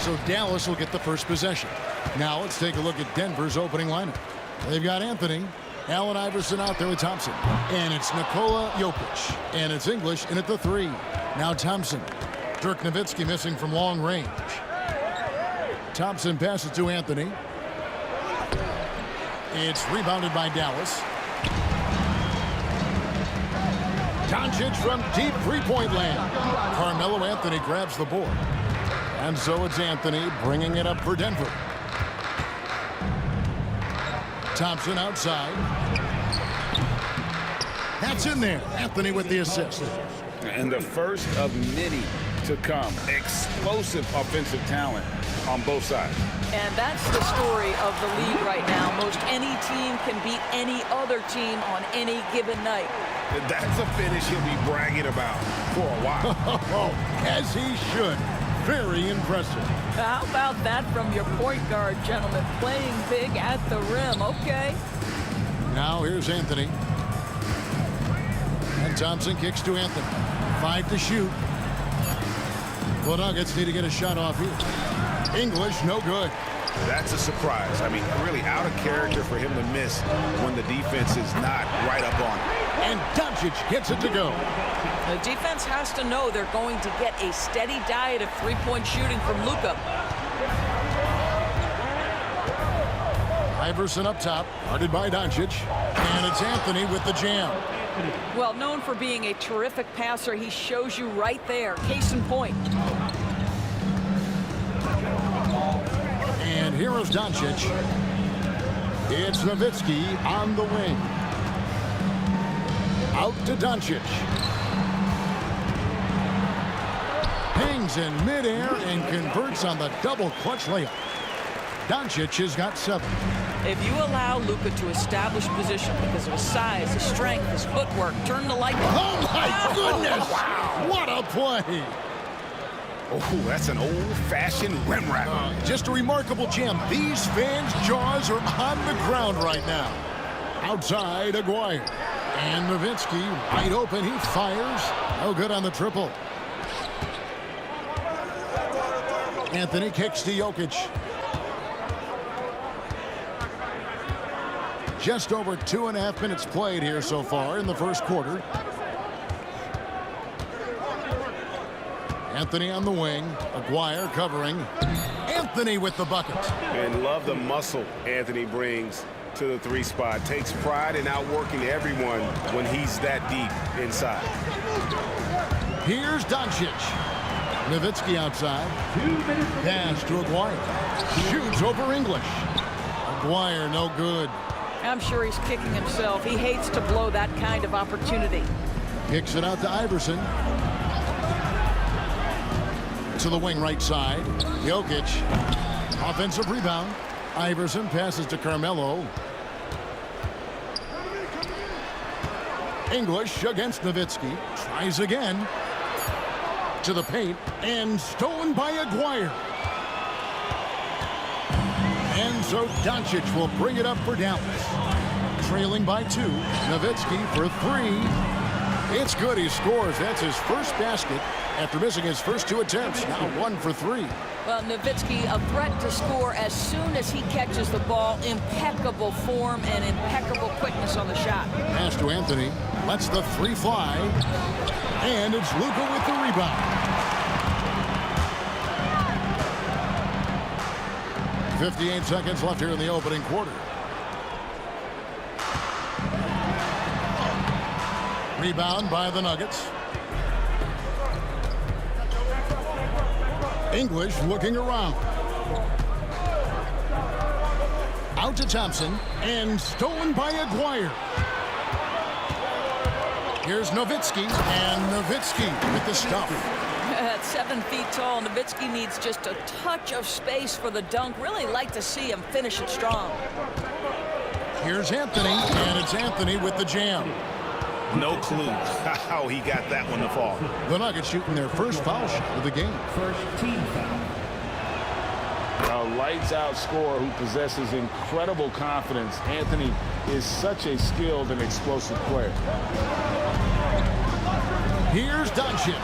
So Dallas will get the first possession. Now let's take a look at Denver's opening lineup. They've got Anthony, Allen Iverson out there with Thompson. And it's Nikola Jokic. And it's English in at the 3. Now Thompson. Dirk Nowitzki missing from long range. Thompson passes to Anthony. It's rebounded by Dallas. Doncic from deep three-point land. Carmelo Anthony grabs the board. And so it's Anthony bringing it up for Denver. Thompson outside. That's in there. Anthony with the assist. And the first of many to come. Explosive offensive talent on both sides. And that's the story of the league right now. Most any team can beat any other team on any given night. That's a finish he'll be bragging about for a while. As he should. Very impressive. How about that from your point guard, gentlemen? Playing big at the rim. Okay. Now here's Anthony. And Thompson kicks to Anthony. 5 to shoot. The Nuggets need to get a shot off here. English, no good. That's a surprise. I mean, really out of character for him to miss when the defense is not right up on him. And Doncic gets it to go. The defense has to know they're going to get a steady diet of three-point shooting from Luka. Iverson up top, guarded by Doncic. And it's Anthony with the jam. Well, known for being a terrific passer, he shows you right there. Case in point. And here is Doncic. It's Nowitzki on the wing. Out to Doncic. Hangs in midair and converts on the double clutch layup. Doncic has got 7. If you allow Luka to establish position because of his size, his strength, his footwork, turn the light. Oh my goodness! Wow. What a play! Oh, that's an old-fashioned rim wrap. Just a remarkable jam. These fans' jaws are on the ground right now. Outside, Aguirre. And Nowitzki wide open. He fires. No good on the triple. Anthony kicks to Jokic. Just over 2.5 minutes played here so far in the first quarter. Anthony on the wing. Aguirre covering. Anthony with the bucket. And love the muscle Anthony brings to the 3 spot. Takes pride in outworking everyone when he's that deep inside. Here's Doncic. Nowitzki outside. Pass to Aguirre. Shoots over English. Aguirre no good. I'm sure he's kicking himself. He hates to blow that kind of opportunity. Kicks it out to Iverson. To the wing right side. Jokic. Offensive rebound. Iverson passes to Carmelo. English against Nowitzki. Tries again. To the paint. And stolen by Aguirre. And so Doncic will bring it up for Dallas. Trailing by 2. Nowitzki for 3. It's good. He scores. That's his first basket after missing his first 2 attempts. Now 1 for 3. Well, Nowitzki, a threat to score as soon as he catches the ball. Impeccable form and impeccable quickness on the shot. Pass to Anthony. Lets the 3 fly. And it's Luka with the rebound. 58 seconds left here in the opening quarter. Rebound by the Nuggets. English looking around. Out to Thompson, and stolen by Aguirre. Here's Nowitzki, and Nowitzki with the stuff. At 7 feet tall, Nowitzki needs just a touch of space for the dunk. Really like to see him finish it strong. Here's Anthony, and it's Anthony with the jam. No clue how he got that one to fall. The Nuggets shooting their first foul shot of the game. First team foul. A lights-out scorer who possesses incredible confidence. Anthony is such a skilled and explosive player. Here's Doncic.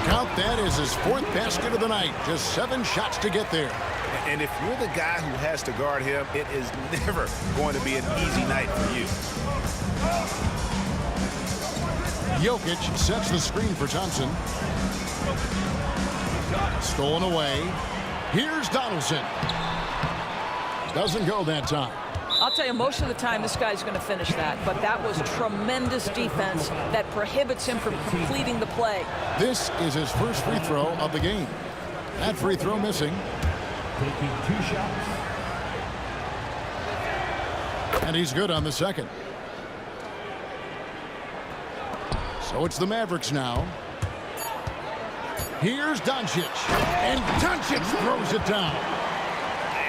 Count that as his 4th basket of the night. Just 7 shots to get there. And if you're the guy who has to guard him, it is never going to be an easy night for you. Jokic sets the screen for Thompson. Stolen away. Here's Donaldson. Doesn't go that time. I'll tell you, most of the time this guy's going to finish that, but that was tremendous defense that prohibits him from completing the play. This is his first free throw of the game. That free throw missing. Taking 2 shots. And he's good on the second. So it's the Mavericks now. Here's Doncic. And Doncic throws it down.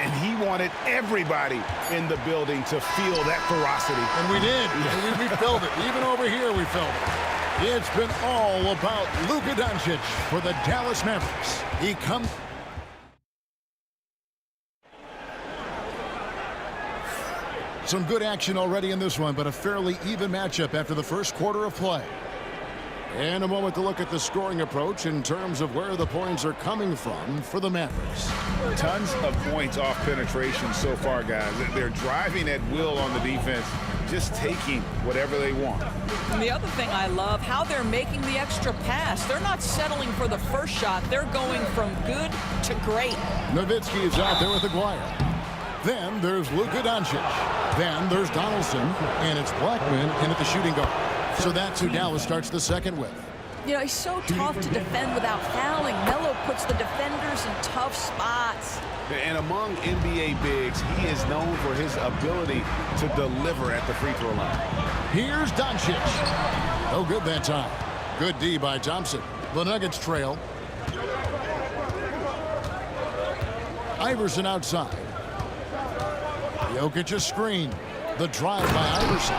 And he wanted everybody in the building to feel that ferocity. And we did. we felt it. Even over here we felt it. It's been all about Luka Doncic for the Dallas Mavericks. He comes... Some good action already in this one, but a fairly even matchup after the first quarter of play. And a moment to look at the scoring approach in terms of where the points are coming from for the Mavericks. Tons of points off penetration so far, guys. They're driving at will on the defense, just taking whatever they want. And the other thing I love, how they're making the extra pass. They're not settling for the first shot. They're going from good to great. Nowitzki is out there with Aguirre. Then there's Luka Doncic. Then there's Donaldson, and it's Blackman in at the shooting guard. So that's who Dallas starts the second with. You know, he's so tough to defend without fouling. Melo puts the defenders in tough spots. And among NBA bigs, he is known for his ability to deliver at the free throw line. Here's Doncic. No good that time. Good D by Thompson. The Nuggets trail. Iverson outside. Jokic a screen. The drive by Iverson.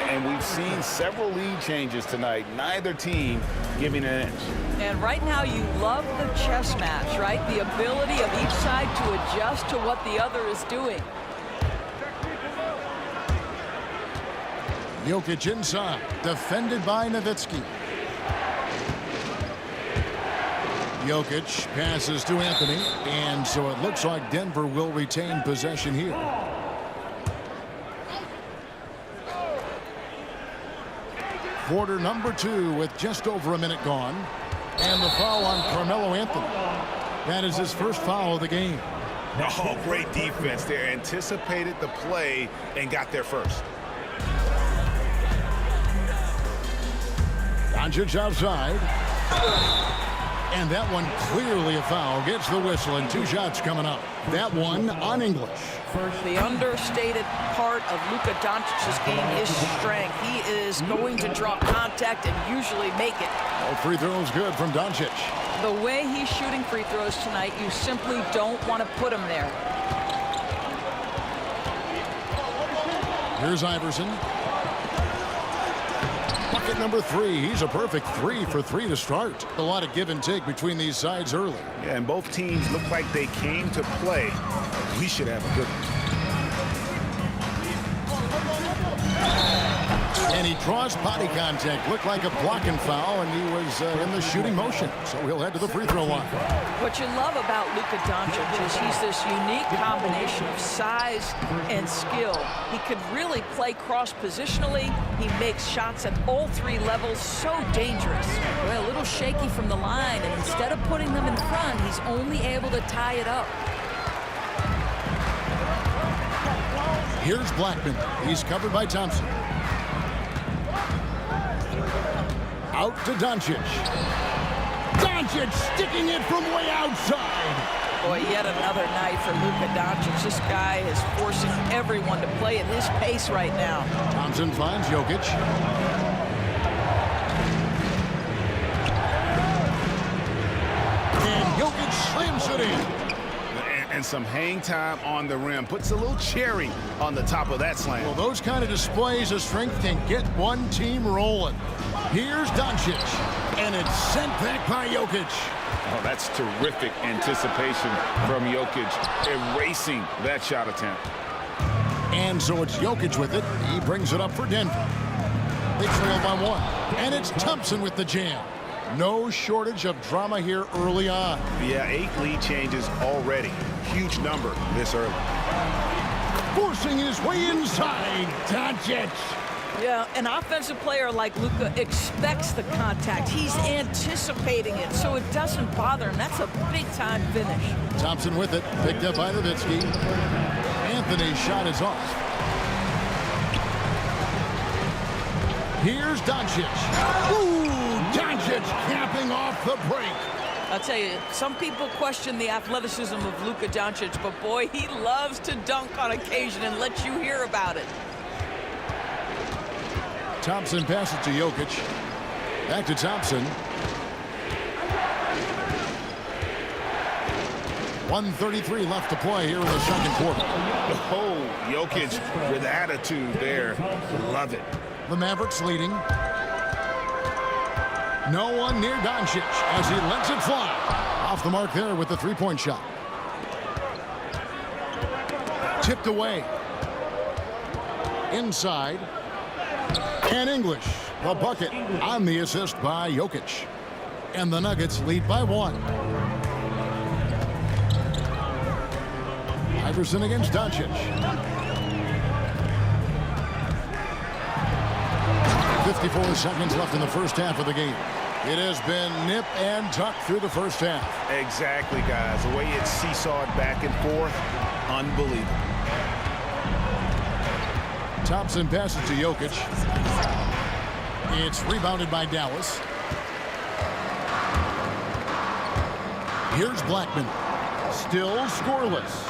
And we've seen several lead changes tonight. Neither team giving an inch. And right now you love the chess match, right? The ability of each side to adjust to what the other is doing. Jokic inside. Defended by Nowitzki. Jokic passes to Anthony. And so it looks like Denver will retain possession here. Quarter number 2 with just over a minute gone. And the foul on Carmelo Anthony. That is his first foul of the game. Oh, great defense there. Anticipated the play and got there first. Doncic outside. And that one clearly a foul. Gets the whistle and 2 shots coming up. That one on English. The understated part of Luka Doncic's game is strength. He is going to draw contact and usually make it. Oh, free throws good from Doncic. The way he's shooting free throws tonight, you simply don't want to put him there. Here's Iverson. Bucket number 3. He's a perfect 3 for 3 to start. A lot of give and take between these sides early. Yeah, and both teams look like they came to play. We should have a good one. And he draws body contact. Looked like a blocking foul, and he was in the shooting motion. So he'll head to the free throw line. What you love about Luka Doncic is he's this unique combination of size and skill. He could really play cross-positionally. He makes shots at all three levels, so dangerous. Well, a little shaky from the line, and instead of putting them in front, he's only able to tie it up. Here's Blackman. He's covered by Thompson. Out to Doncic. Doncic sticking it from way outside. Boy, yet another night for Luka Doncic. This guy is forcing everyone to play at his pace right now. Thompson finds Jokic. And Jokic slams it in. And some hang time on the rim. Puts a little cherry on the top of that slam. Well, those kind of displays of strength can get one team rolling. Here's Doncic. And it's sent back by Jokic. Oh, that's terrific anticipation from Jokic, erasing that shot attempt. And so it's Jokic with it. He brings it up for Denver. They trail by one. And it's Thompson with the jam. No shortage of drama here early on. Yeah, 8 lead changes already. Huge number this early. Forcing his way inside. Doncic. Yeah, an offensive player like Luka expects the contact. He's anticipating it, so it doesn't bother him. That's a big-time finish. Thompson with it, picked up by Nowitzki. Anthony's shot is off. Here's Doncic. Ooh, Doncic capping off the break. I'll tell you, some people question the athleticism of Luka Doncic, but boy, he loves to dunk on occasion and let you hear about it. Thompson passes to Jokic. Back to Thompson. 1:33 left to play here in the second quarter. Oh, Jokic with attitude there. Love it. The Mavericks leading. No one near Doncic as he lets it fly. Off the mark there with the three-point shot. Tipped away. Inside. And English, the bucket on the assist by Jokic. And the Nuggets lead by one. Iverson against Doncic. 54 seconds left in the first half of the game. It has been nip and tuck through the first half. Exactly, guys. The way it's seesawed back and forth, unbelievable. Thompson passes to Jokic. It's rebounded by Dallas. Here's Blackman. Still scoreless.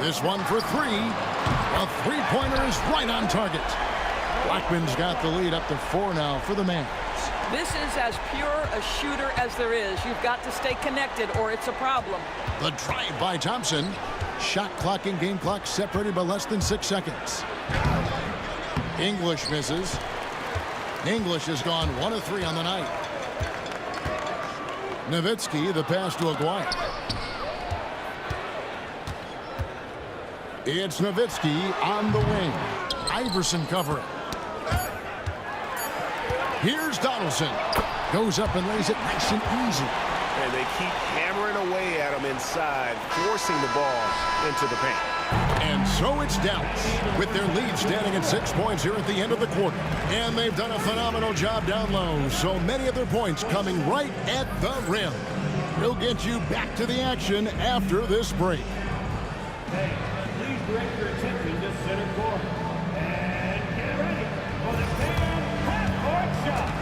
This one for three. A three-pointer is right on target. Blackman's got the lead up to 4 now for the Mavs. This is as pure a shooter as there is. You've got to stay connected or it's a problem. The drive by Thompson. Shot clock and game clock separated by less than 6 seconds. English misses. English has gone 1 of 3 on the night. Nowitzki, the pass to Aguirre. It's Nowitzki on the wing. Iverson covering. Here's Donaldson. Goes up and lays it nice and easy. And they keep hammering away at him inside, forcing the ball into the paint. And so it's Dallas with their lead standing at 6 points here at the end of the quarter. And they've done a phenomenal job down low. So many of their points coming right at the rim. We'll get you back to the action after this break. Hey, please direct your attention to center court. And get ready for the fan half-court shot.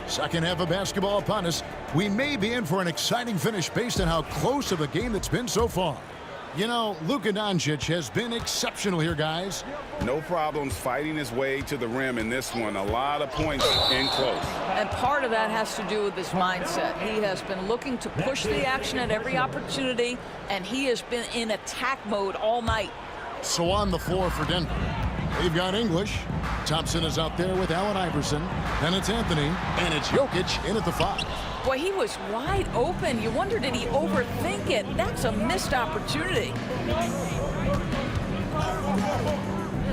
Second half of basketball upon us. We may be in for an exciting finish based on how close of a game that's been so far. You know, Luka Doncic has been exceptional here, guys. No problems fighting his way to the rim in this one. A lot of points in close. And part of that has to do with his mindset. He has been looking to push the action at every opportunity, and he has been in attack mode all night. So on the floor for Denver, they've got English. Thompson is out there with Allen Iverson. Then it's Anthony, and it's Jokic in at the 5. Boy, he was wide open. You wonder, did he overthink it? That's a missed opportunity.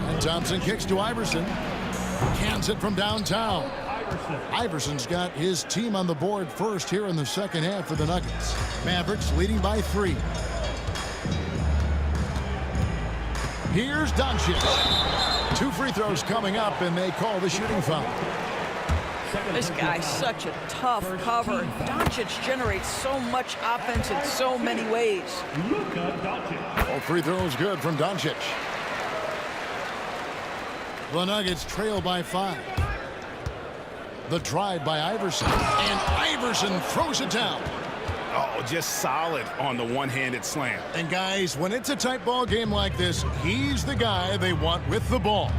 And Thompson kicks to Iverson. Cans it from downtown. Iverson's got his team on the board first here in the second half for the Nuggets. Mavericks leading by 3. Here's Doncic. 2 free throws coming up, and they call the shooting foul. This guy's such a tough cover. Doncic generates so much offense in so many ways. All free throws good from Doncic. The Nuggets trail by 5. The drive by Iverson, and Iverson throws it down. Oh, just solid on the one-handed slam. And guys, when it's a tight ball game like this, he's the guy they want with the ball.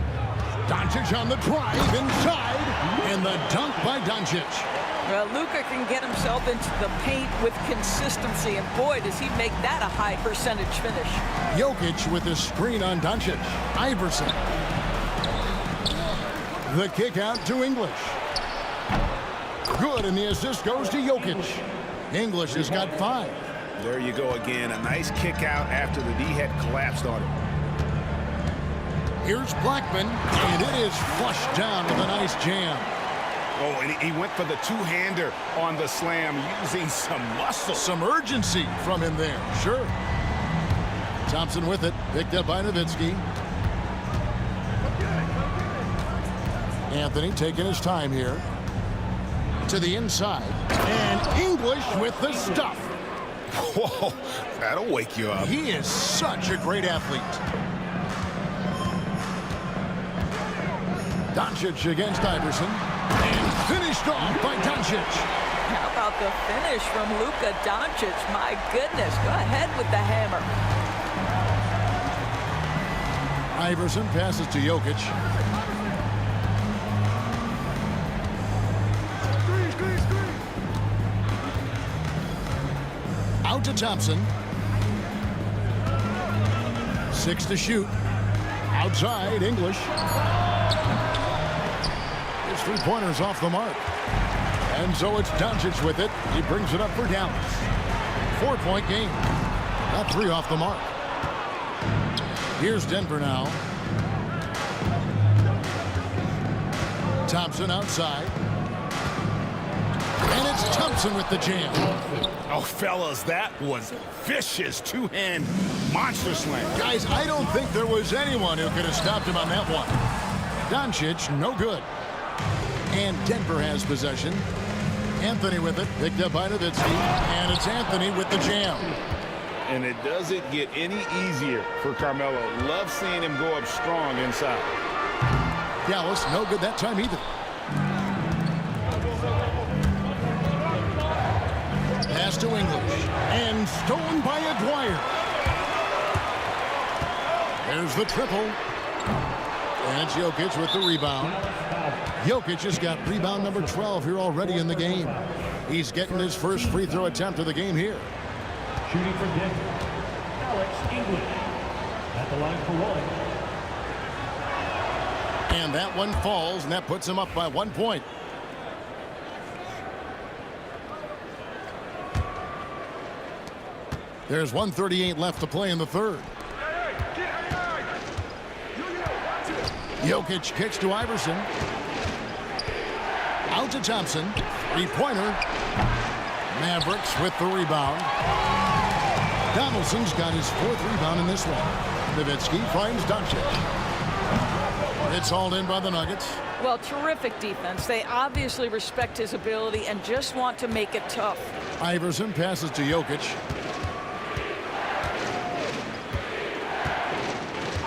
Doncic on the drive inside, and the dunk by Doncic. Well, Luka can get himself into the paint with consistency, and boy, does he make that a high percentage finish. Jokic with the screen on Doncic. Iverson. The kick out to English. Good, and the assist goes to Jokic. English has got 5. There you go again. A nice kick out after the D had collapsed on him. Here's Blackman, and it is flushed down with a nice jam. Oh, and he went for the two-hander on the slam using some muscle. Some urgency from him there, sure. Thompson with it, picked up by Nowitzki. Anthony taking his time here. To the inside, and English with the stuff. Whoa, that'll wake you up. He is such a great athlete. Doncic against Iverson, and finished off by Doncic. How about the finish from Luka Doncic? My goodness, go ahead with the hammer. Iverson passes to Jokic. Out to Thompson. 6 to shoot. Outside, English. His 3-pointers off the mark. And so it's Doncic with it. He brings it up for Dallas. 4-point game. Not 3 off the mark. Here's Denver now. Thompson outside. And it's Thompson with the jam. Oh, fellas, that was vicious two-hand monster slam. Guys, I don't think there was anyone who could have stopped him on that one. Doncic, no good. And Denver has possession. Anthony with it, picked up by Nowitzki. And it's Anthony with the jam. And it doesn't get any easier for Carmelo. Love seeing him go up strong inside. Dallas, no good that time either. Pass to English, and stolen by Aguirre. There's the triple. And it's Jokic with the rebound. Jokic has got rebound number 12 here already in the game. He's getting his first free throw attempt of the game here. Shooting for Denver, Alex English at the line for 1. And that one falls, and that puts him up by 1 point. There's 1:38 left to play in the third. Jokic kicks to Iverson. Out to Thompson. 3-pointer. Mavericks with the rebound. Donaldson's got his 4th rebound in this one. Nowitzki finds Doncic. It's hauled in by the Nuggets. Well, terrific defense. They obviously respect his ability and just want to make it tough. Iverson passes to Jokic.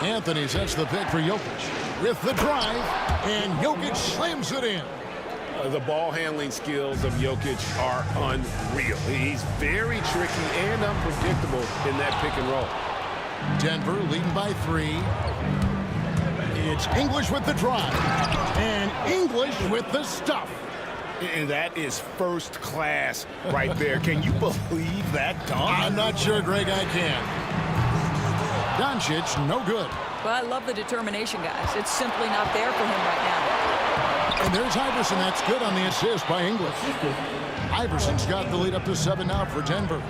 Anthony sets the pick for Jokic with the drive, and Jokic slams it in. The ball handling skills of Jokic are unreal. He's very tricky and unpredictable in that pick and roll. Denver leading by 3. It's English with the drive, and English with the stuff. And that is first class right there. Can you believe that dunk? I'm not sure, Greg, I can. Doncic, no good. Well, I love the determination, guys. It's simply not there for him right now. And there's Iverson. That's good on the assist by English. Iverson's got the lead up to 7 now for Denver.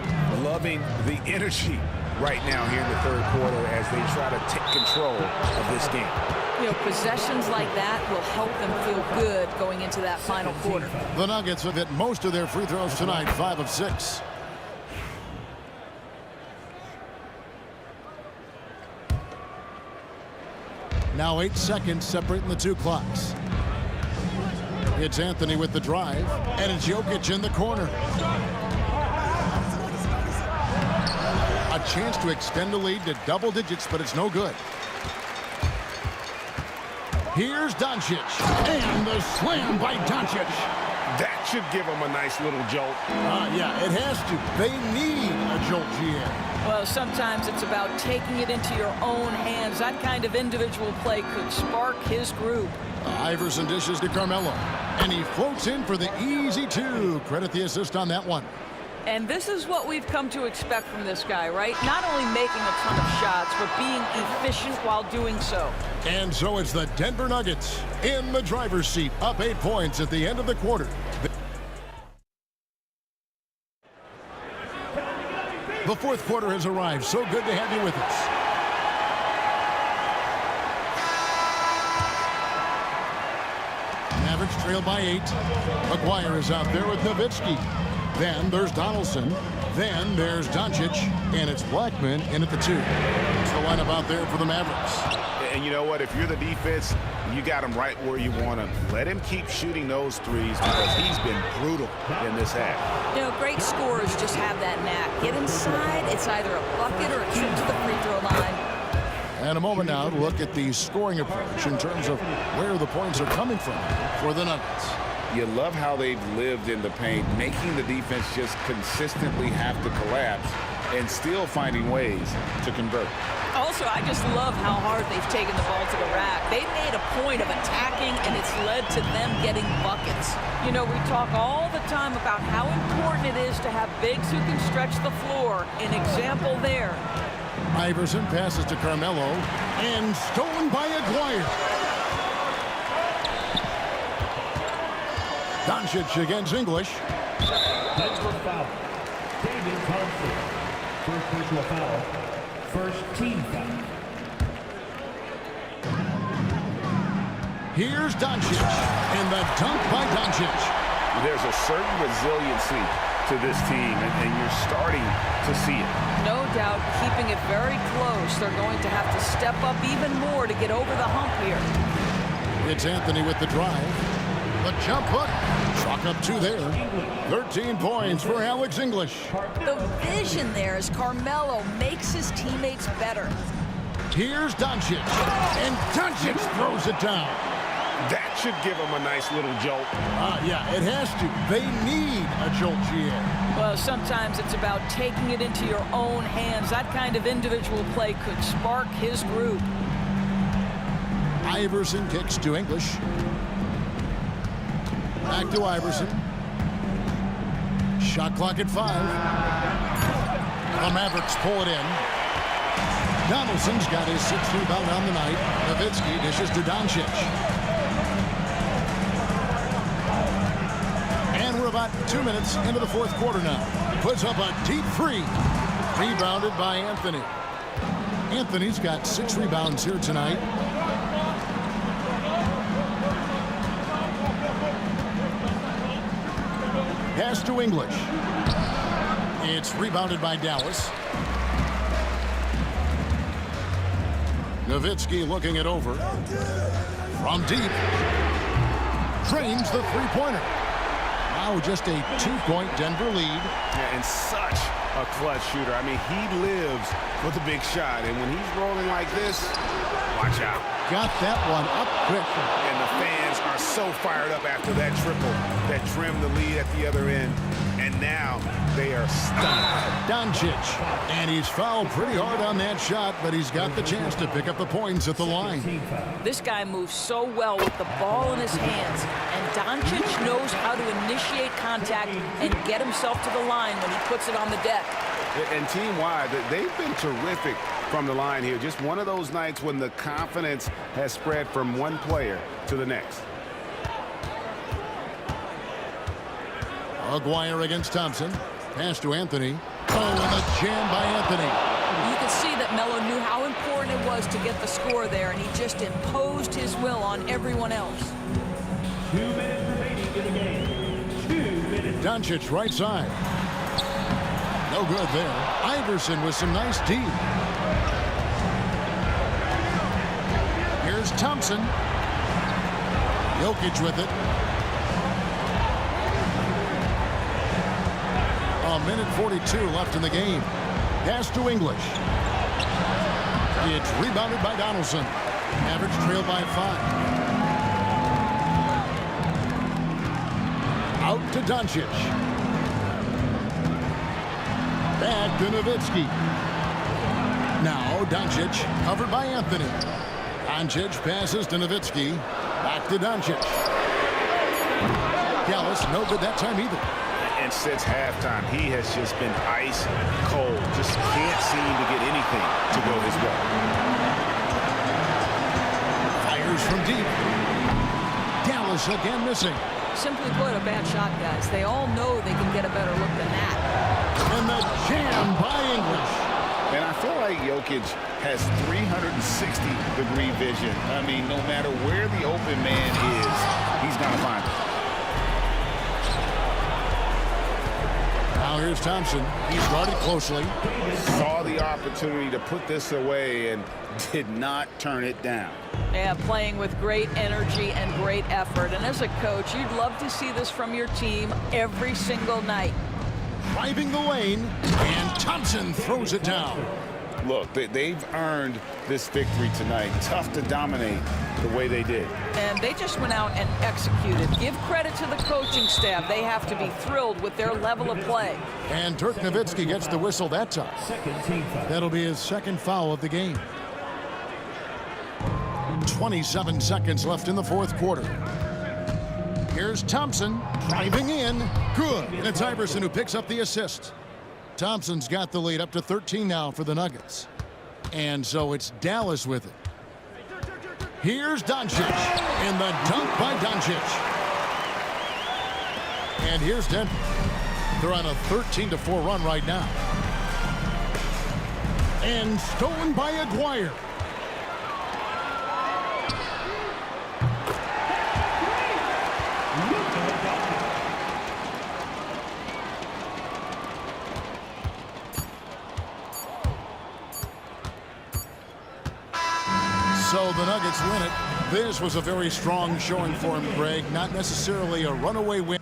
Loving the energy right now here in the third quarter as they try to take control of this game. You know, possessions like that will help them feel good going into that final quarter. The Nuggets have hit most of their free throws tonight, 5 of 6. Now 8 seconds separating the two clocks. It's Anthony with the drive, and it's Jokic in the corner. A chance to extend the lead to double digits, but it's no good. Here's Doncic, and the slam by Doncic. That should give them a nice little jolt. Yeah, it has to. They need a jolt, GM. Well, sometimes it's about taking it into your own hands. That kind of individual play could spark his group. Iverson dishes to Carmelo, and he floats in for the easy 2. Credit the assist on that one. And this is what we've come to expect from this guy, right? Not only making a ton of shots, but being efficient while doing so. And so it's the Denver Nuggets in the driver's seat, up 8 points at the end of the quarter. The fourth quarter has arrived. So good to have you with us. Mavericks trail by 8. McGuire is out there with Nowitzki. Then there's Donaldson. Then there's Doncic. And it's Blackman in at the 2. It's the lineup out there for the Mavericks. And you know what? If you're the defense, you got him right where you want him. Let him keep shooting those threes because he's been brutal in this half. You know, great scorers just have that knack. Get inside, it's either a bucket or a trip to the free throw line. And a moment now to look at the scoring approach in terms of where the points are coming from for the Nuggets. You love how they've lived in the paint, making the defense just consistently have to collapse and still finding ways to convert. Also, I just love how hard they've taken the ball to the rack. They've made a point of attacking, and it's led to them getting buckets. You know, we talk all the time about how important it is to have bigs who can stretch the floor. An example there. Iverson passes to Carmelo, and stolen by Aguirre. Doncic against English. Denver foul. David Thompson. First personal foul. First team foul. Here's Doncic, and the dunk by Doncic. There's a certain resiliency to this team, and you're starting to see it. No doubt, keeping it very close. They're going to have to step up even more to get over the hump here. It's Anthony with the drive. The jump hook. Chalk up 2 there. 13 points for Alex English. The vision there as Carmelo makes his teammates better. Here's Doncic, and Doncic throws it down. That should give them a nice little jolt. Yeah, it has to. They need a jolt, GM. Well, sometimes it's about taking it into your own hands. That kind of individual play could spark his group. Iverson kicks to English. Back to Iverson. Shot clock at 5. The Mavericks pull it in. Donaldson's got his 6th rebound on the night. Nowitzki dishes to Doncic. And we're about 2 minutes into the fourth quarter now. Puts up a deep 3. Rebounded by Anthony. Anthony's got 6 rebounds here tonight. Pass to English. It's rebounded by Dallas. Nowitzki looking it over. From deep. Drains the three-pointer. Now just a 2-point Denver lead. Yeah, and such a clutch shooter. I mean, he lives for the big shot. And when he's rolling like this, watch out. Got that one up quick. And the fans are so fired up after that triple that trimmed the lead at the other end. And now they are stunned. Doncic. And he's fouled pretty hard on that shot, but he's got the chance to pick up the points at the line. This guy moves so well with the ball in his hands. And Doncic knows how to initiate contact and get himself to the line when he puts it on the deck. And team-wide, they've been terrific from the line here. Just one of those nights when the confidence has spread from one player to the next. Aguirre against Thompson. Pass to Anthony. Oh, and a jam by Anthony. You can see that Melo knew how important it was to get the score there, and he just imposed his will on everyone else. 2 minutes remaining in the game. 2 minutes. Doncic right side. No good there. Iverson with some nice D. Here's Thompson. Jokic with it. A minute 42 left in the game. Pass to English. It's rebounded by Donaldson. Average trail by 5. Out to Doncic. Back to Nowitzki. Now Doncic covered by Anthony. Doncic passes to Nowitzki. Back to Doncic. Dallas no good that time either. And since halftime, he has just been ice cold. Just can't seem to get anything to go his way. Fires from deep. Dallas again missing. Simply put, a bad shot, guys. They all know they can get a better look than that. And the jam by English. And I feel like Jokic has 360-degree vision. I mean, no matter where the open man is, he's going to find it. Now here's Thompson. He started closely. Saw the opportunity to put this away and did not turn it down. Yeah, playing with great energy and great effort. And as a coach, you'd love to see this from your team every single night. Driving the lane, and Thompson throws it down. Look, they've earned this victory tonight. Tough to dominate the way they did. And they just went out and executed. Give credit to the coaching staff. They have to be thrilled with their level of play. And Dirk Nowitzki gets the whistle that time. That'll be his second foul of the game. 27 seconds left in the fourth quarter. Here's Thompson driving in. Good. And it's Iverson who picks up the assist. Thompson's got the lead up to 13 now for the Nuggets. And so it's Dallas with it. Here's Doncic. And the dunk by Doncic. And here's Denver. They're on a 13-4 run right now. And stolen by Aguirre. So the Nuggets win it. This was a very strong showing for him, Greg. Not necessarily a runaway win.